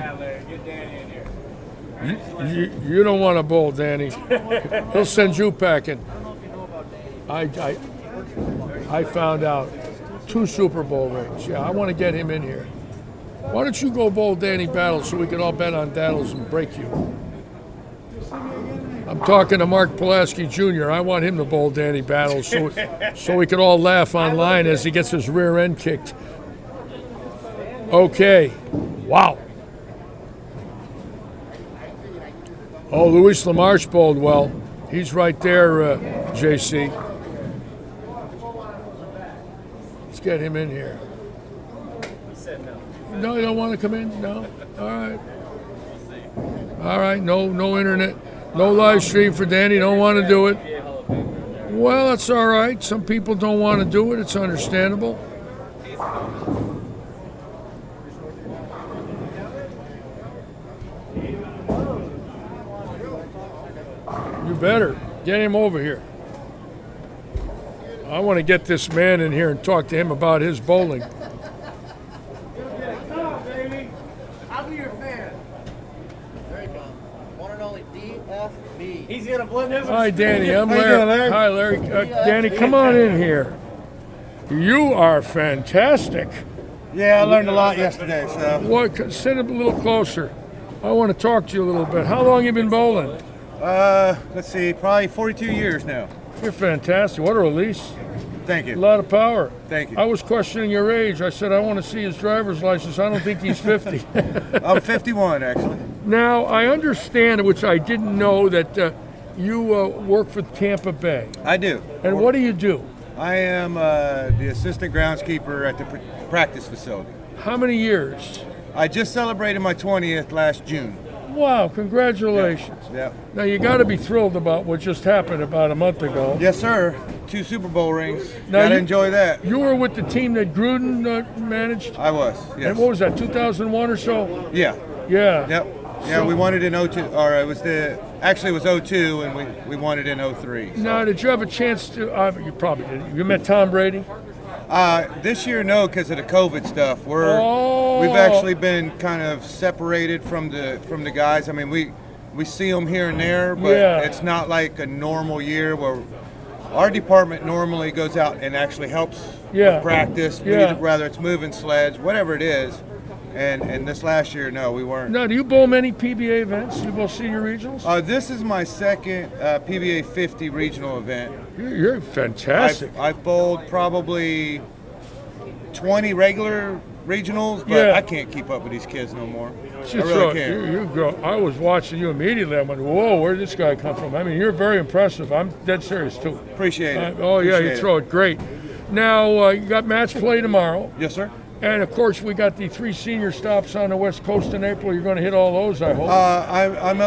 You don't want to bowl, Danny. He'll send you packing. I found out 2 Super Bowl rings. Yeah, I want to get him in here. Why don't you go bowl Danny Battles so we can all bet on Battles and break you? I'm talking to Mark Pulaski Jr. I want him to bowl Danny Battles so we can all laugh online as he gets his rear end kicked. Okay. Wow. Oh, Luis LaMarche bowled well. He's right there, JC. Let's get him in here. No, you don't want to come in? No? All right. All right, no internet. No live stream for Danny. Don't want to do it. Well, that's all right. Some people don't want to do it. It's understandable. You better get him over here. I want to get this man in here and talk to him about his bowling. I'll be your fan. There you go. One and only DFB. He's gonna blend his. Hi, Danny. I'm How you Larry. doing, Larry? Hi, Larry. Danny, come on in here. You are fantastic. Yeah, I learned a lot yesterday. So What? Sit up a little closer. I want to talk to you a little bit. How long you been let's see, probably 42 years now. You're fantastic. What a release. Thank A you. lot of power. Thank you. I was questioning your age. I said, I want to see his driver's license. I don't think he's 50. I'm 51, actually. Now, I understand, which I didn't know, that you work for Tampa Bay. I do. And what do you do? I am the assistant groundskeeper at the practice facility. How many years? I just celebrated my 20th last June. Wow, congratulations. Yeah. Now, you got to be thrilled about what just happened about a month ago. Yes, sir. 2 Super Bowl rings. Now Gotta you- enjoy that. You were with the team that Gruden managed? I was. Yes. And what was that, 2001 or so? Yeah. Yeah. Yep. Yeah, we won it in 02, or it was actually it was 02, and we won it in 03. So. Now, did you have a chance to, you probably did. You met Tom Brady? This year, no, because of the COVID stuff. Oh. We've actually been kind of separated from the guys. I mean, we see them here and there, but Yeah. it's not like a normal year where our department normally goes out and actually helps Yeah. with practice, Yeah. whether it's moving sleds, whatever it is. And this last year, no, we weren't. Now, do you bowl many PBA events? You bowl senior regionals? This is my second PBA 50 regional event. You're fantastic. I've bowled probably 20 regular regionals, but Yeah. I can't keep up with these kids no more. You I throw- really can't. you grow. I was watching you immediately. I went, whoa, where did this guy come from? I mean, you're very impressive. I'm dead serious, too. Appreciate it. Oh, yeah, you Appreciate throw it great. Now, you got match play tomorrow. Yes, sir. And, of course, we got the 3 senior stops on the West Coast in April. You're going to hit all those, I hope. I'm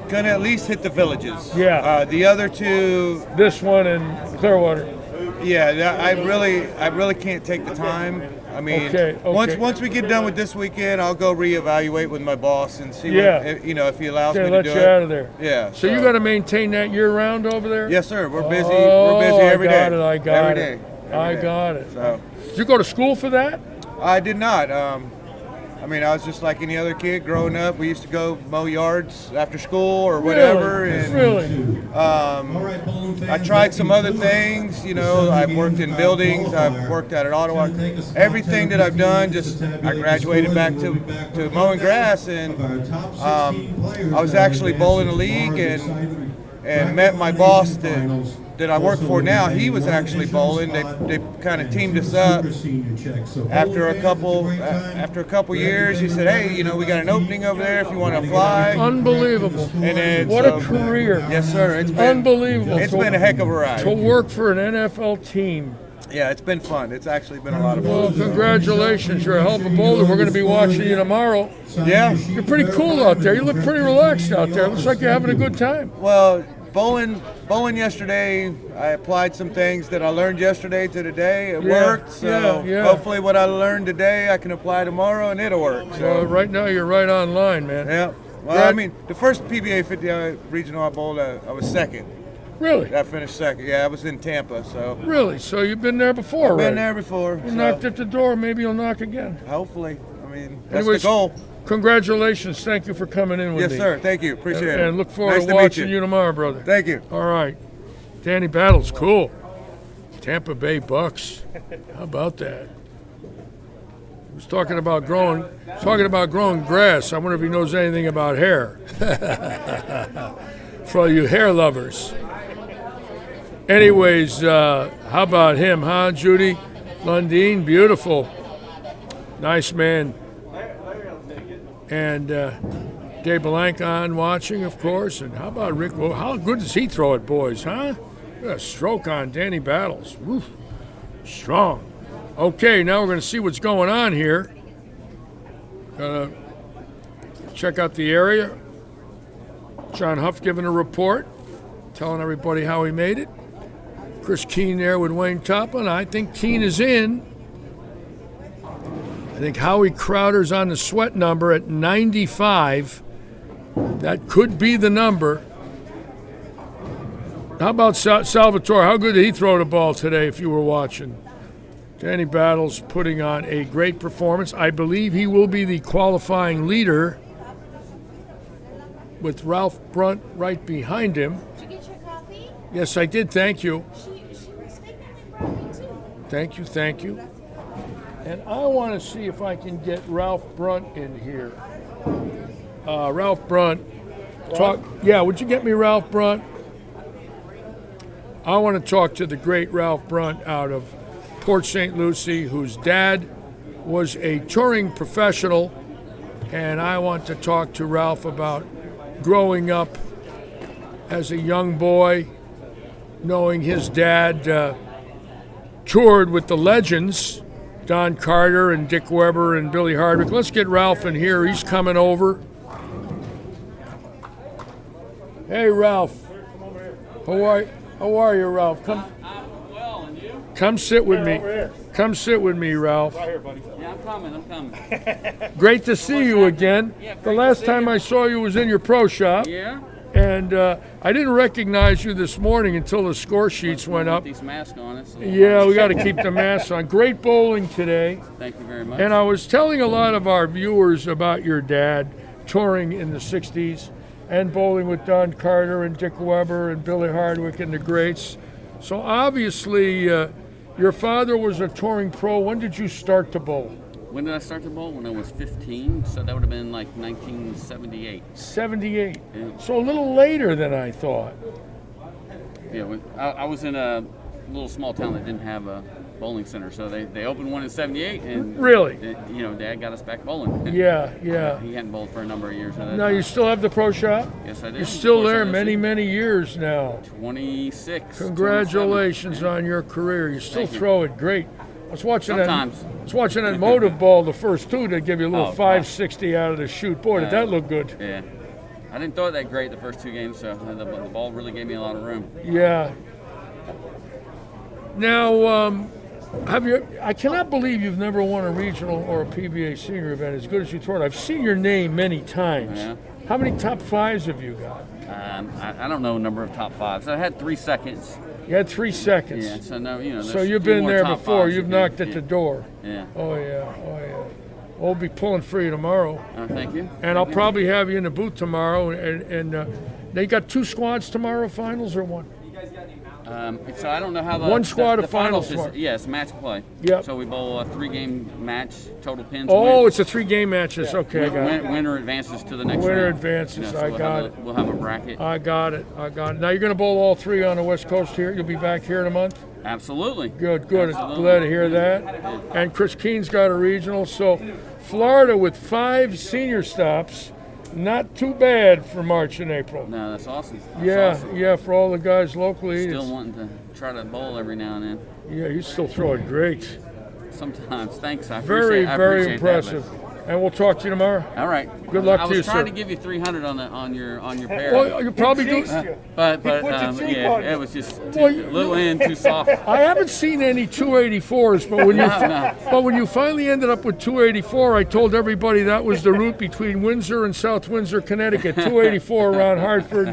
gonna at least hit the villages. Yeah. The other 2, This one and Clearwater. yeah. I really can't take the time. I mean, Okay, okay. once we get done with this weekend, I'll go reevaluate with my boss and see Yeah. what, if he allows They me to let do you it. out of there. Yeah. So you got to maintain that year-round over there? Yes, sir. We're busy. Oh, We're busy every day. I got Every it. day. I Every day. got it. So. Did you go to school for that? I did not. I mean, I was just like any other kid growing up. We used to go mow yards after school or whatever. Really? And Really? I tried some other things. I've worked in buildings. I've worked at an auto. Everything that I've done, I graduated back to mowing grass, and I was actually bowling a league and met my boss that I work for now. He was actually bowling. They kind of teamed us up. After a couple years, he said, "Hey, we got an opening over there if you want to apply." Unbelievable. And it's, What a career. Yes, sir. It's been Unbelievable. It's been a heck of a ride. To work for an NFL team. Yeah, it's been fun. It's actually been a lot of Well, fun. congratulations. You're a hell of a bowler. We're going to be watching you tomorrow. Yeah. You're pretty cool out there. You look pretty relaxed out there. Looks like you're having a good time. Well, bowling yesterday, I applied some things that I learned yesterday to today. It Yeah, worked. So yeah. hopefully what I learned today I can apply tomorrow and it'll work. So Right now, you're right on line, man. yeah. Well, Right. I mean, the first PBA 50 regional I bowled, I was second. Really? I finished second. Yeah, I was in Tampa. So Really? So you've been there before, I've been right? there before. You so knocked at the door. Maybe you'll knock again. hopefully. I mean, that's Anyways, the goal. Congratulations. Thank you for coming in with Yes, me. sir. Thank you. Appreciate it. And look forward Nice to to meet watching you. you tomorrow, brother. Thank you. All right. Danny Battles, cool. Tampa Bay Bucks. How about that? He was talking about growing grass. I wonder if he knows anything about hair. For all you hair lovers. Anyways, how about him, huh, Judy? Lundeen, beautiful. Nice man. And Dave Belanca on watching, of course. And how about Rick? Well, how good does he throw it, boys, huh? Got a stroke on Danny Battles. Woof. Strong. Okay, now we're going to see what's going on here. Gonna check out the area. John Huff giving a report, telling everybody how he made it. Chris Keene there with Wayne Toplin. I think Keene is in. I think Howie Crowder's on the sweat number at 95. That could be the number. How about Salvatore? How good did he throw the ball today if you were watching? Danny Battles putting on a great performance. I believe he will be the qualifying leader with Ralph Brunt right behind him. Did you get your coffee? Yes, I did. Thank you. She was taking it from me too. Thank you. And I want to see if I can get Ralph Brunt in here. Ralph Brunt. Would you get me Ralph Brunt? I want to talk to the great Ralph Brunt out of Port St. Lucie, whose dad was a touring professional, and I want to talk to Ralph about growing up as a young boy, knowing his dad toured with the legends, Don Carter and Dick Weber and Billy Hardwick. Let's get Ralph in here. He's coming over. Hey, Ralph. How are you, Ralph? Come. I'm well, and you? Come sit with me. Come sit with me, Ralph. Yeah, I'm coming. Great to see you again. Yeah, The great to last see time you. I saw you was in your pro shop. Yeah? And I didn't recognize you this morning until the score sheets went up. These masks on. It's Yeah, we got to keep the masks on. Great bowling today. Thank you very much. And I was telling a lot of our viewers about your dad touring in the 60s and bowling with Don Carter and Dick Weber and Billy Hardwick and the greats. So obviously, your father was a touring pro. When did you start to bowl? When did I start to bowl? When I was 15, so that would have been like 1978. 78. Yeah. So a little later than I thought. Yeah, I was in a little small town that didn't have a bowling center, so they opened one in 78, and Really? Dad got us back bowling. Yeah, yeah. He hadn't bowled for a number of years. At that Now, you time. still have the pro shop? Yes, I did. You're still Of course I there did. many, many years now. 26. Congratulations 27. on your career. You still Thank you. throw it great. I was watching Sometimes. that. I was watching that motive ball, the first two, to give you a little Oh, 560 out of the chute. Boy, did that look good. Yeah. I didn't throw it that great the first two games, so the ball really gave me a lot of room. Yeah. Now, have you? I cannot believe you've never won a regional or a PBA senior event as good as you throw it. I've seen your name many times. Yeah. How many top fives have you got? I don't know a number of top fives. I had 3 seconds. You had 3 seconds. Yeah, so no, So there's you've a few been more there top before. fives You've to knocked get. at the door. Yeah. Oh yeah. We'll be pulling for you tomorrow. Thank you. And I'll probably have you in the booth tomorrow. And they got 2 squads tomorrow, finals, or 1? So I don't know how the One squad the of finals is. tomorrow. Yes, match play. Yep. So we bowl a 3-game match, total pins. Oh, win. it's a 3-game matches. Okay, I got it. Winner advances to the next Winner round. advances, So I we'll got have it. We'll have a bracket. I got it. Now you're going to bowl all 3 on the West Coast here. You'll be back here in a month. Absolutely. Good. Absolutely. Glad to hear that. And Chris Keen's got a regional. So Florida with 5 senior stops. Not too bad for March and April. No, that's awesome. That's Yeah, awesome. yeah, for all the guys locally. Still wanting to try to bowl every now and then. Yeah, you still throw it great. Sometimes. Thanks. I Very, appreciate I very appreciate that, impressive. And we'll talk to you tomorrow. All right. Good luck I to you, was trying sir. to give you 300 on your pair. Well, you probably do. But yeah, it was just a little in too soft. I haven't seen any 284s, but when you but when you finally ended up with 284, I told everybody that was the route between Windsor and South Windsor, Connecticut. 284 around Hartford,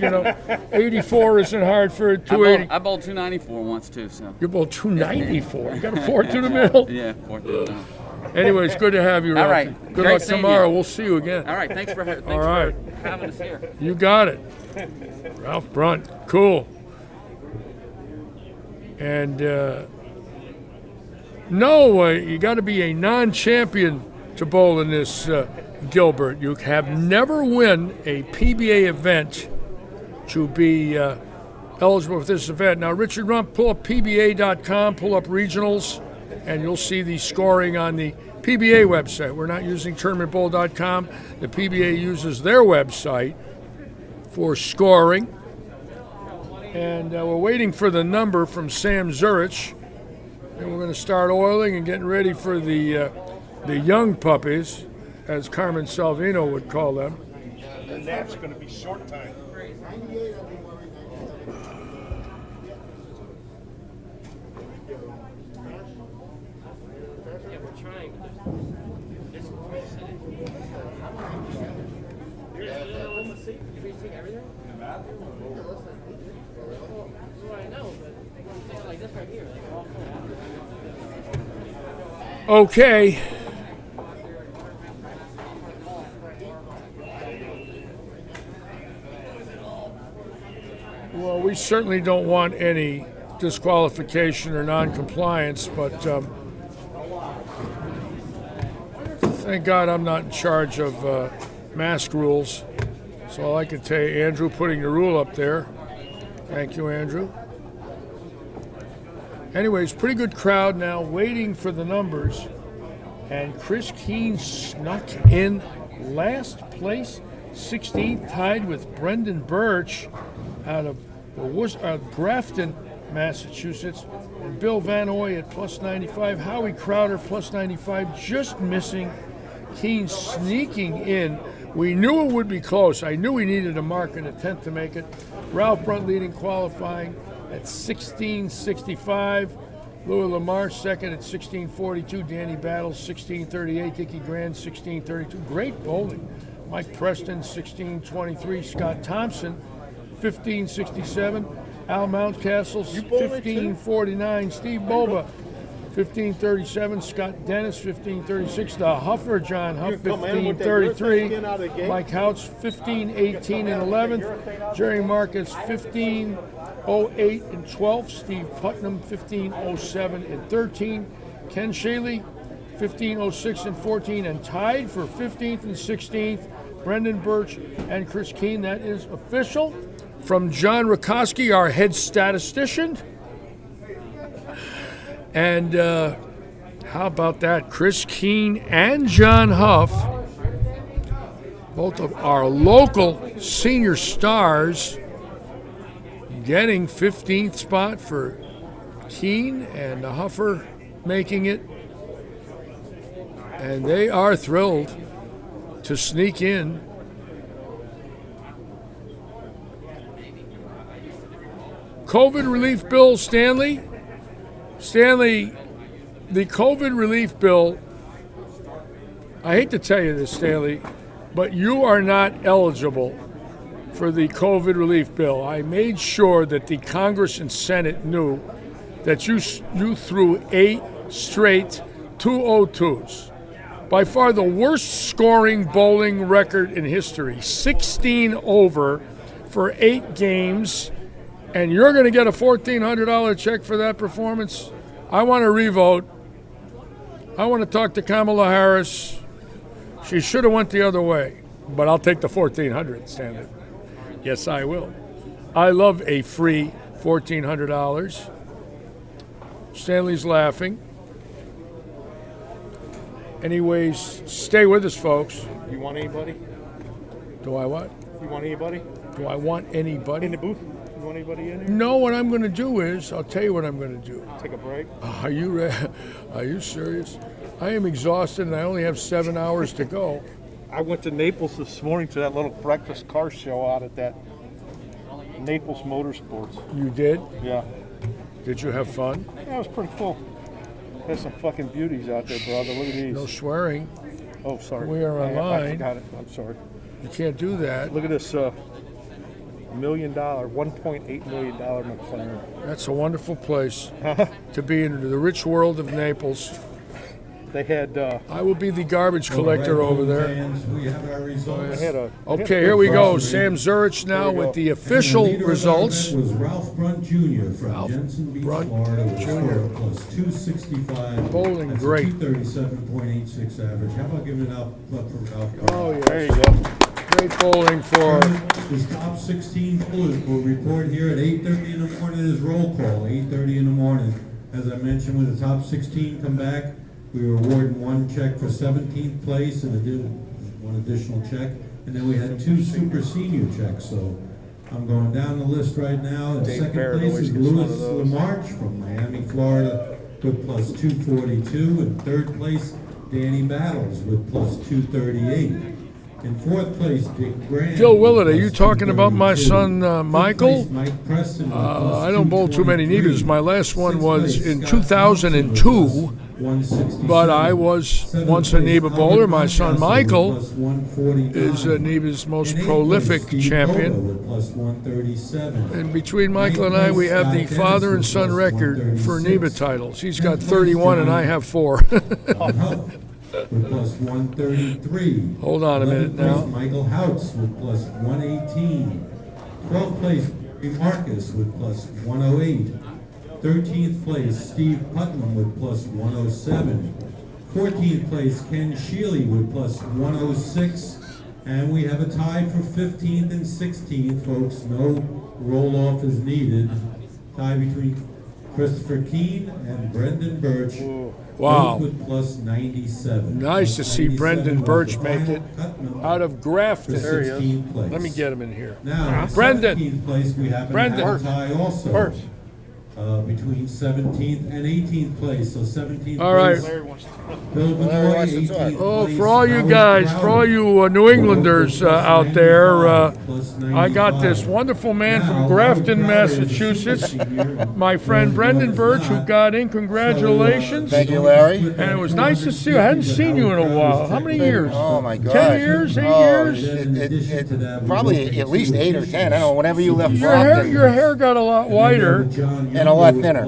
84 is in Hartford. 280. I bowled 294 once too. So You bowled 294. You got a 4 to the middle. yeah, fourth to the middle. Anyways, good to have you, Ralph. All right. Good Great luck seeing tomorrow. you. We'll see you again. All right. Thanks for having us here. You got it. Ralph Brunt. Cool. And you got to be a non-champion to bowl in this, Gilbert. You have never win a PBA event to be eligible for this event. Now, Richard Rump, pull up PBA.com, pull up regionals, and you'll see the scoring on the PBA website. We're not using tournamentbowl.com. The PBA uses their website for scoring. And we're waiting for the number from Sam Zurich. And we're going to start oiling and getting ready for the young puppies, as Carmen Salvino would call them. And that's going to be short time. Okay. Well, we certainly don't want any disqualification or non-compliance, but thank God I'm not in charge of mask rules. So all I can tell you, Andrew putting the rule up there. Thank you, Andrew. Anyways, pretty good crowd now waiting for the numbers. And Chris Keene snuck in last place, 16th, tied with Brendan Birch out of Grafton, Massachusetts, and Bill Van Oy at plus 95. Howie Crowder plus 95, just missing. Keene sneaking in. We knew it would be close. I knew he needed a mark and a tenth to make it. Ralph Brunt leading qualifying at 16.65. Louis Lamar second at 16.42. Danny Battles 16.38. Dickie Grand 16.32. Great bowling. Mike Preston 16.23. Scott Thompson 15.67. Al Mountcastle 15.49. Steve Boba 15.37. Scott Dennis 15.36. The Huffer John Huff 15.33. Mike Houts 15.18 in 11th. Jerry Marcus 15.08 in 12th. Steve Putnam 15.07 in 13th. Ken Shaley 15.06 in 14th, and tied for 15th and 16th. Brendan Birch and Chris Keene. That is official. From John Rakoski, our head statistician. And how about that? Chris Keene and John Huff, both of our local senior stars, getting 15th spot for Keene, and the Huffer making it. And they are thrilled to sneak in. COVID relief bill, Stanley. Stanley, the COVID relief bill, I hate to tell you this, Stanley, but you are not eligible for the COVID relief bill. I made sure that the Congress and Senate knew that you threw 8 straight 202s. By far the worst scoring bowling record in history. 16 over for 8 games. And you're going to get a $1,400 check for that performance? I want to revote. I want to talk to Kamala Harris. She should have went the other way, but I'll take the $1,400, Stanley. Yes, I will. I love a free $1,400. Stanley's laughing. Anyways, stay with us, folks. You want anybody? Do I what? You want anybody? Do I want anybody? In the booth? You want anybody in here? No, what I'm going to do is, I'll tell you what I'm going to do. Take a break? Are you serious? I am exhausted and I only have 7 hours to go. I went to Naples this morning to that little breakfast car show out at that Naples Motorsports. You did? Yeah. Did you have fun? Yeah, it was pretty cool. There's some fucking beauties out there, brother. Look at these. No swearing. Oh, sorry. We are I online. forgot it. I'm sorry. You can't do that. Look at this $1.8 million McLaren. That's a wonderful place to be in, the rich world of Naples. They had. I will be the garbage collector over there. Fans, we have our results. They had a. Okay, here we go. Sam Zurich now with the official And the leader of our results. event was Ralph Brunt Jr. from Ralph Jensen Beach, Brunt Florida, with a Jr. score of plus 265. Bowling That's great. a 237.86 average. How about giving it up for Ralph? Oh, yeah. There you go. Great bowling for. His top 16 bowlers will report here at 8:30 in the morning. His roll call, 8:30 in the morning. As I mentioned, when the top 16 come back, we were awarding one check for 17th place and one additional check. And then we had 2 super senior checks. So I'm going down the list right now. In second place is Louis Lamarche from Miami, Florida, with plus 242. In third place, Danny Battles with plus 238. In fourth place, Dick Grant. Phil Willett, are plus you talking about my 232. son, Michael? Fifth place, Mike Preston with plus I don't bowl too many 223. Nebas. My last one Sixth was place, in Scott Thompson with 2002, plus 167. but I was Seventh once a place, Neba bowler. Albert My son Mountcastle with Michael plus 149. is Neba's most In eighth prolific place, Steve champion. Boba with plus 137. And between Michael and I, we have the father and son record for Neba titles. He's got 31 and I have 4. With plus 133. Hold on a minute 11th place, now. Michael Houts with plus 118. 12th place, Gary Marcus with plus 108. 13th place, Steve Putnam with plus 107. 14th place, Ken Shealy with plus 106. And we have a tie for 15th and 16th, folks. No roll-off is needed. Tie between Christopher Keene and Brendan Birch. Wow. Both with plus 97. Nice to see 97 Brendan was Birch the make final it cut number out of for Grafton. 16th place. Let me get him in here. Now, Brendan. 17th place, we happen Brendan. to have a tie also. Birch. Between 17th and 18th place. So 17th All right. place, Bill Benoit, 18th Oh, place, for all you Howard guys, for all Crowder. you New Englanders out there, Plus I got this 95. wonderful man Now, from Grafton, Howard Crowder is Massachusetts, senior. my friend Brendan Birch, who got in. Congratulations. Thank you, Larry. And it was nice to see you. I hadn't seen you in a while. How many years? Oh my God. 10 years, 8 years? It probably at least 8 or 10. I don't know. Whenever you left Your hair got a lot whiter, and a lot thinner.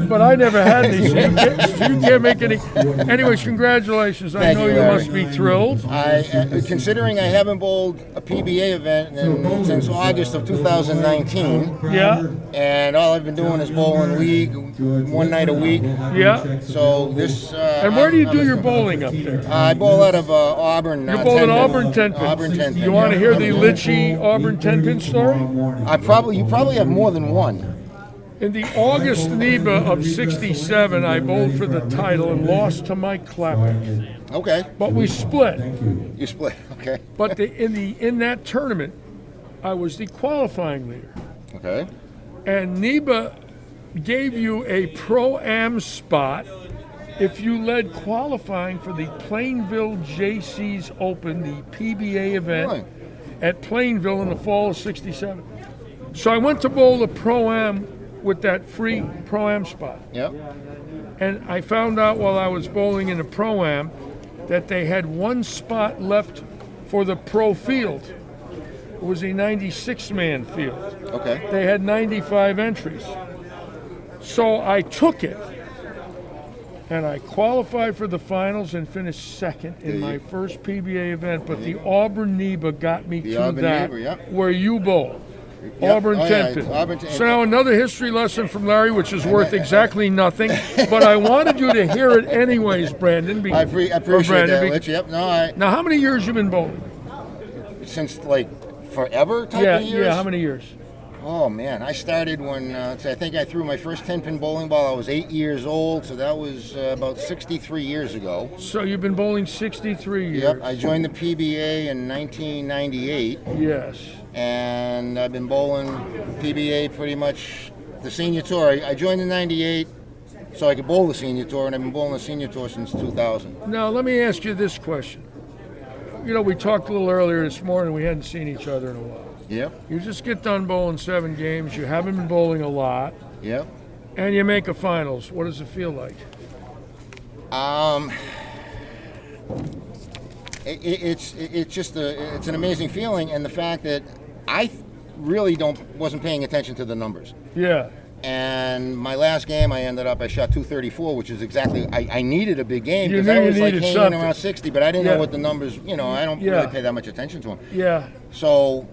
but I never had any, so you can't make any. Anyways, congratulations. I Thank know you, you Larry. must be thrilled. Considering I haven't bowled a PBA event since August of 2019, Yeah. and all I've been doing is bowling league one night a week. Yeah. So this. And where do you do your bowling up there? I bowl out of Auburn. You're bowling 10-pin. Auburn 10 pin. Auburn 10 pin. You want to hear the Litchi Auburn 10 pin story? You probably have more than one. In the August NEBA of '67, I bowled for the title and lost to Mike Clapton. Okay. But we split. You split. Okay. But in that tournament, I was the qualifying leader. Okay. And NEBA gave you a Pro-Am spot if you led qualifying for the Plainville JC's Open, the PBA event Really? at Plainville in the fall of '67. So I went to bowl the Pro-Am with that free Pro-Am spot. Yep. And I found out while I was bowling in the Pro-Am that they had one spot left for the pro field. It was a 96-man field. Okay. They had 95 entries. So I took it, and I qualified for the finals and finished second in my first PBA event, but the Auburn NEBA got me The to Auburn that, NEBA, yep. where you bowl. Yep. Auburn Oh, yeah, 10 it's pin. Auburn 10 So now another history lesson from Larry, which is worth exactly nothing, but I wanted you to hear it anyways, Brandon. I appreciate that, Rich. Yep. No, Now, how many years you been bowling? since like forever type Yeah, of years. yeah. How many years? Oh man, I started when I think I threw my first 10-pin bowling ball. I was 8 years old, so that was about 63 years ago. So you've been bowling 63 years. Yep. I joined the PBA in 1998, Yes. and I've been bowling PBA pretty much the senior tour. I joined in '98 so I could bowl the senior tour, and I've been bowling the senior tour since 2000. Now, let me ask you this question. You know, we talked a little earlier this morning. We hadn't seen each other in a while. Yep. You just get done bowling 7 games. You haven't been bowling a lot, Yep. and you make a finals. What does it feel like? It's just it's an amazing feeling, and the fact that I really wasn't paying attention to the numbers. Yeah. And my last game, I shot 234, which is exactly I needed a big game You because knew I you was like needed hanging something. around 60, but I didn't Yeah. know what the numbers. I don't Yeah. really pay that much attention to them. Yeah. So,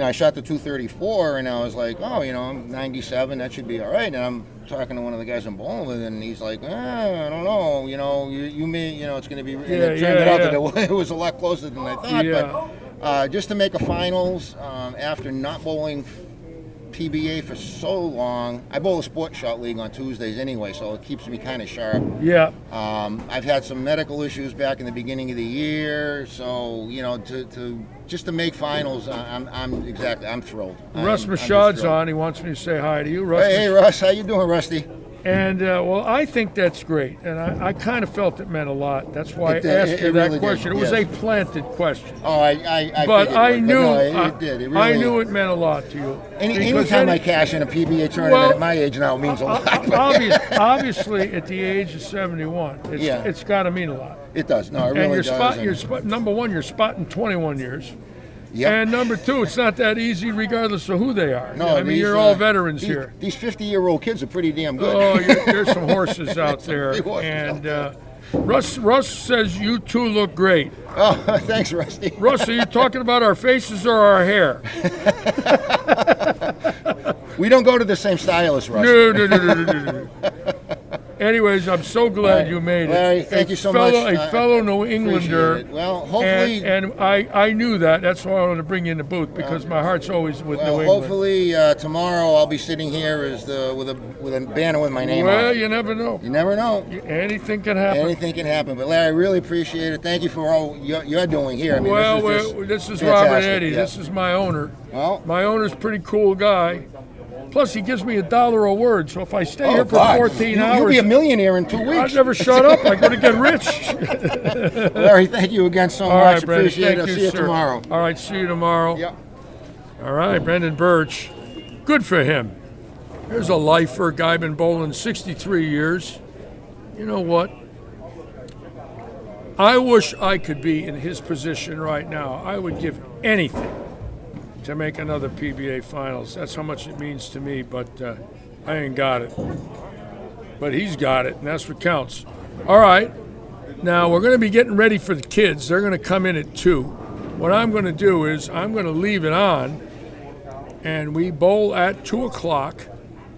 I shot the 234, and I was like, oh, I'm 97, that should be all right. And I'm talking to one of the guys I'm bowling with, and he's like, I don't know, you may, it's going to be. And it turned out that it was a lot closer than I thought. Yeah. But just to make a finals after not bowling PBA for so long, I bowl a sports shot league on Tuesdays anyway, so it keeps me kind of sharp. Yeah. I've had some medical issues back in the beginning of the year, so to make finals, I'm thrilled. Russ I'm just Mashad's thrilled. on. He wants me to say hi to you. Russ. Hey, Russ, how you doing, Rusty? And, well, I think that's great. And I kind of felt it meant a lot. That's why It I did. asked It you that really did, question. It was yes. a planted question. Oh, I But figured I it would, knew, no, it did. It really, I knew it meant a lot to you. Anytime I cash in a PBA tournament Well, at my age now means a lot. Obviously, at the age of 71, it's got to mean a lot. It does. No, it really And does. your spot, number one, you're spotting 21 years. Yep. And number two, it's not that easy regardless of who they are. No, I mean, you're all veterans here. These 50-year-old kids are pretty damn good. Oh, there's some horses out there. Big horses And Russ says you two look great. Oh, thanks, Rusty. Russ, are you talking about our faces or our hair? We don't go to the same stylist, Rusty. No. Anyways, I'm so glad you made it. Larry, thank you so much. much. A fellow New Englander. Appreciate it. Well, hopefully, and I knew that. That's why I wanted to bring you in the booth because my heart's always with New England. hopefully tomorrow I'll be sitting here with a banner with my name on it. Well, you never know. You never know. Anything can happen. Anything can happen. But Larry, I really appreciate it. Thank you for all you're doing here. I mean, this is fantastic. Robert Eddy. Yeah. This is my owner. Well, my owner's a pretty cool guy. Plus, he gives me $1 a word. So if I stay here for God. 14 hours, you'll be a millionaire in 2 weeks. I'd never shut up. I'm going to get rich. Larry, thank you again so All much. right, Brendan, Appreciate thank it. I'll you, see you sir. tomorrow. All right, see you tomorrow. Yep. All right, Brendan Birch. Good for him. Here's a lifer, guy been bowling 63 years. You know what? I wish I could be in his position right now. I would give anything to make another PBA Finals. That's how much it means to me, but I ain't got it. But he's got it, and that's what counts. All right. Now, we're going to be getting ready for the kids. They're going to come in at 2. What I'm going to do is I'm going to leave it on, and we bowl at 2 o'clock,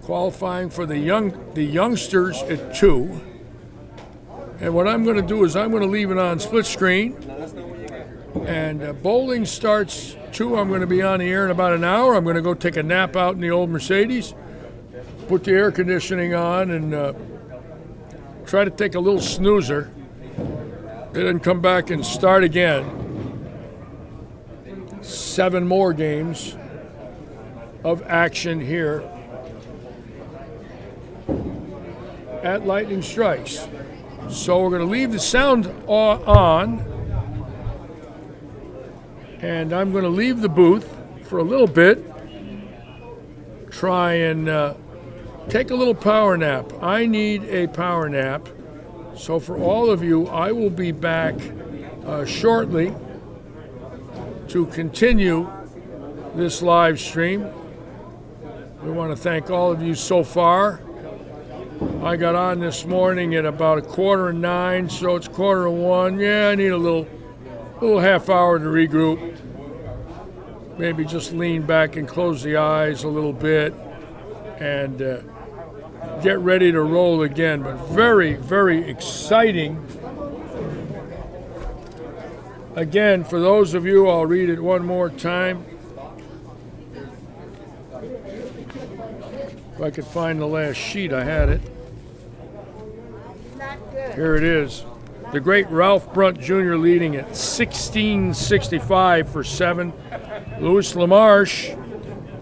qualifying for the youngsters at 2. And what I'm going to do is I'm going to leave it on split screen, and bowling starts 2. I'm going to be on the air in about an hour. I'm going to go take a nap out in the old Mercedes, put the air conditioning on, and try to take a little snoozer, and then come back and start again. 7 more games of action here at Lightning Strikes. So we're going to leave the sound on, and I'm going to leave the booth for a little bit, try and take a little power nap. I need a power nap. So for all of you, I will be back shortly to continue this live stream. We want to thank all of you so far. I got on this morning at about 8:45, so it's 1:45. Yeah, I need a little half hour to regroup. Maybe just lean back and close the eyes a little bit and get ready to roll again. But very, very exciting. Again, for those of you, I'll read it one more time. If I could find the last sheet, I had it. Here it is. The great Ralph Brunt Jr. leading at 1665 for 7. Louis LaMarche,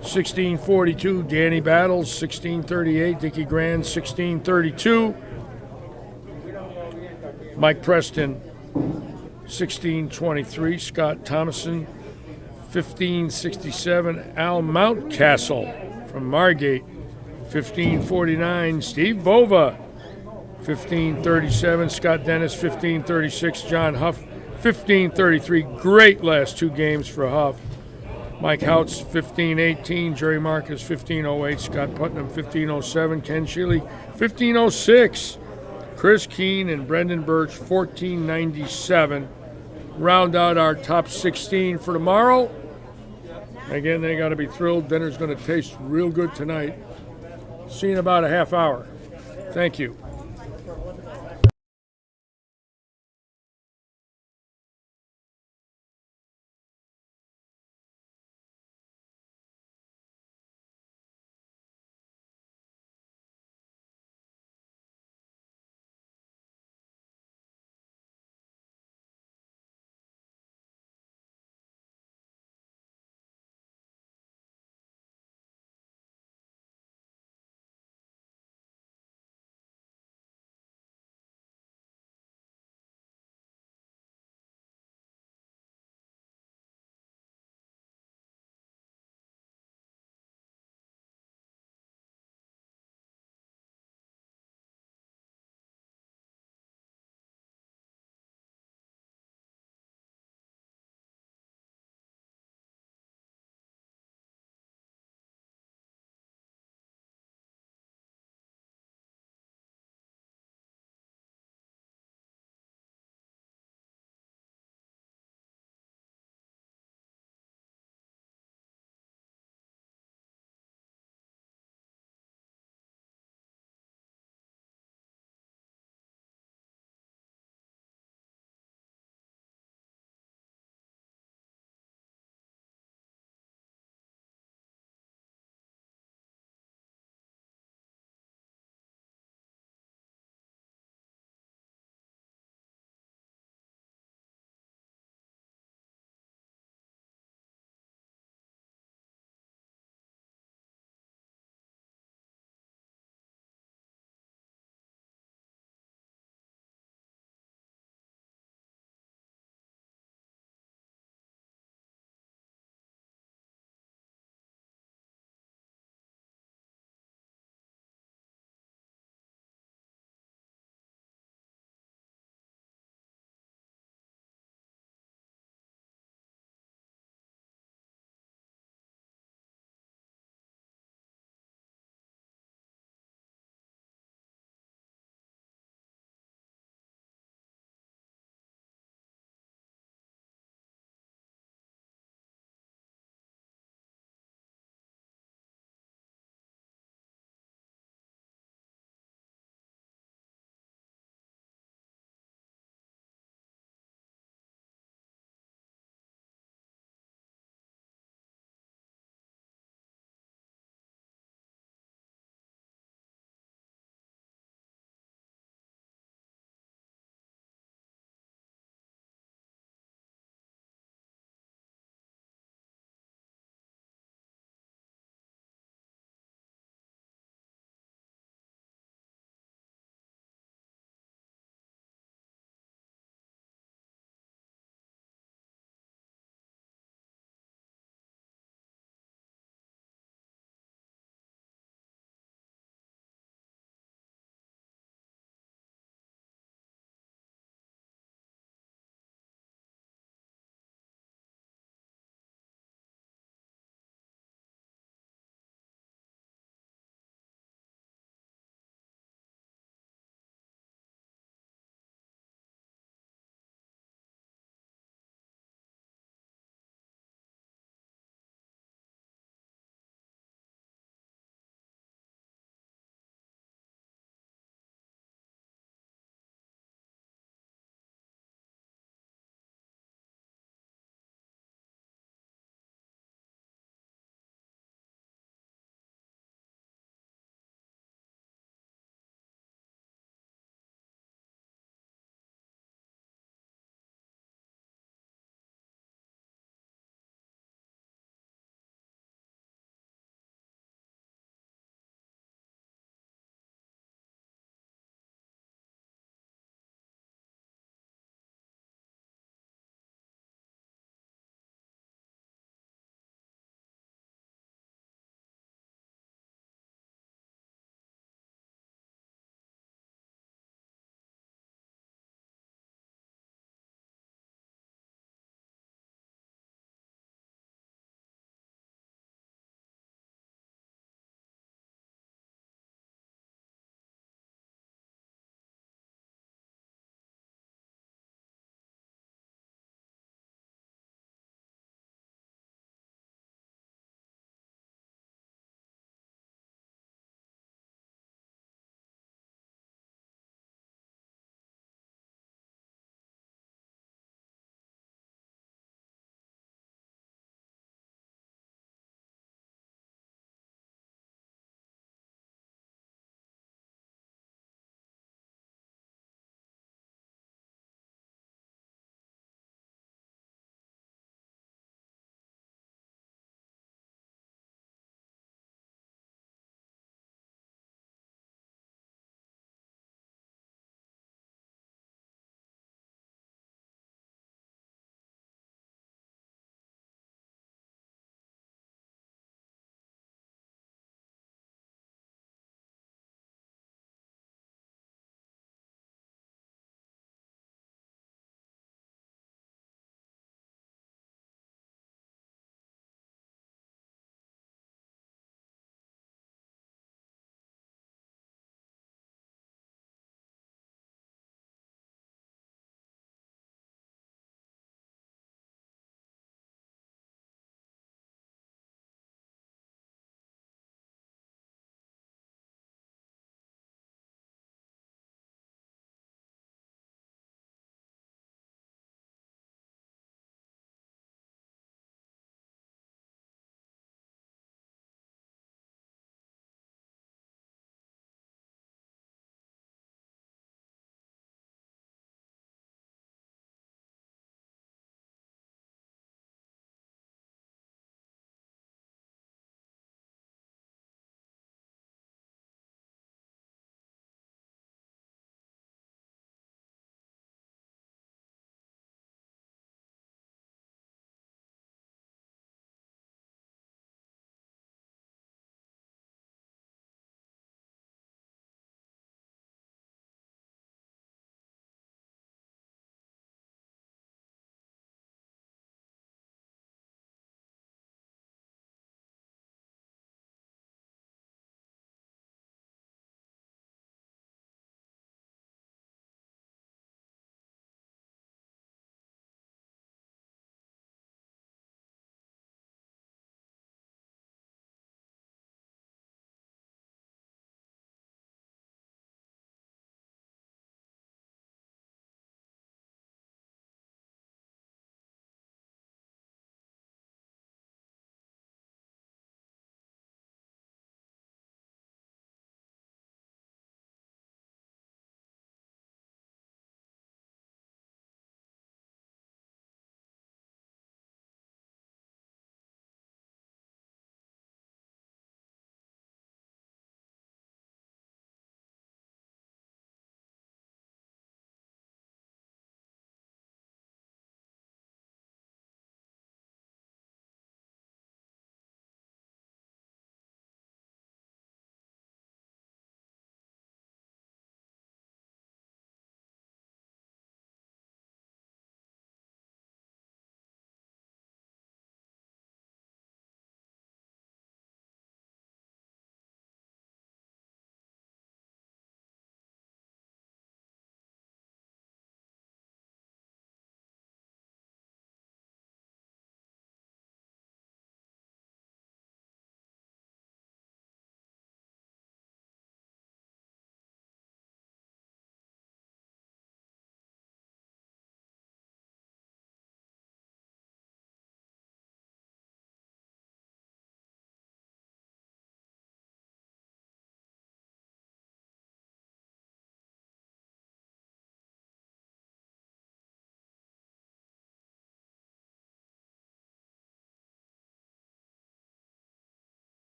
1642. Danny Battles, 1638. Dickie Grand, 1632. Mike Preston, 1623. Scott Thomason, 1567. Al Mountcastle from Margate, 1549. Steve Bova, 1537. Scott Dennis, 1536. John Huff, 1533. Great last 2 games for Huff. Mike Houts, 1518. Jerry Marcus, 1508. Scott Putnam, 1507. Ken Shealy, 1506. Chris Keene and Brendan Birch, 1497. Round out our top 16 for tomorrow. Again, they got to be thrilled. Dinner's going to taste real good tonight. See you in about a half hour. Thank you.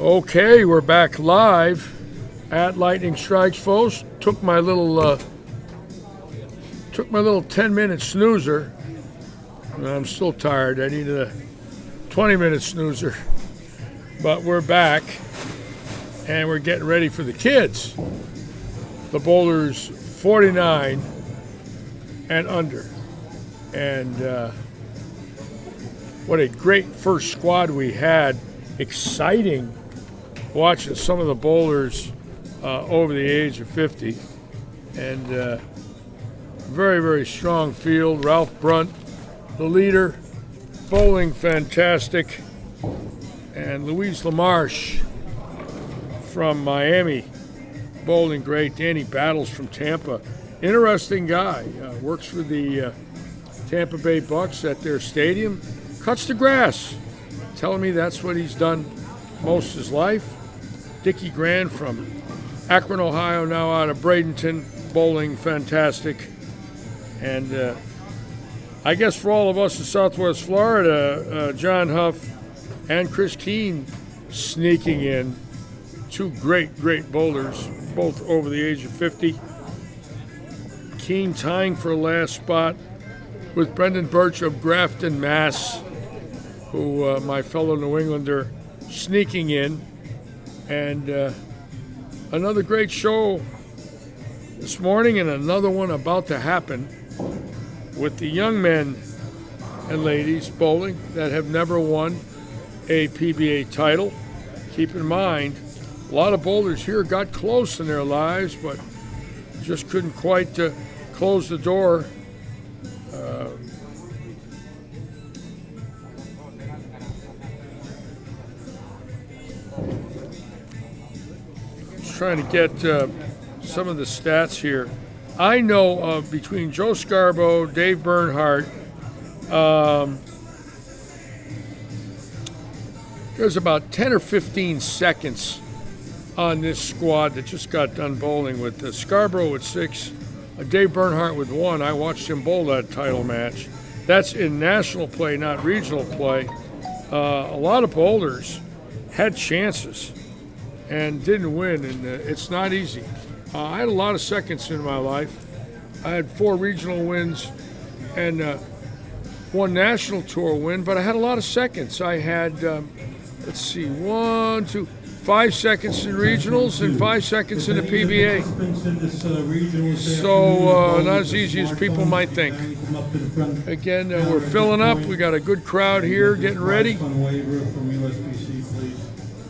Okay, we're back live at Lightning Strikes, folks. Took my little 10-minute snoozer. I'm still tired. I needed a 20-minute snoozer. But we're back, and we're getting ready for the kids. The boulders 49 and under. And what a great first squad we had. Exciting watching some of the bowlers over the age of 50. And very, very strong field. Ralph Brunt, the leader, bowling fantastic. And Louise LaMarche from Miami, bowling great. Danny Battles from Tampa, interesting guy. Works for the Tampa Bay Bucks at their stadium. Cuts the grass. Telling me that's what he's done most of his life. Dickie Grand from Akron, Ohio, now out of Bradenton, bowling fantastic. And I guess for all of us in Southwest Florida, John Huff and Chris Keene sneaking in. Two great, great bowlers, both over the age of 50. Keene tying for last spot with Brendan Birch of Grafton, Mass., who my fellow New Englander sneaking in. And another great show this morning, and another one about to happen with the young men and ladies bowling that have never won a PBA title. Keep in mind, a lot of bowlers here got close in their lives, but just couldn't quite close the door. Trying to get some of the stats here. I know of between Joe Scarborough, Dave Bernhardt, there's about 10 or 15 seconds on this squad that just got done bowling with Scarborough with 6, Dave Bernhardt with 1. I watched him bowl that title match. That's in national play, not regional play. A lot of bowlers had chances and didn't win, and it's not easy. I had a lot of seconds in my life. I had 4 regional wins and 1 national tour win, but I had a lot of seconds. I had, 5 seconds in regionals and 5 seconds in the PBA. So not as easy as people might think. Again, we're filling up. We got a good crowd here getting ready. From USBC, please.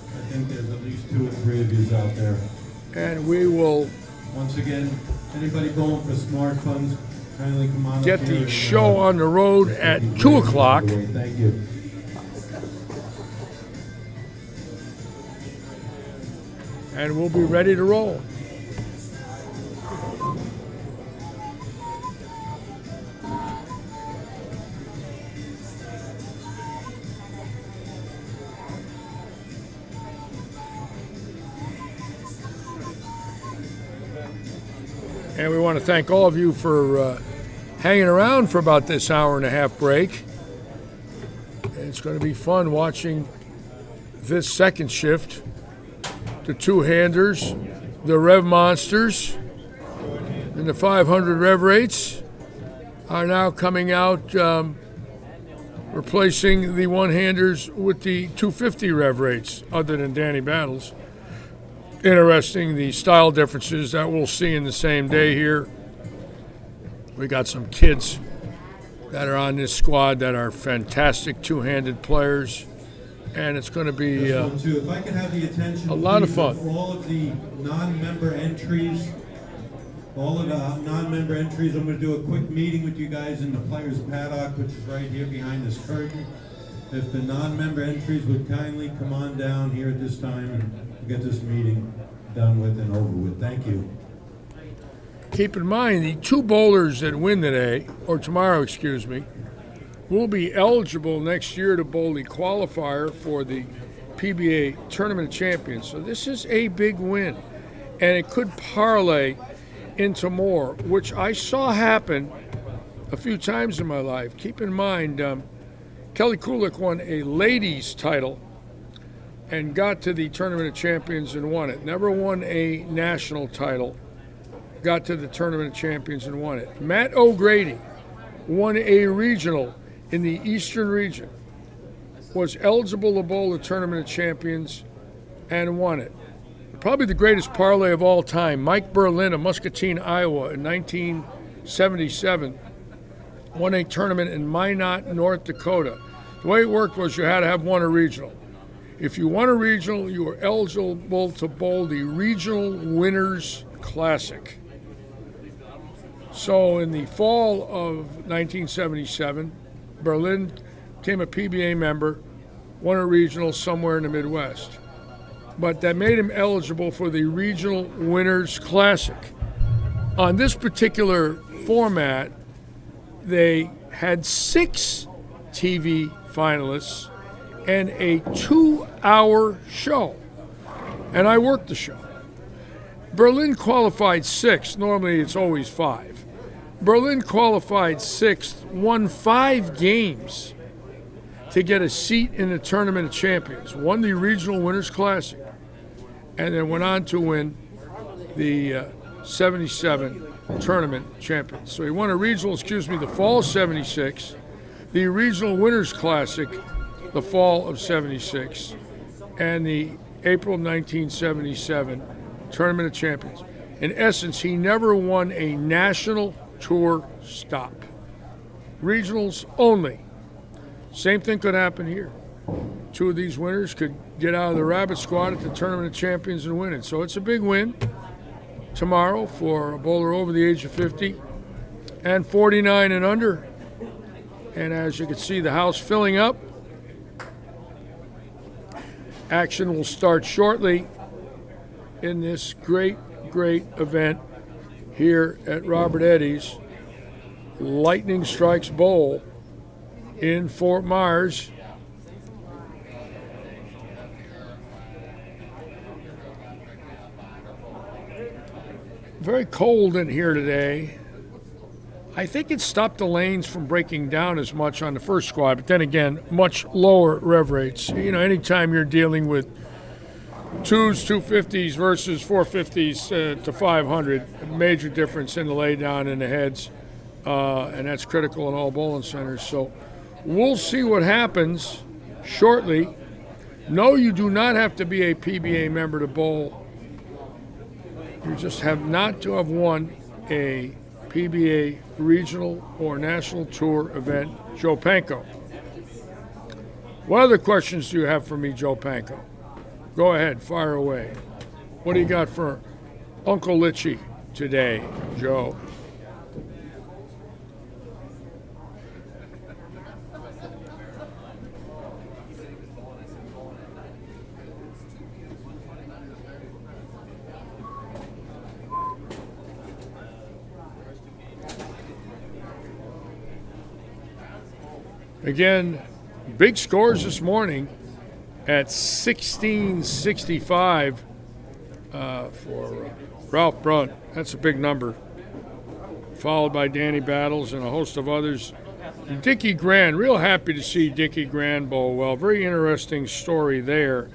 I think there's at least 2 or 3 of you out there. And we will, once again, anybody going for smart funds, kindly come on get up the here show on the road at 2 o'clock. Thank you. And we'll be ready to roll. And we want to thank all of you for hanging around for about this hour and a half break. It's going to be fun watching this second shift. The 2-handers, the Rev Monsters, and the 500 Rev Rates are now coming out, replacing the 1-handers with the 250 Rev Rates, other than Danny Battles. Interesting, the style differences that we'll see in the same day here. We got some kids that are on this squad that are fantastic 2-handed players. And it's going to be If I could have the attention, a lot of fun. All of the non-member entries, I'm going to do a quick meeting with you guys in the players' paddock, which is right here behind this curtain. If the non-member entries would kindly come on down here at this time and get this meeting done with and over with. Thank you. Keep in mind, the 2 bowlers that win today, or tomorrow, excuse me, will be eligible next year to bowl the qualifier for the PBA Tournament of Champions. So this is a big win, and it could parlay into more, which I saw happen a few times in my life. Keep in mind, Kelly Kulik won a ladies title and got to the Tournament of Champions and won it. Never won a national title, got to the Tournament of Champions and won it. Matt O'Grady won a regional in the Eastern region, was eligible to bowl the Tournament of Champions and won it. Probably the greatest parlay of all time, Mike Berlin of Muscatine, Iowa in 1977, won a tournament in Minot, North Dakota. The way it worked was you had to have won a regional. If you won a regional, you were eligible to bowl the Regional Winners Classic. So in the fall of 1977, Berlin became a PBA member, won a regional somewhere in the Midwest. But that made him eligible for the Regional Winners Classic. On this particular format, they had 6 TV finalists and a 2-hour show. And I worked the show. Berlin qualified 6th. Normally it's always 5. Berlin qualified 6th, won 5 games to get a seat in the Tournament of Champions, won the Regional Winners Classic, and then went on to win the 77 Tournament Champions. So he won a regional, the fall of 76, the Regional Winners Classic, the fall of 76, and the April 1977 Tournament of Champions. In essence, he never won a national tour stop. Regionals only. Same thing could happen here. 2 of these winners could get out of the Rabbit Squad at the Tournament of Champions and win it. So it's a big win tomorrow for a bowler over the age of 50 and 49 and under. And as you can see, the house filling up. Action will start shortly in this great event here at Robert Eddy's Lightning Strikes Bowl in Fort Myers. Very cold in here today. I think it stopped the lanes from breaking down as much on the first squad, but then again, much lower rev rates. You know, anytime you're dealing with 2s, 250s versus 450s to 500, major difference in the laydown in the heads, and that's critical in all bowling centers. So we'll see what happens shortly. No, you do not have to be a PBA member to bowl. You just have not to have won a PBA regional or national tour event. Joe Panko. What other questions do you have for me, Joe Panko? Go ahead, fire away. What do you got for Uncle Litchy today, Joe? Again, big scores this morning at 1665 for Ralph Brunt. That's a big number. Followed by Danny Battles and a host of others. Dickie Grand, real happy to see Dickie Grand bowl well. Very interesting story there.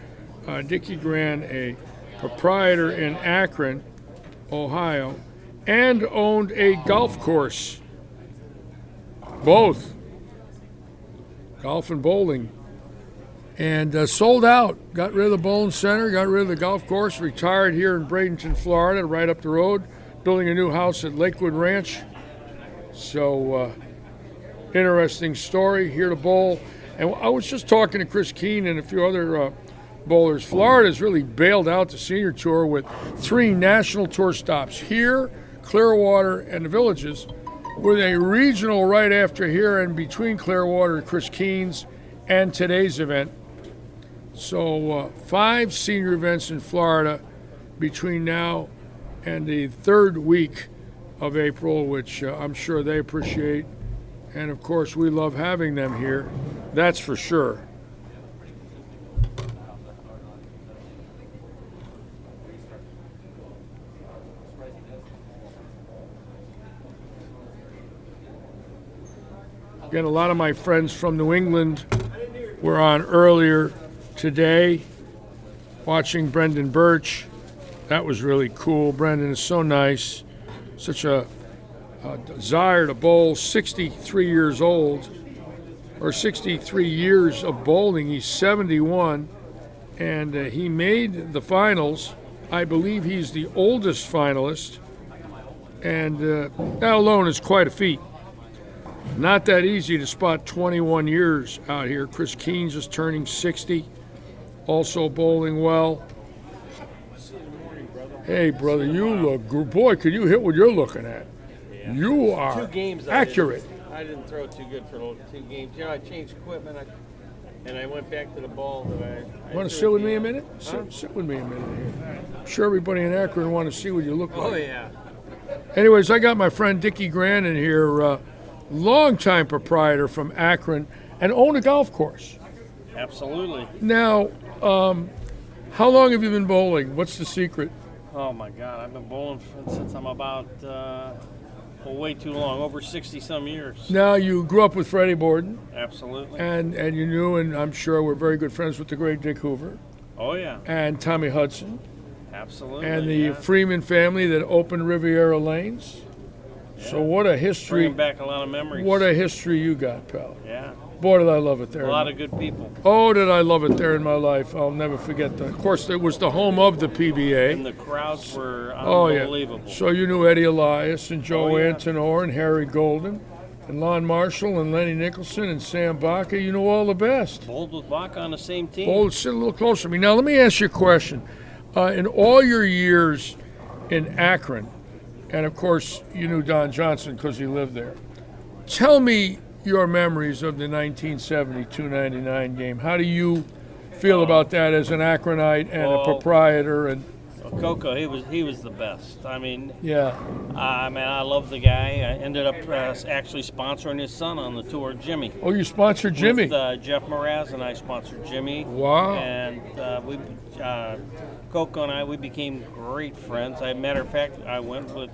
Dickie Grand, a proprietor in Akron, Ohio, and owned a golf course. Both. Golf and bowling, and sold out. Got rid of the bowling center, got rid of the golf course, retired here in Bradenton, Florida, right up the road, building a new house at Lakewood Ranch. So, interesting story, here to bowl. And I was just talking to Chris Keene and a few other bowlers. Florida's really bailed out the senior tour with 3 national tour stops here, Clearwater, and the Villages, with a regional right after here and between Clearwater and Chris Keene's and today's event. So 5 senior events in Florida between now and the 3rd week of April, which I'm sure they appreciate. And of course, we love having them here. That's for sure. Again, a lot of my friends from New England were on earlier today. watching Brendan Birch. That was really cool. Brendan is so nice. Such a desire to bowl. 63 years old, or 63 years of bowling. He's 71, and he made the finals. I believe he's the oldest finalist, and that alone is quite a feat. Not that easy to spot 21 years out here. Chris Keenes is turning 60, also bowling well. Hey, brother, you look good. Boy, could you hit what you're looking at? You are 2 games accurate. I didn't throw too good for those 2 games. You know, I changed equipment, and I went back to the ball that I Want to sit with me a minute? Sit with me a minute here. I'm sure everybody in Akron want to see what you look like. Oh, yeah. Anyways, I got my friend Dickie Grandin here, longtime proprietor from Akron, and own a golf course. Absolutely. Now, how long have you been bowling? What's the secret? Oh, my God. I've been bowling since I'm about, way too long, over 60-some years. Now, you grew up with Freddie Borden. Absolutely. And you knew, and I'm sure we're very good friends with the great Dick Hoover. Oh, yeah. And Tommy Hudson. Absolutely. And the Freeman family that opened Riviera Lanes. Yeah. So what a history. Bringing back a lot of memories. What a history you got, pal. Yeah. Boy, did I love it there. A lot of good people. Oh, did I love it there in my life. I'll never forget that. Of course, it was the home of the PBA. And the crowds were Oh, unbelievable. yeah. So you knew Eddie Elias and Joe Oh, yeah. Antonor and Harry Golden and Lon Marshall and Lenny Nicholson and Sam Baca. You knew all the best. Bowled with Baca on the same team. Oh, sit a little closer to me. Now, let me ask you a question. In all your years in Akron, and of course, you knew Don Johnson because you lived there. Tell me your memories of the 1970-299 game. How do you feel about that as an Akronite and a proprietor? And Coco, he was the best. I mean, yeah. I love the guy. I ended up actually sponsoring his son on the tour, Jimmy. Oh, you sponsored Jimmy? With, Jeff Mraz and I sponsored Jimmy. Wow. And Coco and I, we became great friends. Matter of fact, I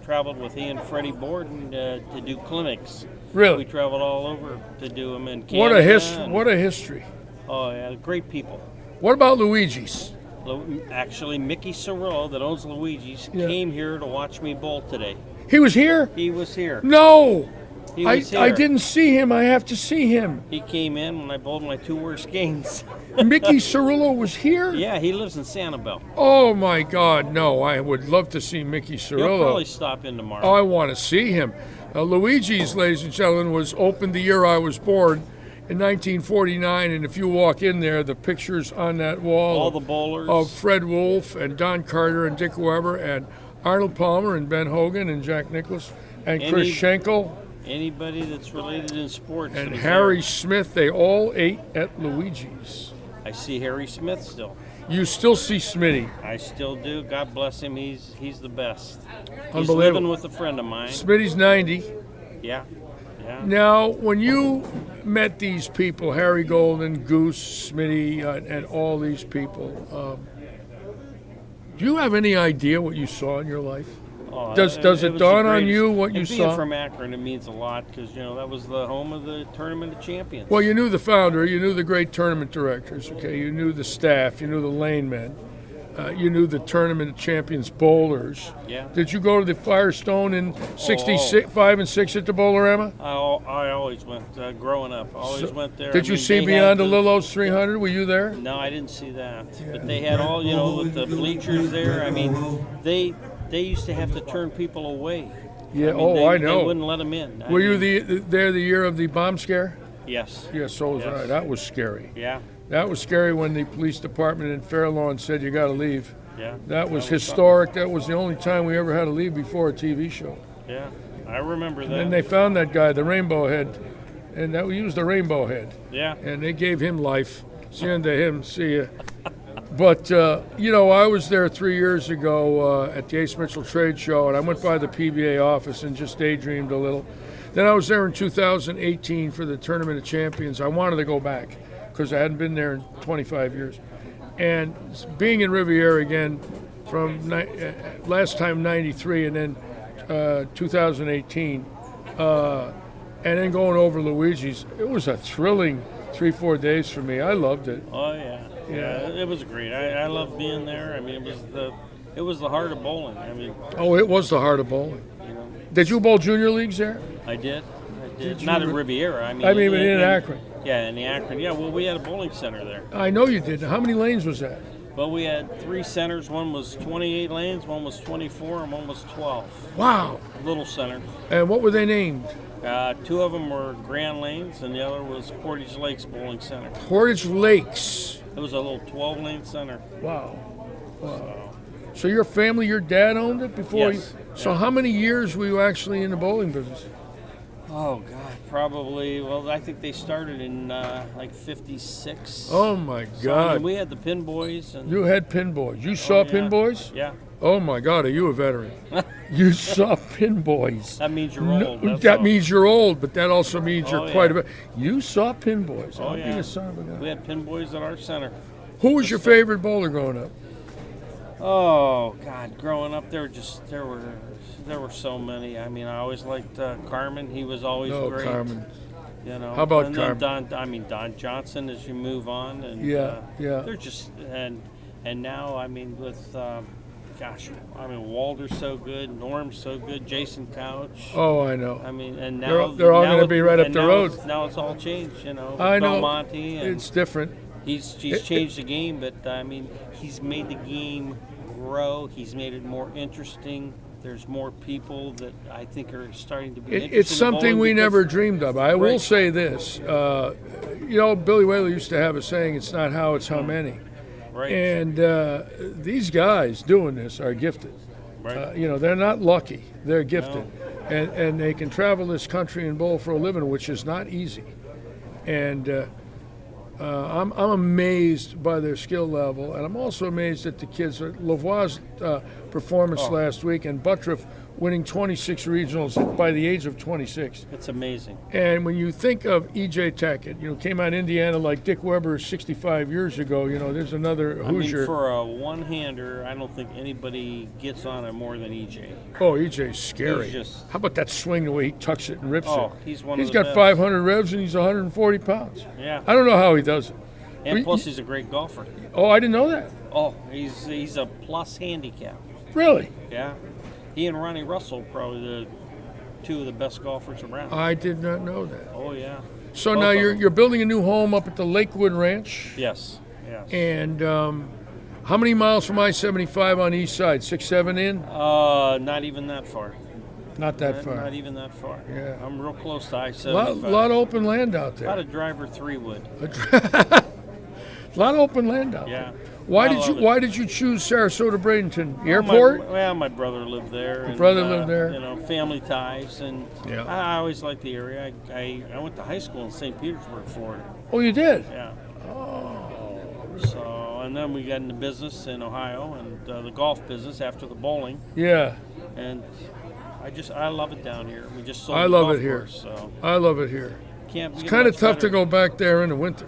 traveled with he and Freddie Borden to do clinics. Really? We traveled all over to do them in Canada. What a history. Oh, yeah, great people. What about Luigi's? Actually, Mickey Cirillo, that owns Luigi's, came here to watch me bowl today. He was here? He was here. No! He was here. I didn't see him. I have to see him. He came in when I bowled my 2 worst games. Mickey Cirillo was here? Yeah, he lives in Sanibel. Oh, my God, no. I would love to see Mickey Cirillo. He'll probably stop in tomorrow. Oh, I want to see him. Luigi's, ladies and gentlemen, was opened the year I was born in 1949, and if you walk in there, the pictures on that wall all the bowlers of Fred Wolf and Don Carter and Dick Weber and Arnold Palmer and Ben Hogan and Jack Nicklaus and Chris Schenkel. Anybody that's related in sports. And Harry Smith, they all ate at Luigi's. I see Harry Smith still. You still see Smitty? I still do. God bless him. He's the best. He's Unbelievable. living with a friend of mine. Smitty's 90. Yeah. Yeah. Now, when you met these people, Harry Golden, Goose, Smitty, and all these people, do you have any idea what you saw in your life? Does it dawn on you what you saw? Being from Akron, it means a lot because, that was the home of the Tournament of Champions. Well, you knew the founder, you knew the great tournament directors, okay? You knew the staff, you knew the lane men, you knew the Tournament of Champions bowlers. Yeah. Did you go to the Firestone in 65 and 6 at the Bowlerama? I always went, growing up. Always went there. Did you see Beyond the Lillos 300? Were you there? No, I didn't see that. But they had all, with the bleachers there. I mean, they used to have to turn people away. Yeah, I I know. They wouldn't let them in. Were you there the year of the bomb scare? Yes. Yeah, so was I. That was scary. Yeah. That was scary when the police department in Fairlawn said you got to leave. Yeah. That was historic. That was the only time we ever had to leave before a TV show. Yeah, I remember that. And then they found that guy, the Rainbow Head, and he was the Rainbow Head. Yeah. And they gave him life. It's the end of him. See ya. But, I was there 3 years ago at the Ace Mitchell Trade Show, and I went by the PBA office and just daydreamed a little. Then I was there in 2018 for the Tournament of Champions. I wanted to go back because I hadn't been there in 25 years. And being in Riviera again from last time 93 and then 2018, and then going over Luigi's, it was a thrilling 3-4 days for me. I loved it. Oh, yeah. Yeah, it was great. I loved being there. I mean, it was the heart of bowling. I mean, Oh, it was the heart of bowling. you know, Did you bowl junior leagues there? I did. Did you Not at re- Riviera. I mean, in Akron. Yeah, in the Akron. Yeah, well, we had a bowling center there. I know you did. How many lanes was that? Well, we had 3 centers. One was 28 lanes, one was 24, and one was 12. Wow. Little center. And what were they named? 2 of them were Grand Lanes, and the other was Portage Lakes Bowling Center. Portage Lakes. It was a little 12-lane center. Wow. So your family, your dad owned it before Yes. you? So how many years were you actually in the bowling business? Oh God, probably. Well, I think they started in like '56. Oh my So, I God. mean, we had the Pin Boys, and You had pin boys. You saw yeah. pin boys? Yeah, Oh my God, are you a veteran? You saw pin boys. that means you're No, old. that's that all. means you're old, but that also means you're Oh, quite a yeah. bit. You saw pin boys. Oh I'll be yeah. a son of a We gun. had Pin Boys at our center. Who was your favorite bowler growing up? Oh God, growing up there were so many. I mean, I always liked Carmen. He was always No, great. Carmen. You know. How about and then Carmen? Don Johnson. As you move on, and Yeah, yeah. they're just and now I mean with. Gosh, I mean Walter's so good, Norm's so good, Jason Couch. Oh, I know. I mean, and They're- now they're all now gonna it- be right up and the now road. Now it's all changed, you know. I know. Belmonte, and It's different. he's changed the game, but I mean, he's made the game grow. He's made it more interesting. There's more people that I think are starting to be interested. It's in something bowling we because- never dreamed of. I will Right. say this. You know, Billy Whaler used to have a saying, it's not how, it's how many. Right. And these guys doing this are gifted. Right. You know, they're not lucky. They're gifted. And they can travel this country and bowl for a living, which is not easy. And I'm amazed by their skill level. And I'm also amazed at the kids. Lavoie's performance last week and Buttriff winning 26 regionals by the age of 26. It's amazing. And when you think of E.J. Tackett, you know, came out of Indiana like Dick Weber 65 years ago, you know, there's another I mean, Hoosier. for a one-hander, I don't think anybody gets on it more than EJ. Oh, E.J.'s scary. He's just- How about that swing, the way he tucks it and rips Oh, it? he's one of He's the got best. 500 revs and he's 140 pounds. Yeah. I don't know how he does it. And We- plus, he's a great golfer. Oh, I didn't know that. Oh, he's a plus handicap. Really? Yeah. He and Ronnie Russell probably the 2 of the best golfers around. I did not know that. Oh yeah. So Both now of you're them. you're building a new home up at the Lakewood Ranch. Yes. Yes. And how many miles from I-75 on the east side? 6, 7 in? Not even that far. Not that far. Not even that far. Yeah. I'm real close to A I-75. lot of open land out About there. a driver 3 wood. A lot of open land out Yeah. there. Why I did you love it. Why did you choose Sarasota Bradenton Well, Airport? my brother lived there. And, brother lived there? You know, family ties, and Yeah. I always liked the area. I went to high school in St. Petersburg, Florida. Oh, you did. Yeah. So, and then we got into business in Ohio and the golf business after the bowling, Yeah, and I love it down here. We just sold I the love golf it here. course, so I love it here. can't. It's get kind of much tough to better. go back there in the winter.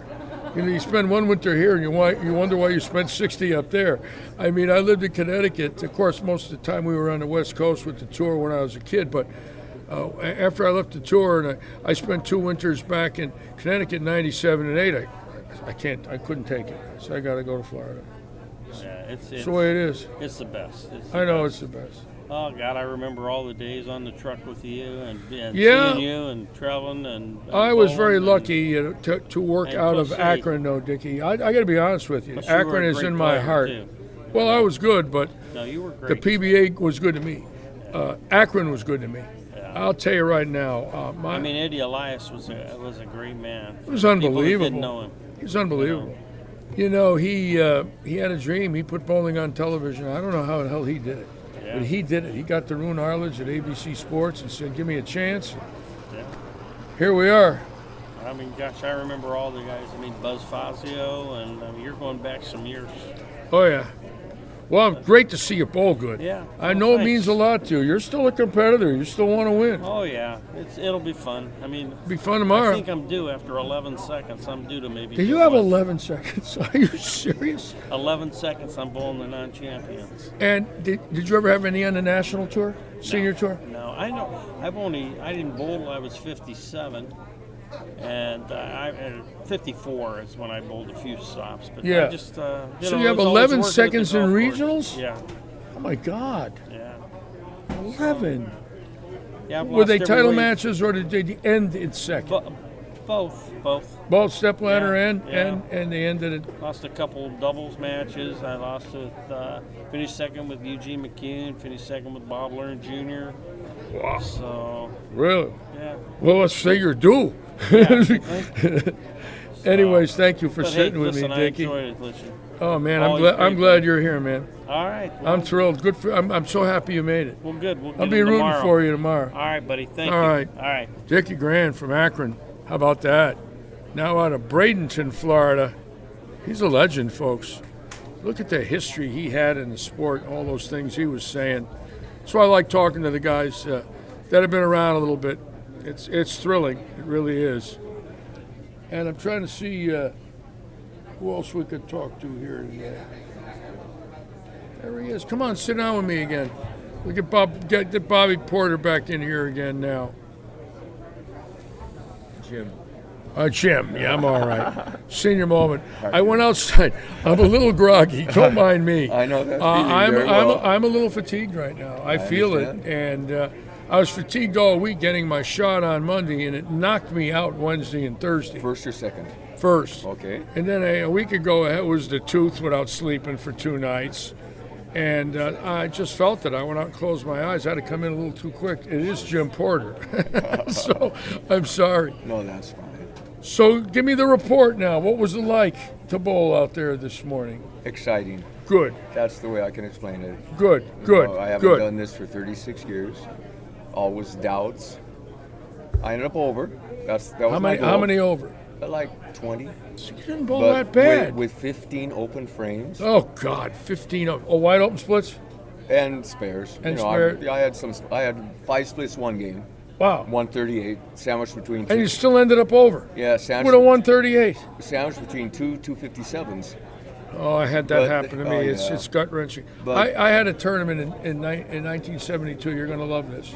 You know, you spend one winter here, and you wonder why you spent 60 up there. I mean, I lived in Connecticut. Of course, most of the time we were on the West Coast with the tour when I was a kid. But after I left the tour, and I spent 2 winters back in Connecticut, '97 and '8. I couldn't take it. So I got to go to Florida. Yeah, it's It's the way it is. It's the best. It's the I know best. it's the best. Oh God, I remember all the days on the truck with you and Yeah. seeing you and traveling and I was bowling very and- lucky to work and out plus of you- Akron, though, Dickie. I got to be honest with you. plus you were Akron a is great in my player, heart. too. Well, I was good, but No, you were the great. PBA was good to me. Akron was good to me. Yeah. I'll tell you right now. I mean, Eddie Elias was a great man. It was People that unbelievable. didn't know him. He was unbelievable. You know, he had a dream. He put bowling on television. I don't know how the hell he did it, Yeah. but he did it. He got to Roone Arledge at ABC Sports and said, "Give me a chance." Yeah. Here we are. I mean, gosh, I remember all the guys. I mean, Buzz Fazio, and I mean, you're going back some years. Oh yeah. Well, great to see you bowl good. Yeah. I Oh, know it thanks. means a lot to you. You're still a competitor. You still want to win. Oh yeah, it'll be fun. I mean, Be fun I tomorrow. think I'm due after 11 seconds. I'm due to maybe. Do you do have one. 11 seconds? Are you serious? 11 seconds? I'm bowling the non-champions. And did you ever have any on the national tour, senior tour? No, I know. I didn't bowl till I was 57. And at 54 is when I bowled a few stops. But Yeah. I just, So know, you have I was always 11 working at the seconds in golf course. regionals? Yeah. Oh my God. Yeah. 11. Yeah, I've Were lost they every title weight. matches or did they end in second? Both. Both step ladder Yeah, and they ended it. Lost a couple doubles matches. I lost with, finished second with Eugene McCune, finished second with Bob Learn Jr. Wow. So, Really? yeah. Well, let's say you're due. Anyways, thank you for But sitting hey, with listen, me, I Dickie. enjoyed it, listen. Oh man, Always I'm great, glad buddy. you're here, man. All right. I'm thrilled. Good for. I'm so happy you made it. Well, good. We'll I'll get be it rooting tomorrow. for you tomorrow. All right, buddy. Thank All you. right. All right. Dickie Grand from Akron. How about that? Now out of Bradenton, Florida. He's a legend, folks. Look at the history he had in the sport, all those things he was saying. So I like talking to the guys that have been around a little bit. It's thrilling. It really is. And I'm trying to see who else we could talk to here today. There he is. Come on, sit down with me again. We get Bobby Porter back in here again now. Jim. Jim, yeah, I'm all right. Senior moment. I went outside. I'm a little groggy. Don't mind me. I know that feeling very well. I'm a little fatigued right now. I feel understand. it, and I was fatigued all week getting my shot on Monday, and it knocked me out Wednesday and Thursday. First or second? First. Okay. And then a week ago, it was the tooth without sleeping for 2 nights. And I just felt it. I went out and closed my eyes. I had to come in a little too quick. It is Jim Porter. So I'm sorry. No, that's fine. So give me the report now. What was it like to bowl out there this morning? Exciting. Good. That's the way I can explain it. Good. You Good. know, I haven't Good. done this for 36 years. Always doubts. I ended up over. That was my goal. How many over? Like 20. So you didn't bowl But that bad. With 15 open frames. Oh God, 15 wide open splits. And spares. And you know, spare- I had 5 splits one game. Wow. 138 sandwiched between two. And you still ended up over. Yeah, sandwiched With a 138. Sandwiched between two 257s. Oh, I had that But- happen to me. oh, It's yeah. gut wrenching. But- I had a tournament in 1972. You're going to love this.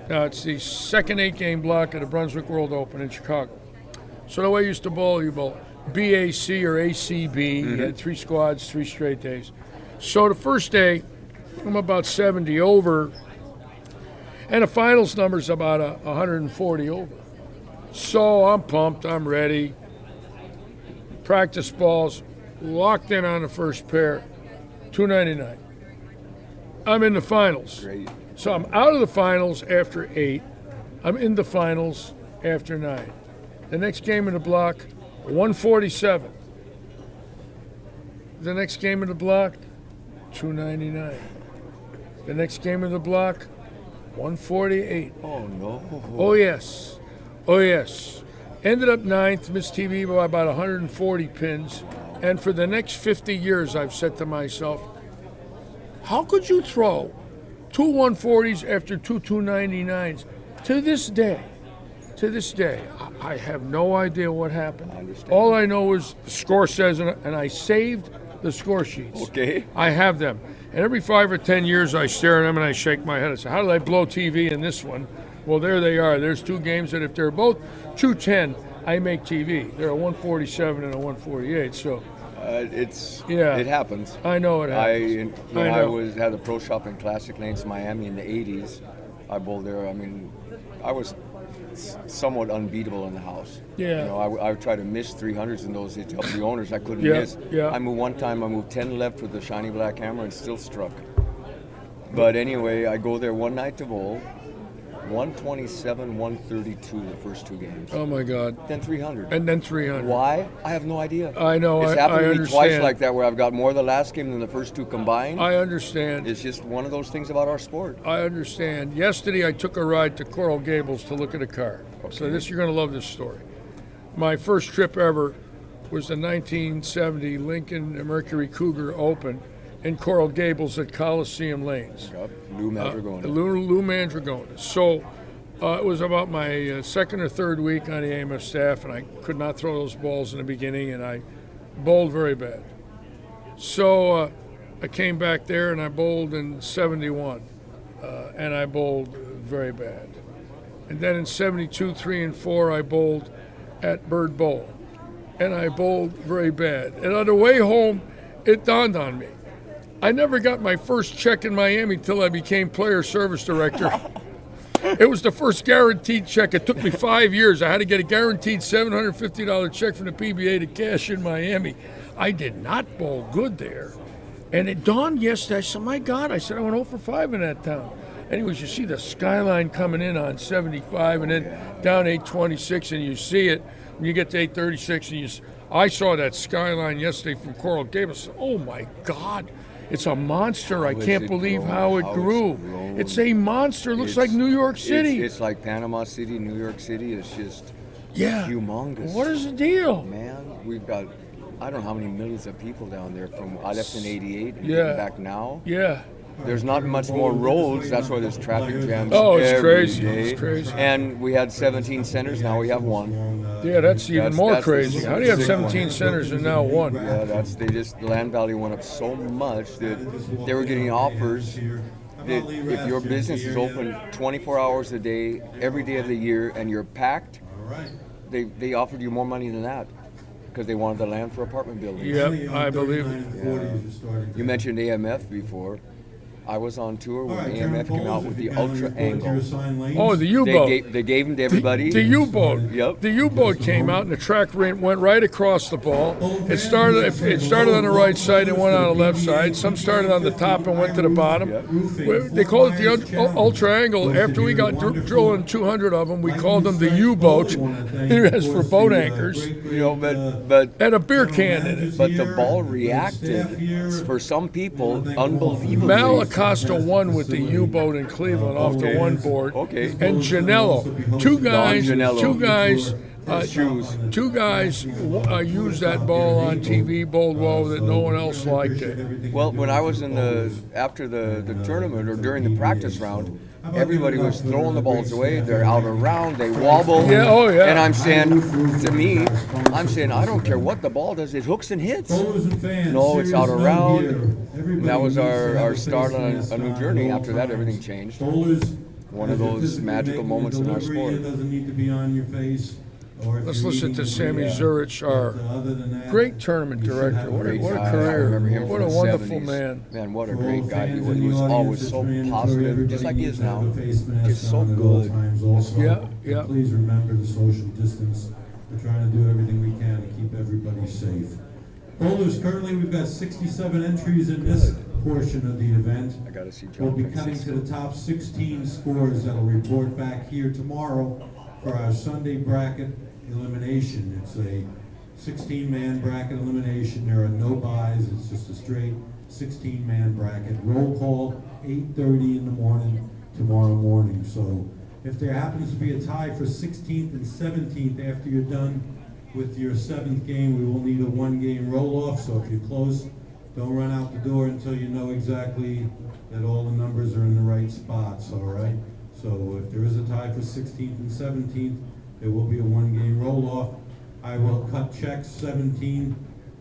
It's the second 8-game block of the Brunswick World Open in Chicago. So the way you used to bowl, you bowl BAC or ACB. You had 3 squads, 3 straight days. So the first day, I'm about 70 over, and the finals number's about 140 over. So I'm pumped. I'm ready. Practice balls, locked in on the first pair, 299. I'm in the finals. Great. So I'm out of the finals after 8. I'm in the finals after 9. The next game in the block, 147. The next game in the block, 299. The next game in the block, 148. Oh no. Oh yes. Oh yes. Ended up 9th, missed TV by about 140 pins. And for the next 50 years, I've said to myself, how could you throw 2 140s after 2 299s? To this day, I have no idea what happened. I understand. All I know is the score says, and I saved the score sheets. Okay. I have them. And every 5 or 10 years, I stare at them and I shake my head. I say, how did I blow TV in this one? Well, there they are. There's 2 games that if they're both 210, I make TV. They're a 147 and a 148. So It happens. I know it happens. When I know. had the Pro Shop in Classic Lanes, Miami in the 80s, I bowled there. I mean, I was somewhat unbeatable in the house. Yeah. You know, I would try to miss 300s in those to help the owners. I couldn't Yeah, miss. yeah. I moved 10 left with the shiny black hammer and still struck. But anyway, I go there one night to bowl. 127, 132 the first 2 games. Oh my God. Then 300. And then 300. Why? I have no idea. I know. It's I happened to me understand. twice like that, where I've got more the last game than the first 2 combined. I understand. It's just one of those things about our sport. I understand. Yesterday, I took a ride to Coral Gables to look at a car. So you're going to love this story. My first trip ever was the 1970 Lincoln Mercury Cougar Open in Coral Gables at Coliseum Lanes. Yep. Lou Mandragona. Lou Mandragona. So it was about my second or third week on the AMF staff, and I could not throw those balls in the beginning, and I bowled very bad. So I came back there, and I bowled in 71, and I bowled very bad. And then in 72, 3, and 4, I bowled at Bird Bowl. And I bowled very bad. And on the way home, it dawned on me. I never got my first check in Miami till I became player service director. It was the first guaranteed check. It took me 5 years. I had to get a guaranteed $750 check from the PBA to cash in Miami. I did not bowl good there. And it dawned yesterday. I said, my God, I said, I went 0 for 5 in that town. Anyways, you see the skyline coming in on 75 and then down 826, and you see it when you get to 836. And I saw that skyline yesterday from Coral Gables. Oh, my God. It's a monster. I can't believe how it grew. It's a monster. It looks like New York City. It's like Panama City, New York City. It's just humongous. What is the deal? Man, we've got, I don't know how many millions of people down there from, I left in 88 and Yeah. getting back now. Yeah. There's not much more roads. That's why there's traffic jams it's every crazy. day. It's crazy. And we had 17 centers. Now we have 1. Yeah, that's even more that's crazy. How do you have sick 17 one. centers and now 1? Yeah, the land value went up so much that they were getting offers that if your business is open 24 hours a day, every day of the year, and you're packed, they offered you more money than that because they wanted the land for apartment buildings. Yep, I believe it. Yeah. You mentioned AMF before. I was on tour when AMF came out with the Ultra Angle. Oh, the U-boat. They gave them to everybody. The U-boat. Yep. The U-boat came out and the track went right across the ball. It started on the right side and went on the left side. Some started on the top and went to the bottom. They called it the Ultra Angle. After we got drilling 200 of them, we called them the U-boat. As for boat anchors. But and a beer can in it. But the ball reacted for some people unbelievably. Costa won with the U-boat in Cleveland off the one board. Okay. And Janello. Two guys used that ball on TV, bowled well with it. No one else liked it. Well, when I was after the tournament or during the practice round, everybody was throwing the balls away. They're out around. They wobble. Yeah, oh yeah. And I'm saying, I don't care what the ball does. It hooks and hits. No, it's out around. And that was our start on a new journey. After that, everything changed. One of those magical moments in our sport. Let's listen to Sammy Zurich, our great tournament director. What a career. What a wonderful man. Man, what a great guy he was. He was always so positive, just like he is now. Just so good. Yeah, yeah. Please remember the social distance. We're trying to do everything we can to keep everybody safe. Bowlers, currently we've got 67 entries in this portion of the event. I got to see We'll John. be cutting to the top 16 scores that'll report back here tomorrow for our Sunday bracket elimination. It's a 16-man bracket elimination. There are no buys. It's just a straight 16-man bracket. Roll call 8:30 in the morning tomorrow morning. So if there happens to be a tie for 16th and 17th after you're done with your 7th game, we will need a 1-game roll-off. So if you're close, don't run out the door until you know exactly that all the numbers are in the right spots, all right? So if there is a tie for 16th and 17th, there will be a 1-game roll-off. I will cut checks 17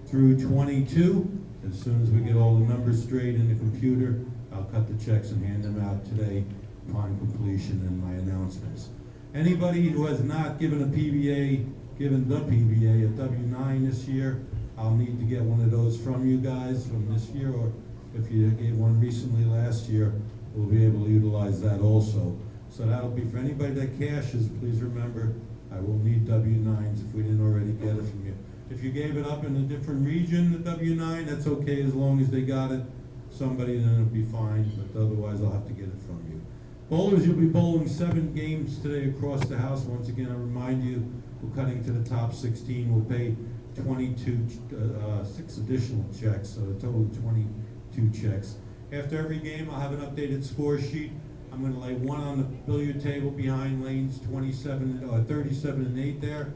through 22. As soon as we get all the numbers straight in the computer, I'll cut the checks and hand them out today upon completion in my announcements. Anybody who has not given the PBA a W-9 this year, I'll need to get one of those from you guys from this year, or if you gave one recently last year, we'll be able to utilize that also. So that'll be for anybody that cashes. Please remember, I will need W-9s if we didn't already get it from you. If you gave it up in a different region, the W-9, that's okay as long as they got it. Somebody, then it'll be fine, but otherwise I'll have to get it from you. Bowlers, you'll be bowling 7 games today across the house. Once again, I remind you, we're cutting to the top 16. We'll pay 6 additional checks, so a total of 22 checks. After every game, I'll have an updated score sheet. I'm going to lay one on the billiard table behind lanes 37 and 8 there.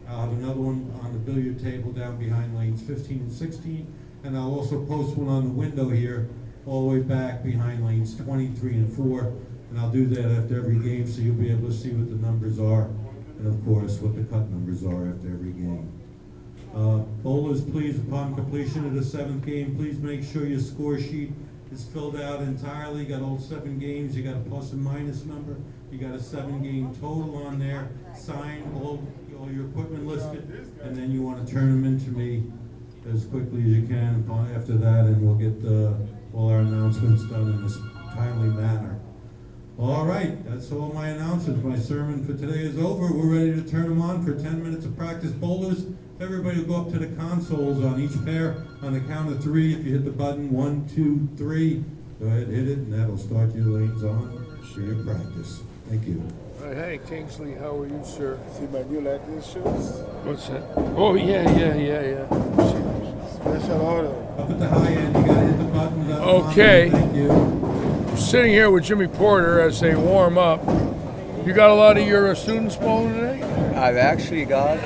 I'll have another one on the billiard table down behind lanes 15 and 16. And I'll also post one on the window here all the way back behind lanes 23 and 4. And I'll do that after every game so you'll be able to see what the numbers are. And of course, what the cut numbers are after every game. Bowlers, please, upon completion of the 7th game, please make sure your score sheet is filled out entirely. You got all 7 games. You got a plus and minus number. You got a 7-game total on there. Sign all your equipment listed, and then you want to turn them into me as quickly as you can after that, and we'll get all our announcements done in this timely manner. All right, that's all my announcements. My sermon for today is over. We're ready to turn them on for 10 minutes of practice boulders. Everybody will go up to the consoles on each pair on the count of 3. If you hit the button 1, 2, 3, go ahead, hit it, and that'll start your lanes on for your practice. Thank you. Hey, Kingsley, how are you, sir? See my new Latin shoes? What's that? Oh, yeah. Special order. Up at the high end, you gotta hit the buttons. Up Okay. on. Thank you. I'm sitting here with Jimmy Porter as they warm up. You got a lot of your students bowling today? I've actually got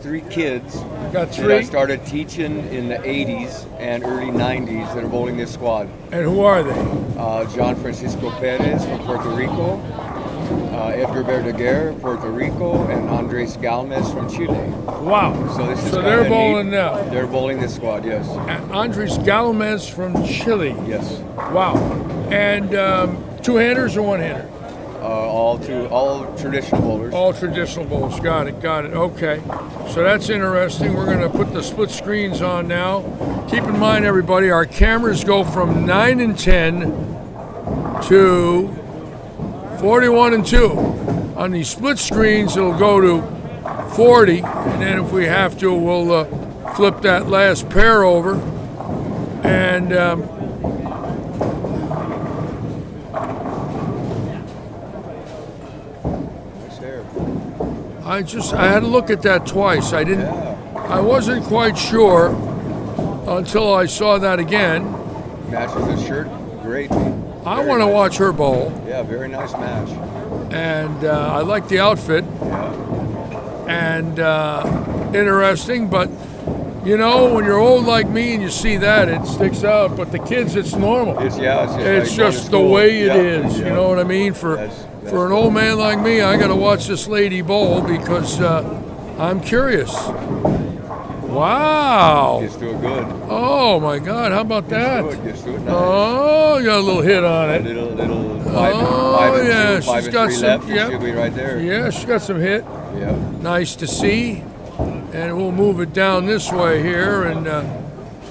3 kids Got that I 3? started teaching in the 80s and early 90s that are bowling this squad. And who are they? John Francisco Perez from Puerto Rico, Edgar Verdaguer, Puerto Rico, and Andres Galmez from Chile. Wow. So this is So kinda they're neat. bowling now. They're bowling this squad, yes. And Andres Galmez from Chile. Yes. Wow. And 2-handers or 1-hander? All traditional bowlers. All traditional bowls. Got it. Okay. So that's interesting. We're going to put the split screens on now. Keep in mind, everybody, our cameras go from 9 and 10 to 41 and 2. On these split screens, it'll go to 40, and then if we have to, we'll flip that last pair over. And I had to look at that twice. I wasn't quite sure until I saw that again. Matches the shirt, great. I want to watch her bowl. Yeah, very nice match. And I like the outfit. And interesting, but you know, when you're old like me and you see that, it sticks out. But the kids, it's normal. It's It's like just the school. way it Yeah, is. You yeah. know what I mean? For an old man like me, I got to watch this lady bowl because I'm curious. Wow. Gets to it good. Oh my God! How about that? Gets to it nice. Oh, you got a little hit on it. Little Oh yeah, she's got some. left. Yep. She'll be right there. Yeah, she's got some hit. Yeah. Nice to see. And we'll move it down this way here and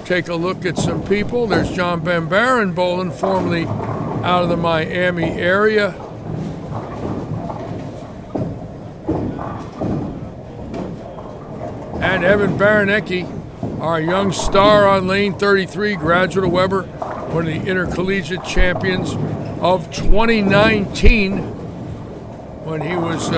take a look at some people. There's John Van Baron bowling, formerly out of the Miami area. And Evan Baranecki, our young star on lane 33, graduate of Weber, one of the intercollegiate champions of 2019 when he was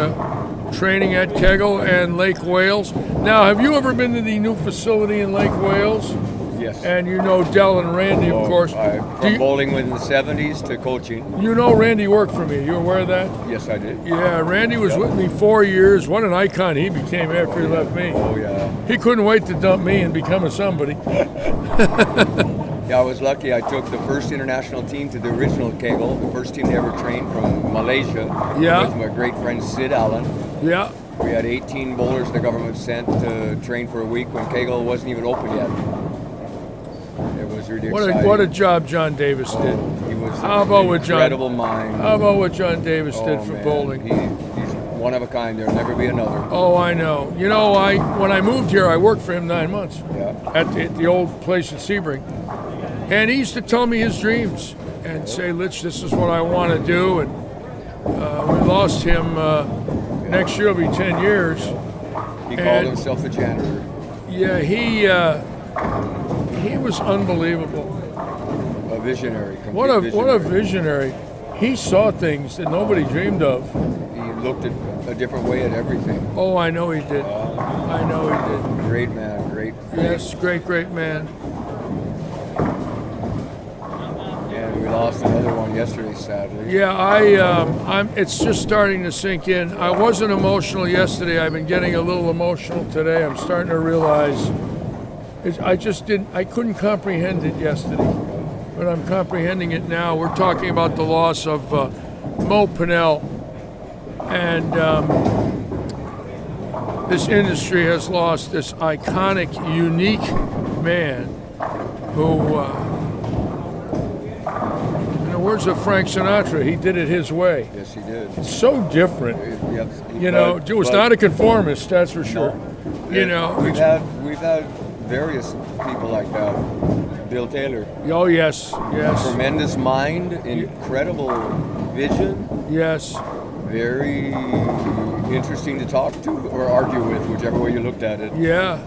training at Kegel and Lake Wales. Now, have you ever been to the new facility in Lake Wales? Yes. And you know Del and Randy, of course. From bowling in the 70s to coaching. You know Randy worked for me. You aware of that? Yes, I did. Yeah, Randy was with me 4 years. What an icon he became after he left me. Oh, yeah. He couldn't wait to dump me and become a somebody. Yeah, I was lucky. I took the first international team to the original Kegel, the first team to ever train from Malaysia. Yeah. With my great friend Sid Allen. Yeah. We had 18 bowlers the government sent to train for a week when Kegel wasn't even open yet. It was really exciting. What a job John Davis did. He was How about what John? incredible mind. How about what John Davis did for man. bowling? He's one of a kind. There'll never be another. Oh, I know. You know, when I moved here, I worked for him 9 months at the old place at Sebring. And he used to tell me his dreams and say, Litch, this is what I want to do. And we lost him. Next year will be 10 years. He called himself the janitor. Yeah, he was unbelievable. A visionary. What a visionary. He saw things that nobody dreamed of. He looked at a different way at everything. Oh, I know he did. I know he did. Great man, great. Yes, great man. And we lost another one yesterday, sadly. Yeah, it's just starting to sink in. I wasn't emotional yesterday. I've been getting a little emotional today. I'm starting to realize I couldn't comprehend it yesterday, but I'm comprehending it now. We're talking about the loss of Mo Pinnell, and this industry has lost this iconic, unique man who the words of Frank Sinatra, he did it his way. Yes, he did. It's so different. Yep. You know, it was not a conformist, that's for sure. You know, we've had various people like that. Bill Taylor. Oh yes, yes. Tremendous mind, incredible vision. Yes. Very interesting to talk to or argue with, whichever way you looked at it. Yeah.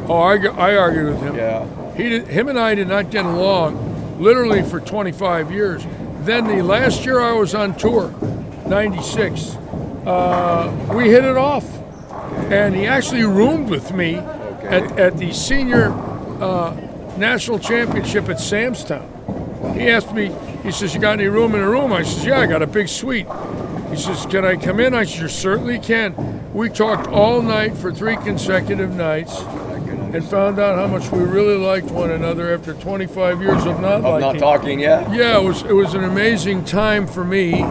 Oh, I argued with him. Yeah. Him and I did not get along, literally for 25 years. Then the last year I was on tour, '96, we hit it off, and he actually roomed with me at the senior national championship at Samstown. He asked me, he says, "You got any room in a room?" I says, "Yeah, I got a big suite." He says, "Can I come in?" I said, "You certainly can." We talked all night for 3 consecutive nights and found out how much we really liked one another after 25 years of not liking. Not talking, yeah? Yeah, it was an amazing time for me,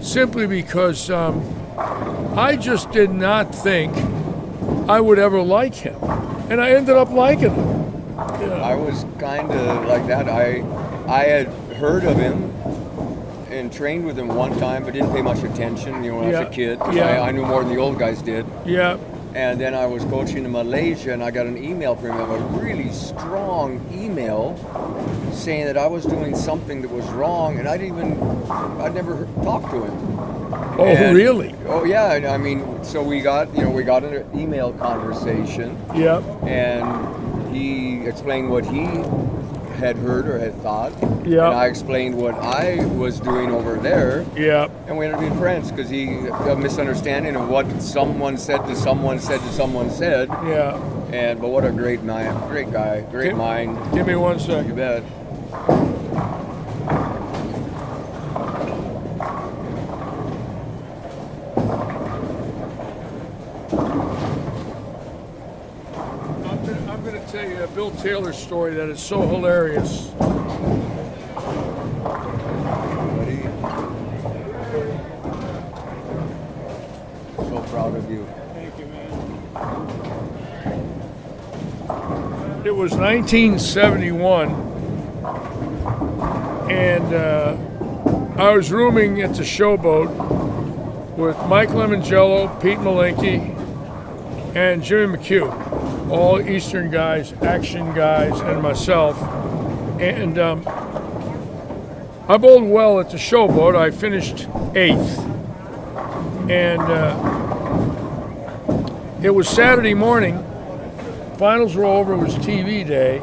simply because I just did not think I would ever like him. And I ended up liking him. Yeah. I was kind of like that. I had heard of him and trained with him one time, but didn't pay much attention, you know, as a kid. 'Cause I knew more than the old guys did. Yeah. And then I was coaching in Malaysia, and I got an email from him, a really strong email, saying that I was doing something that was wrong, and I'd never talked to him. Oh, really? Oh, yeah. I mean, so we got an email conversation. Yep. And he explained what he had heard or had thought. Yeah. And I explained what I was doing over there. Yeah. And we ended up being friends because a misunderstanding of what someone said to someone said to someone said. Yeah. But what a great man, great guy, great mind. Give me 1 second. You bet. I'm going to tell you a Bill Taylor story that is so hilarious. So proud of you. Thank you, man. It was 1971, and I was rooming at the Showboat with Mike Lemongello, Pete Malinke, and Jimmy McHugh, all Eastern guys, action guys, and myself. And I bowled well at the Showboat. I finished 8th. And it was Saturday morning. Finals were over. It was TV day.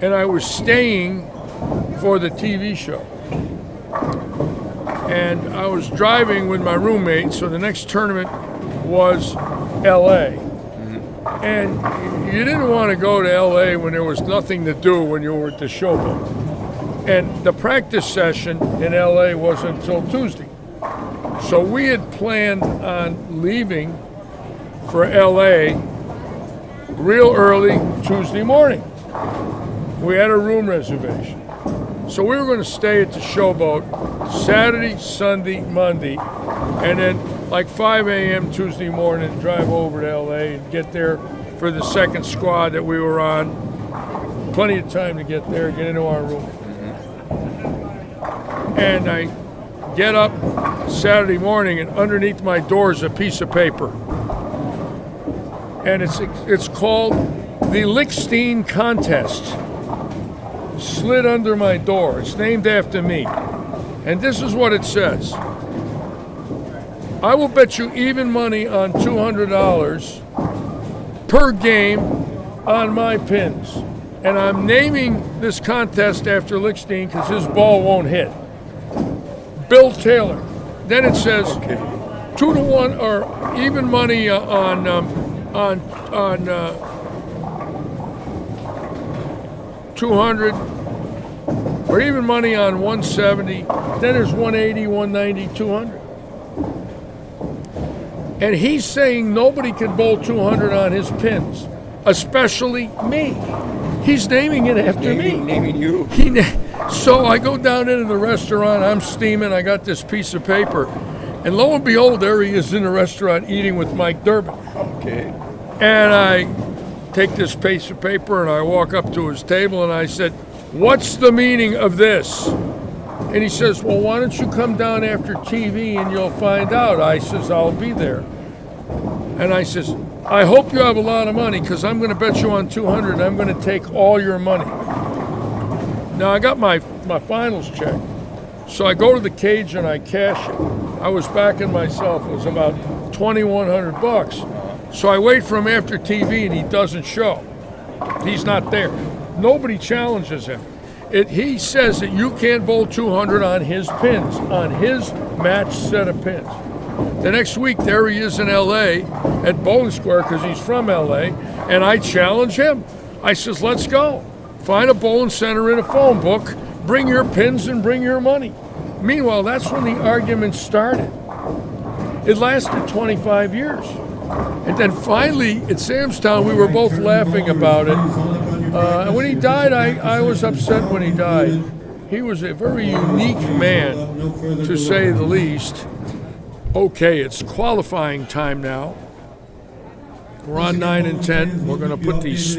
And I was staying for the TV show. And I was driving with my roommate, so the next tournament was LA. And you didn't want to go to LA when there was nothing to do when you were at the Showboat. And the practice session in LA wasn't until Tuesday. So we had planned on leaving for LA real early Tuesday morning. We had a room reservation. So we were going to stay at the Showboat Saturday, Sunday, Monday, and then like 5 a.m. Tuesday morning, drive over to LA and get there for the second squad that we were on. Plenty of time to get there, get into our room. And I get up Saturday morning, and underneath my door is a piece of paper. And it's called the LICHSTEIN Contest. Slid under my door. It's named after me. And this is what it says. I will bet you even money on $200 per game on my pins. And I'm naming this contest after LICHSTEIN because his ball won't hit. Bill Taylor. Then it says 2-1 or even money on 200 or even money on 170. Then there's 180, 190, 200. And he's saying nobody can bowl 200 on his pins, especially me. He's naming it after me. Naming you. So I go down into the restaurant, I'm steaming, I got this piece of paper, and lo and behold, there he is in the restaurant eating with Mike Durbin. Okay. And I take this piece of paper and I walk up to his table and I said, "What's the meaning of this?" And he says, well, why don't you come down after TV and you'll find out. I says, I'll be there. And I says, I hope you have a lot of money because I'm going to bet you on 200 and I'm going to take all your money. Now, I got my finals check. So I go to the cage and I cash it. I was backing myself. It was about $2,100. So I wait for him after TV and he doesn't show. He's not there. Nobody challenges him. He says that you can't bowl 200 on his pins, on his match set of pins. The next week, there he is in L.A. at Bowling Square because he's from L.A., and I challenge him. I says, let's go. Find a bowling center in a phone book, bring your pins and bring your money. Meanwhile, that's when the argument started. It lasted 25 years. And then finally, at Samstown, we were both laughing about it. And when he died, I was upset when he died. He was a very unique man, to say the least. Okay, it's qualifying time now. We're on 9 and 10. We're going to put these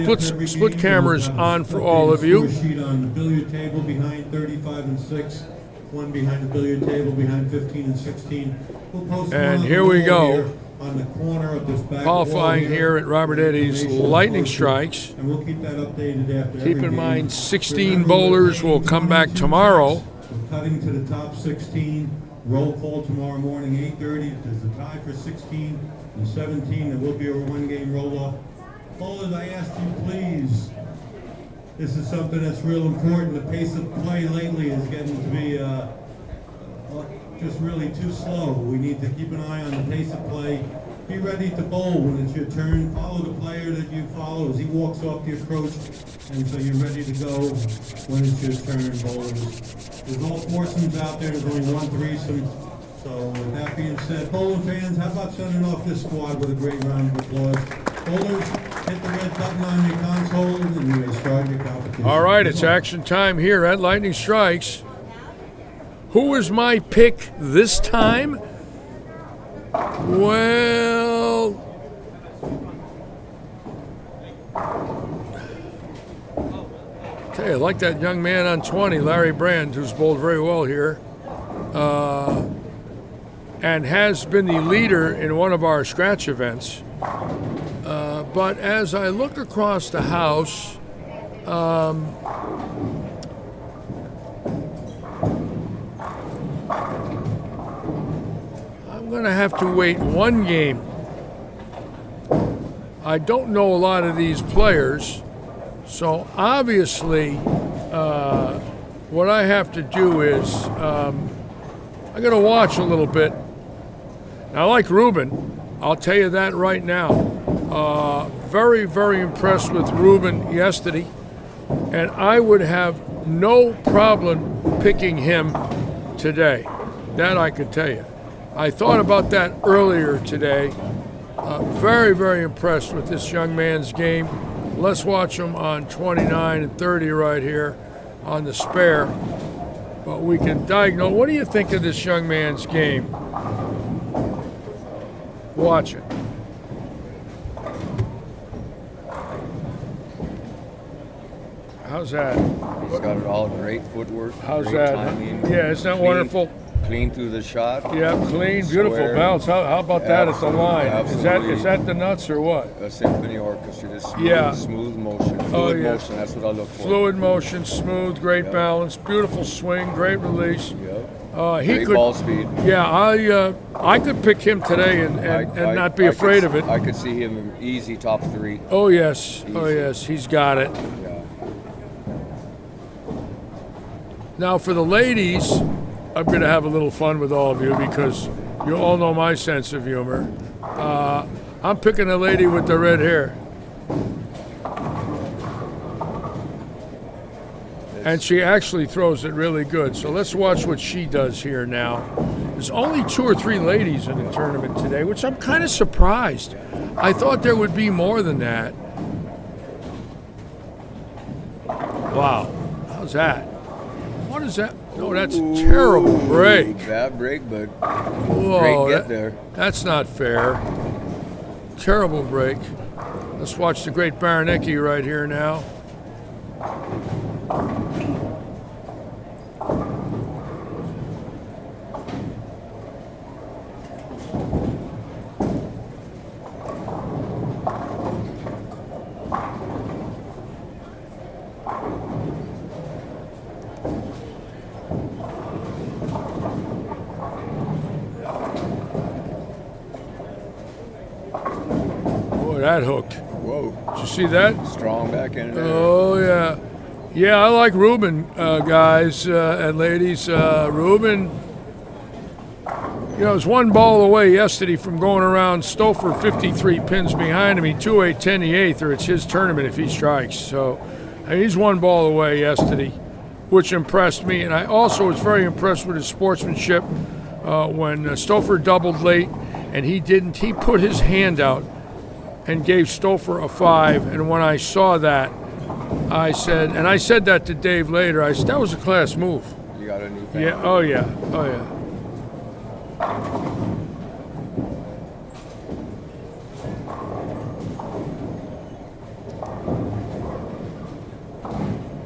split cameras on for all of you. Sheet on the billiard table behind 35 and 6. One behind the billiard table behind 15 and 16. We'll post and here we go. On the corner of this back qualifying here at Robert Eddy's Lightning Strikes. And we'll keep that updated after Keep in mind, 16 bowlers will come back tomorrow. We're cutting to the top 16. Roll call tomorrow morning, 8:30. There's a tie for 16 and 17. There will be a one-game roll-off. Bowlers, I ask you, please. This is something that's real important. The pace of play lately is getting to be just really too slow. We need to keep an eye on the pace of play. Be ready to bowl when it's your turn. Follow the player that you follow as he walks off the approach, and so you're ready to go when it's your turn, bowlers. There's all foursomes out there. There's only one threesome. So with that being said, bowling fans, how about sending off this squad with a great round of applause? Bowlers, hit the red button on your console, and you may start your competition. All right, it's action time here at Lightning Strikes. Who is my pick this time? Well, I like that young man on 20, Larry Brand, who's bowled very well here, and has been the leader in one of our scratch events. But as I look across the house, I'm going to have to wait one game. I don't know a lot of these players, so obviously what I have to do is I'm going to watch a little bit. Now, I like Ruben, I'll tell you that right now. Very, very impressed with Ruben yesterday, and I would have no problem picking him today. That I could tell you. I thought about that earlier today. Very, very impressed with this young man's game. Let's watch him on 29 and 30 right here on the spare. But we can diagnose. What do you think of this young man's game? Watch it. How's that? He's got it all great footwork. How's great that? Timing, Yeah, isn't that clean, wonderful? Clean through the shot. Yeah, clean, beautiful Square. bounce. How about that at the line? Absolutely. Is that the nuts or what? A symphony orchestra, just smooth, Yeah. smooth motion, fluid Oh, yeah. motion. That's what I look for. Fluid motion, smooth, great balance, beautiful swing, great release. Yep. He Great could, ball speed. Yeah, I could pick him today and not be afraid of it. I could see him easy top 3. Oh yes, Easy. oh yes, he's got it. Yeah. Now for the ladies, I'm going to have a little fun with all of you because you all know my sense of humor. I'm picking a lady with the red hair. And she actually throws it really good. So let's watch what she does here now. There's only 2 or 3 ladies in the tournament today, which I'm kind of surprised. I thought there would be more than that. Wow, how's that? What is that? No, that's a terrible break. Bad break, but Whoa, great get there. That's not fair. Terrible break. Let's watch the great Baranecki right here now. Boy, that hooked. Whoa. Did you see that? Strong backhand. Oh, yeah. Yeah, I like Ruben, guys and ladies. Ruben, you know, was one ball away yesterday from going around Stouffer 53 pins behind him. He 2-8, 10 the eighth, or it's his tournament if he strikes. So he's one ball away yesterday, which impressed me. And I also was very impressed with his sportsmanship when Stouffer doubled late, and he didn't. He put his hand out and gave Stouffer a 5. And when I saw that, I said, and I said that to Dave later, I said, that was a class move. You got a new fan. Yeah, oh yeah, oh yeah.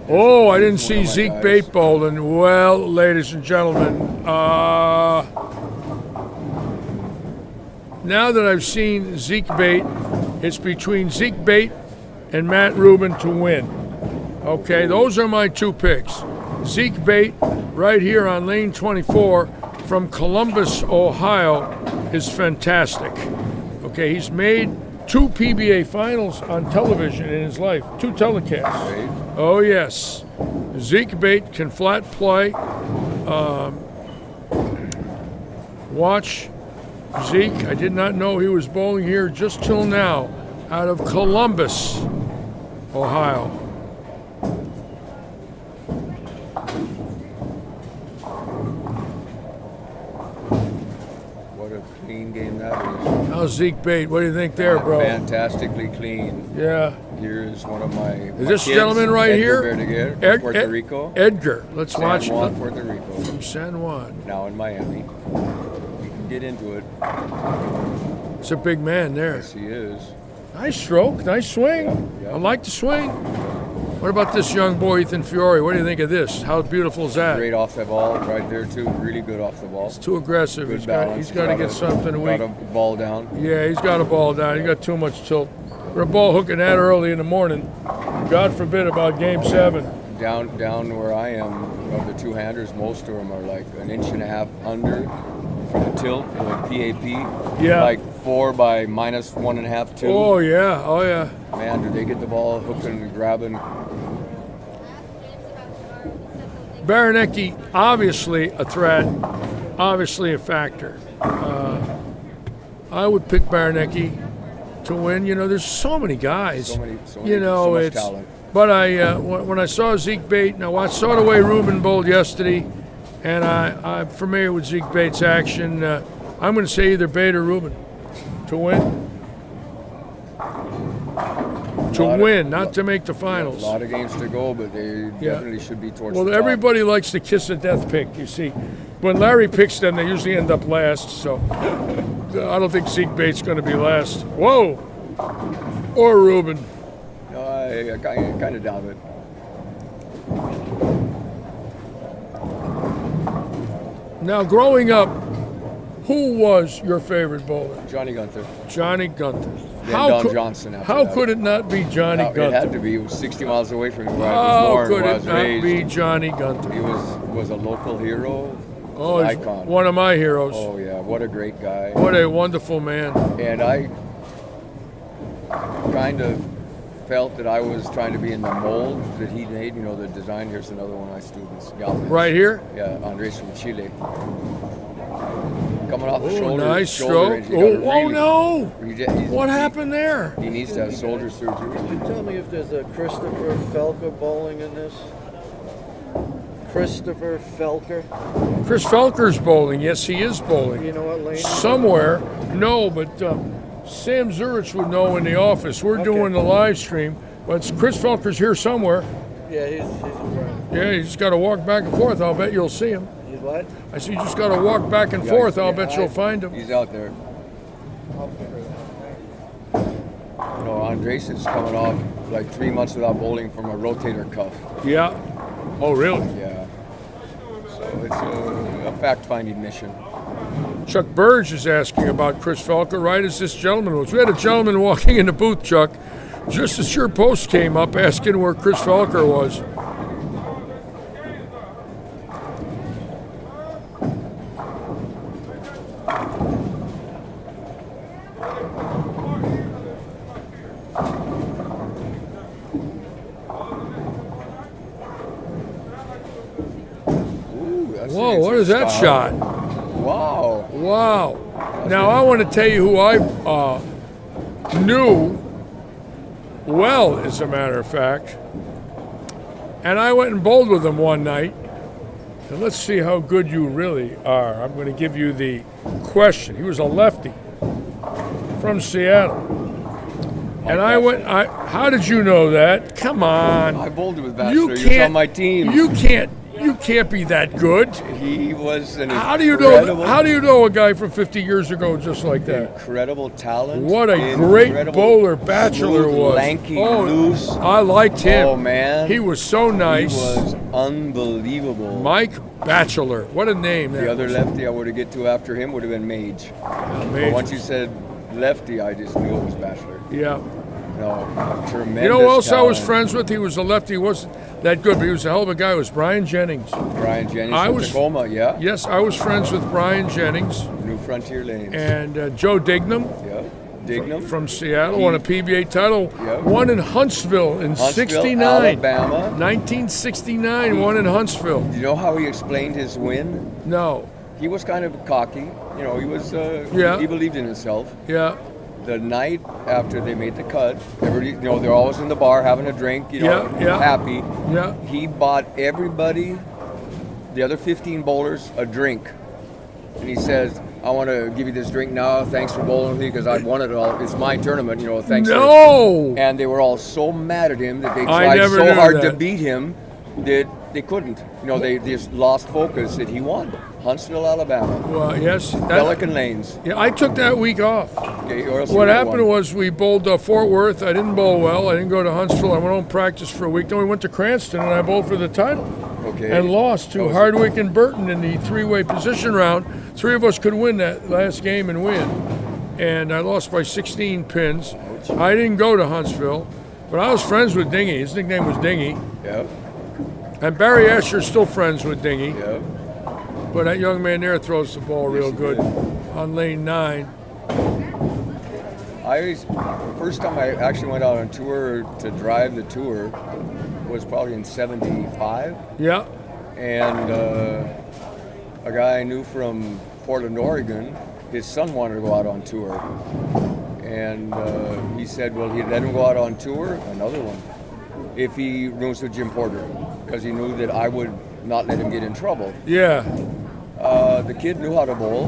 Oh, I didn't see Zeke Bate bowling. Well, ladies and gentlemen, now that I've seen Zeke Bate, it's between Zeke Bate and Matt Rubin to win. Okay, those are my two picks. Zeke Bate, right here on lane 24 from Columbus, Ohio, is fantastic. Okay, he's made 2 PBA finals on television in his life, 2 telecasts. Oh, yes. Zeke Bate can flat play. Watch Zeke. I did not know he was bowling here just till now, out of Columbus, Ohio. What a clean game that is. How's Zeke Bate? What do you think there, bro? Fantastically clean. Yeah. Here's one of my Is this gentleman right here? Verdaguer, Puerto Rico. Edgar. Let's watch San Juan, Puerto Rico. From San Juan. Now in Miami. We can get into it. It's a big man there. Yes, he is. Nice stroke, nice swing. Yeah. I like the swing. What about this young boy, Ethan Fiore? What do you think of this? How beautiful is that? Great off the ball, right there too. Really good off the ball. It's too aggressive. Good He's balance. got to get something weak. Got a ball down. Yeah, he's got a ball down. He got too much tilt. We're ball hooking that early in the morning. God forbid about Game 7. Down where I am, of the two-handers, most of them are like an inch and a half under for the tilt, like PAP. Yeah. Like 4 by minus 1.5, 2. Oh yeah, oh yeah. Man, do they get the ball hooking and grabbing? Baranecki, obviously a threat, obviously a factor. I would pick Baranecki to win. You know, there's so many guys. So many, you know, so much it's. talent. But when I saw Zeke Bate, and I saw the way Ruben bowled yesterday, and I'm familiar with Zeke Bate's action. I'm going to say either Bate or Ruben to win. To win, not to make the finals. A lot of games to go, but they definitely should be towards the top. Well, everybody likes to kiss a death pick, you see. When Larry picks them, they usually end up last, so I don't think Zeke Bate's going to be last. Whoa! Or Ruben. I kind of doubt it. Now, growing up, who was your favorite bowler? Johnny Gunther. Johnny Gunther. Then Don Johnson after How that. could it not be Johnny Gunther? It had to be. It was 60 miles away from where I was How born, could where I it was not raised. be Johnny Gunther? He was a local hero. Oh, an he's icon. one of my heroes. Oh yeah, what a great guy. What a wonderful man. And I kind of felt that I was trying to be in the mold that he made. You know, the design. Here's another one of my students. Galvez. Right here? Yeah, Andres from Chile. Coming off the Oh, shoulder. nice shoulder stroke. injury. Oh no! He's- What happened there? He needs to have shoulder surgery. Could you tell me if there's a Christopher Felker bowling in this? Christopher Felker? Chris Felker's bowling. Yes, he is bowling. You know what lane? Somewhere. No, but Sam Zurich would know in the office. We're doing the live stream, but Chris Felker's here somewhere. Yeah, he's a friend. Yeah, you just got to walk back and forth. I'll bet you'll see him. He's what? I said you just got to walk back and forth. I'll bet you'll find him. He's out there. You know, Andres is coming off like 3 months without bowling from a rotator cuff. Yeah. Oh, really? Yeah. So it's a fact-finding mission. Chuck Burge is asking about Chris Felker, right as this gentleman was. We had a gentleman walking in the booth, Chuck, just as your post came up asking where Chris Felker was. Whoa, what is that shot? Wow. Wow. Now, I want to tell you who I knew well, as a matter of fact. And I went and bowled with him one night. And let's see how good you really are. I'm going to give you the question. He was a lefty from Seattle. And I went, how did you know that? Come on. I bowled with Bachelor. He was on my team. You can't be that good. He was an How do you know a guy from 50 years ago just like that? Incredible talent. What a great bowler Bachelor smooth, was. lanky, loose. I liked him. Oh man, he was so nice. He was unbelievable. Mike Bachelor, what a name. The other lefty I would have get to after him would have been Mage. But once you said lefty, I just knew it was Bachelor. Yeah. No, tremendous. You know who else talent. I was friends with? He was a lefty. He wasn't that good, but he was a hell of a guy. It was Brian Jennings. Brian Jennings from Tacoma, yeah. Yes, I was friends with Brian Jennings. New Frontier Lanes. And Joe Dignam. Yeah, Dignam. From Seattle, won a PBA title. Yep. Won in Huntsville in '69. Alabama. 1969, won in Huntsville. Do you know how he explained his win? No. He was kind of cocky. You know, he was. He believed in himself. Yeah. The night after they made the cut, everybody, you know, they're always in the bar having a drink, you know, happy. Yeah. He bought everybody, the other 15 bowlers, a drink. And he says, I want to give you this drink now. Thanks for bowling with me because I won it all. It's my tournament, you know, thanks. No! And they were all so mad at him that they tried so hard to beat him that they couldn't. You know, they just lost focus that he won. Huntsville, Alabama. Well, yes. Pelican Lanes. Yeah, I took that week off. Okay, what happened was we bowled Fort Worth. I didn't bowl well. I didn't go to Huntsville. I went home practice for a week. Then we went to Cranston and I bowled for the title. Okay. And lost to Hardwick and Burton in the three-way position round. Three of us could win that last game and win. And I lost by 16 pins. I didn't go to Huntsville, but I was friends with Dingy. His nickname was Dingy. Yep. And Barry Asher's still friends with Dingy. Yep. But that young man there throws the ball real good on lane 9. First time I actually went out on tour to drive the tour was probably in '75. Yeah. And a guy I knew from Portland, Oregon, his son wanted to go out on tour. And he said, well, he'd let him go out on tour, another one, if he rooms with Jim Porter, because he knew that I would not let him get in trouble. Yeah. The kid knew how to bowl.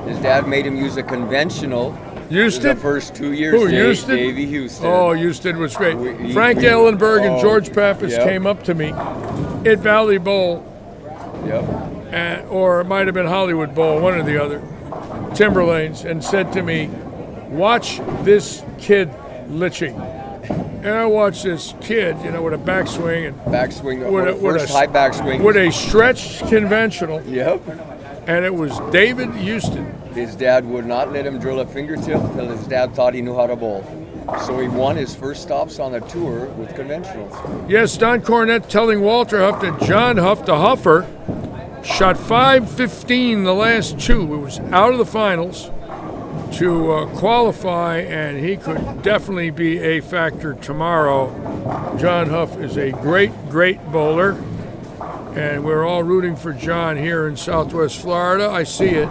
His dad made him use a conventional. Houston? The first 2 years. Who, Houston? Davey Houston. Oh, Houston was great. Frank Ellenberg and George Pappas came up to me at Valley Bowl. Yep. Or it might have been Hollywood Bowl, one or the other, Timberlanes, and said to me, watch this kid, Litchie. And I watched this kid, you know, with a backswing and first high backswing with a stretched conventional. Yep. And it was David Houston. His dad would not let him drill a fingertip until his dad thought he knew how to bowl. So he won his first stops on the tour with conventionals. Yes, Don Cornette telling Walter Huff that John Huff, the Huffer, shot 515 the last two. It was out of the finals to qualify, and he could definitely be a factor tomorrow. John Huff is a great, great bowler, and we're all rooting for John here in Southwest Florida. I see it.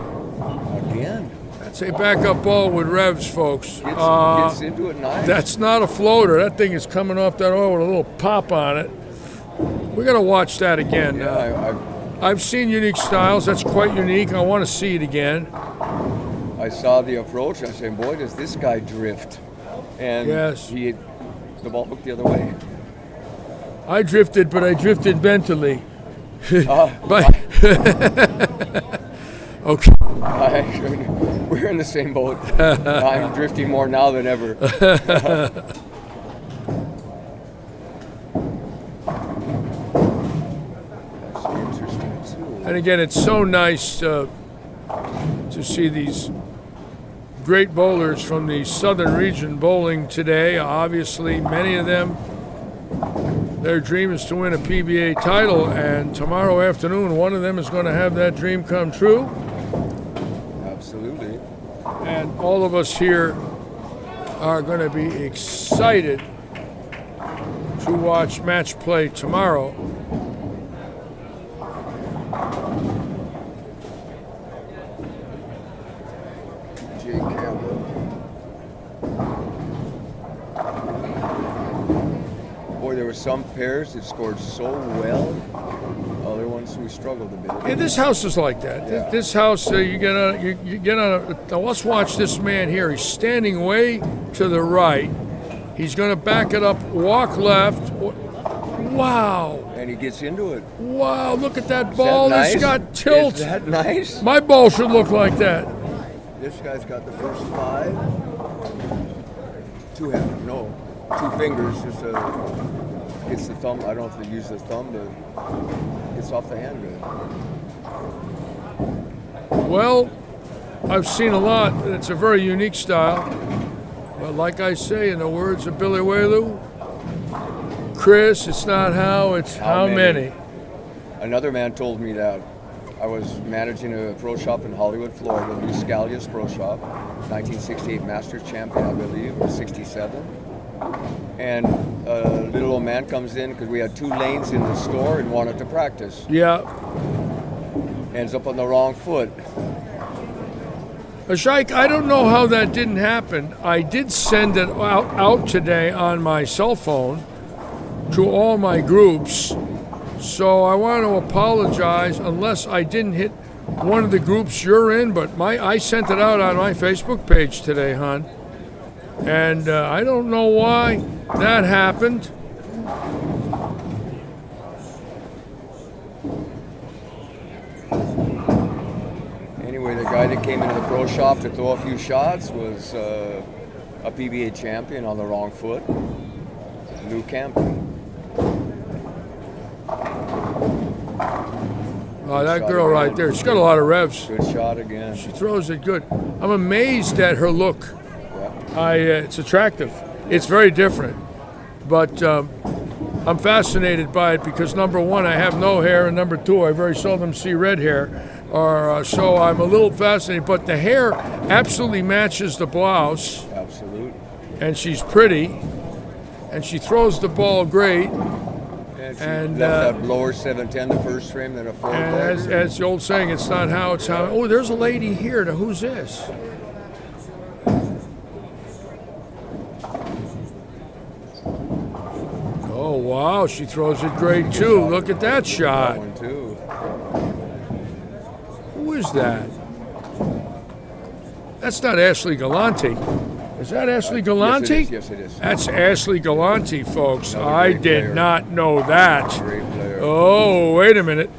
Again. That's a backup ball with revs, folks. Gets into it nice. That's not a floater. That thing is coming off that oil with a little pop on it. We're going to watch that again. I've seen unique styles. That's quite unique. I want to see it again. I saw the approach. I said, boy, does this guy drift. And the ball hooked the other way. I drifted, but I drifted mentally. Okay. We're in the same boat. I'm drifting more now than ever. And again, it's so nice to to see these great bowlers from the Southern region bowling today. Obviously, many of them, their dream is to win a PBA title, and tomorrow afternoon, one of them is going to have that dream come true. Absolutely. And all of us here are going to be excited to watch match play tomorrow. Boy, there were some pairs that scored so well. Other ones who struggled a bit. Yeah, this house is like that. Yeah. This house, you get on. Now let's watch this man here. He's standing way to the right. He's going to back it up, walk left. Wow! And he gets into it. Wow! Look at that ball. Nice? It's got tilt. Is that nice? My ball should look like that. This guy's got the first 5. 2 hands, no, 2 fingers. Just gets the thumb. I don't know if they use the thumb, but gets off the hand good. Well, I've seen a lot. It's a very unique style. But like I say, in the words of Billy Whaley, Chris, it's not how, it's how many. Another man told me that I was managing a pro shop in Hollywood, Florida, New Scalia's Pro Shop, 1968 Masters champion, I believe, or 67. And a little old man comes in because we had 2 lanes in the store and wanted to practice. Yeah. Ends up on the wrong foot. Shaik, I don't know how that didn't happen. I did send it out today on my cell phone to all my groups. So I want to apologize unless I didn't hit one of the groups you're in, but I sent it out on my Facebook page today, hon. And I don't know why that happened. Anyway, the guy that came into the pro shop to throw a few shots was a PBA champion on the wrong foot, Lou Campbell. Oh, that girl right there, she's got a lot of revs. Good shot again. She throws it good. I'm amazed at her look. It's attractive. It's very different. But I'm fascinated by it because, number one, I have no hair, and number two, I very seldom see red hair. So I'm a little fascinated. But the hair absolutely matches the blouse. Absolutely. And she's pretty. And she throws the ball great. And left that blower 710 the first frame, then a 4. And as the old saying, it's not how, it's how. Oh, there's a lady here. Now, who's this? Oh, wow, she throws it great, too. Look at that shot. That one, too. Who is that? That's not Ashley Galante. Is that Ashley Galante? Yes, it is. That's Ashley Galante, folks. Another I great did player. not know that. Great player. Oh, wait a minute.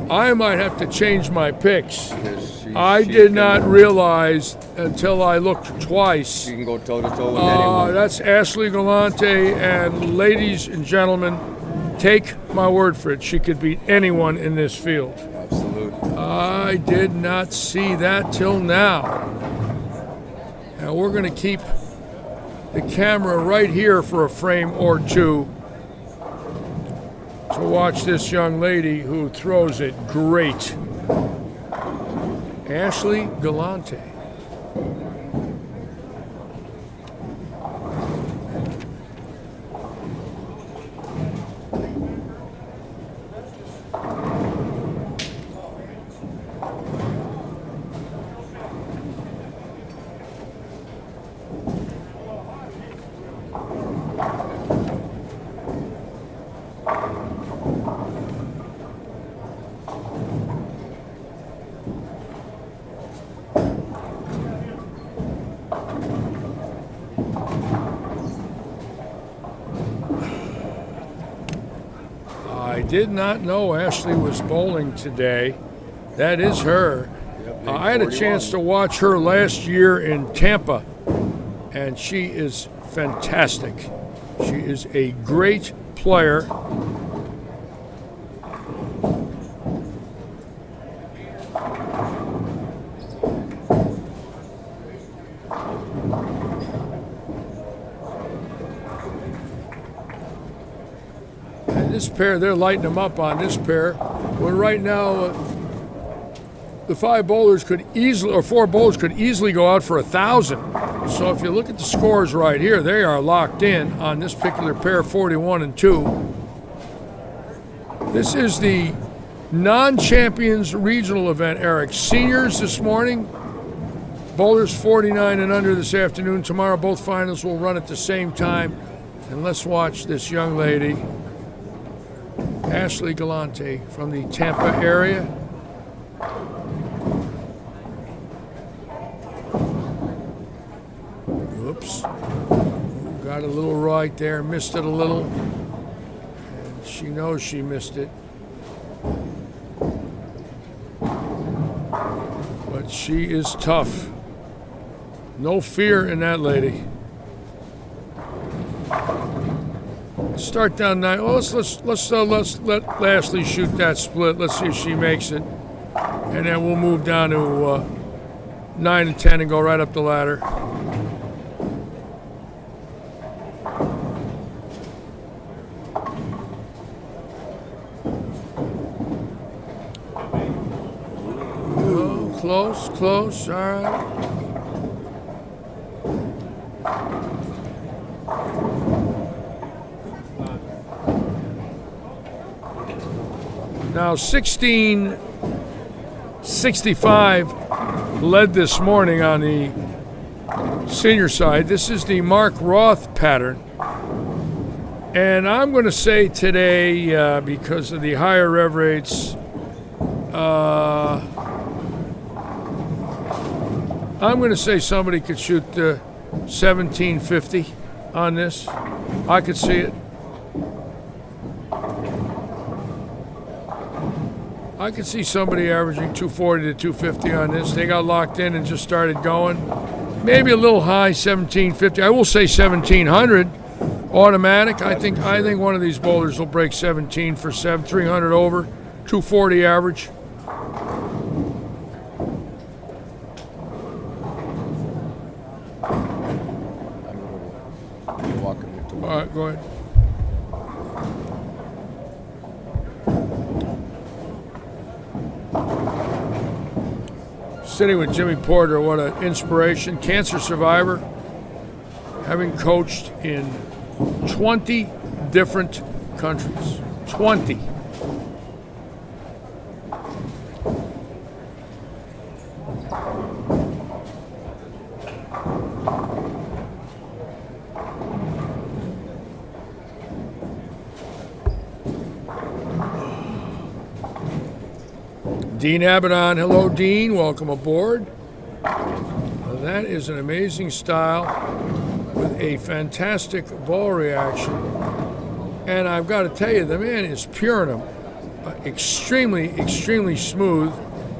I might have to change my picks. She did not realize until I looked twice. She can go toe-to-toe with anyone. That's Ashley Galante, and ladies and gentlemen, take my word for it. She could beat anyone in this field. Absolutely. I did not see that till now. Now we're going to keep the camera right here for a frame or two to watch this young lady who throws it great. Ashley Galante. I did not know Ashley was bowling today. That is her. I had a chance to watch her last year in Tampa, and she is fantastic. She is a great player. this pair, they're lighting them up on this pair. Well, right now, the 4 bowlers could easily go out for 1,000. So if you look at the scores right here, they are locked in on this particular pair, 41 and 2. This is the non-champions regional event, Eric. Seniors this morning, bowlers 49 and under this afternoon. Tomorrow, both finals will run at the same time. And let's watch this young lady, Ashley Galante from the Tampa area. Oops. Got a little right there, missed it a little. And she knows she missed it. But she is tough. No fear in that lady. Start down 9. Oh, let's let Ashley shoot that split. Let's see if she makes it, and then we'll move down to 9 and 10 and go right up the ladder. Oh, close. All right. Now 1665 led this morning on the senior side. This is the Mark Roth pattern. And I'm going to say today, because of the higher rev rates, I'm going to say somebody could shoot 1750 on this. I could see it. I could see somebody averaging 240 to 250 on this. They got locked in and just started going. Maybe a little high, 1750. I will say 1700 automatic. I think one of these bowlers will break 17 for 300 over, 240 average. All right, go ahead. Sitting with Jimmy Porter, what an inspiration. Cancer survivor, having coached in 20 different countries. 20. Dean Abaddon, hello Dean, welcome aboard. Well, that is an amazing style with a fantastic ball reaction. And I've got to tell you, the man is pure in them. Extremely smooth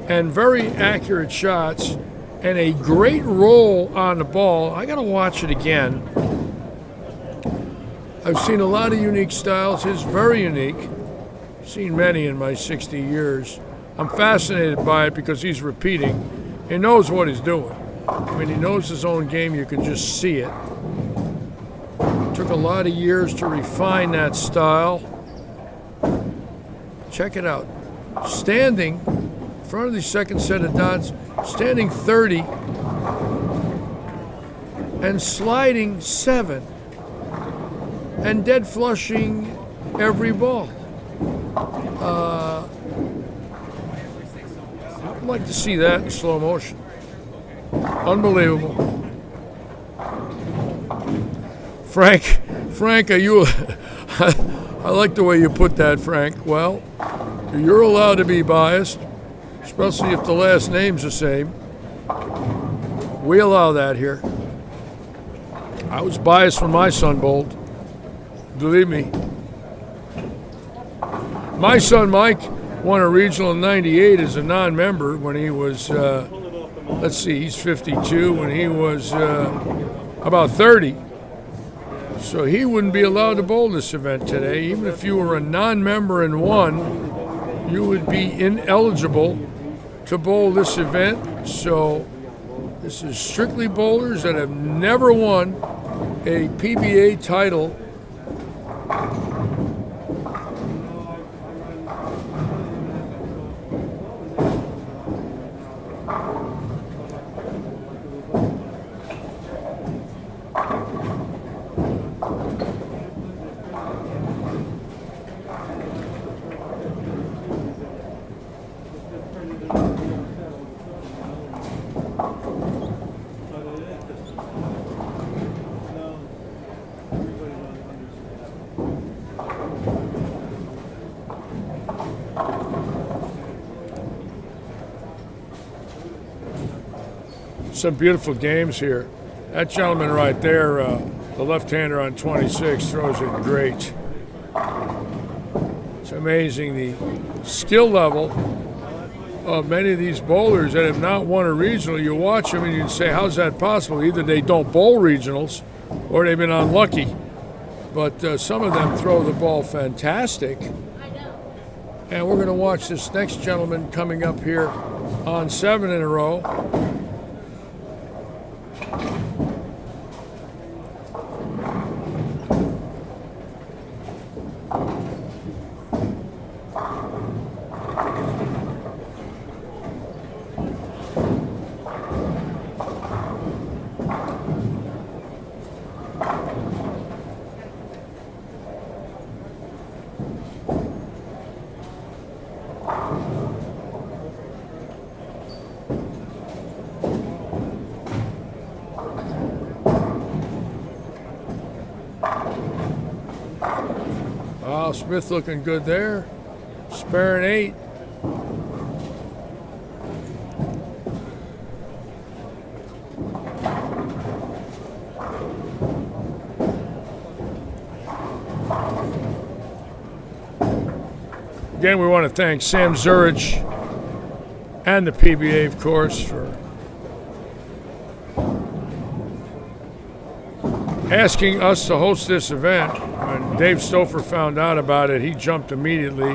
and very accurate shots and a great roll on the ball. I got to watch it again. I've seen a lot of unique styles. His very unique. I've seen many in my 60 years. I'm fascinated by it because he's repeating. He knows what he's doing. I mean, he knows his own game. You can just see it. Took a lot of years to refine that style. Check it out. Standing in front of the second set of dots, standing 30 and sliding 7 and dead flushing every ball. I'd like to see that in slow motion. Unbelievable. Frank, are you? I like the way you put that, Frank. Well, you're allowed to be biased, especially if the last name's the same. We allow that here. I was biased when my son bowled. Believe me. My son Mike won a regional in '98 as a non-member when he was, let's see, he's 52, when he was about 30. So he wouldn't be allowed to bowl this event today. Even if you were a non-member and won, you would be ineligible to bowl this event. So this is strictly bowlers that have never won a PBA title Some beautiful games here. That gentleman right there, the left-hander on 26, throws it great. It's amazing the skill level of many of these bowlers that have not won a regional. You watch them and you say, how's that possible? Either they don't bowl regionals or they've been unlucky. But some of them throw the ball fantastic. And we're going to watch this next gentleman coming up here on 7 in a row. Wow, Smith looking good there. Sparing 8. Again, we want to thank Sam Zurich and the PBA, of course, for asking us to host this event. When Dave Stouffer found out about it, he jumped immediately.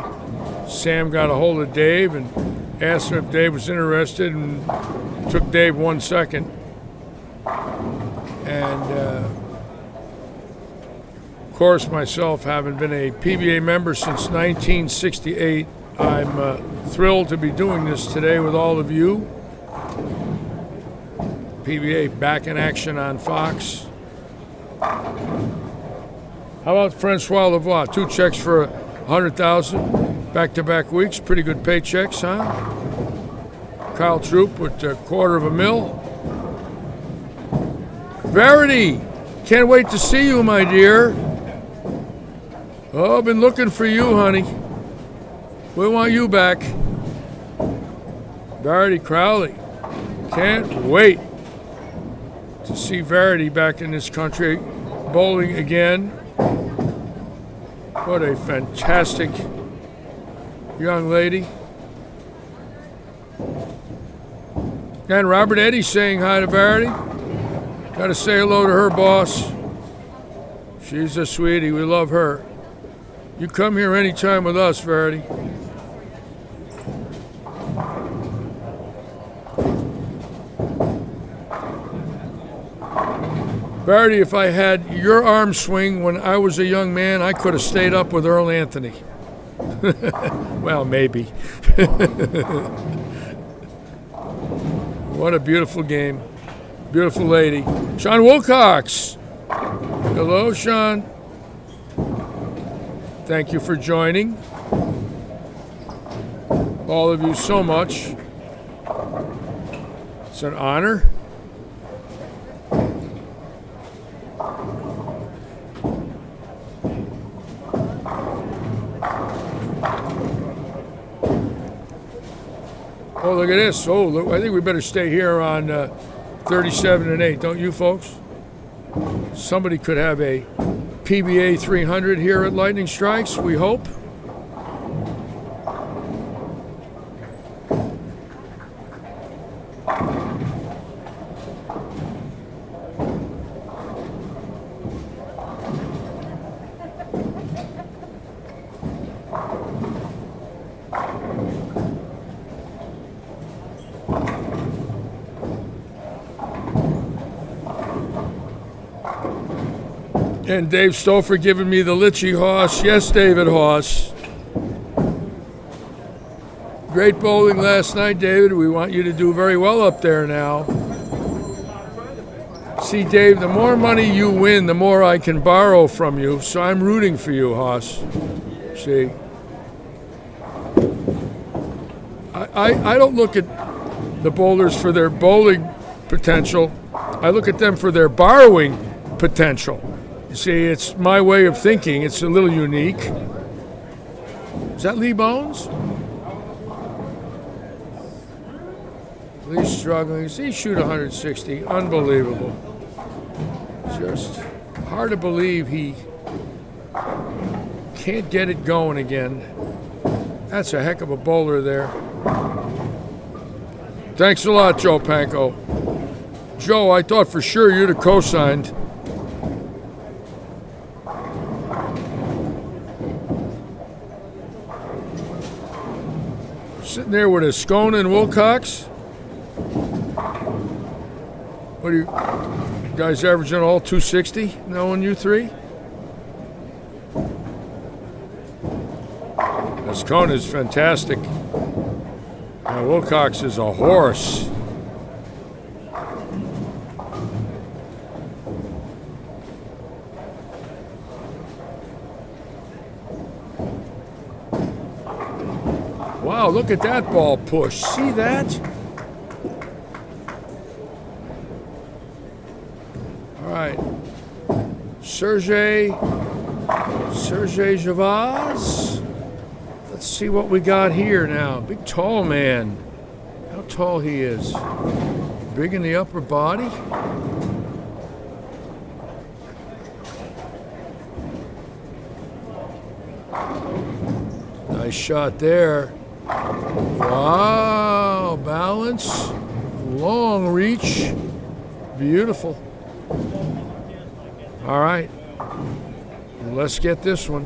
Sam got a hold of Dave and asked him if Dave was interested, and took Dave 1 second. And of course, myself, having been a PBA member since 1968, I'm thrilled to be doing this today with all of you. PBA back in action on Fox. How about Francois Lavoie? 2 checks for $100,000 back-to-back weeks. Pretty good paychecks, huh? Kyle Troop with $250,000. Verity, can't wait to see you, my dear. Oh, I've been looking for you, honey. We want you back. Verity Crowley, can't wait to see Verity back in this country bowling again. What a fantastic young lady. And Robert Eddy saying hi to Verity. Got to say hello to her boss. She's a sweetie. We love her. You come here anytime with us, Verity. Verity, if I had your arm swing when I was a young man, I could have stayed up with Earl Anthony. Well, maybe. What a beautiful game. Beautiful lady. Sean Wilcox. Hello, Sean. Thank you for joining. All of you so much. It's an honor. Oh, look at this. Oh, look, I think we better stay here on 37 and 8, don't you, folks? Somebody could have a PBA 300 here at Lightning Strikes, we hope. And Dave Stouffer giving me the Litchi Hoss. Yes, David Hoss. Great bowling last night, David. We want you to do very well up there now. See, Dave, the more money you win, the more I can borrow from you. So I'm rooting for you, Hoss. See? I don't look at the bowlers for their bowling potential. I look at them for their borrowing potential. You see, it's my way of thinking. It's a little unique. Is that Lee Bones? He's struggling. He shoot 160. Unbelievable. Just hard to believe he can't get it going again. That's a heck of a bowler there. Thanks a lot, Joe Panko. Joe, I thought for sure you'd have co-signed. Sitting there with a Scone and Wilcox. What are you guys averaging all 260? Knowing you three? Scone is fantastic. And Wilcox is a horse. Wow, look at that ball push. See that? All right. Sergey Javaz. Let's see what we got here now. Big tall man. How tall he is. Big in the upper body. Nice shot there. Wow, balance, long reach, beautiful. All right, let's get this one.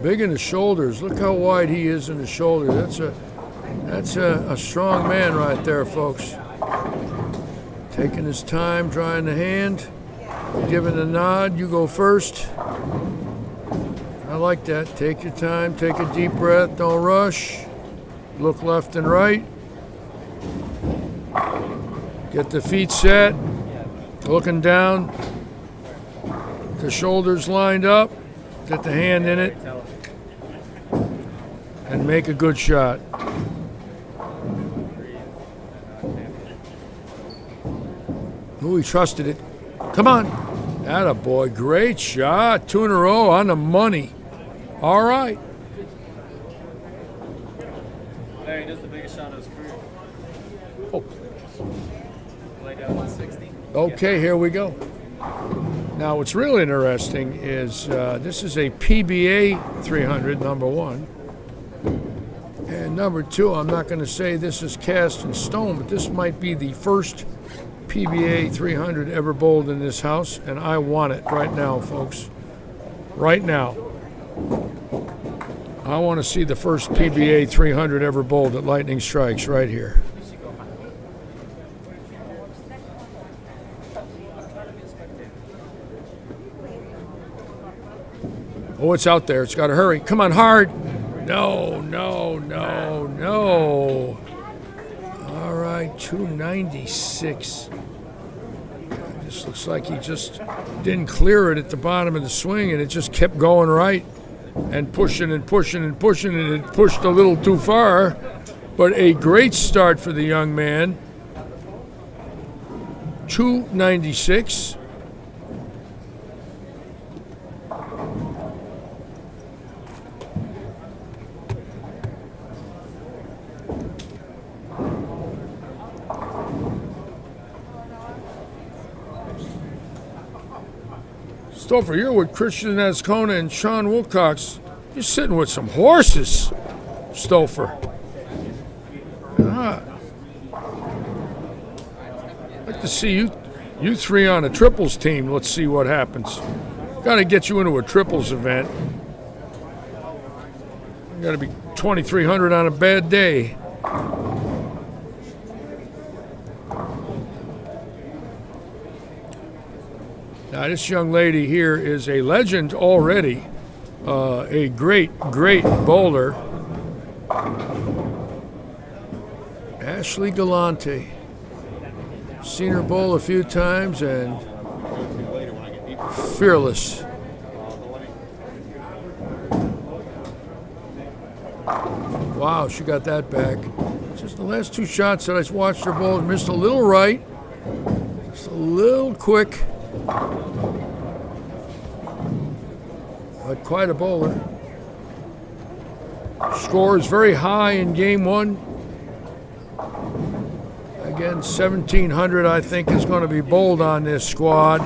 Big in the shoulders. Look how wide he is in the shoulder. That's a strong man right there, folks. Taking his time, drying the hand, giving a nod. You go first. I like that. Take your time, take a deep breath, don't rush. Look left and right. Get the feet set, looking down. The shoulders lined up. Get the hand in it. And make a good shot. Ooh, he trusted it. Come on. Atta boy. Great shot. 2 in a row on the money. All right. Larry does the biggest shot of his career. Oh. Laid down 160. Okay, here we go. Now, what's really interesting is this is a PBA 300, number one. And number two, I'm not going to say this is cast in stone, but this might be the first PBA 300 ever bowled in this house, and I want it right now, folks. Right now. I want to see the first PBA 300 ever bowled at Lightning Strikes right here. Oh, it's out there. It's got to hurry. Come on, hard. No, no, no, no. All right, 296. This looks like he just didn't clear it at the bottom of the swing, and it just kept going right and pushing and pushing and pushing, and it pushed a little too far. But a great start for the young man. 296. Stouffer, you're with Christian Azcona and Sean Wilcox. You're sitting with some horses, Stouffer. I'd like to see you three on a triples team. Let's see what happens. Got to get you into a triples event. Got to be 2,300 on a bad day. Now, this young lady here is a legend already, a great, great bowler. Ashley Galante. Seen her bowl a few times and fearless. Wow, she got that back. Just the last two shots that I watched her bowl, missed a little right, just a little quick. but quite a bowler. Score is very high in game one. Again, 1,700, I think, is going to be bowled on this squad.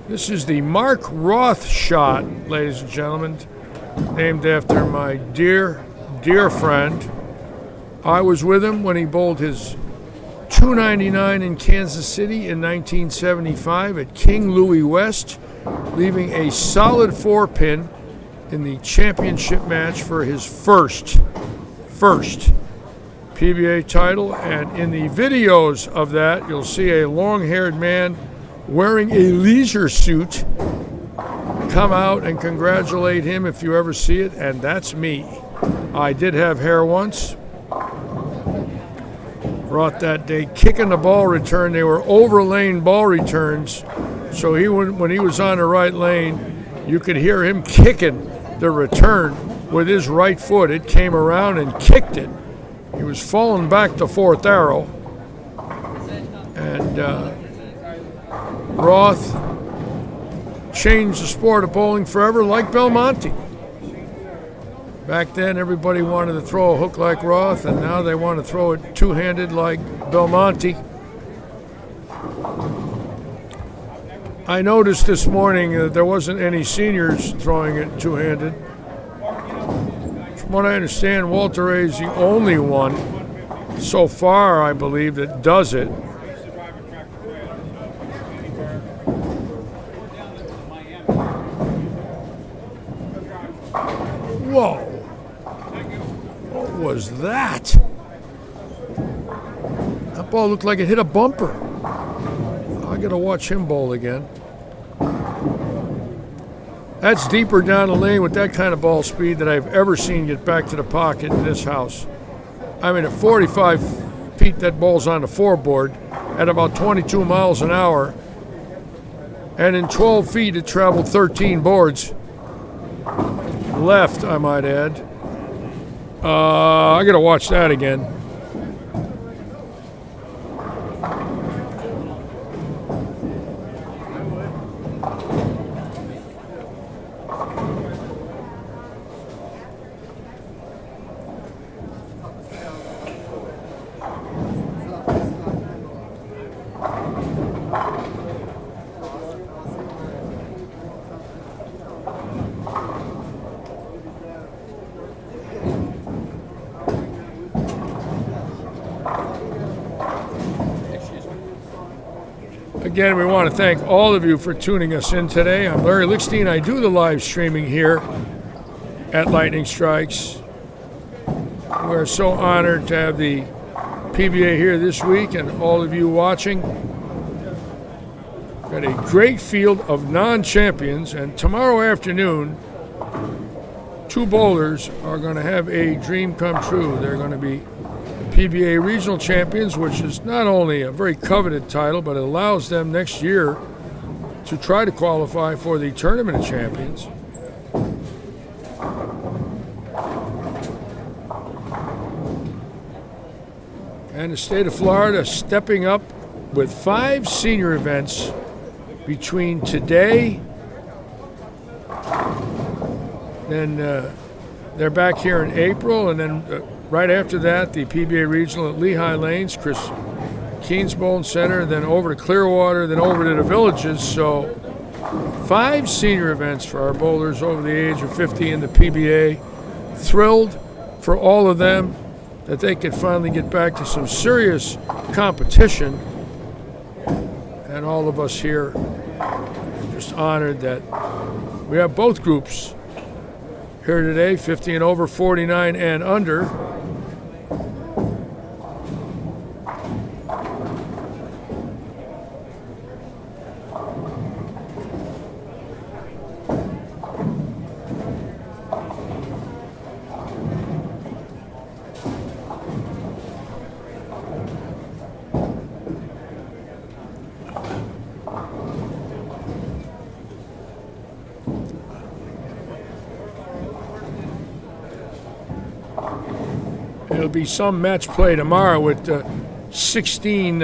This is the Mark Roth shot, ladies and gentlemen, named after my dear, dear friend. I was with him when he bowled his 299 in Kansas City in 1975 at King Louis West, leaving a solid 4-pin in the championship match for his first PBA title. And in the videos of that, you'll see a long-haired man wearing a leisure suit come out and congratulate him if you ever see it, and that's me. I did have hair once. Brought that day kicking the ball return. They were over lane ball returns, so when he was on the right lane, you could hear him kicking the return with his right foot. It came around and kicked it. He was falling back the fourth arrow, and Roth changed the sport of bowling forever, like Belmonte. Back then, everybody wanted to throw a hook like Roth, and now they want to throw it two-handed like Belmonte. I noticed this morning that there wasn't any seniors throwing it two-handed. From what I understand, Walter Ray is the only one so far, I believe, that does it. Whoa. What was that? That ball looked like it hit a bumper. I got to watch him bowl again. That's deeper down the lane with that kind of ball speed that I've ever seen get back to the pocket in this house. I mean, at 45 feet, that ball's on the four-board at about 22 miles an hour. And in 12 feet, it traveled 13 boards. Left, I might add. I got to watch that again. Again, we want to thank all of you for tuning us in today. I'm Larry Lichtenstein. I do the live streaming here at Lightning Strikes. We're so honored to have the PBA here this week and all of you watching. Got a great field of non-champions, and tomorrow afternoon, two bowlers are going to have a dream come true. They're going to be PBA regional champions, which is not only a very coveted title, but it allows them next year to try to qualify for the Tournament of Champions. And the state of Florida stepping up with 5 senior events between today, then they're back here in April, and then right after that, the PBA Regional at Lehigh Lanes, Chris Keen's Bowling Center, then over to Clearwater, then over to the Villages. So 5 senior events for our bowlers over the age of 50 in the PBA. Thrilled for all of them that they could finally get back to some serious competition. And all of us here just honored that we have both groups here today, 50 and over, 49 and under. It'll be some match play tomorrow with 16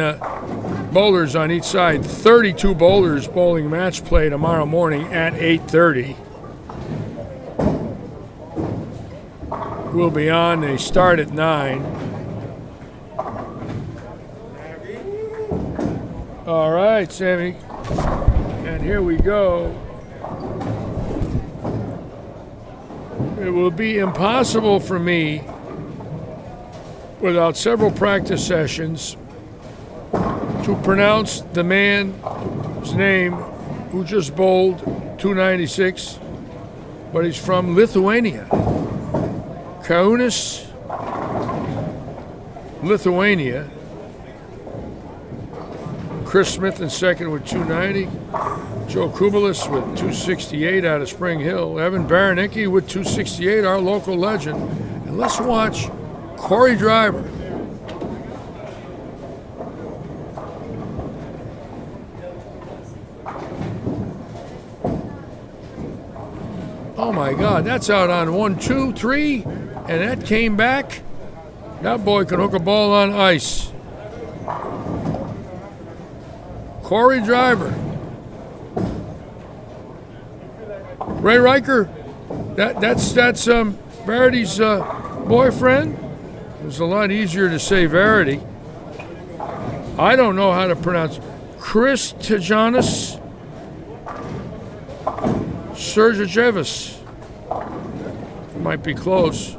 bowlers on each side. 32 bowlers bowling match play tomorrow morning at 8:30. We'll be on. They start at 9. All right, Sammy. And here we go. It will be impossible for me, without several practice sessions, to pronounce the man's name who just bowled 296, but he's from Lithuania. Kaunas, Lithuania. Chris Smith in second with 290. Joe Kubelis with 268 out of Spring Hill. Evan Baranicki with 268, our local legend. And let's watch Corey Driver. Oh my God, that's out on 1, 2, 3, and that came back. That boy can hook a ball on ice. Corey Driver. Ray Riker, that's Verity's boyfriend. It was a lot easier to say Verity. I don't know how to pronounce Chris Tejanis Sergejevis. Might be close.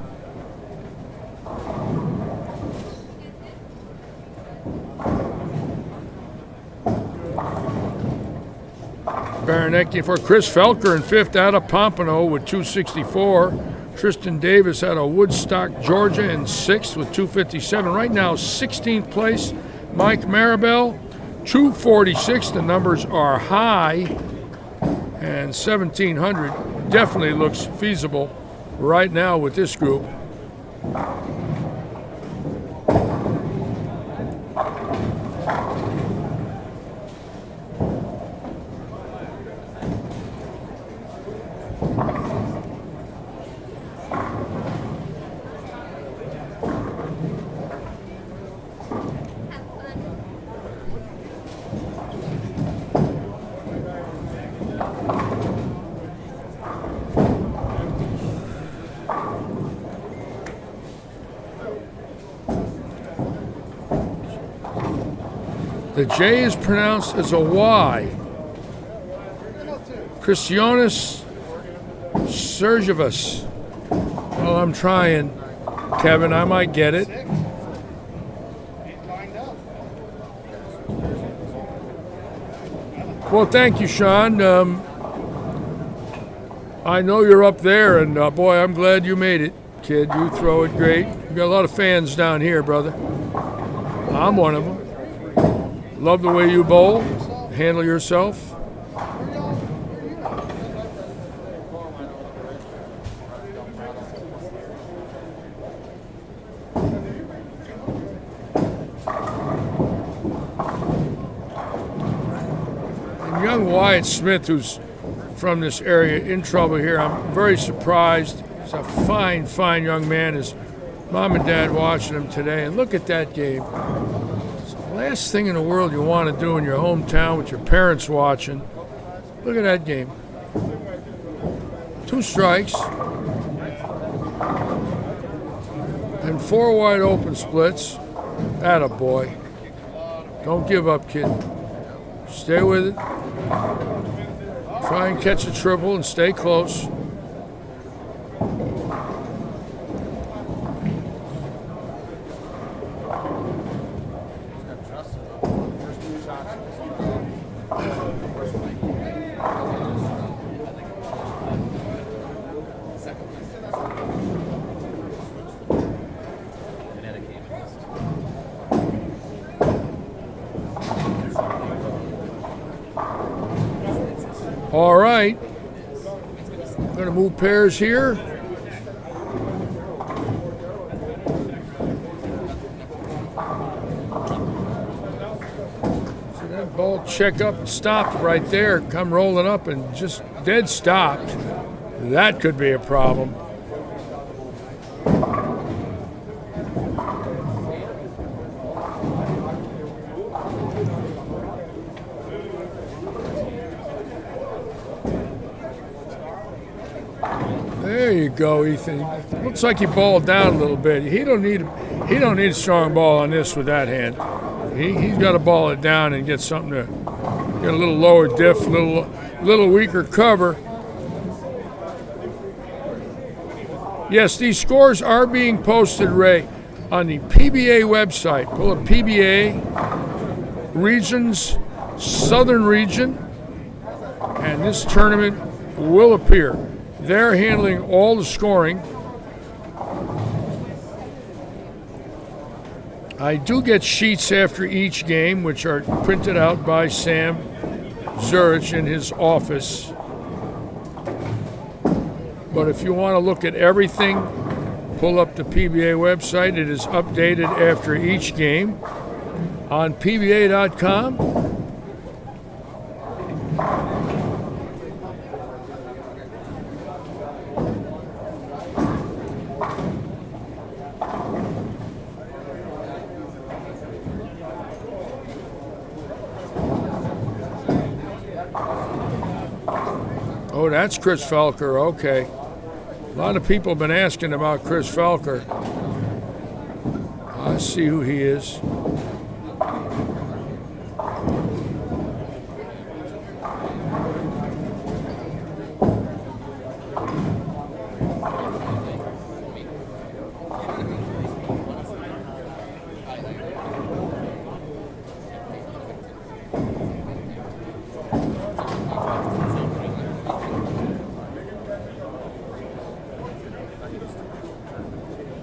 Baranecki for Chris Felker in fifth out of Pompano with 264. Tristan Davis out of Woodstock, Georgia in sixth with 257. Right now, 16th place, Mike Maribel, 246. The numbers are high, and 1,700 definitely looks feasible right now with this group. The J is pronounced as a Y. Christianis Sergevus. Well, I'm trying, Kevin. I might get it. Well, thank you, Sean. I know you're up there, and boy, I'm glad you made it, kid. You throw it great. You got a lot of fans down here, brother. I'm one of them. Love the way you bowl, handle yourself. And young Wyatt Smith, who's from this area, in trouble here. I'm very surprised. He's a fine, fine young man. His mom and dad watching him today, and look at that game. Last thing in the world you want to do in your hometown with your parents watching. Look at that game. 2 strikes. And 4 wide open splits. Attaboy. Don't give up, kid. Stay with it. Try and catch a triple and stay close. All right, I'm going to move pairs here. So that ball check up and stopped right there, come rolling up and just dead stopped. That could be a problem. There you go, Ethan. Looks like he balled down a little bit. He don't need a strong ball on this with that hand. He's got to ball it down and get something to get a little lower diff, a little weaker cover. Yes, these scores are being posted, Ray, on the PBA website. Pull up PBA Regions, Southern Region, and this tournament will appear. They're handling all the scoring. I do get sheets after each game, which are printed out by Sam Zurich in his office. But if you want to look at everything, pull up the PBA website. It is updated after each game on PBA.com. Oh, that's Chris Felker. Okay. A lot of people have been asking about Chris Felker. I see who he is.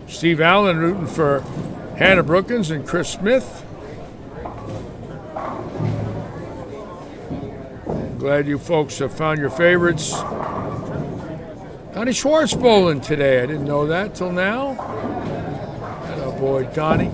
Steve Allen rooting for Hannah Brookins and Chris Smith. Glad you folks have found your favorites. Donnie Schwartz bowling today. I didn't know that till now. Hello, boy, Donnie.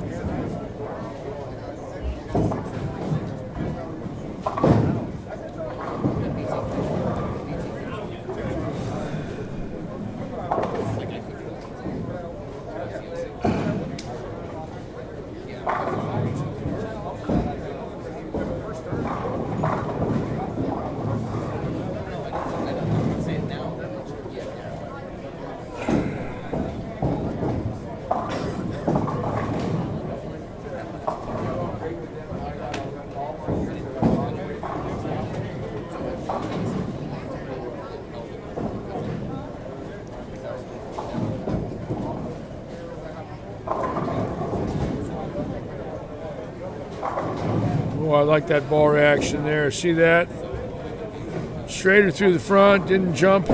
Oh, I like that ball reaction there. See that? Straighter through the front, didn't jump.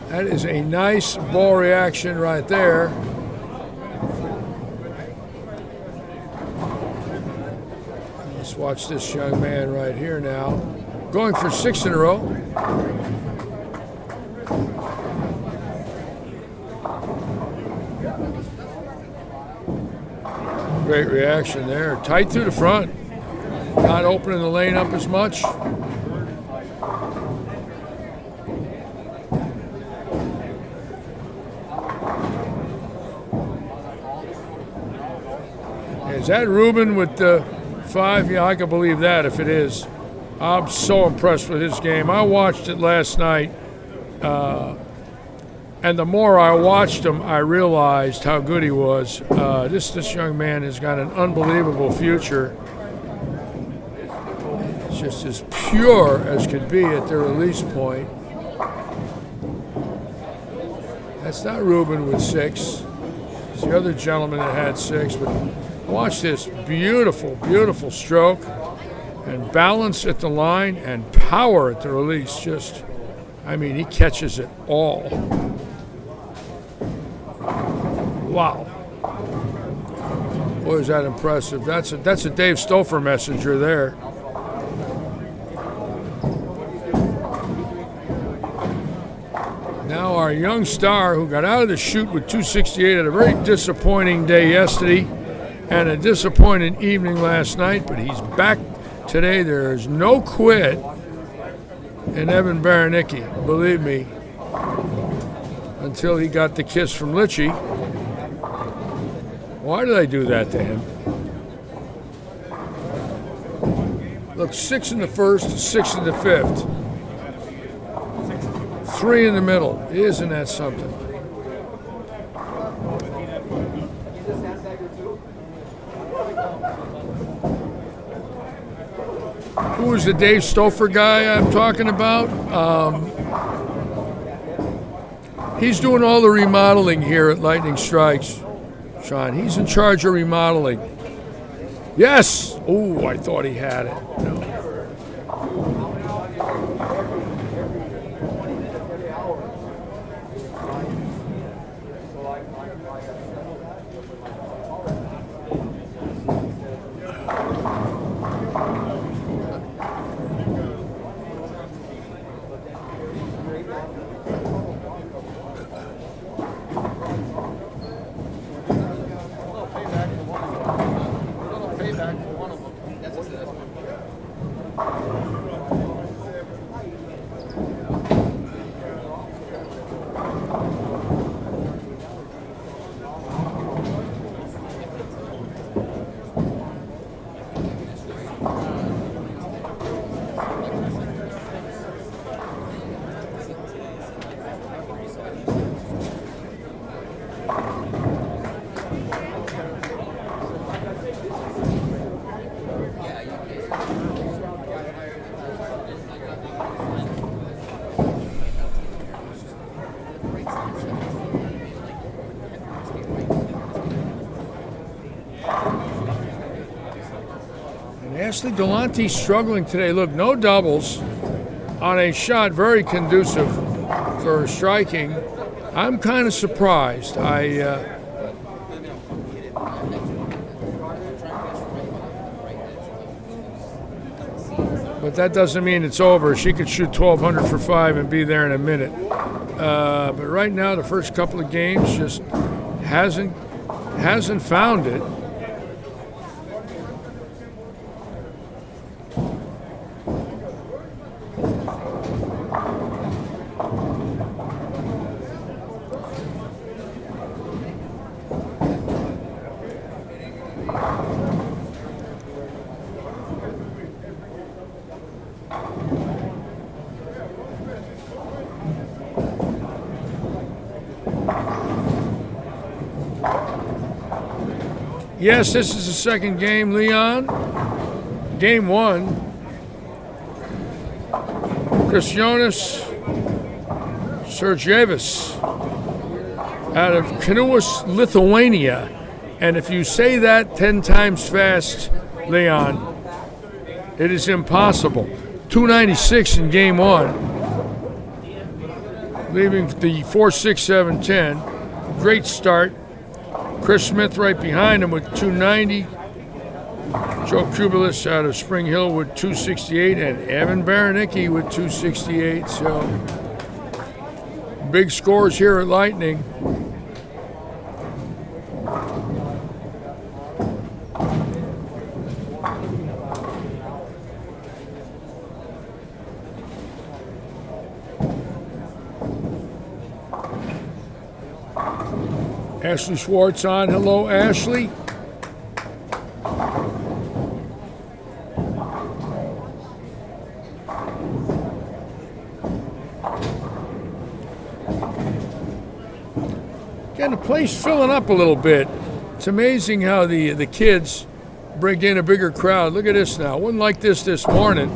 That is a nice ball reaction right there. Let's watch this young man right here now. Going for 6 in a row. Great reaction there. Tight through the front. Not opening the lane up as much. Is that Ruben with the 5? Yeah, I can believe that if it is. I'm so impressed with his game. I watched it last night, and the more I watched him, I realized how good he was. This young man has got an unbelievable future. It's just as pure as could be at the release point. That's not Ruben with 6. It's the other gentleman that had 6. But watch this beautiful, beautiful stroke and balance at the line and power at the release. Just, I mean, he catches it all. Wow. Boy, is that impressive. That's a Dave Stouffer messenger there. Now our young star who got out of the chute with 268 had a very disappointing day yesterday and a disappointing evening last night, but he's back today. There is no quit in Evan Baranicki, believe me, until he got the kiss from Litchi. Why did I do that to him? Look, 6 in the first, 6 in the fifth. 3 in the middle. Isn't that something? Who was the Dave Stouffer guy I'm talking about? He's doing all the remodeling here at Lightning Strikes. Sean, he's in charge of remodeling. Yes! Oh, I thought he had it. No. Ashley Galante's struggling today. Look, no doubles on a shot very conducive for striking. I'm kind of surprised. But that doesn't mean it's over. She could shoot 1,200 for 5 and be there in a minute. But right now, the first couple of games just hasn't found it. Yes, this is the second game, Leon. Game 1. Kristijonas Sergejevas out of Kaunas, Lithuania. And if you say that 10 times fast, Leon, it is impossible. 296 in game 1, leaving the 4-6-7-10. Great start. Chris Smith right behind him with 290. Joe Kubelis out of Spring Hill with 268, and Evan Baranicki with 268. So big scores here at Lightning. Ashley Schwartz on. Hello, Ashley. Again, the place filling up a little bit. It's amazing how the kids bring in a bigger crowd. Look at this now. Wasn't like this morning.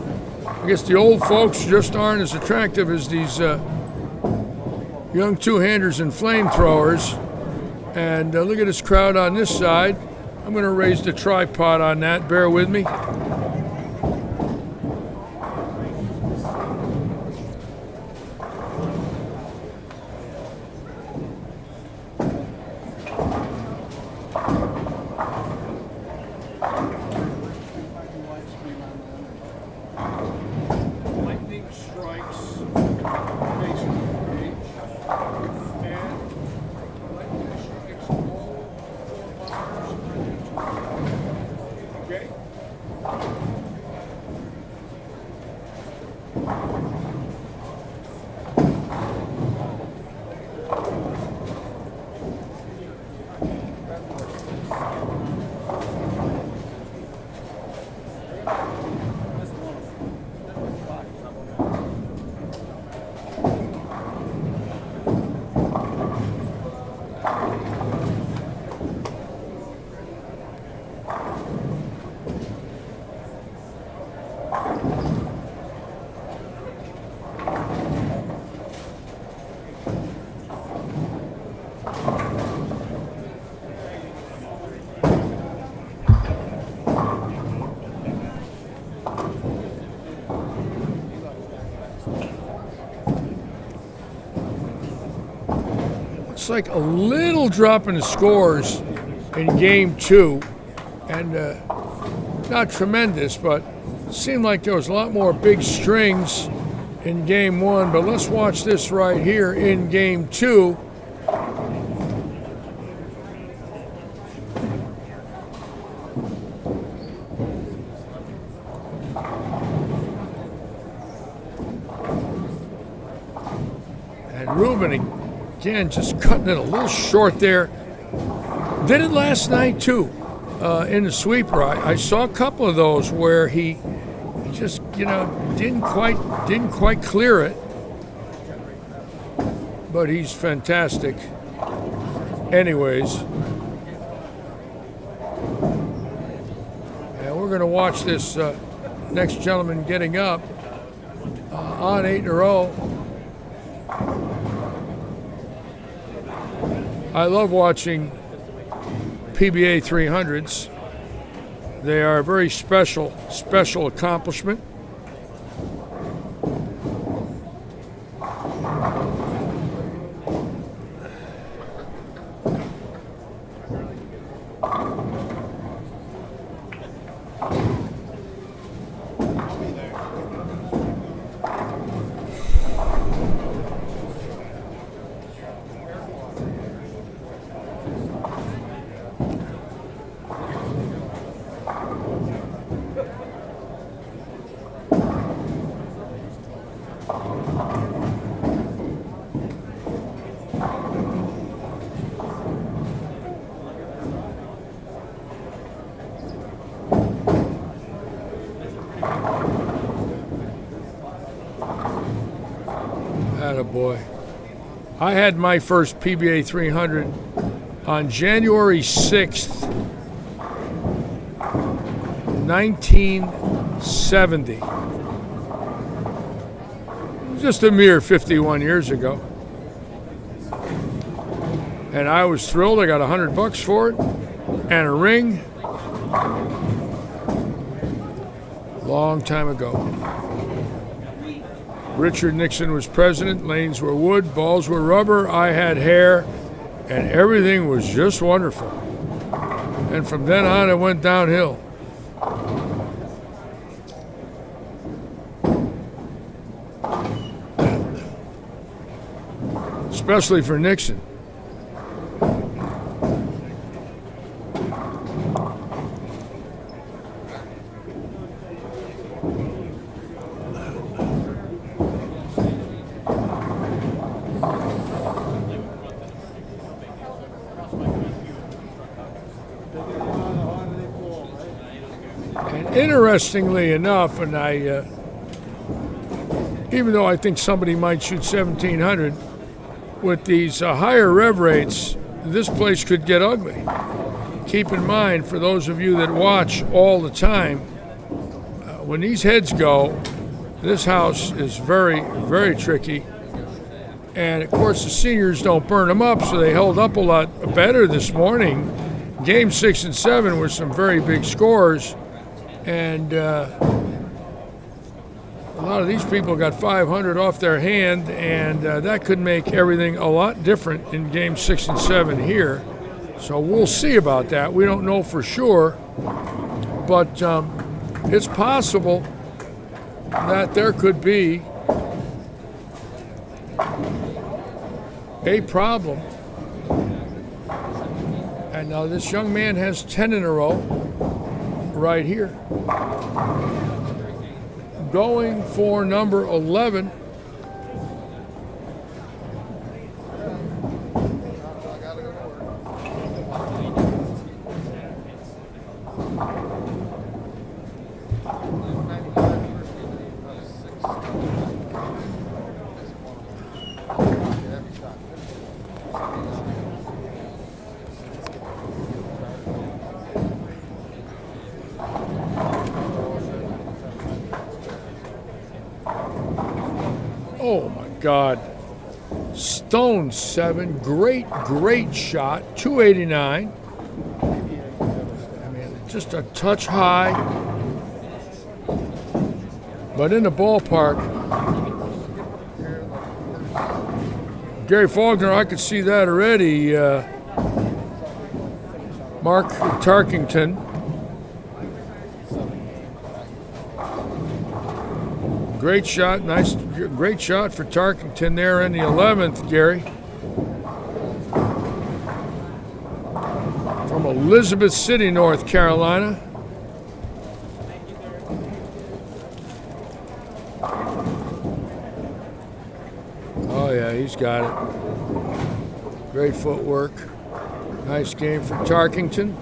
I guess the old folks just aren't as attractive as these young two-handers and flamethrowers. And look at this crowd on this side. I'm going to raise the tripod on that. Bear with me. Lightning Strikes Facebook page. And Lightning Strikes all 4 months. Okay? looks like a little drop in the scores in game 2, and not tremendous, but seemed like there was a lot more big strings in game 1. But let's watch this right here in game 2. And Ruben again just cutting it a little short there. Did it last night too in the sweeper. I saw a couple of those where he just didn't quite clear it. But he's fantastic. Anyways, and we're going to watch this next gentleman getting up on 8 in a row. I love watching PBA 300s. They are a very special accomplishment. Attaboy. I had my first PBA 300 on January 6th, 1970. Just a mere 51 years ago. And I was thrilled. I got $100 for it and a ring. Long time ago. Richard Nixon was president, lanes were wood, balls were rubber, I had hair, and everything was just wonderful. And from then on, it went downhill. Especially for Nixon. Interestingly enough, and even though I think somebody might shoot 1,700, with these higher rev rates, this place could get ugly. Keep in mind, for those of you that watch all the time, when these heads go, this house is very, very tricky. And of course, the seniors don't burn them up, so they held up a lot better this morning. Game 6 and 7 were some very big scores. And a lot of these people got 500 off their hand, and that could make everything a lot different in game 6 and 7 here. So we'll see about that. We don't know for sure, but it's possible that there could be a problem. And now this young man has 10 in a row. Right here. Going for number 11. Oh my God. Stone 7, great shot, 289. I mean, just a touch high. But in the ballpark, Gary Faulkner, I could see that already. Mark Tarkington. Great shot, great shot for Tarkington there in the 11th, Gary. From Elizabeth City, North Carolina. Oh yeah, he's got it. Great footwork. Nice game for Tarkington.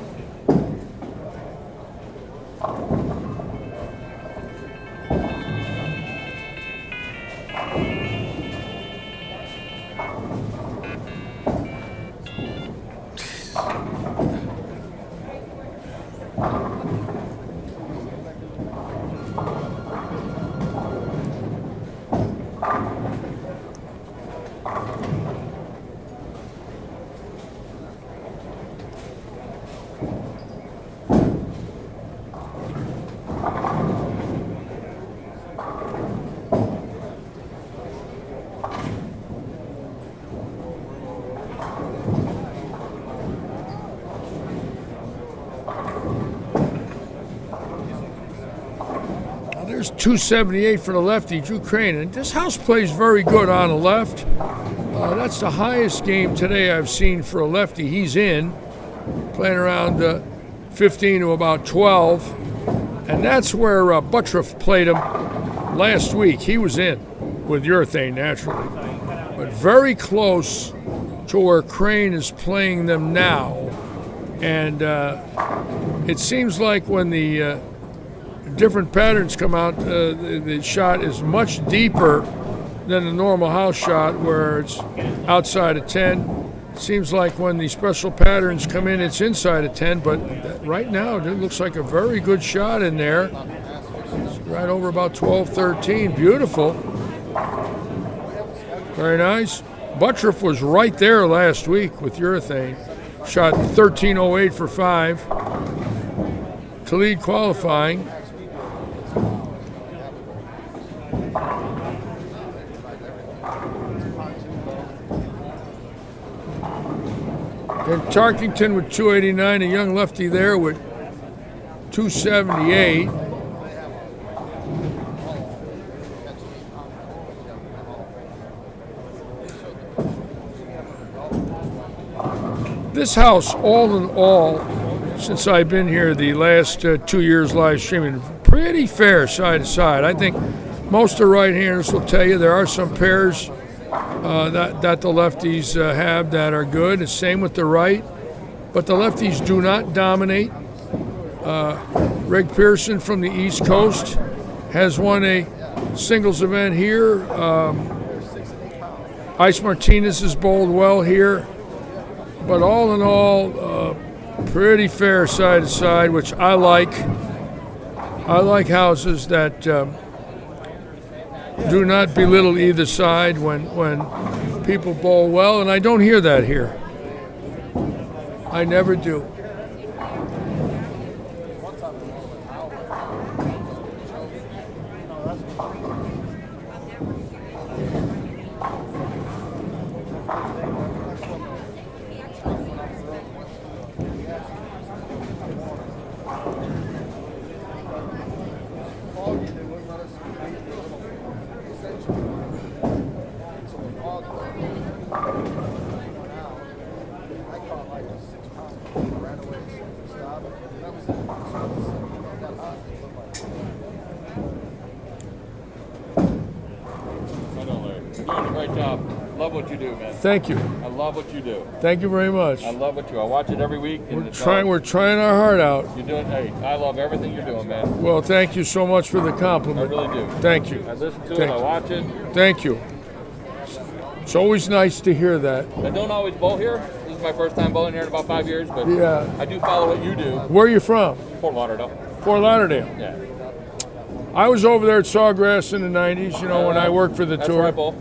There's 278 for the lefty, Drew Crane. And this house plays very good on the left. That's the highest game today I've seen for a lefty. He's in, playing around 15 to about 12. And that's where Buttriff played him last week. He was in with urethane, naturally. But very close to where Crane is playing them now. And it seems like when the different patterns come out, the shot is much deeper than the normal house shot where it's outside of 10. Seems like when the special patterns come in, it's inside of 10, but right now it looks like a very good shot in there. It's right over about 12, 13. Beautiful. Very nice. Buttriff was right there last week with urethane. Shot 13.08 for 5 to lead qualifying. And Tarkington with 289, a young lefty there with 278. This house, all in all, since I've been here the last 2 years live streaming, pretty fair side to side. I think most of the right-handers will tell you there are some pairs that the lefties have that are good. The same with the right, but the lefties do not dominate. Greg Pearson from the East Coast has won a singles event here. Ice Martinez has bowled well here, but all in all, pretty fair side to side, which I like. I like houses that do not belittle either side when people bowl well, and I don't hear that here. I never do. Thank you. I love what you do. Thank you very much. I love what you do. I watch it every week. We're trying our heart out. You're doing. Hey, I love everything you're doing, man. Well, thank you so much for the compliment. I really do. Thank you. I listen to it. I watch it. Thank you. It's always nice to hear that. I don't always bowl here. This is my first time bowling here in about 5 years, but yeah, I do follow what you do. Where are you from? Fort Lauderdale. Fort Lauderdale. Yeah. I was over there at Sawgrass in the 90s, you know, when I worked for the that's tour. Where I bowl.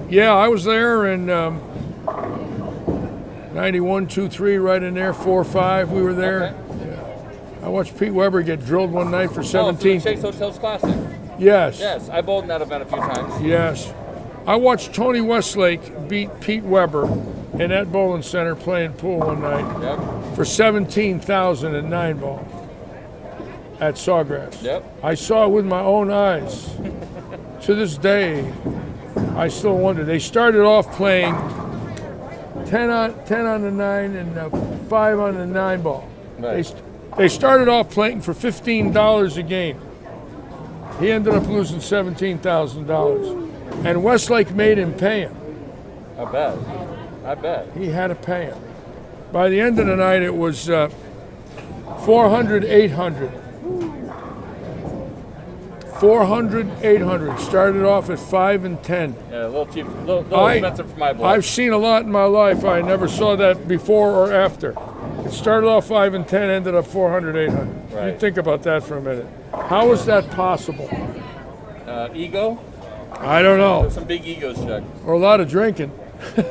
Yeah, I was there in 91, 2, 3, right in there, 4, 5, we were there. Okay. Yeah. I watched Pete Weber get drilled one night for 17. Oh, so the Chase Hotels Classic. Yes. Yes, I bowled in that event a few times. Yes. I watched Tony Westlake beat Pete Weber in that bowling center playing pool one night for 17,000 at 9-ball at Sawgrass. I saw it with my own eyes. To this day, I still wonder. They started off playing 10 on the 9 and 5 on the 9-ball. They started off playing for $15 a game. He ended up losing $17,000. And Westlake made him pay him. I bet. He had to pay him. By the end of the night, it was 400, 800. 400, 800. Started off at 5 and 10. Yeah, a little cheap, a little expensive for my blood. I've seen a lot in my life. I never saw that before or after. It started off 5 and 10, ended up 400, 800. Right. You think about that for a minute. How is that possible? Ego? I don't know. There's some big egos, Chuck. Or a lot of drinking. The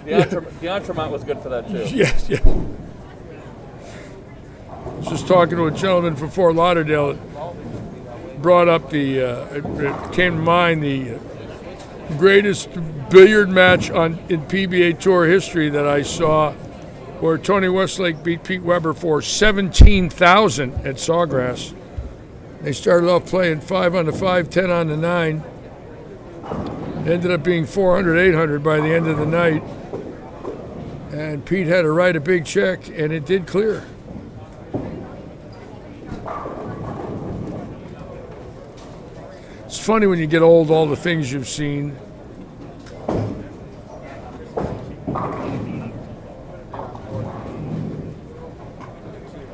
Entremont was good for that too. Yes, yeah. I was just talking to a gentleman from Fort Lauderdale that brought up it came to mind the greatest billiard match in PBA Tour history that I saw, where Tony Westlake beat Pete Weber for 17,000 at Sawgrass. They started off playing 5 on the 5, 10 on the 9. Ended up being 400, 800 by the end of the night. And Pete had to write a big check, and it did clear. It's funny when you get old, all the things you've seen.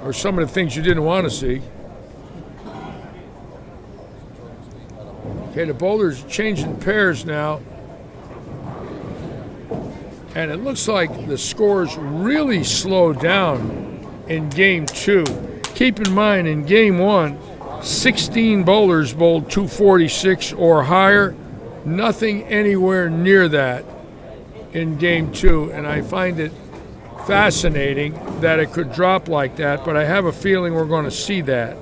Or some of the things you didn't want to see. Okay, the bowlers changing pairs now. And it looks like the scores really slowed down in game 2. Keep in mind, in game 1, 16 bowlers bowled 246 or higher. Nothing anywhere near that in game 2. And I find it fascinating that it could drop like that, but I have a feeling we're going to see that.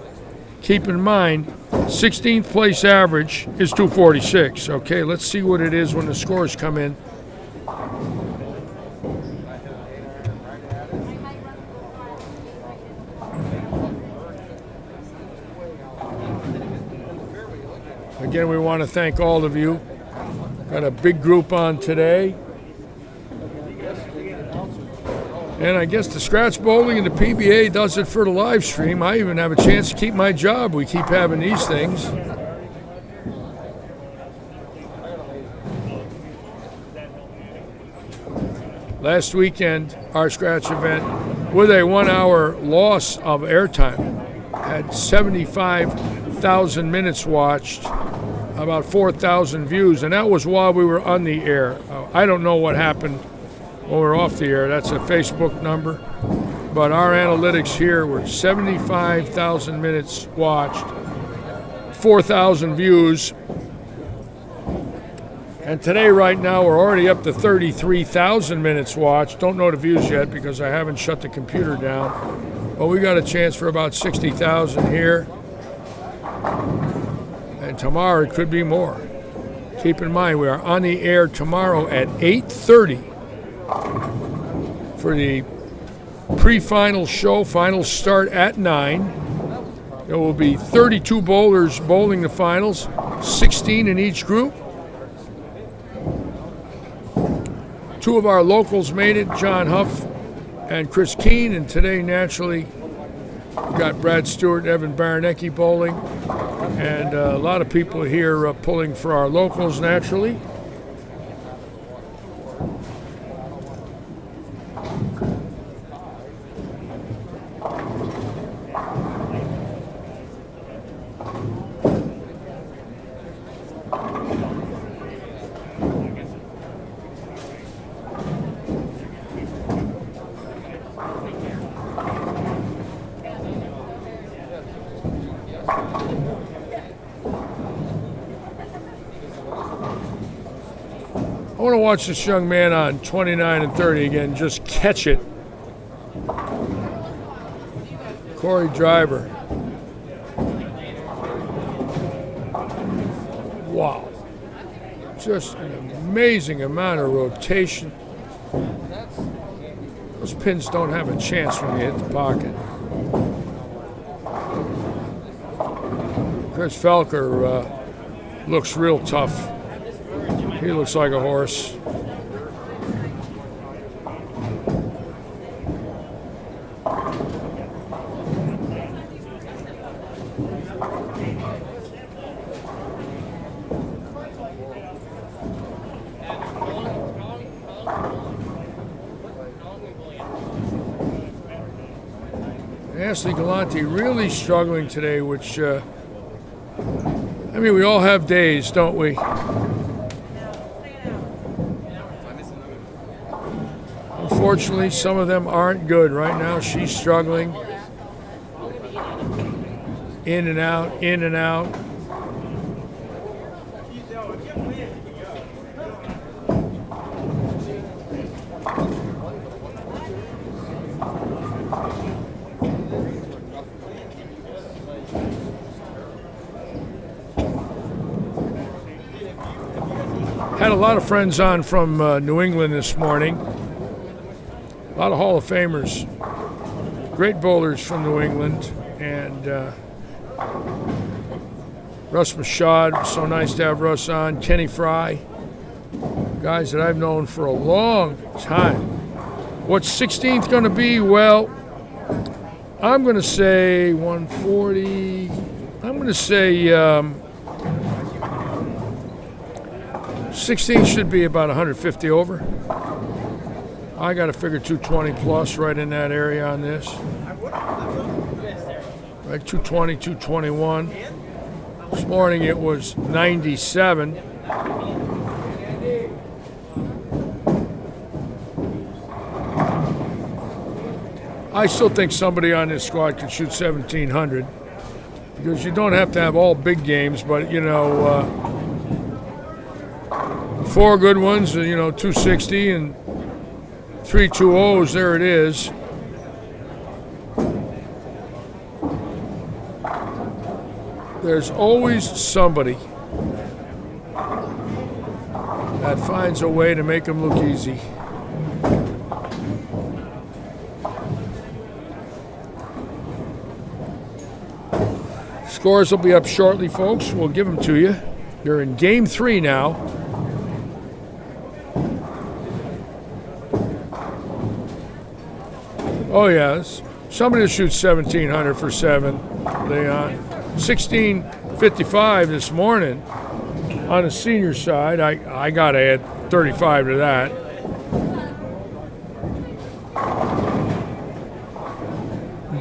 Keep in mind, 16th place average is 246. Okay, let's see what it is when the scores come in. Again, we want to thank all of you. Got a big group on today. And I guess the scratch bowling and the PBA does it for the live stream. I even have a chance to keep my job. We keep having these things. Last weekend, our scratch event, with a 1-hour loss of airtime, had 75,000 minutes watched, about 4,000 views, and that was while we were on the air. I don't know what happened when we're off the air. That's a Facebook number. But our analytics here were 75,000 minutes watched, 4,000 views. And today, right now, we're already up to 33,000 minutes watched. Don't know the views yet because I haven't shut the computer down. But we got a chance for about 60,000 here. And tomorrow it could be more. Keep in mind, we are on the air tomorrow at 8:30 for the pre-final show. Finals start at 9. There will be 32 bowlers bowling the finals, 16 in each group. 2 of our locals made it, John Huff and Chris Keene, and today, naturally, we got Brad Stewart and Evan Baranecki bowling, and a lot of people here pulling for our locals, naturally. I want to watch this young man on 29 and 30 again, just catch it. Corey Driver. Wow. Just an amazing amount of rotation. Those pins don't have a chance when you hit the pocket. Chris Felker looks real tough. He looks like a horse. Ashley Galante really struggling today, which, I mean, we all have days, don't we? Unfortunately, some of them aren't good. Right now, she's struggling. In and out, in and out. Had a lot of friends on from New England this morning. A lot of Hall of Famers. Great bowlers from New England. And Russ Mashad, so nice to have Russ on. Kenny Fry, guys that I've known for a long time. What's 16th going to be? Well, I'm going to say 140. I'm going to say 16 should be about 150 over. I got to figure 220 plus right in that area on this. Like 220, 221. This morning it was 97. I still think somebody on this squad could shoot 1,700 because you don't have to have all big games, but you know, 4 good ones, you know, 260 and 3 2-0s, there it is. There's always somebody that finds a way to make them look easy. Scores will be up shortly, folks. We'll give them to you. You're in Game 3 now. Oh, yes. Somebody that shoots 1,700 for 7, Leon. 1655 this morning on the senior side. I got to add 35 to that.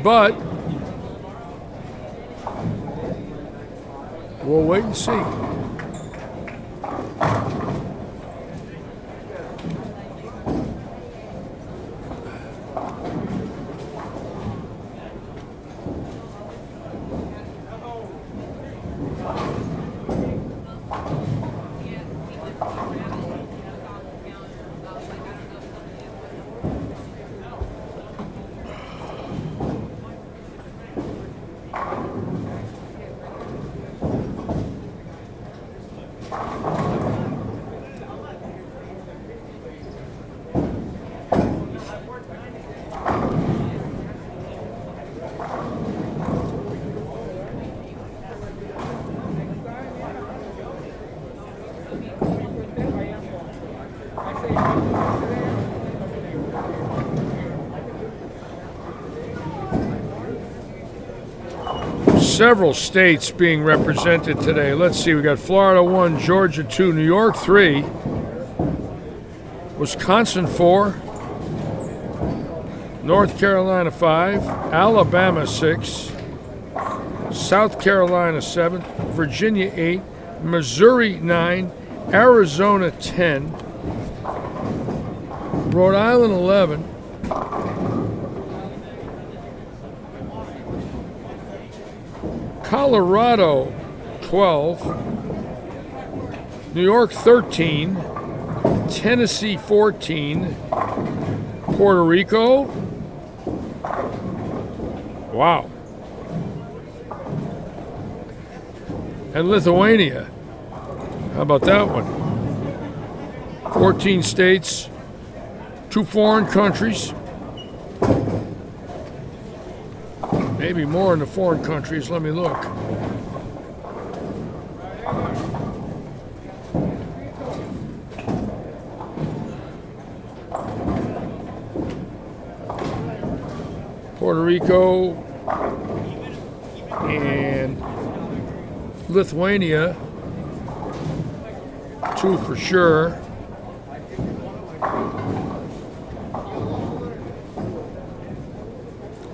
But we'll wait and see. Several states being represented today. Let's see, we got Florida 1, Georgia 2, New York 3, Wisconsin 4, North Carolina 5, Alabama 6, South Carolina 7, Virginia 8, Missouri 9, Arizona 10, Rhode Island 11, Colorado 12, New York 13, Tennessee 14, Puerto Rico, wow, and Lithuania. How about that one? 14 states, 2 foreign countries. Maybe more in the foreign countries. Let me look. Puerto Rico and Lithuania, 2 for sure.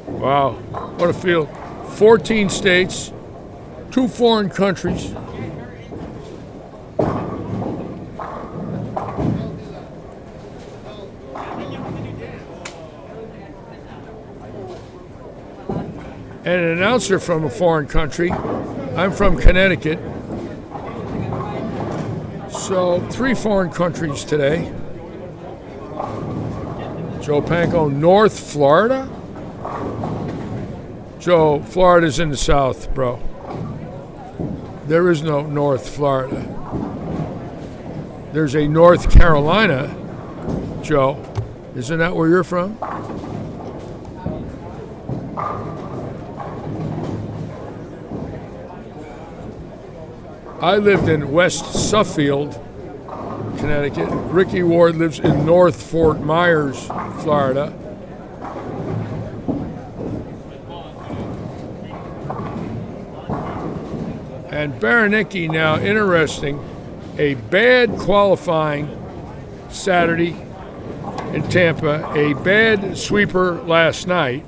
Wow, what a field. 14 states, 2 foreign countries. And an announcer from a foreign country. I'm from Connecticut. So 3 foreign countries today. Joe Panko, North Florida? Joe, Florida's in the south, bro. There is no North Florida. There's a North Carolina, Joe. Isn't that where you're from? I lived in West Suffield, Connecticut. Ricky Ward lives in North Fort Myers, Florida. And Baranecki now, interesting, a bad qualifying Saturday in Tampa, a bad sweeper last night.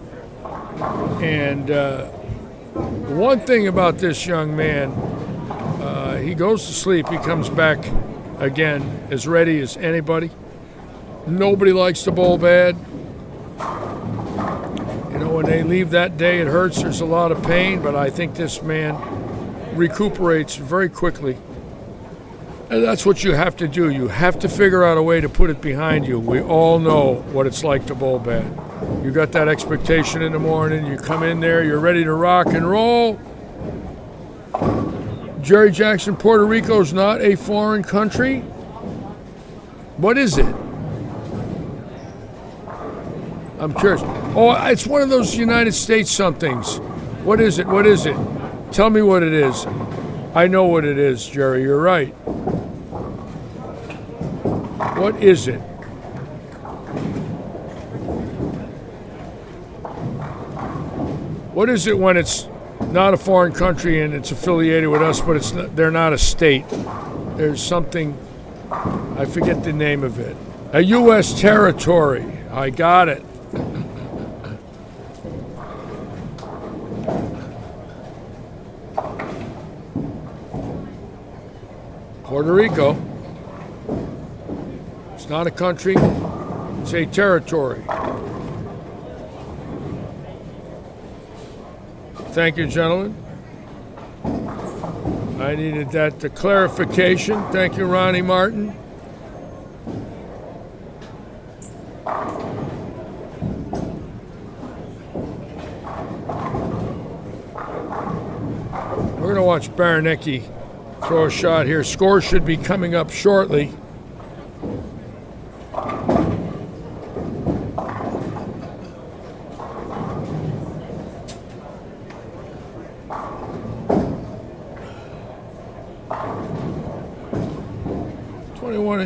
And one thing about this young man, he goes to sleep, he comes back again as ready as anybody. Nobody likes to bowl bad. You know, when they leave that day, it hurts. There's a lot of pain, but I think this man recuperates very quickly. And that's what you have to do. You have to figure out a way to put it behind you. We all know what it's like to bowl bad. You got that expectation in the morning, you come in there, you're ready to rock and roll. Jerry Jackson, Puerto Rico's not a foreign country. What is it? I'm curious. Oh, it's one of those United States somethings. What is it? What is it? Tell me what it is. I know what it is, Jerry. You're right. What is it? What is it when it's not a foreign country and it's affiliated with us, but they're not a state? There's something, I forget the name of it. A U.S. territory. I got it. Puerto Rico. It's not a country, it's a territory. Thank you, gentlemen. I needed that clarification. Thank you, Ronnie Martin. We're going to watch Baranecki throw a shot here. Score should be coming up shortly.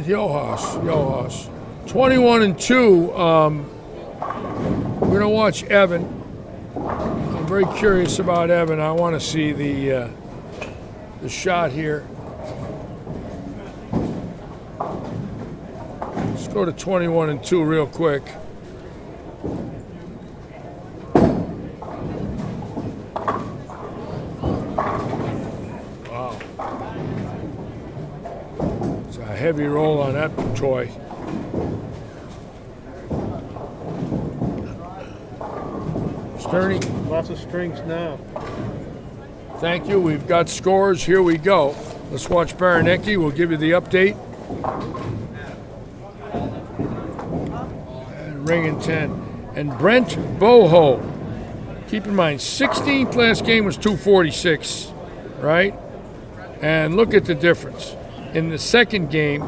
Yohas. 21-2. We're going to watch Evan. I'm very curious about Evan. I want to see the shot here. Let's go to 21-2 real quick. Wow. It's a heavy roll on that toy. Sterney. Lots of strings now. Thank you. We've got scores. Here we go. Let's watch Baranecki. We'll give you the update. And ring in 10. And Brent Boho. Keep in mind, 16th last game was 246, right? And look at the difference. In the second game,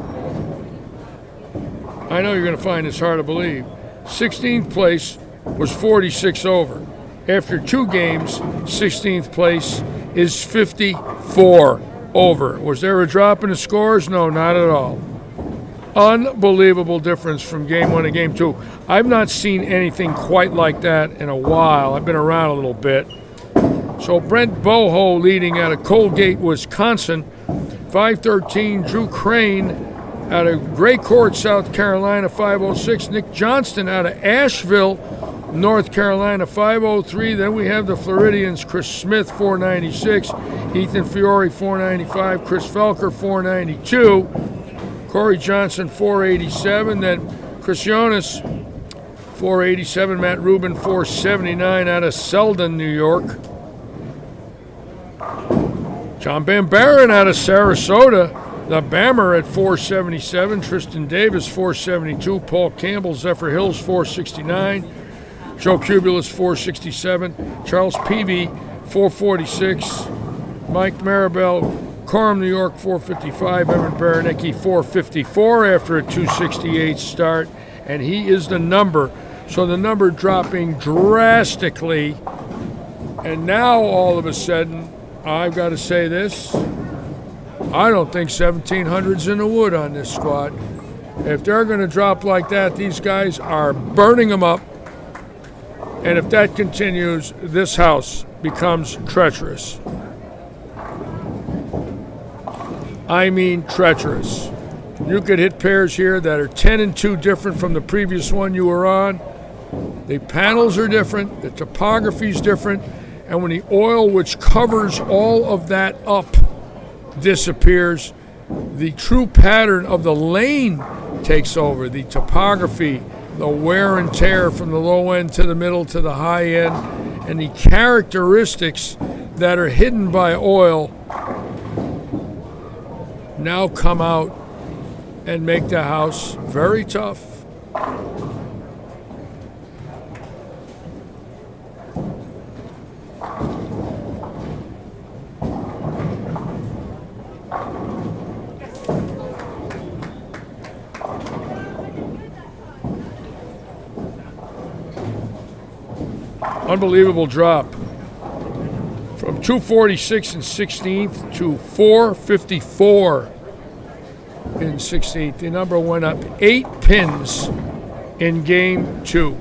I know you're going to find this hard to believe, 16th place was 46 over. After 2 games, 16th place is 54 over. Was there a drop in the scores? No, not at all. Unbelievable difference from game 1 to game 2. I've not seen anything quite like that in a while. I've been around a little bit. So Brent Boho leading out of Colgate, Wisconsin. 513, Drew Crane out of Gray Court, South Carolina, 506. Nick Johnston out of Asheville, North Carolina, 503. Then we have the Floridians, Chris Smith, 496. Ethan Fiore, 495. Chris Felker, 492. Corey Johnson, 487. Then Chris Jonas, 487. Matt Rubin, 479 out of Selden, New York. John Bambarin out of Sarasota, the Bammer at 477. Tristan Davis, 472. Paul Campbell, Zephyr Hills, 469. Joe Cubulus, 467. Charles Peavy, 446. Mike Maribel, Coram, New York, 455. Evan Baranicki, 454 after a 268 start. And he is the number. So the number dropping drastically. And now all of a sudden, I've got to say this, I don't think 1,700's in the wood on this squad. If they're going to drop like that, these guys are burning them up. And if that continues, this house becomes treacherous. I mean treacherous. You could hit pairs here that are 10 and 2 different from the previous one you were on. The panels are different, the topography is different. And when the oil which covers all of that up disappears, the true pattern of the lane takes over. The topography, the wear and tear from the low end to the middle to the high end, and the characteristics that are hidden by oil now come out and make the house very tough. Unbelievable drop from 246 in 16th to 454 in 16th. The number went up 8 pins in game 2.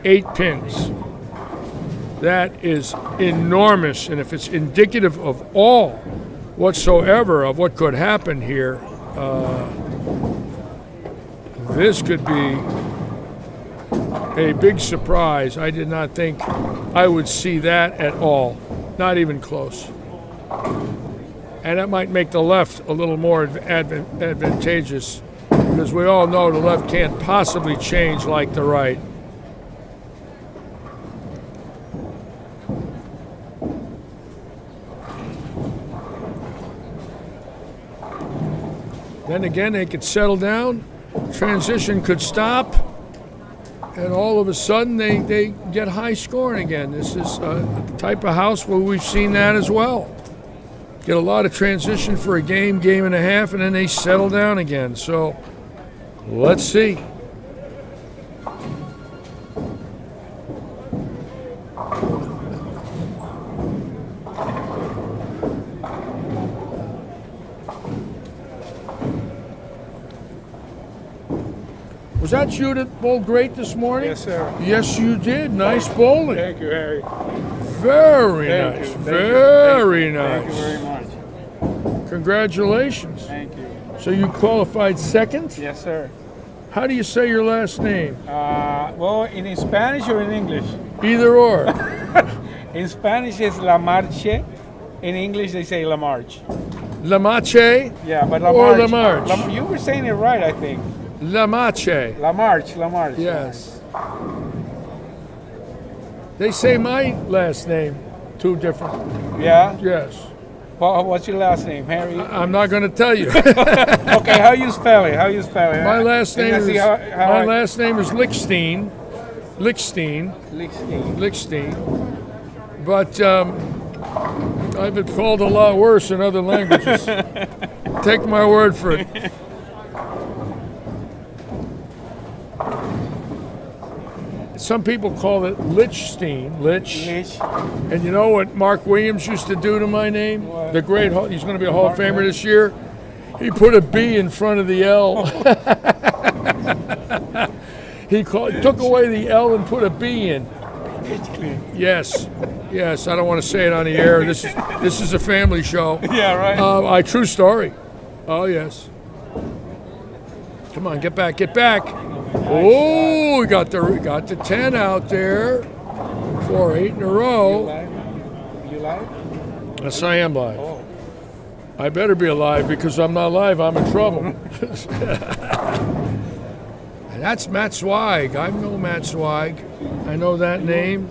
8 pins. That is enormous, and if it's indicative of all whatsoever of what could happen here, this could be a big surprise. I did not think I would see that at all, not even close. And that might make the left a little more advantageous, because we all know the left can't possibly change like the right. Then again, they could settle down, transition could stop, and all of a sudden they get high scoring again. This is a type of house where we've seen that as well. Get a lot of transition for a game, game and a half, and then they settle down again. So let's see. Was that you that bowled great this morning? Yes, sir. Yes, you did. Nice bowling. Thank you, Harry. Very nice. Very nice. Thank you very much. Congratulations. Thank you. So you qualified second? Yes, sir. How do you say your last name? Well, in Spanish or in English? Either or. In Spanish, it's La Marche. In English, they say La Marche. La Marche? Yeah, but La or Marche. La Marche? You were saying it right, I think. La Marche. La Marche, La Marche. Yes. They say my last name too different. Yeah? Yes. Well, what's your last name, Harry? I'm not going to tell you. Okay, how you spell it? How you spell it? My last name is my last name is LICHSTEIN. LICHSTEIN. LICHSTEIN. LICHSTEIN. But I've been called a lot worse in other languages. take my word for it. Some people call it LICHSTEIN, Lich. And you know what Mark Williams used to do to my name? What? The great, he's going to be a Hall of Famer this year. He put a B in front of the L. He took away the L and put a B in. Yes, yes. I don't want to say it on the air. This is a family show. Yeah, right. True story. Oh yes. Come on, get back, get back. Oh, we got the 10 out there. 4-8 in a row. You live? Yes, I am live. Oh. I better be alive because I'm not live. I'm in trouble. And that's Matt Zweig. I know Matt Zweig. I know that name.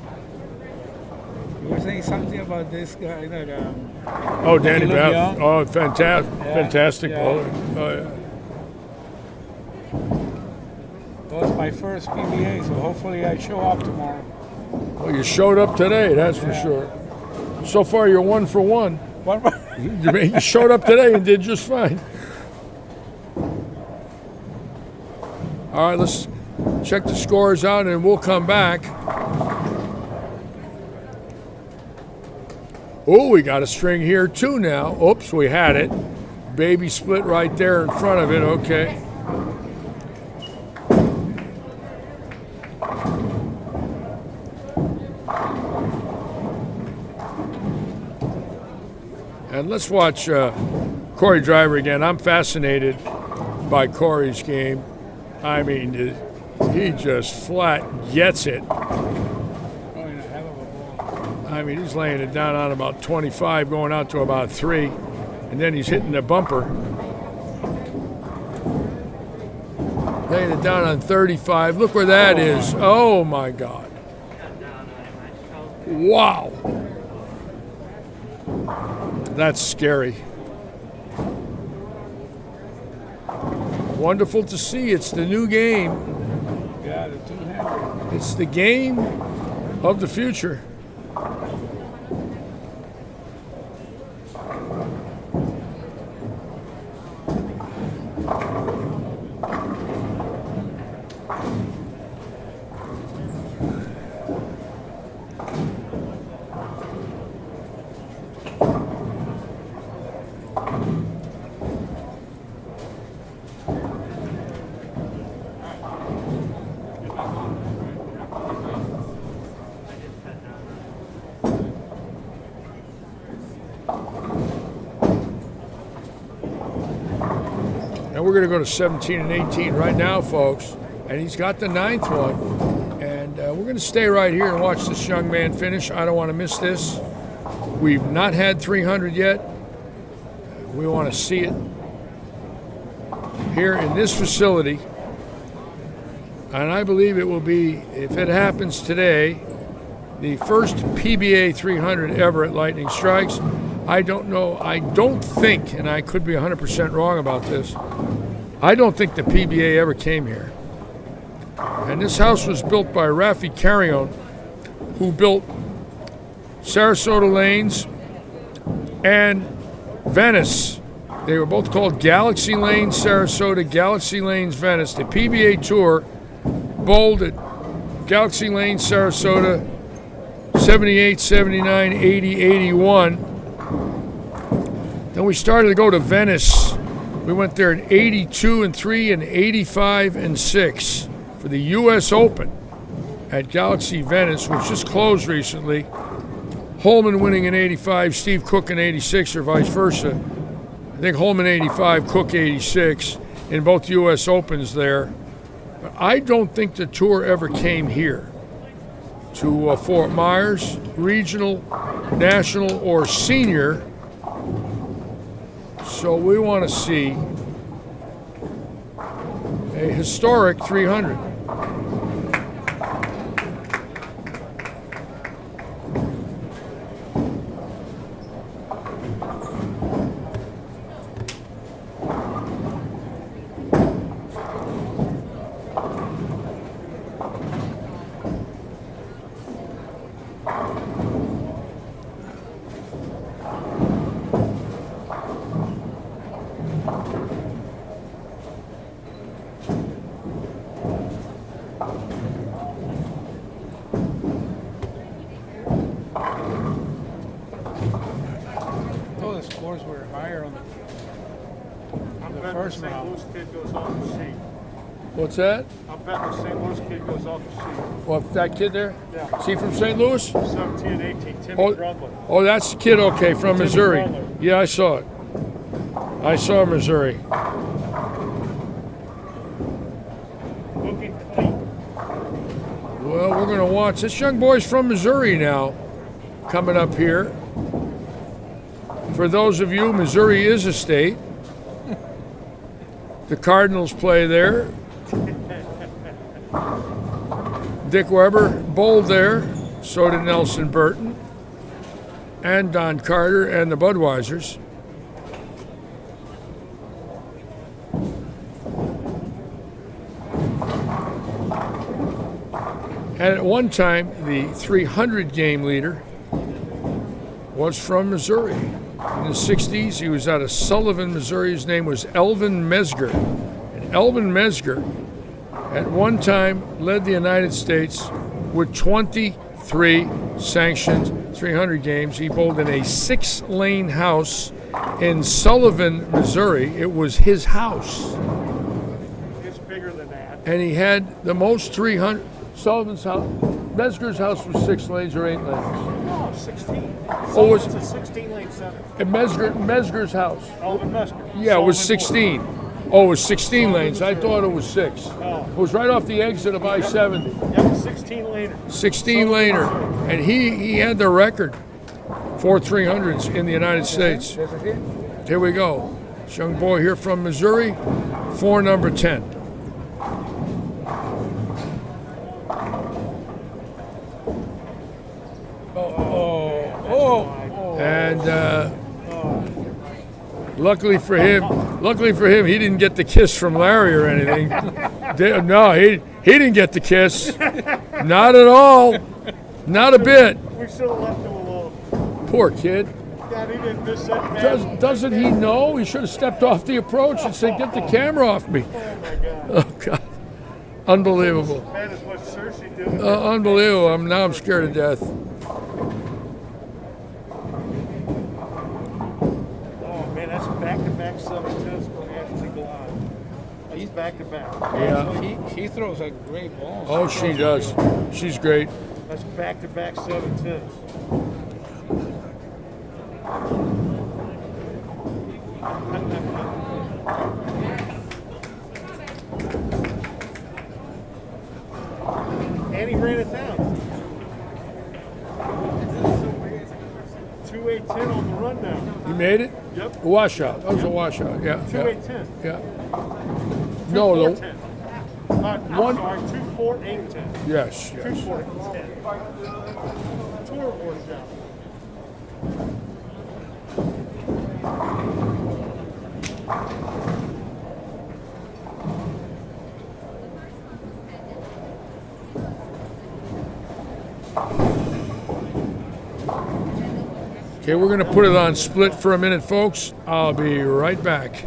You were saying something about this guy that. Oh, Danny he looked Beth. young. Oh, fantastic Yeah. bowler. Oh, yeah. That was my first PBA, so hopefully I show up tomorrow. Well, you showed up today, that's for sure. So far, you're 1 for 1. You showed up today and did just fine. All right, let's check the scores out and we'll come back. Oh, we got a string here too now. Oops, we had it. Baby split right there in front of it. Okay. And let's watch Corey Driver again. I'm fascinated by Corey's game. I mean, he just flat gets it. I mean, he's laying it down on about 25, going out to about 3, and then he's hitting the bumper. Laying it down on 35. Look where that is. Oh, my God. Wow. That's scary. Wonderful to see. It's the new game. Yeah, the 200. It's the game of the future. And we're going to go to 17 and 18 right now, folks. And he's got the 9th one. And we're going to stay right here and watch this young man finish. I don't want to miss this. We've not had 300 yet. We want to see it here in this facility. And I believe it will be, if it happens today, the first PBA 300 ever at Lightning Strikes. I don't know, I don't think, and I could be 100% wrong about this, I don't think the PBA ever came here. And this house was built by Rafi Carrion, who built Sarasota Lanes and Venice. They were both called Galaxy Lanes Sarasota, Galaxy Lanes Venice. The PBA Tour bowled at Galaxy Lanes Sarasota 78, 79, 80, 81. Then we started to go to Venice. We went there at 82 and 3 and 85 and 6 for the US Open at Galaxy Venice, which just closed recently. Holman winning in 85, Steve Cook in 86, or vice versa. I think Holman 85, Cook 86 in both US Opens there. But I don't think the tour ever came here to Fort Myers, regional, national, or senior. So we want to see a historic 300. scores were higher on I'm the betting first the St. round. Louis kid goes off the sheet. What's that? I'm betting the St. Louis kid goes off the sheet. What, that kid there? Yeah. Is he from St. Louis? 17 18, Timmy Oh, Brundlin. oh, that's the kid, okay, from Timmy Missouri. Brundlin. Yeah, I saw it. I saw Missouri. Looking clean. Well, we're going to watch. This young boy's from Missouri now, coming up here. For those of you, Missouri is a state. The Cardinals play there. Dick Weber bowled there. So did Nelson Burton. And Don Carter and the Budweisers. And at one time, the 300 game leader was from Missouri. In the 60s, he was out of Sullivan, Missouri. His name was Elvin Mesger. And Elvin Mesger, at one time, led the United States with 23 sanctioned 300 games. He bowled in a 6-lane house in Sullivan, Missouri. It was his house. It's bigger than that. And he had the most 300. Sullivan's house, Mesger's house was 6 lanes or 8 lanes. No, 16. Oh, was It's a 16-lane center. and Mesger's house? Elvin Mesker. Yeah, it was Sullivan 16. Oh, it was 16 lanes. I thought it was 6. No. It was right off the exit of I-70. Yep, 16 laner. 16 laner. And he had the record for 300s in the United States. Here we go. This young boy here from Missouri, for number 10. And luckily for him, he didn't get the kiss from Larry or anything. No, he didn't get the kiss. Not at all. Not a bit. We should have left him alone. Poor kid. God, he didn't miss that. Doesn't he know? He should have stepped off the approach and said, "Get the camera off me." Oh, my God. Oh, God. Unbelievable. That is what Cersei did. Unbelievable. I'm scared to death. Oh, man, that's back-to-back 7-10s for Ashley Glide. He's back-to-back. Yeah. She throws a great ball. Oh, she does. She's great. That's back-to-back 7-10s. And he ran it down. 2-8-10 on the run now. You made it? Yep. A washout. That was a washout. Yeah. 2-8-10. Yeah. No, no. 2-4-10. I'm One- sorry, 2-4-8-10. Yes. 2-4-10. Tour board down. Okay, we're going to put it on split for a minute, folks. I'll be right back.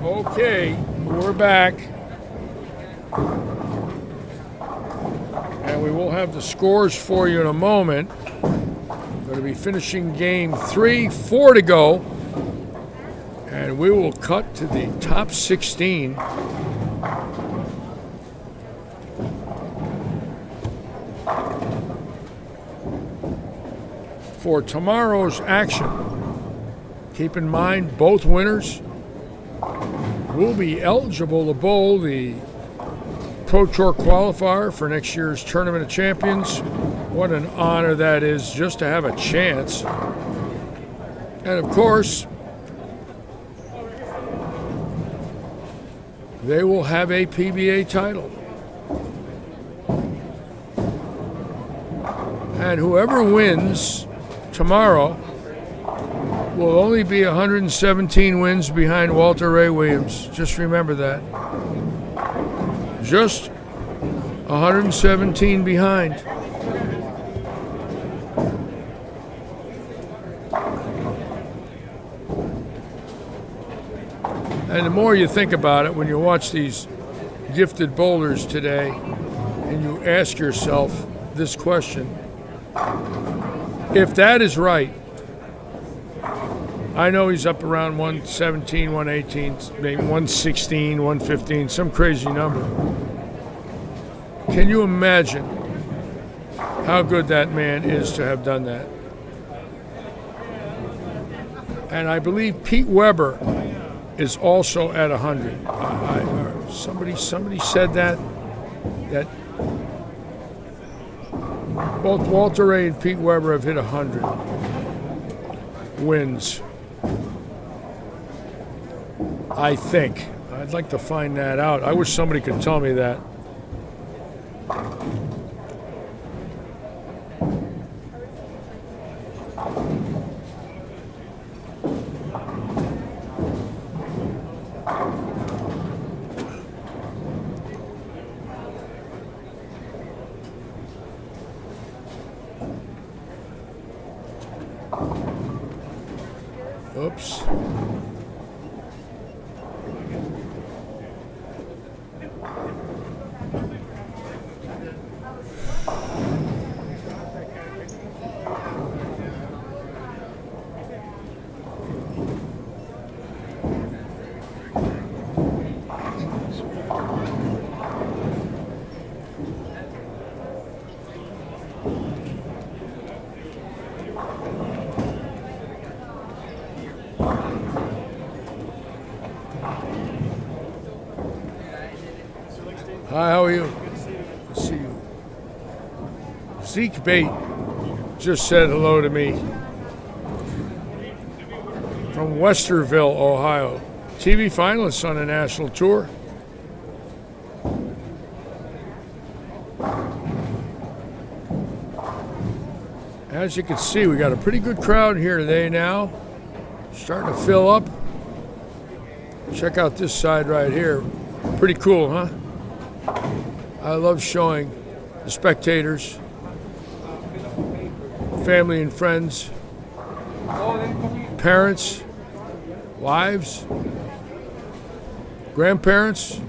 Okay, we're back. And we will have the scores for you in a moment. Going to be finishing game 3, 4 to go. And we will cut to the top 16. For tomorrow's action. Keep in mind, both winners will be eligible to bowl the Pro Tour qualifier for next year's Tournament of Champions. What an honor that is just to have a chance. And of course, they will have a PBA title. And whoever wins tomorrow will only be 117 wins behind Walter Ray Williams. Just remember that. Just 117 behind. And the more you think about it, when you watch these gifted bowlers today, and you ask yourself this question, if that is right, I know he's up around 117, 118, maybe 116, 115, some crazy number. Can you imagine how good that man is to have done that? And I believe Pete Weber is also at 100. Somebody said that both Walter Ray and Pete Weber have hit 100 wins. I think. I'd like to find that out. I wish somebody could tell me that. Oops. Hi, how are you? Good to see you. Zeke Bate just said hello to me from Westerville, Ohio. TV finalists on a national tour. As you can see, we got a pretty good crowd here today now. Starting to fill up. Check out this side right here. Pretty cool, huh? I love showing the spectators, family and friends, parents, wives, grandparents.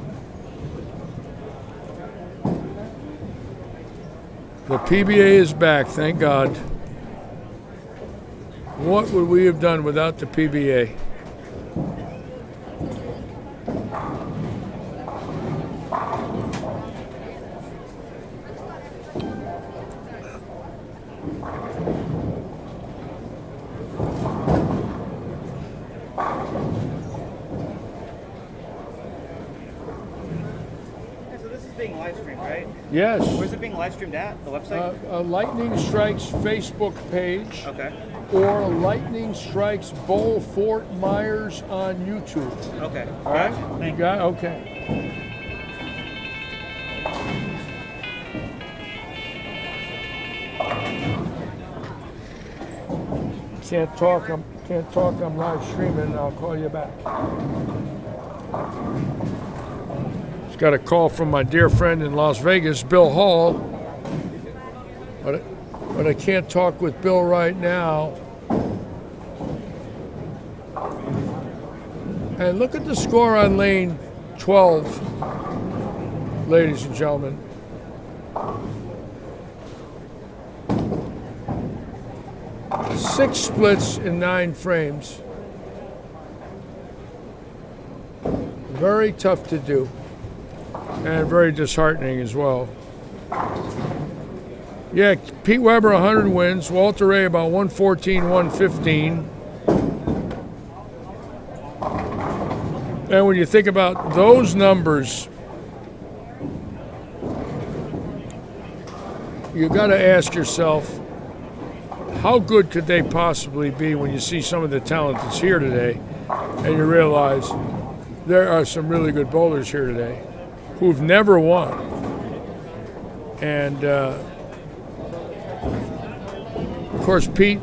The PBA is back, thank God. What would we have done without the PBA? Being live streamed, right? Yes. Where's it being live streamed at? The website? Lightning Strikes Facebook page. Okay. Or Lightning Strikes Bowl Fort Myers on YouTube. Okay. All right. You got okay. Can't talk. I'm live streaming. I'll call you back. Just got a call from my dear friend in Las Vegas, Bill Hall. But I can't talk with Bill right now. And look at the score on lane 12, ladies and gentlemen. Six splits in 9 frames. Very tough to do. And very disheartening as well. Yeah, Pete Weber 100 wins, Walter Ray about 114, 115. And when you think about those numbers, you got to ask yourself, how good could they possibly be when you see some of the talent that's here today and you realize there are some really good bowlers here today who've never won. And of course, Pete,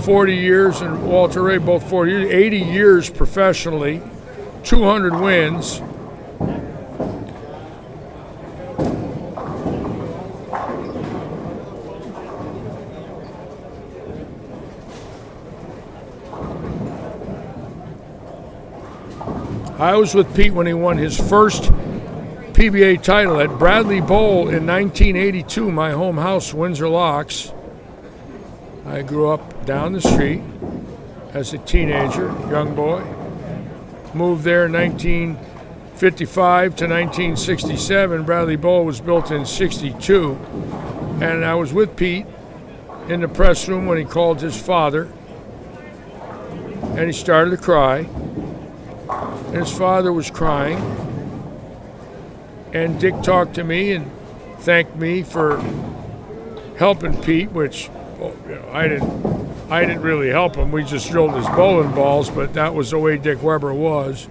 40 years, and Walter Ray, both 40 years, 80 years professionally, 200 wins. I was with Pete when he won his first PBA title at Bradley Bowl in 1982, my home house, Windsor Locks. I grew up down the street as a teenager, young boy. Moved there in 1955 to 1967. Bradley Bowl was built in 62. And I was with Pete in the press room when he called his father. And he started to cry. And his father was crying. And Dick talked to me and thanked me for helping Pete, which I didn't really help him. We just drilled his bowling balls, but that was the way Dick Weber was.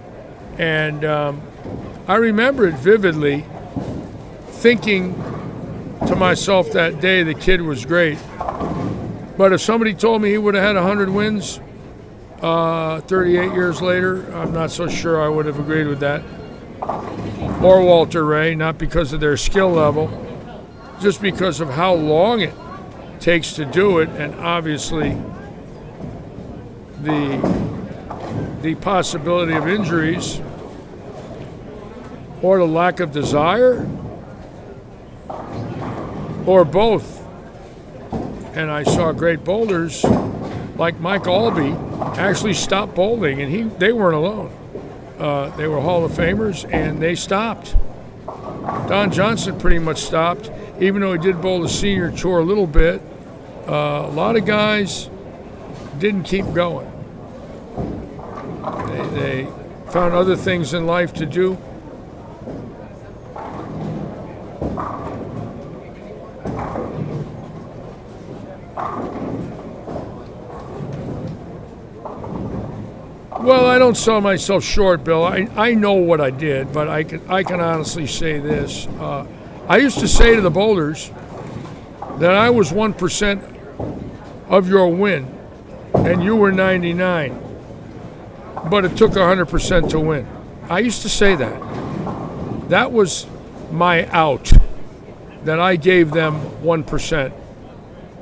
And I remember it vividly, thinking to myself that day the kid was great. But if somebody told me he would have had 100 wins 38 years later, I'm not so sure I would have agreed with that. Or Walter Ray, not because of their skill level, just because of how long it takes to do it, and obviously the possibility of injuries or the lack of desire or both. And I saw great bowlers like Mike Albee actually stop bowling, and they weren't alone. They were Hall of Famers, and they stopped. Don Johnson pretty much stopped, even though he did bowl the senior tour a little bit. A lot of guys didn't keep going. They found other things in life to do. Well, I don't sell myself short, Bill. I know what I did, but I can honestly say this. I used to say to the bowlers that I was 1% of your win, and you were 99, but it took 100% to win. I used to say that. That was my out, that I gave them 1%,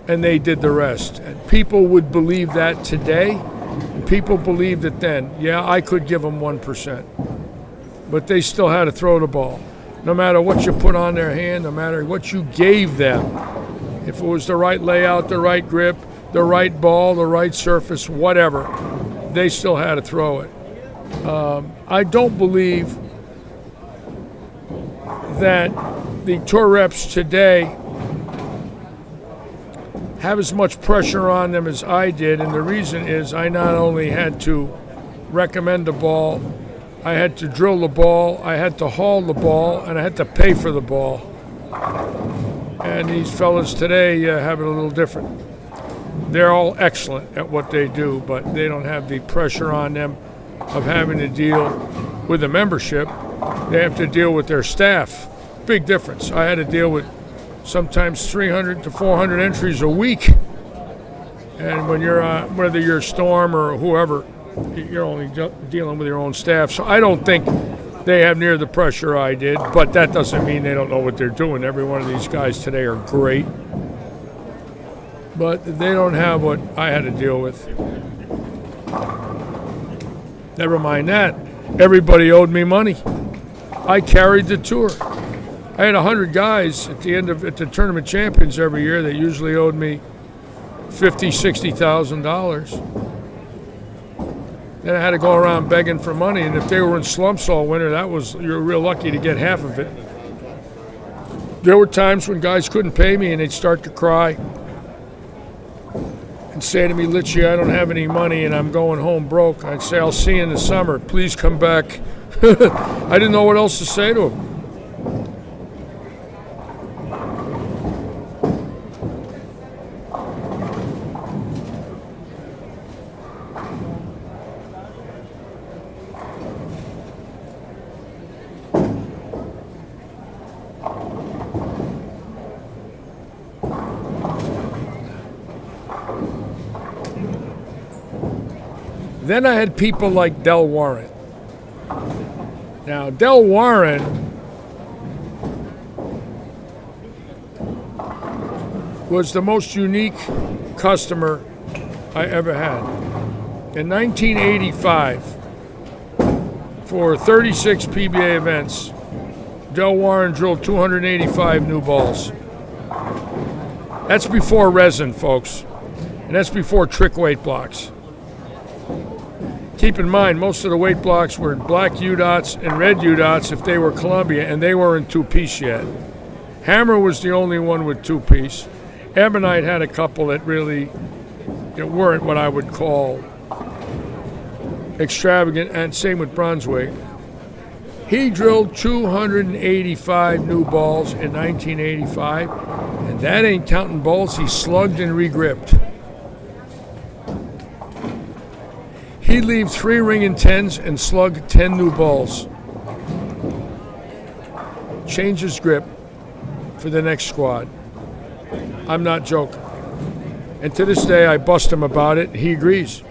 and they did the rest. And people would believe that today. People believed it then. Yeah, I could give them 1%, but they still had to throw the ball. No matter what you put on their hand, no matter what you gave them, if it was the right layout, the right grip, the right ball, the right surface, whatever, they still had to throw it. I don't believe that the tour reps today have as much pressure on them as I did, and the reason is I not only had to recommend the ball, I had to drill the ball, I had to haul the ball, and I had to pay for the ball. And these fellas today have it a little different. They're all excellent at what they do, but they don't have the pressure on them of having to deal with the membership. They have to deal with their staff. Big difference. I had to deal with sometimes 300 to 400 entries a week. And when you're whether you're Storm or whoever, you're only dealing with your own staff. So I don't think they have near the pressure I did, but that doesn't mean they don't know what they're doing. Every one of these guys today are great, but they don't have what I had to deal with. Never mind that. Everybody owed me money. I carried the tour. I had 100 guys at the tournament champions every year that usually owed me $50,000, $60,000. Then I had to go around begging for money, and if they were in slumps all winter, you're real lucky to get half of it. There were times when guys couldn't pay me, and they'd start to cry and say to me, "Litchie, I don't have any money, and I'm going home broke." I'd say, "I'll see you in the summer. Please come back." I didn't know what else to say to them. Then I had people like Del Warren. Now, Del Warren was the most unique customer I ever had. In 1985, for 36 PBA events, Del Warren drilled 285 new balls. That's before resin, folks, and that's before trick weight blocks. Keep in mind, most of the weight blocks were black U-dots and red U-dots if they were Columbia, and they weren't two-piece yet. Hammer was the only one with two-piece. Ebonite had a couple that really weren't what I would call extravagant, and same with Brunswick. He drilled 285 new balls in 1985, and that ain't counting balls he slugged and regripped. He'd leave 3 ringing 10s and slug 10 new balls. Change his grip for the next squad. I'm not joking. And to this day, I bust him about it. He agrees.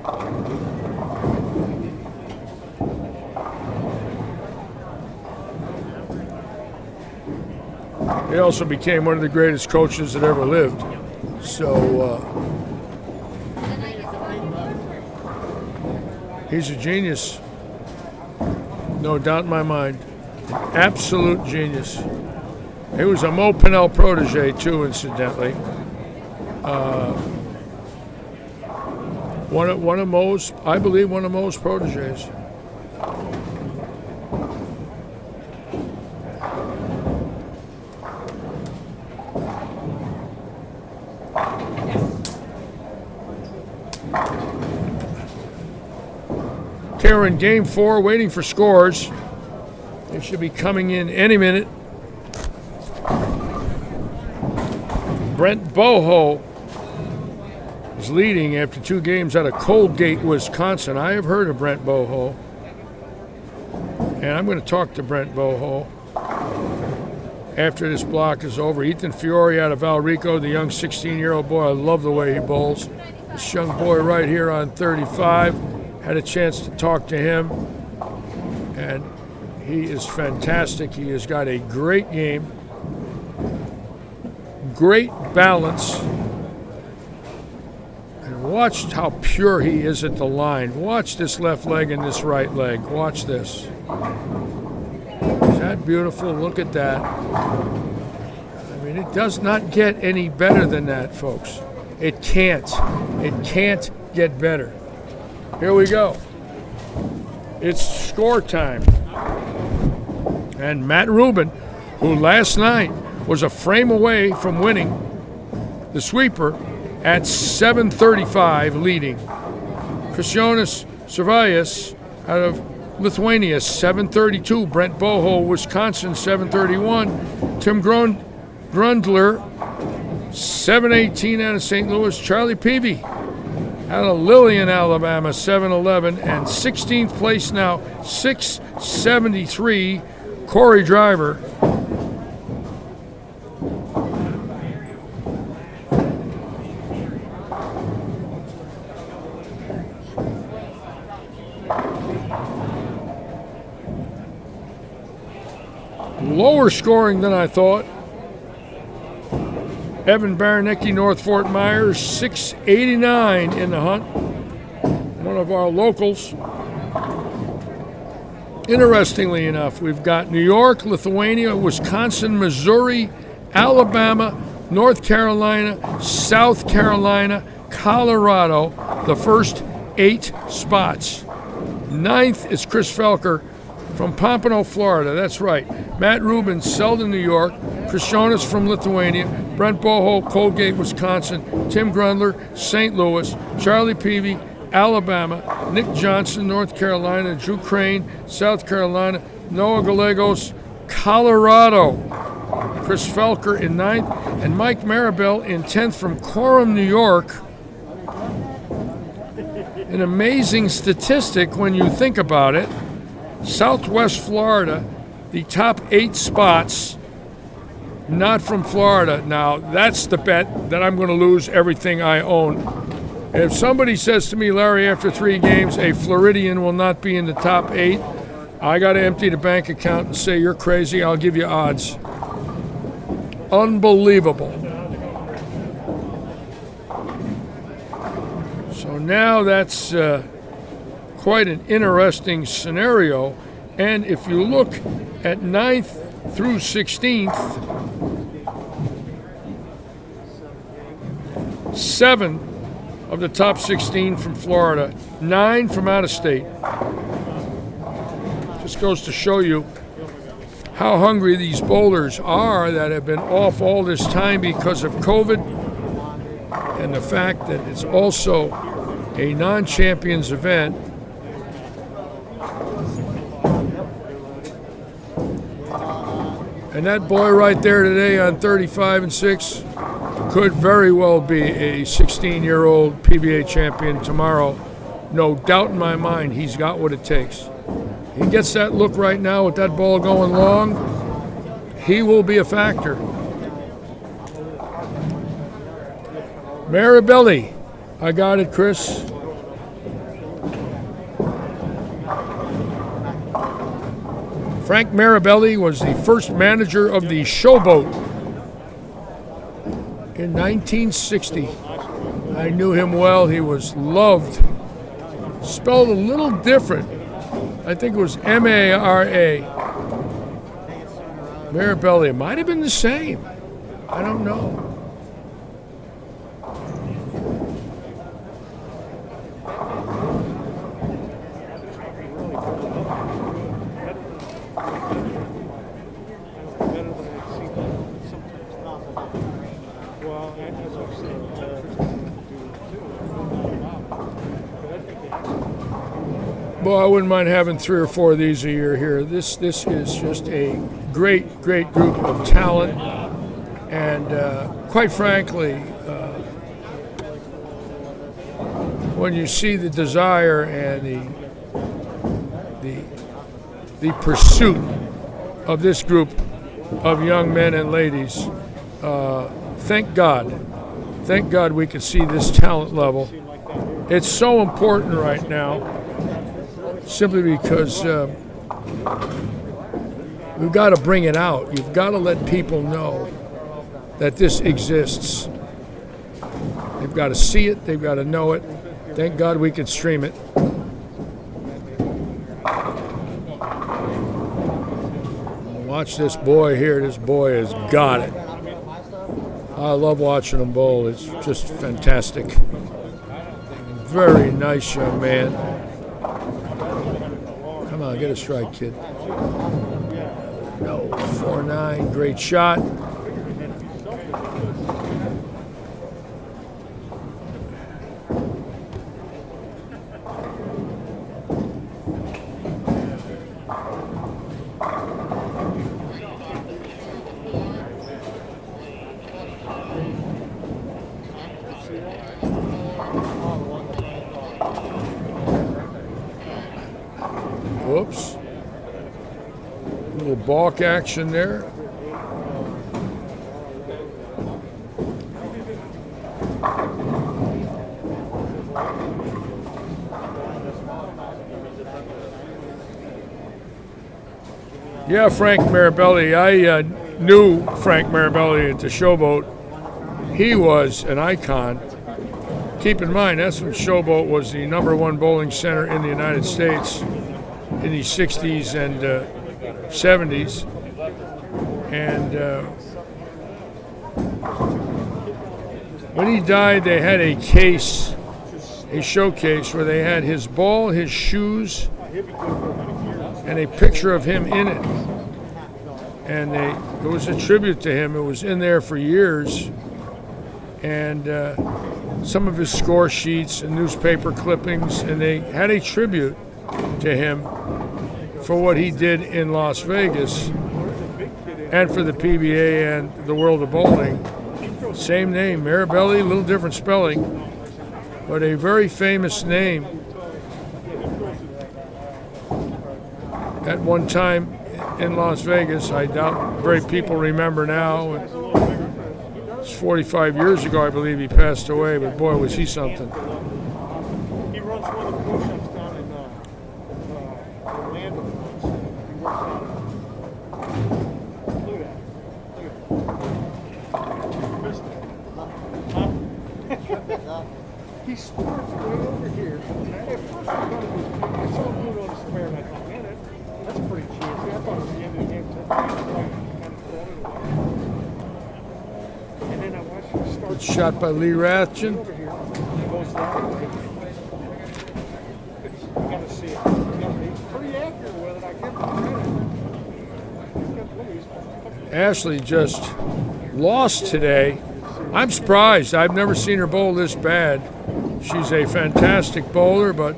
He also became one of the greatest coaches that ever lived. So, he's a genius, no doubt in my mind. Absolute genius. He was a Mo Pinnell protege, too, incidentally. One of Mo's, I believe, one of Mo's proteges. We're in Game 4, waiting for scores. They should be coming in any minute. Brent Boho is leading after 2 games out of Coldgate, Wisconsin. I have heard of Brent Boho, and I'm going to talk to Brent Boho after this block is over. Ethan Fiore out of Valrico, the young 16-year-old boy. I love the way he bowls. This young boy right here on 35. Had a chance to talk to him, and he is fantastic. He has got a great game, great balance, and watch how pure he is at the line. Watch this left leg and this right leg. Watch this. Is that beautiful? Look at that. I mean, it does not get any better than that, folks. It can't. It can't get better. Here we go. It's score time. And Matt Rubin, who last night was a frame away from winning the sweeper at 7:35 leading. Kristijonas Servais out of Lithuania, 7:32. Brent Boho, Wisconsin, 7:31. Tim Grundler, 7:18 out of St. Louis. Charlie Peavy out of Lillian, Alabama, 7:11, and 16th place now, 6:73, Corey Driver. lower scoring than I thought. Evan Baranecki, North Fort Myers, 689 in the hunt. One of our locals. Interestingly enough, we've got New York, Lithuania, Wisconsin, Missouri, Alabama, North Carolina, South Carolina, Colorado, the first 8 spots. 9th is Chris Felker from Pompano, Florida. That's right. Matt Rubin, Selden, New York. Chris Jonas from Lithuania. Brent Boho, Colgate, Wisconsin. Tim Grundler, St. Louis. Charlie Peavy, Alabama. Nick Johnson, North Carolina. Drew Crane, South Carolina. Noah Gallegos, Colorado. Chris Felker in 9th. And Mike Maribel in 10th from Coram, New York. An amazing statistic when you think about it. Southwest Florida, the top 8 spots, not from Florida. Now, that's the bet that I'm going to lose everything I own. If somebody says to me, Larry, after 3 games, a Floridian will not be in the top 8, I got to empty the bank account and say, you're crazy, I'll give you odds. Unbelievable. So now that's quite an interesting scenario. And if you look at 9th through 16th, 7 of the top 16 from Florida, 9 from out of state. Just goes to show you how hungry these bowlers are that have been off all this time because of COVID, and the fact that it's also a non-champions event. And that boy right there today on 35 and 6 could very well be a 16-year-old PBA champion tomorrow. No doubt in my mind, he's got what it takes. He gets that look right now with that ball going long, he will be a factor. Maribelli, I got it, Chris. Frank Maribelli was the first manager of the Showboat in 1960. I knew him well. He was loved. Spelled a little different. I think it was M-A-R-A. Maribelli. It might have been the same. I don't know. Well, I wouldn't mind having 3 or 4 of these a year here. This is just a great group of talent, and quite frankly, when you see the desire and the pursuit of this group of young men and ladies, thank God we can see this talent level. It's so important right now. Simply because we've got to bring it out. You've got to let people know that this exists. They've got to see it. They've got to know it. Thank God we can stream it. Watch this boy here. This boy has got it. I love watching him bowl. It's just fantastic. Very nice young man. Come on, get a strike, kid. No, 4-9, great shot. Whoops. A little balk action there. Yeah, Frank Marabelli. I knew Frank Marabelli at the Showboat. He was an icon. Keep in mind, that's when Showboat was the #1 bowling center in the United States in the 60s and 70s. And when he died, they had a case, a showcase, where they had his ball, his shoes, and a picture of him in it. And it was a tribute to him. It was in there for years. And some of his score sheets and newspaper clippings, and they had a tribute to him for what he did in Las Vegas and for the PBA and the world of bowling. Same name, Marabelli, a little different spelling, but a very famous name. At one time in Las Vegas, I doubt very people remember now. It's 45 years ago, I believe he passed away, but boy, was he something. He runs one of the push-ups down in Orlando. He works out. Look at that. Missed it. Huh? He starts way over here. And at first I thought it was, I saw him doing on his square, and I thought, man, that's pretty cheesy. I thought it was the end of the game. Kind of thrown it away. And then I watched him start. Good shot by Lee Rathjen. Over here. He goes that way. You gotta see it. He's pretty accurate with it. I give him credit. Ashley just lost today. I'm surprised. I've never seen her bowl this bad. She's a fantastic bowler, but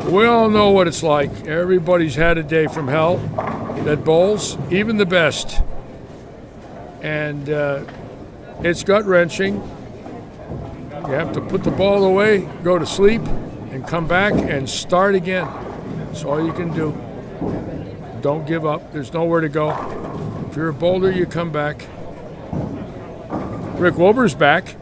we all know what it's like. Everybody's had a day from hell that bowls, even the best. And it's gut-wrenching. You have to put the ball away, go to sleep, and come back and start again. That's all you can do. Don't give up. There's nowhere to go. If you're a bowler, you come back. Rick Wilbur's back.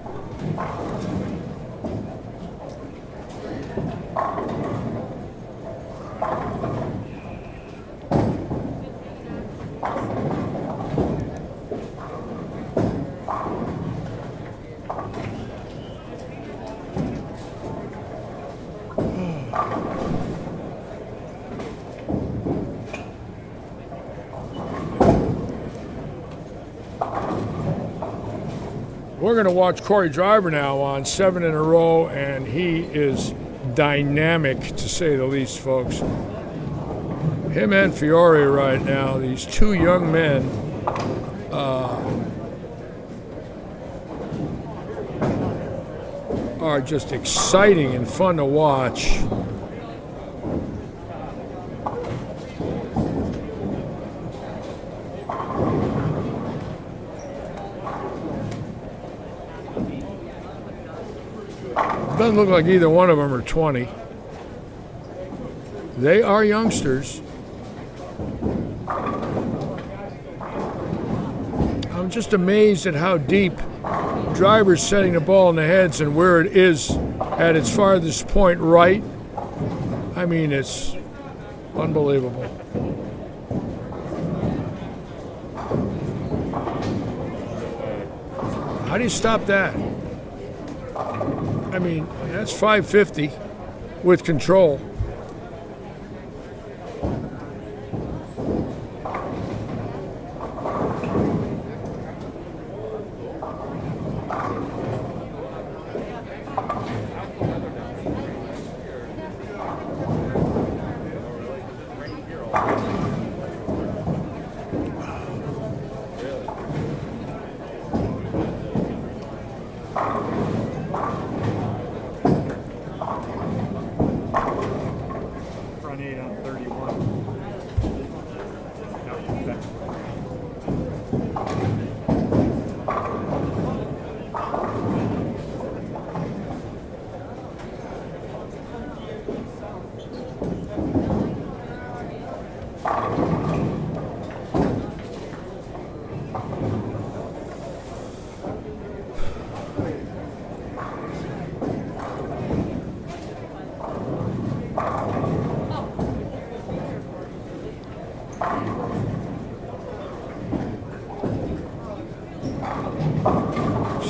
We're going to watch Corey Driver now on 7 in a row, and he is dynamic, to say the least, folks. Him and Fiore right now, these two young men, are just exciting and fun to watch. Doesn't look like either one of them are 20. They are youngsters. I'm just amazed at how deep Driver's setting the ball in the heads and where it is at its farthest point right. I mean, it's unbelievable. How do you stop that? I mean, that's 550 with control.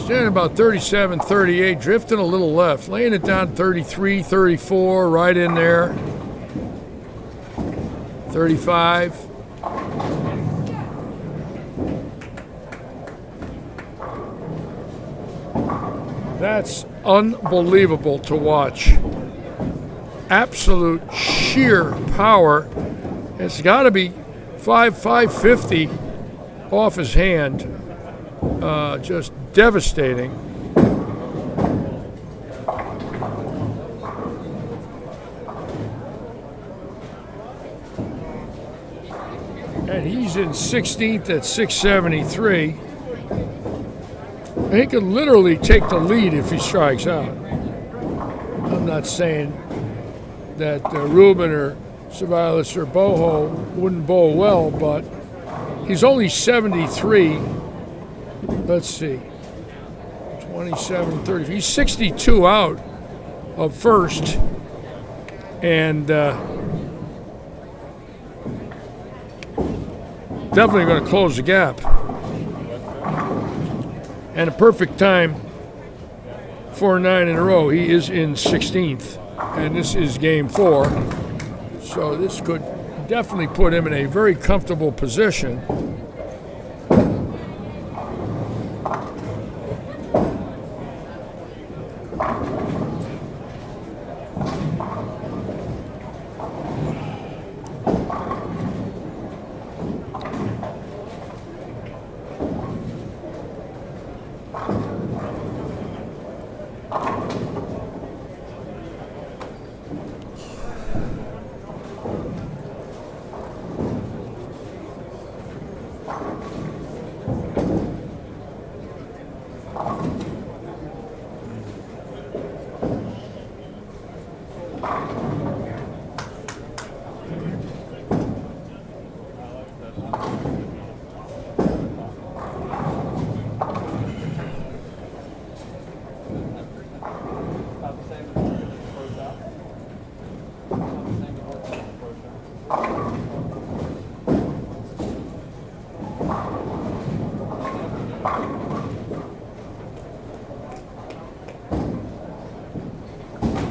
Standing about 37, 38, drifting a little left. Laying it down 33, 34, right in there. 35. That's unbelievable to watch. Absolute sheer power. It's got to be 550 off his hand. Just devastating. And he's in 16th at 673. He could literally take the lead if he strikes out. I'm not saying that Ruben or Savalas or Boho wouldn't bowl well, but he's only 73. Let's see. 27, 30. He's 62 out of first. And definitely going to close the gap. And a perfect time for 9 in a row. He is in 16th. And this is game 4. So this could definitely put him in a very comfortable position.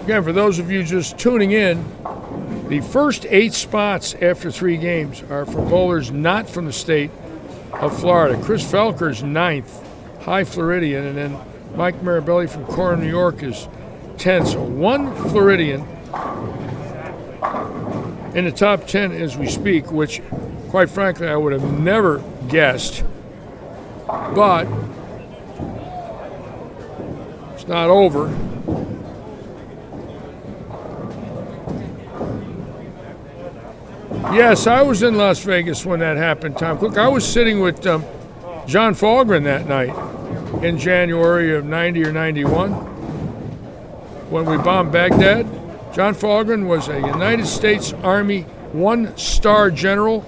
Again, for those of you just tuning in, the first 8 spots after 3 games are for bowlers not from the state of Florida. Chris Felker's 9th, High Floridian, and then Mike Marabelli from Coram, New York is 10th. So 1 Floridian in the top 10 as we speak, which, quite frankly, I would have never guessed. But it's not over. Yes, I was in Las Vegas when that happened, Tom Cook. I was sitting with John Falgren that night in January of 90 or 91 when we bombed Baghdad. John Falgren was a United States Army 1-star general.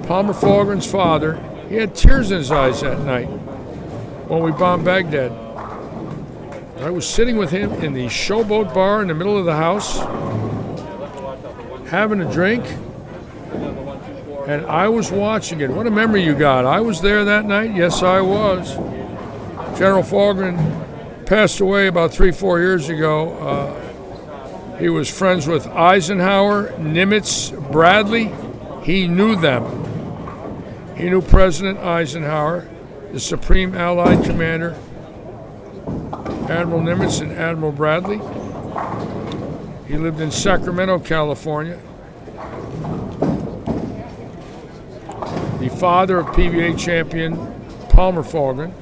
Palmer Falgren's father. He had tears in his eyes that night when we bombed Baghdad. I was sitting with him in the Showboat Bar in the middle of the house, having a drink, and I was watching it. What a memory you got. I was there that night. Yes, I was. General Falgren passed away about 3-4 years ago. He was friends with Eisenhower, Nimitz, Bradley. He knew them. He knew President Eisenhower, the Supreme Allied Commander, Admiral Nimitz and Admiral Bradley. He lived in Sacramento, California. The father of PBA champion Palmer Falgren.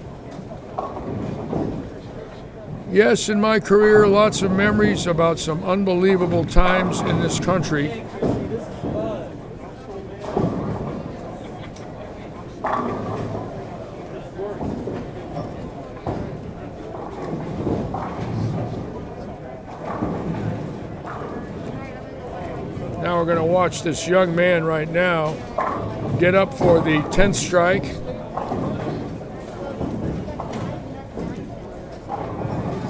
Yes, in my career, lots of memories about some unbelievable times in this country. Now we're going to watch this young man right now get up for the 10th strike.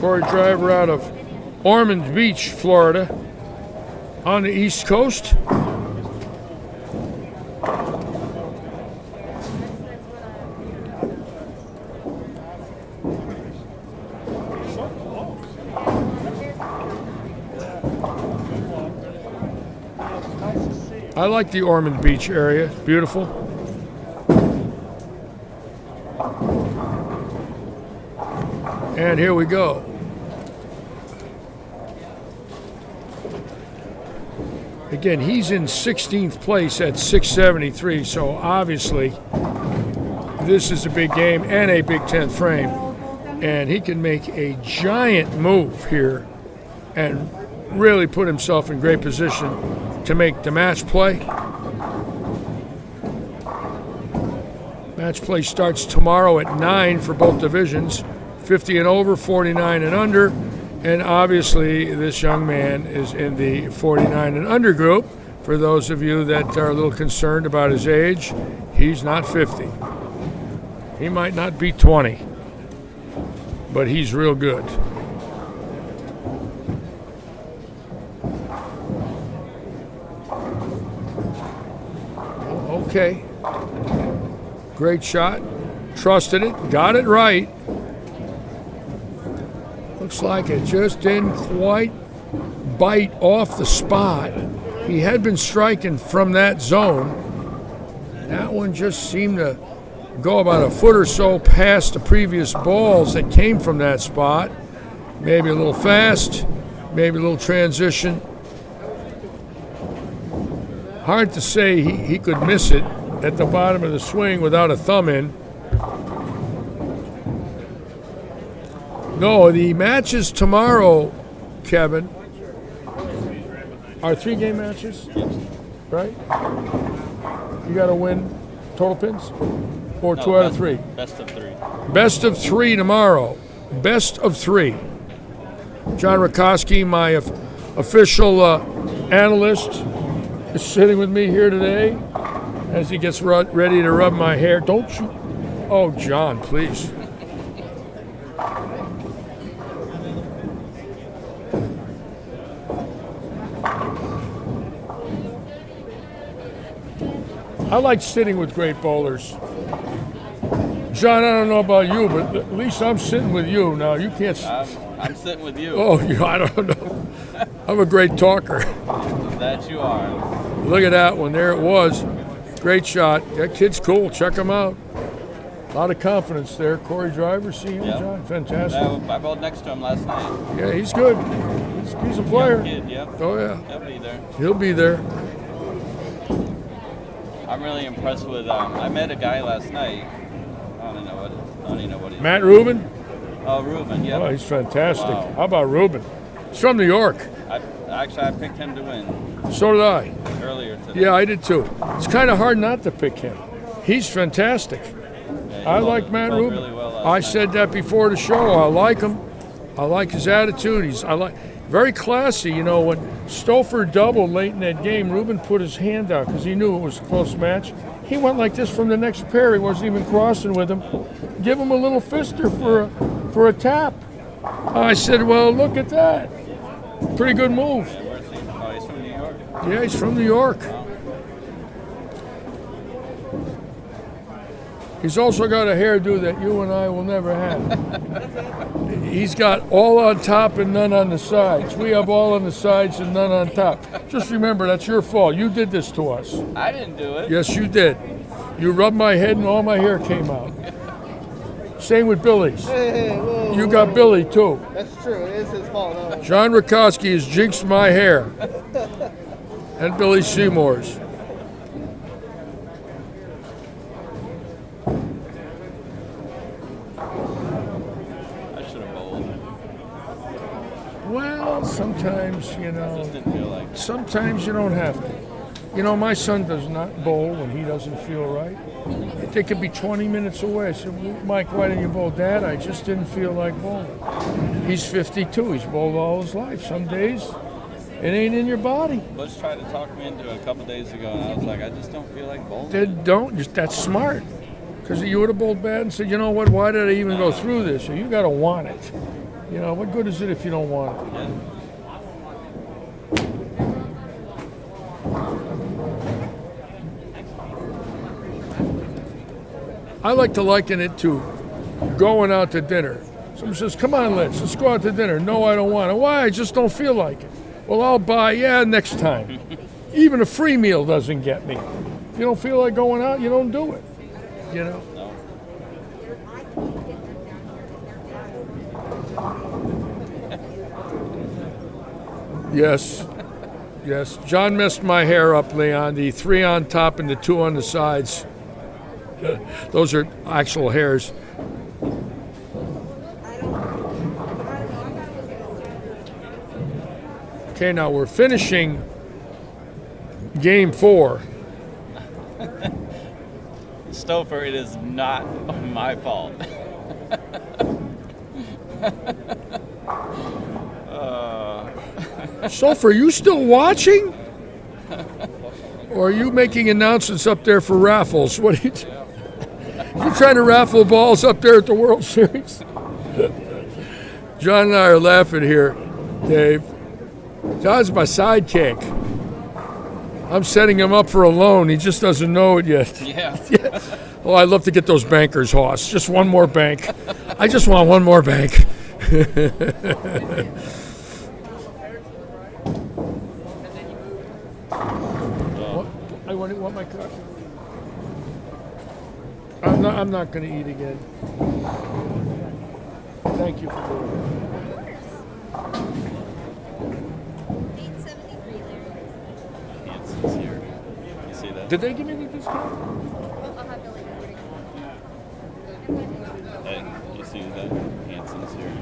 Corey Driver out of Ormond Beach, Florida, on the East Coast. I like the Ormond Beach area. It's beautiful. And here we go. Again, he's in 16th place at 673, so obviously this is a big game and a Big Ten frame. And he can make a giant move here and really put himself in great position to make the match play. Match play starts tomorrow at 9 for both divisions, 50 and over, 49 and under. And obviously this young man is in the 49 and under group. For those of you that are a little concerned about his age, he's not 50. He might not be 20, but he's real good. Okay. Great shot. Trusted it. Got it right. Looks like it just didn't quite bite off the spot. He had been striking from that zone. That one just seemed to go about a foot or so past the previous balls that came from that spot. Maybe a little fast, maybe a little transition. Hard to say he could miss it at the bottom of the swing without a thumb in. No, the matches tomorrow, Kevin, are 3-game matches, right? You got to win total pins? Or No, 2 out of 3? Best of 3. Best of 3 tomorrow. Best of 3. John Rakoski, my official analyst, is sitting with me here today as he gets ready to rub my hair. Don't you? Oh, John, please. I like sitting with great bowlers. John, I don't know about you, but at least I'm sitting with you. Now, you can't... I'm sitting with you. Oh, I don't know. I'm a great talker. That you are. Look at that one. There it was. Great shot. That kid's cool. Check him out. A lot of confidence there. Corey Driver, see him, John? Fantastic. I bowled next to him last night. Yeah, he's good. He's a player. Young kid, yep. Oh, yeah. He'll be there. He'll be there. I'm really impressed with. I met a guy last night. I don't even know what. Matt Rubin? Oh, Reuben, yeah. Oh, he's fantastic. Wow. How about Reuben? He's from New York. I picked him to win. So did I. Earlier today. Yeah, I did too. It's kind of hard not to pick him. He's fantastic. I like Matt Rubin. Really well I said that before the show. I like him. I like his attitude. Very classy. You know, when Stouffer doubled late in that game, Rubin put his hand out because he knew it was a close match. He went like this from the next pair. He wasn't even crossing with him. Give him a little fister for a tap. I said, well, look at that. Pretty good move. Oh, he's from New York. Yeah, he's from New York. He's also got a hairdo that you and I will never have. He's got all on top and none on the sides. We have all on the sides and none on top. Just remember, that's your fault. You did this to us. I didn't do it. Yes, you did. You rubbed my head and all my hair came out. Same with Billy's. You got Billy, too. That's true. It is his fault. No. John Rakoski has jinxed my hair. And Billy Seymour's. I should have bowled. Well, sometimes, you know, Just didn't feel like it. sometimes you don't have to. You know, my son does not bowl when he doesn't feel right. They could be 20 minutes away. I said, well, Mike, why didn't you bowl? Dad, I just didn't feel like bowling. He's 52. He's bowled all his life. Some days, it ain't in your body. Butch tried to talk me into it a couple days ago, and I was like, I just don't feel like bowling. That's smart. Because you would have bowled bad and said, you know what, why did I even go through this? So you got to want it. You know, what good is it if you don't want it? Yeah. I like to liken it to going out to dinner. Someone says, come on, let's go out to dinner. No, I don't want it. Why? I just don't feel like it. Well, I'll buy, next time. Even a free meal doesn't get me. If you don't feel like going out, you don't do it. You know. Yes. Yes. John messed my hair up, Leon. The 3 on top and the 2 on the sides. Those are actual hairs. Okay, now we're finishing game 4. Stouffer, it is not my fault. Stouffer, are you still watching? Or are you making announcements up there for raffles? What are you you trying to raffle balls up there at the World Series? John and I are laughing here, Dave. John's my sidekick. I'm setting him up for a loan. He just doesn't know it yet. Yeah. Oh, I'd love to get those bankers, Hoss. Just one more bank. I just want one more bank. I want my cup. I'm not going to eat again. Thank you for doing that. 873 there. Hanson's here. You see that? Did they give me the discount? Well, I'll have Billy go. Hey, you see that? Hanson's here.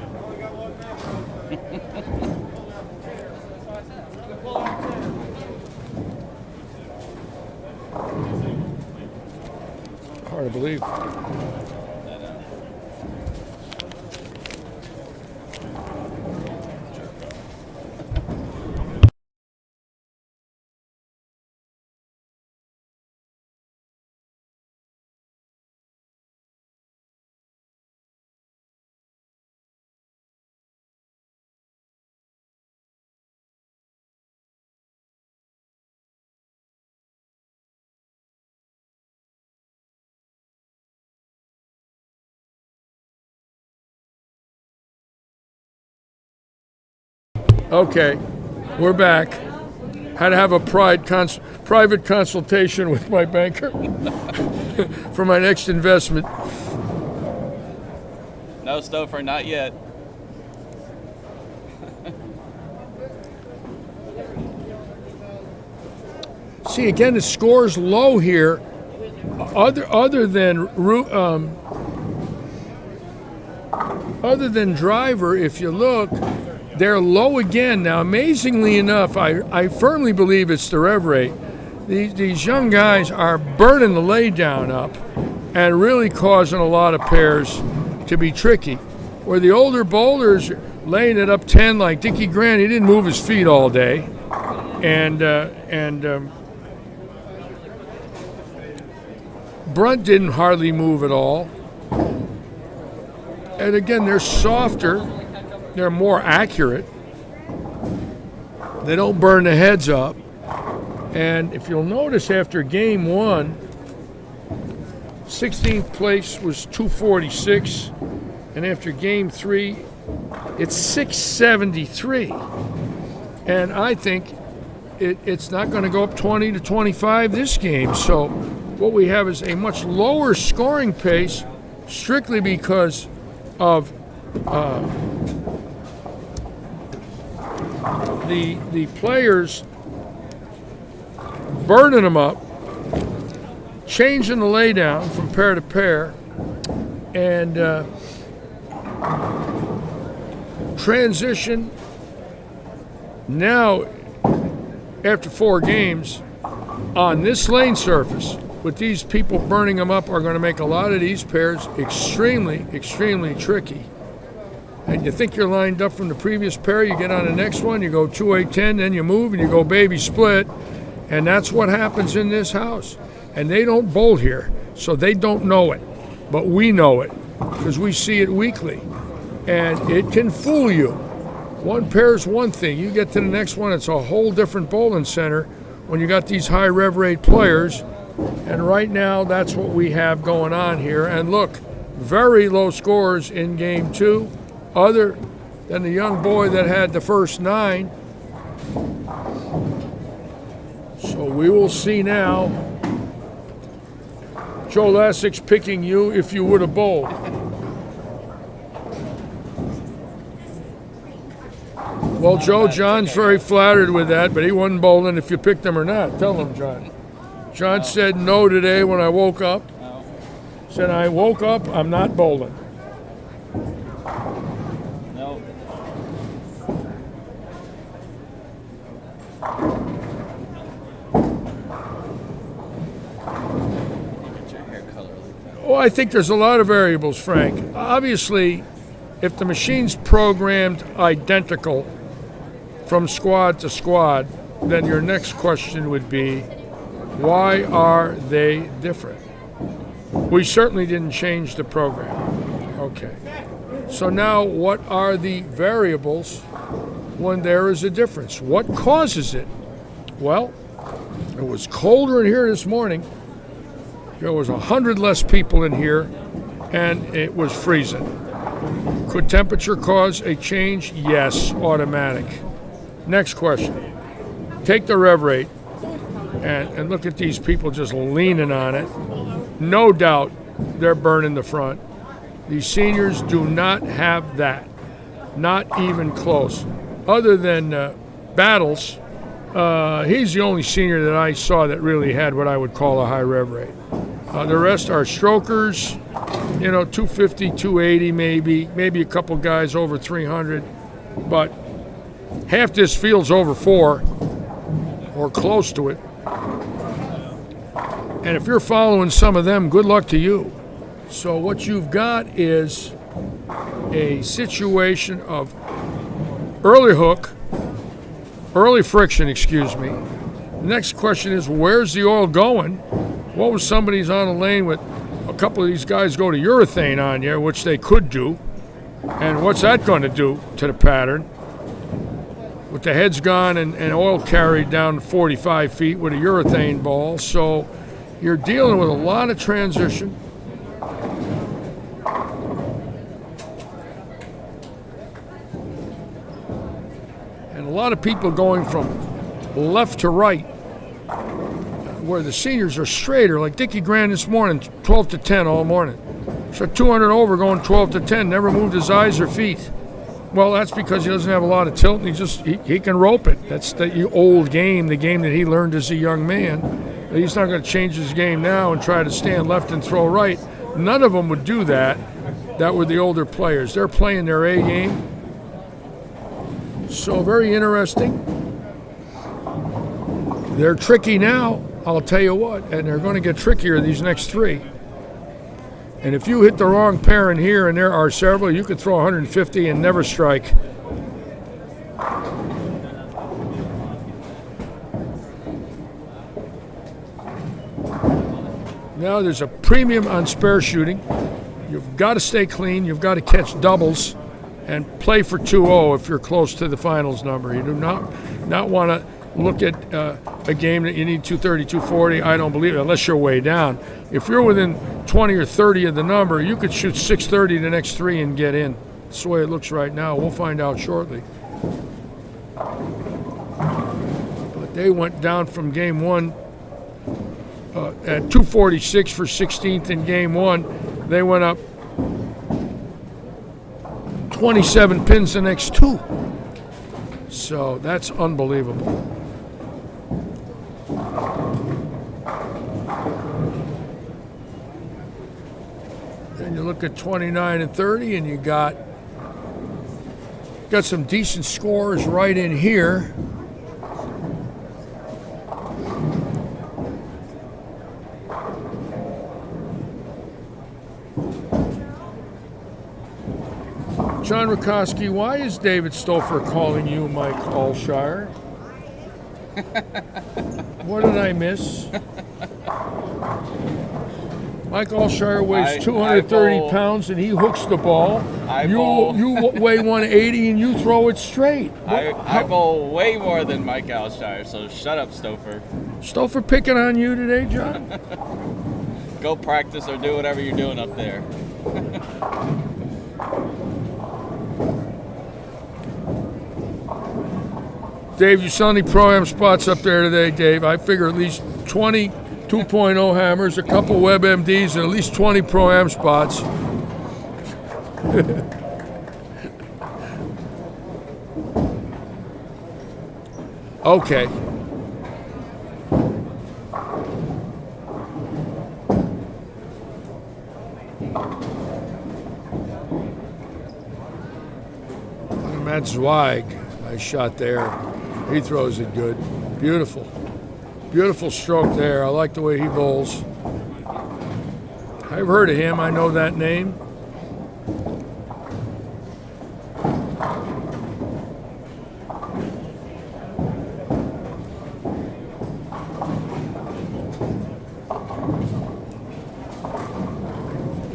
Hard to believe. Okay, we're back. Had to have a private consultation with my banker for my next investment. No, Stouffer, not yet. See, again, the score's low here. Other than driver, if you look, they're low again. Now, amazingly enough, I firmly believe it's the rev rate. These young guys are burning the laydown up and really causing a lot of pairs to be tricky. Where the older bowlers laying it up 10 like Dickie Grant, he didn't move his feet all day. And Brunt didn't hardly move at all. And again, they're softer. They're more accurate. They don't burn the heads up. And if you'll notice, after game 1, 16th place was 246. And after game 3, it's 673. And I think it's not going to go up 20 to 25 this game. So what we have is a much lower scoring pace, strictly because of the players burning them up, changing the laydown from pair to pair, and transition now after 4 games on this lane surface with these people burning them up are going to make a lot of these pairs extremely, extremely tricky. And you think you're lined up from the previous pair, you get on the next one, you go 2-8-10, then you move and you go baby split. And that's what happens in this house. And they don't bowl here, so they don't know it. But we know it, because we see it weekly. And it can fool you. One pair is one thing. You get to the next one, it's a whole different bowling center when you got these high rev rate players. And right now, that's what we have going on here. And look, very low scores in game 2. Other than the young boy that had the first 9. we will see now. Joe Lassik's picking you if you would have bowled. Well, Joe, John's very flattered with that, but he wasn't bowling if you picked him or not. Tell him, John. John said no today when I woke up. Said, I woke up, I'm not bowling. No. Well, I think there's a lot of variables, Frank. Obviously, if the machine's programmed identical from squad to squad, then your next question would be, why are they different? We certainly didn't change the program. Okay. So now what are the variables when there is a difference? What causes it? Well, it was colder in here this morning. There was 100 less people in here, and it was freezing. Could temperature cause a change? Yes, automatic. Next question. Take the rev rate and look at these people just leaning on it. No doubt they're burning the front. These seniors do not have that. Not even close. Other than Battles, he's the only senior that I saw that really had what I would call a high rev rate. The rest are strokers, 250, 280 maybe a couple guys over 300, but half this field's over 4 or close to it. And if you're following some of them, good luck to you. So what you've got is a situation of early friction, The next question is, where's the oil going? What was somebody's on a lane with a couple of these guys go to urethane on you, which they could do, and what's that going to do to the pattern? With the heads gone and oil carried down 45 feet with a urethane ball, so you're dealing with a lot of transition. And a lot of people going from left to right, where the seniors are straighter, like Dickie Grant this morning, 12 to 10 all morning. So 200 over going 12 to 10, never moved his eyes or feet. Well, that's because he doesn't have a lot of tilt, and he can rope it. That's the old game, the game that he learned as a young man. He's not going to change his game now and try to stand left and throw right. None of them would do that. That were the older players. They're playing their A game. So very interesting. They're tricky now, I'll tell you what, and they're going to get trickier these next 3. And if you hit the wrong pair in here, and there are several, you could throw 150 and never strike. Now there's a premium on spare shooting. You've got to stay clean. You've got to catch doubles and play for 2-0 if you're close to the finals number. You do not want to look at a game that you need 230, 240. I don't believe it, unless you're way down. If you're within 20 or 30 of the number, you could shoot 630 the next 3 and get in. That's the way it looks right now. We'll find out shortly. But they went down from game 1 at 246 for 16th in game 1. They went up 27 pins the next 2. So that's unbelievable. Then you look at 29 and 30, and you got some decent scores right in here. John Rukoski, why is David Stouffer calling you Mike Alshire? What did I miss? Mike Alshire weighs 230 pounds and he hooks the ball. You weigh 180 and you throw it straight. I bowl way more than Mike Alshire, so shut up, Stouffer. Stouffer picking on you today, John? Go practice or do whatever you're doing up there. Dave, you sell any Pro-Am spots up there today, Dave? I figure at least 20 2.0 hammers, a couple WebMDs, and at least 20 Pro-Am spots. Okay. Matt Zweig, nice shot there. He throws it good. Beautiful. Beautiful stroke there. I like the way he bowls. I've heard of him. I know that name.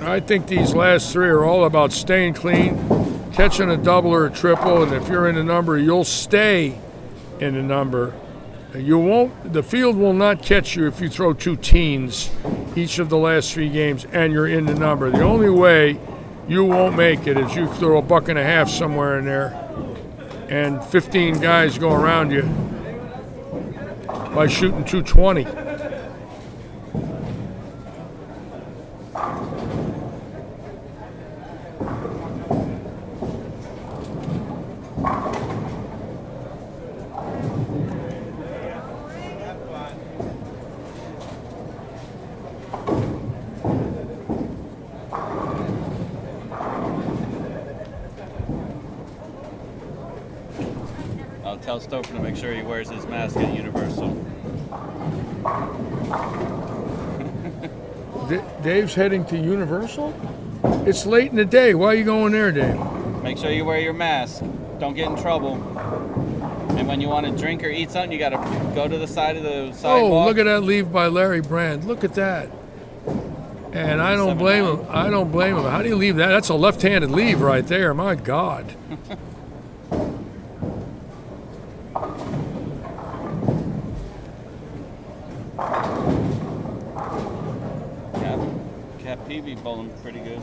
I think these last three are all about staying clean, catching a double or a triple, and if you're in the number, you'll stay in the number. You won't. The field will not catch you if you throw two teens each of the last three games and you're in the number. The only way you won't make it is you throw $1.50 somewhere in there, and 15 guys go around you by shooting 220. I'll tell Stoker to make sure he wears his mask at Universal. Dave's heading to Universal? It's late in the day. Why are you going there, Dave? Make sure you wear your mask. Don't get in trouble. And when you want to drink or eat something, you got to go to the side of the sidewalk. Oh, look at that leave by Larry Brand. Look at that. And I don't blame him. I don't blame him. How do you leave that? That's a left-handed leave right there. My God. Cat PB bowling pretty good.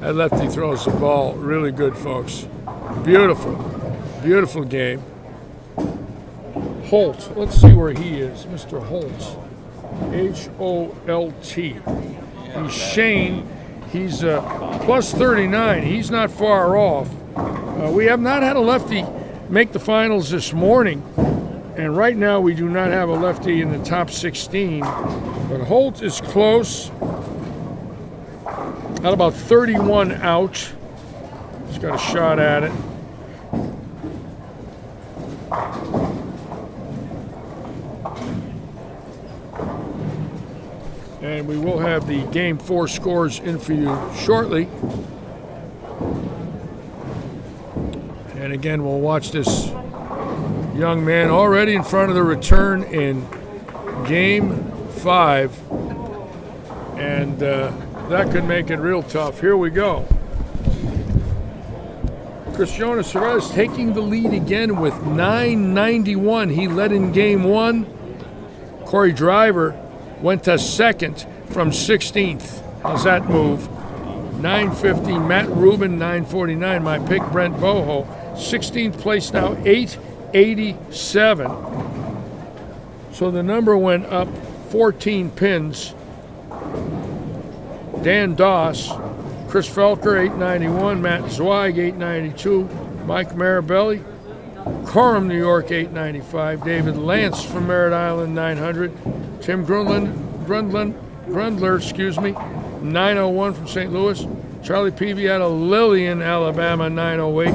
That lefty throws the ball really good, folks. Beautiful, beautiful game. Holt, let's see where he is, Mr. Holt. H-O-L-T. He's Shane. He's plus 39. He's not far off. We have not had a lefty make the finals this morning, and right now we do not have a lefty in the top 16. But Holt is close. At about 31 out. He's got a shot at it. And we will have the Game 4 scores in for you shortly. And again, we'll watch this young man already in front of the return in Game 5. And that could make it real tough. Here we go. Cristiano Suarez taking the lead again with 991. He led in Game 1. Corey Driver went to second from 16th. How's that move? 950. Matt Rubin, 949. My pick, Brent Boho. 16th place now, 887. So the number went up 14 pins. Dan Doss, Chris Felker, 891, Matt Zweig, 892, Mike Marabelli, Coram, New York, 895, David Lance from Merritt Island, 900, Tim Grundler, 901 from St. Louis, Charlie Peavy out of Lillian, Alabama, 908,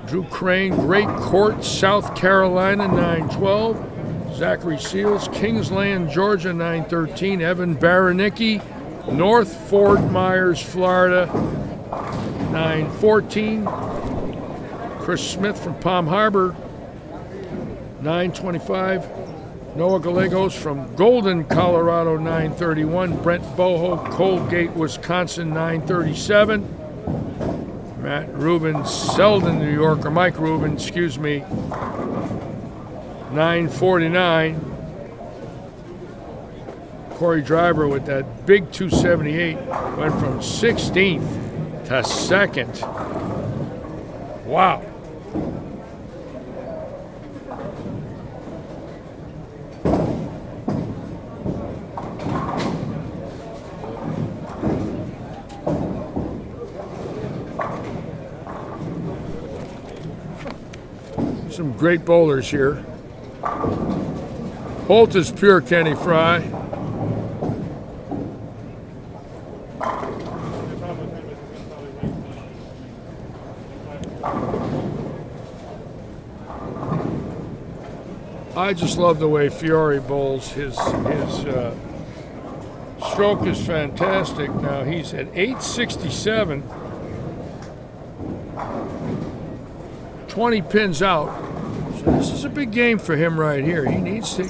Drew Crane, Great Court, South Carolina, 912, Zachary Seals, Kingsland, Georgia, 913, Evan Baranicki, North Fort Myers, Florida, 914. Chris Smith from Palm Harbor, 925. Noah Gallegos from Golden, Colorado, 931. Brent Boho, Colgate, Wisconsin, 937. Matt Rubin, Selden, New York, or Mike Rubin, excuse me, 949. Corey Driver with that big 278 went from 16th to 2nd. Wow. Some great bowlers here. Holt is pure Kenny Fry. I just love the way Fiore bowls. His stroke is fantastic. Now he's at 867, 20 pins out. So this is a big game for him right here. He needs to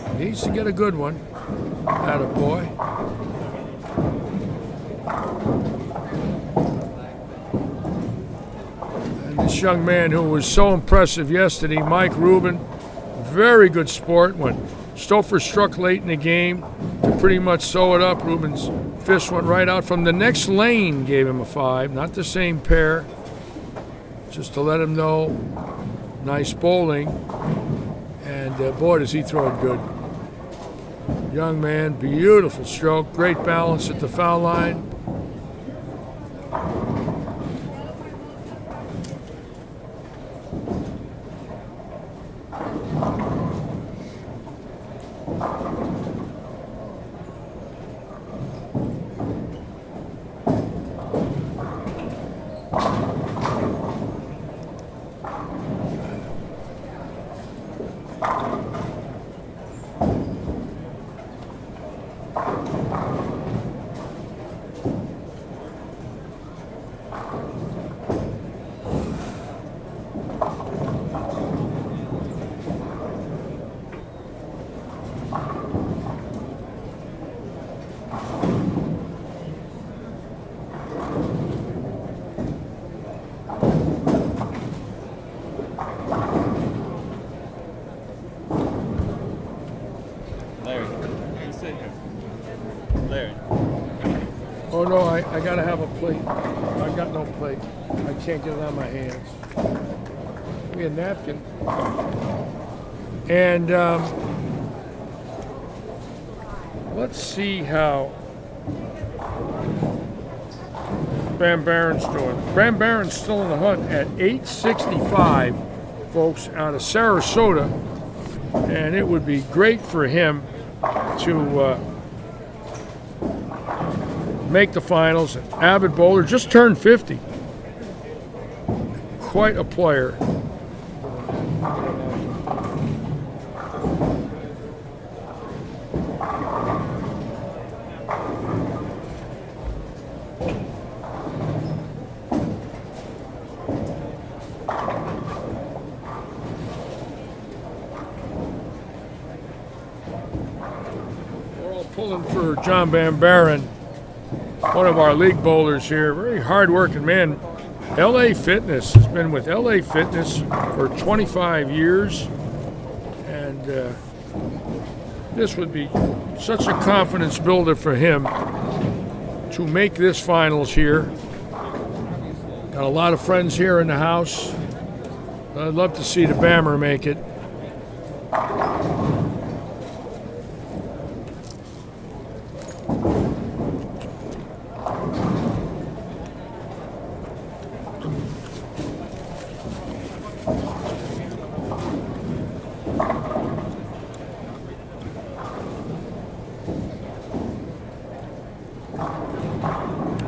get a good one. Attaboy. And this young man who was so impressive yesterday, Mike Rubin, very good sport. When Stouffer struck late in the game to pretty much sew it up, Rubin's fist went right out from the next lane, gave him a 5, not the same pair, just to let him know, nice bowling. And boy, does he throw it good. Young man, beautiful stroke, great balance at the foul line. Oh no, I gotta have a plate. I got no plate. I can't get it on my hands. Give me a napkin. And let's see how Bram Barron's doing. Bram Barron's still in the hunt at 865, folks, out of Sarasota. And it would be great for him to make the finals. An avid bowler, just turned 50. Quite a player. We're all pulling for John Van Barron, one of our league bowlers here, very hard-working man. LA Fitness, has been with LA Fitness for 25 years, and this would be such a confidence builder for him to make this finals here. Got a lot of friends here in the house. I'd love to see the Bammer make it.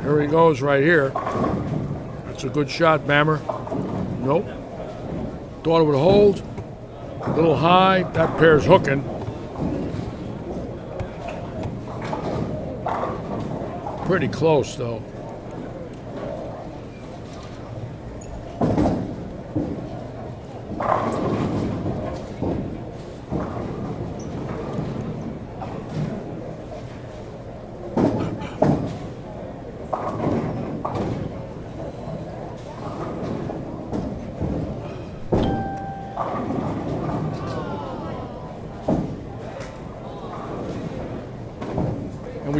Here he goes right here. That's a good shot, Bammer. Nope. Thought it would hold. A little high. That pair's hooking. Pretty close, though.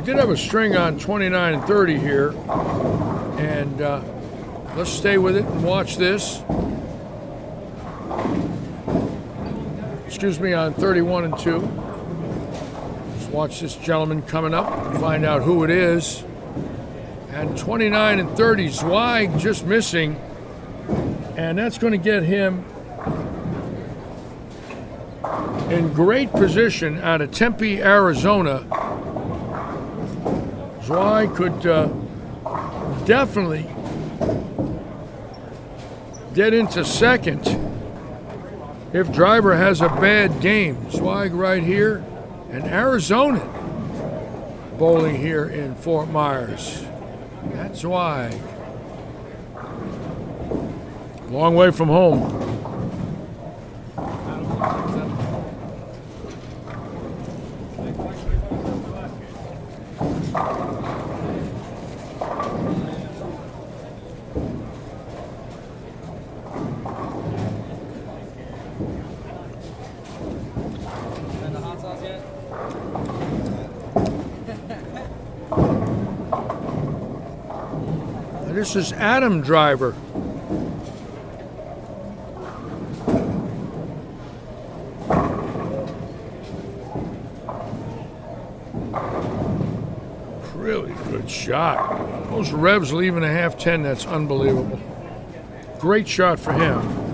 did have a string on 29 and 30 here, and let's stay with it and watch this. Excuse me, on 31 and 2. Let's watch this gentleman coming up and find out who it is. And 29 and 30, Zweig just missing, and that's going to get him in great position out of Tempe, Arizona. Zweig could definitely get into second if driver has a bad game. Zweig right here, and Arizona bowling here in Fort Myers. That's Zweig. Long way from home. This is Adam Driver. Really good shot. Those revs leaving a half 10, that's unbelievable. Great shot for him.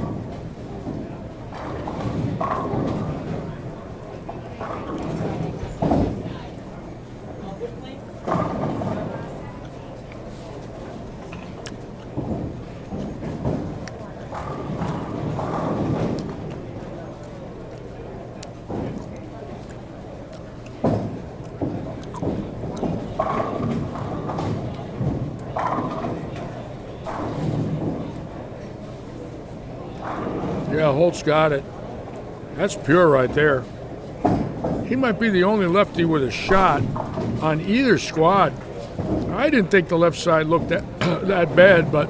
Yeah, Holt's got it. That's pure right there. He might be the only lefty with a shot on either squad. I didn't think the left side looked that bad, but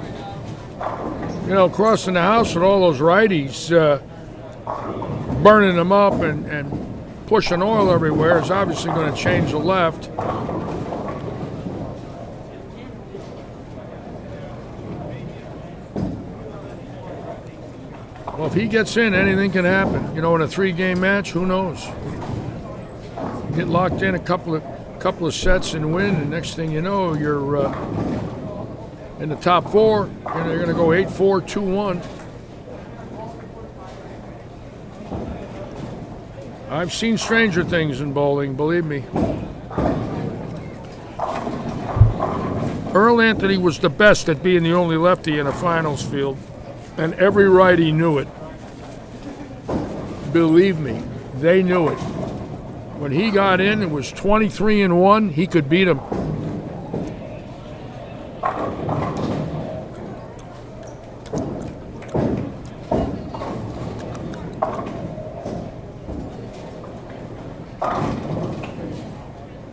you know, crossing the house with all those righties burning them up and pushing oil everywhere is obviously going to change the left. Well, if he gets in, anything can happen. You know, in a 3-game match, who knows? You get locked in a couple of sets and win, and next thing you know, you're in the top 4, and you're going to go 8-4, 2-1. I've seen stranger things in bowling, believe me. Earl Anthony was the best at being the only lefty in a finals field, and every righty knew it. Believe me, they knew it. When he got in, it was 23-1. He could beat him.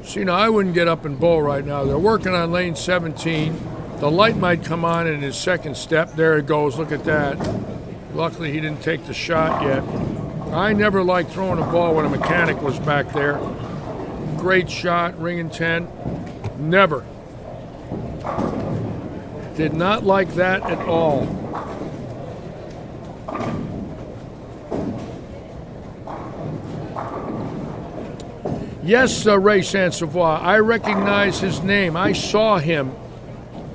See, now I wouldn't get up and bowl right now. They're working on lane 17. The light might come on in his second step. There it goes. Look at that. Luckily, he didn't take the shot yet. I never liked throwing a ball when a mechanic was back there. Great shot, ringing 10. Never. Did not like that at all. Yes, Ray Sansavoy, I recognize his name. I saw him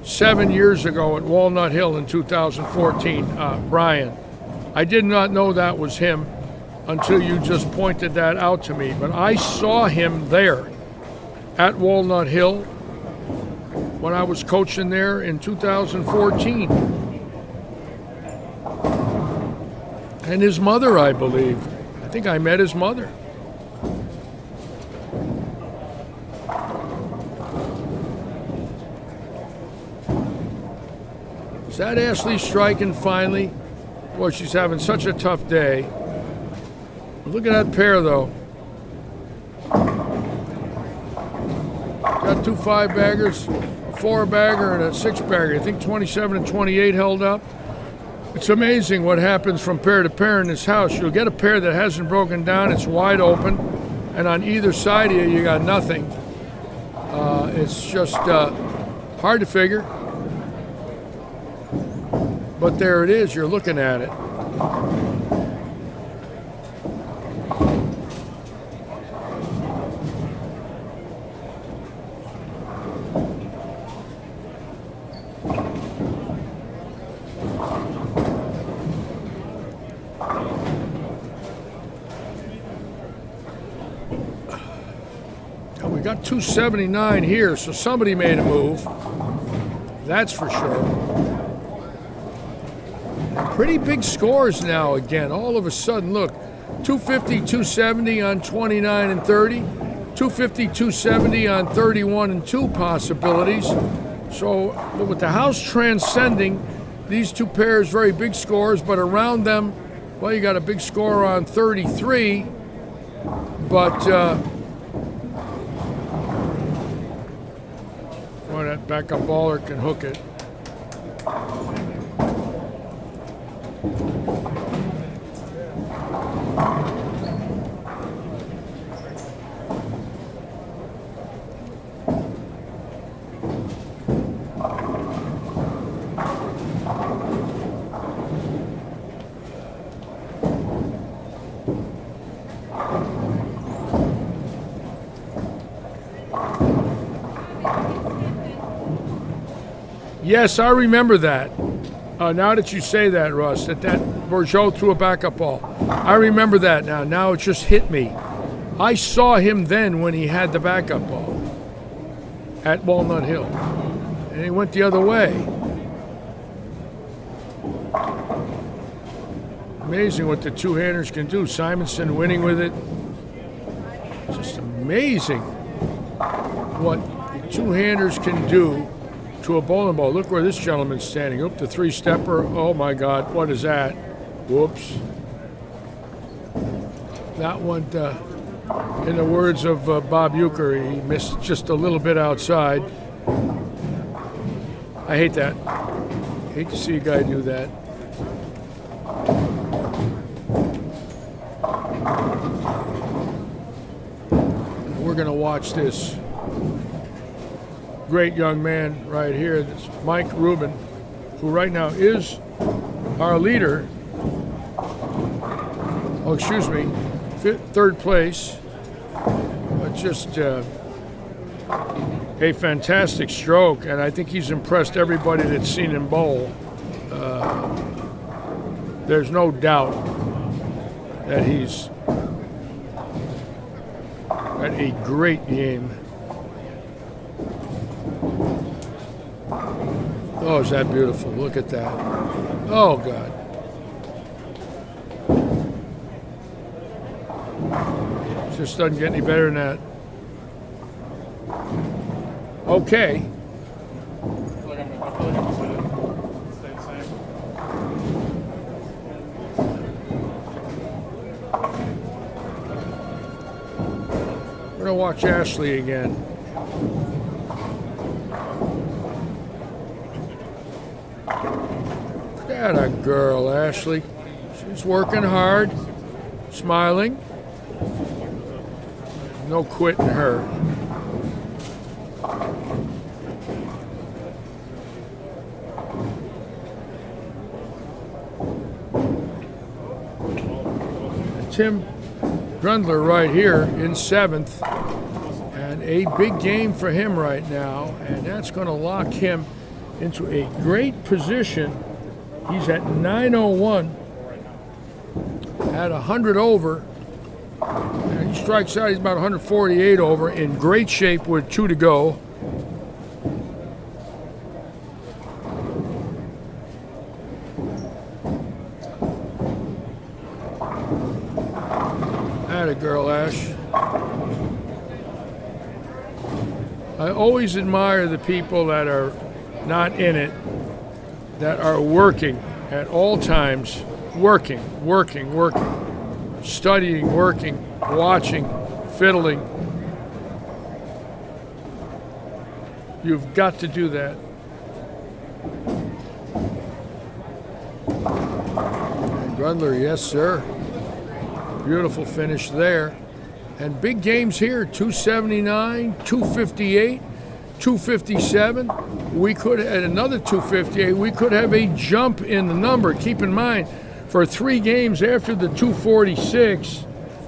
7 years ago at Walnut Hill in 2014, Brian. I did not know that was him until you just pointed that out to me. But I saw him there at Walnut Hill when I was coaching there in 2014. And his mother, I believe. I think I met his mother. Is that Ashley striking finally? Boy, she's having such a tough day. Look at that pair, though. Got 2 5-baggers, a 4-bagger, and a 6-bagger. I think 27 and 28 held up. It's amazing what happens from pair to pair in this house. You'll get a pair that hasn't broken down. It's wide open. And on either side of you, you got nothing. It's just hard to figure. But there it is. You're looking at it. We got 279 here, so somebody made a move. That's for sure. And pretty big scores now again. All of a sudden, look, 250, 270 on 29 and 30, 250, 270 on 31 and 2 possibilities. So with the house transcending, these two pairs, very big scores, but around them, well, you got a big score on 33, but boy, that backup baller can hook it. Yes, I remember that. Now that you say that, Russ, that Bourgeot threw a backup ball. I remember that now. Now it just hit me. I saw him then when he had the backup ball at Walnut Hill. And he went the other way. Amazing what the two-handers can do. Simonson winning with it. Just amazing what the two-handers can do to a bowling ball. Look where this gentleman's standing. Oop, the three-stepper. Oh my God, what is that? Whoops. That went, in the words of Bob Euchre, he missed just a little bit outside. I hate that. Hate to see a guy do that. We're going to watch this great young man right here, this Mike Rubin, who right now is our leader. Oh, excuse me, third place. But just a fantastic stroke, and I think he's impressed everybody that's seen him bowl. There's no doubt that he's had a great game. Oh, is that beautiful? Look at that. Oh, God. Just doesn't get any better than that. Okay. We're going to watch Ashley again. Atta girl, Ashley. She's working hard, smiling. No quitting her. Tim Grundler right here in 7th. And a big game for him right now. And that's going to lock him into a great position. He's at 901, at 100 over, and he strikes out. He's about 148 over, in great shape with 2 to go. Atta girl, Ash. I always admire the people that are not in it, that are working at all times, working, studying, working, watching, fiddling. You've got to do that. And Grundler, yes, sir. Beautiful finish there. And big games here, 279, 258, 257, we could at another 258, we could have a jump in the number. Keep in mind, for 3 games after the 246,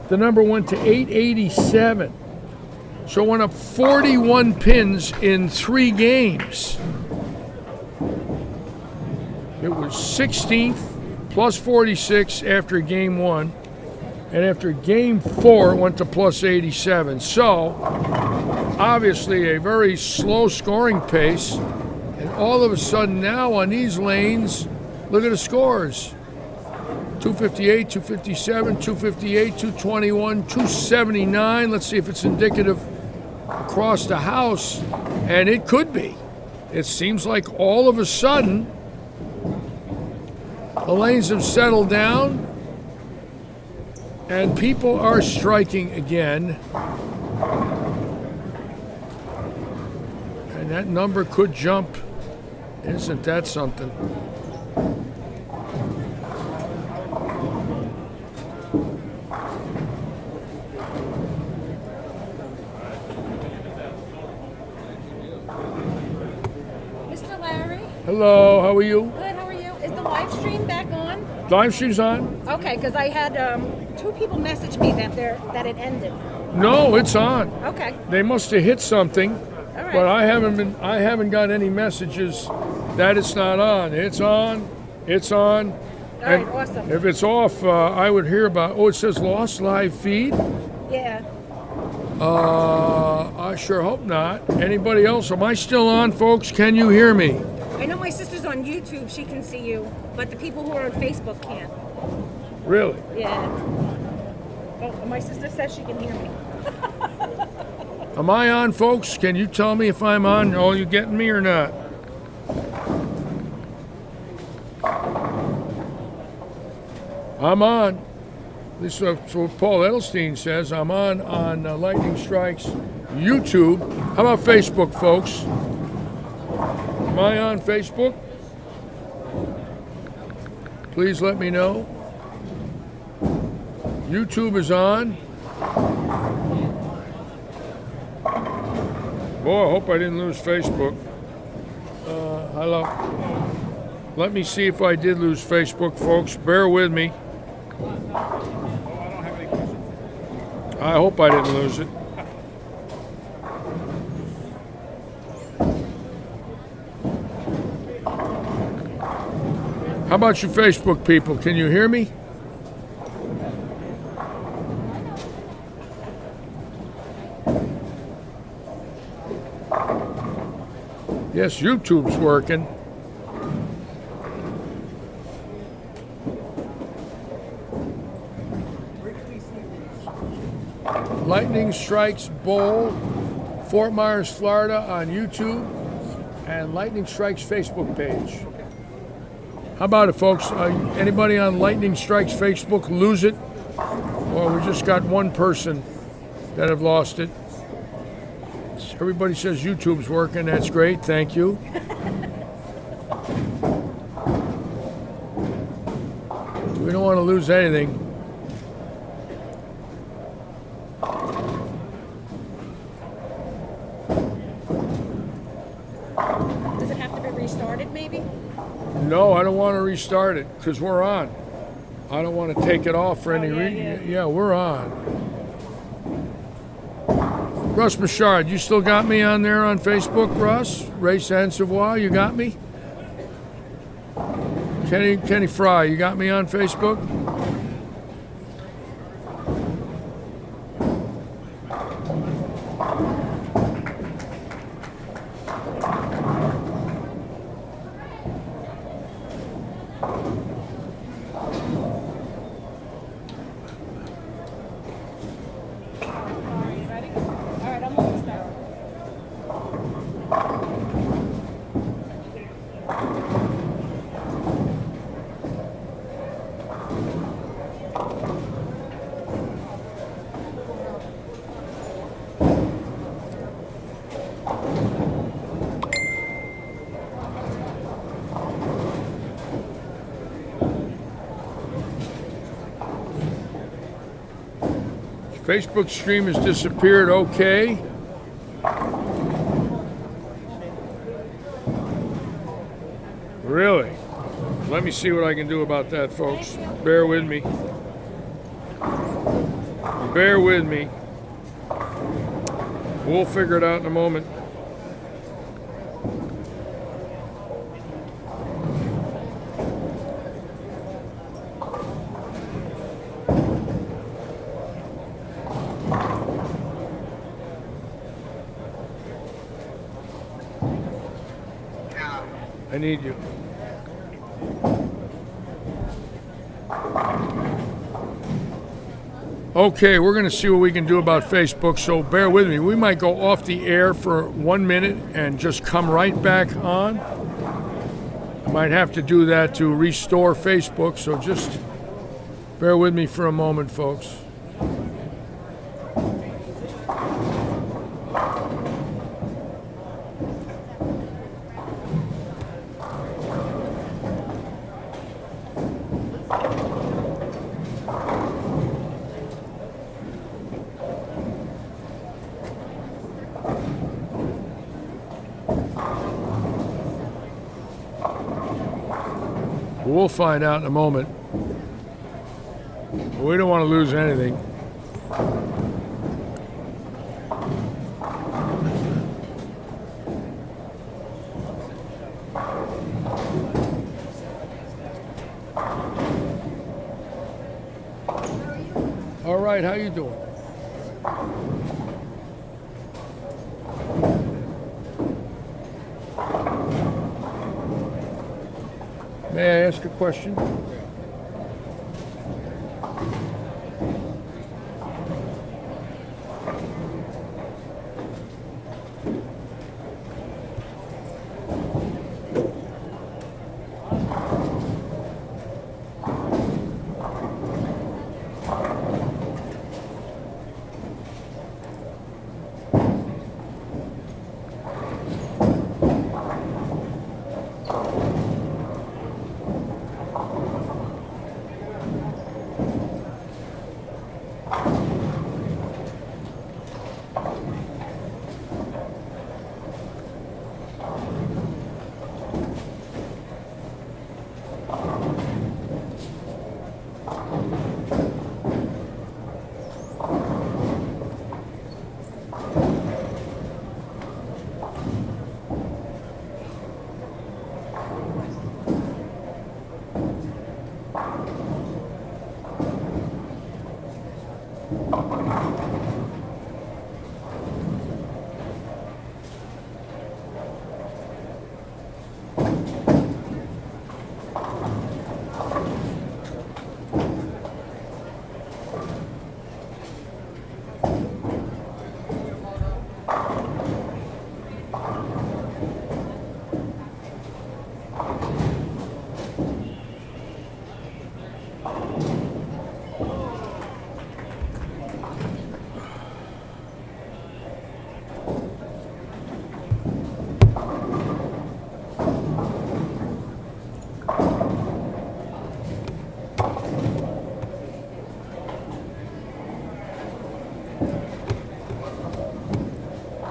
the number went to 887. So it went up 41 pins in 3 games. It was 16th plus 46 after game 1. And after game 4, it went to plus 87. So, obviously, a very slow scoring pace. And all of a sudden now on these lanes, look at the scores. 258, 257, 258, 221, 279. Let's see if it's indicative across the house. And it could be. It seems like all of a sudden, the lanes have settled down. And people are striking again. And that number could jump. Isn't that something? Mr. Larry? Hello, how are you? Good, how are you? Is the live stream back on? Live stream's on? Okay, because I had 2 people message me that it ended. No, it's on. Okay. They must have hit something, right. but I haven't got any messages that it's not on. It's on. It's on. All right, awesome. If it's off, I would hear about. Oh, it says lost live feed. Yeah. I sure hope not. Anybody else? Am I still on, folks? Can you hear me? I know my sister's on YouTube, she can see you, but the people who are on Facebook can't. Really? Yeah. Oh, my sister says she can hear me. Am I on, folks? Can you tell me if I'm on? Oh, you getting me or not? I'm on. At least that's what Paul Edelstein says. I'm on Lightning Strikes YouTube. How about Facebook, folks? Am I on Facebook? Please let me know. YouTube is on. Boy, I hope I didn't lose Facebook. Hello. Let me see if I did lose Facebook, folks. Bear with me. I hope I didn't lose it. How about you Facebook people? Can you hear me? Yes, YouTube's working. Lightning Strikes Bowl, Fort Myers, Florida on YouTube, and Lightning Strikes Facebook page. How about it, folks? Anybody on Lightning Strikes Facebook lose it? Or we just got one person that have lost it. Everybody says YouTube's working. That's great. Thank you. We don't want to lose anything. Does it have to be restarted, maybe? No, I don't want to restart it because we're on. I don't want to take it off for any reason. Yeah, we're on. Russ Bouchard, you still got me on there on Facebook, Russ? Ray Sansavois, you got me? Kenny Fry, you got me on Facebook? Facebook stream has disappeared, okay. Let me see what I can do about that, folks. Bear with me. Bear with me. We'll figure it out in a moment. I need you. Okay, we're going to see what we can do about Facebook, so bear with me. We might go off the air for 1 minute and just come right back on. I might have to do that to restore Facebook, so just bear with me for a moment, folks. We'll find out in a moment. We don't want to lose anything. All right, how you doing? May I ask a question?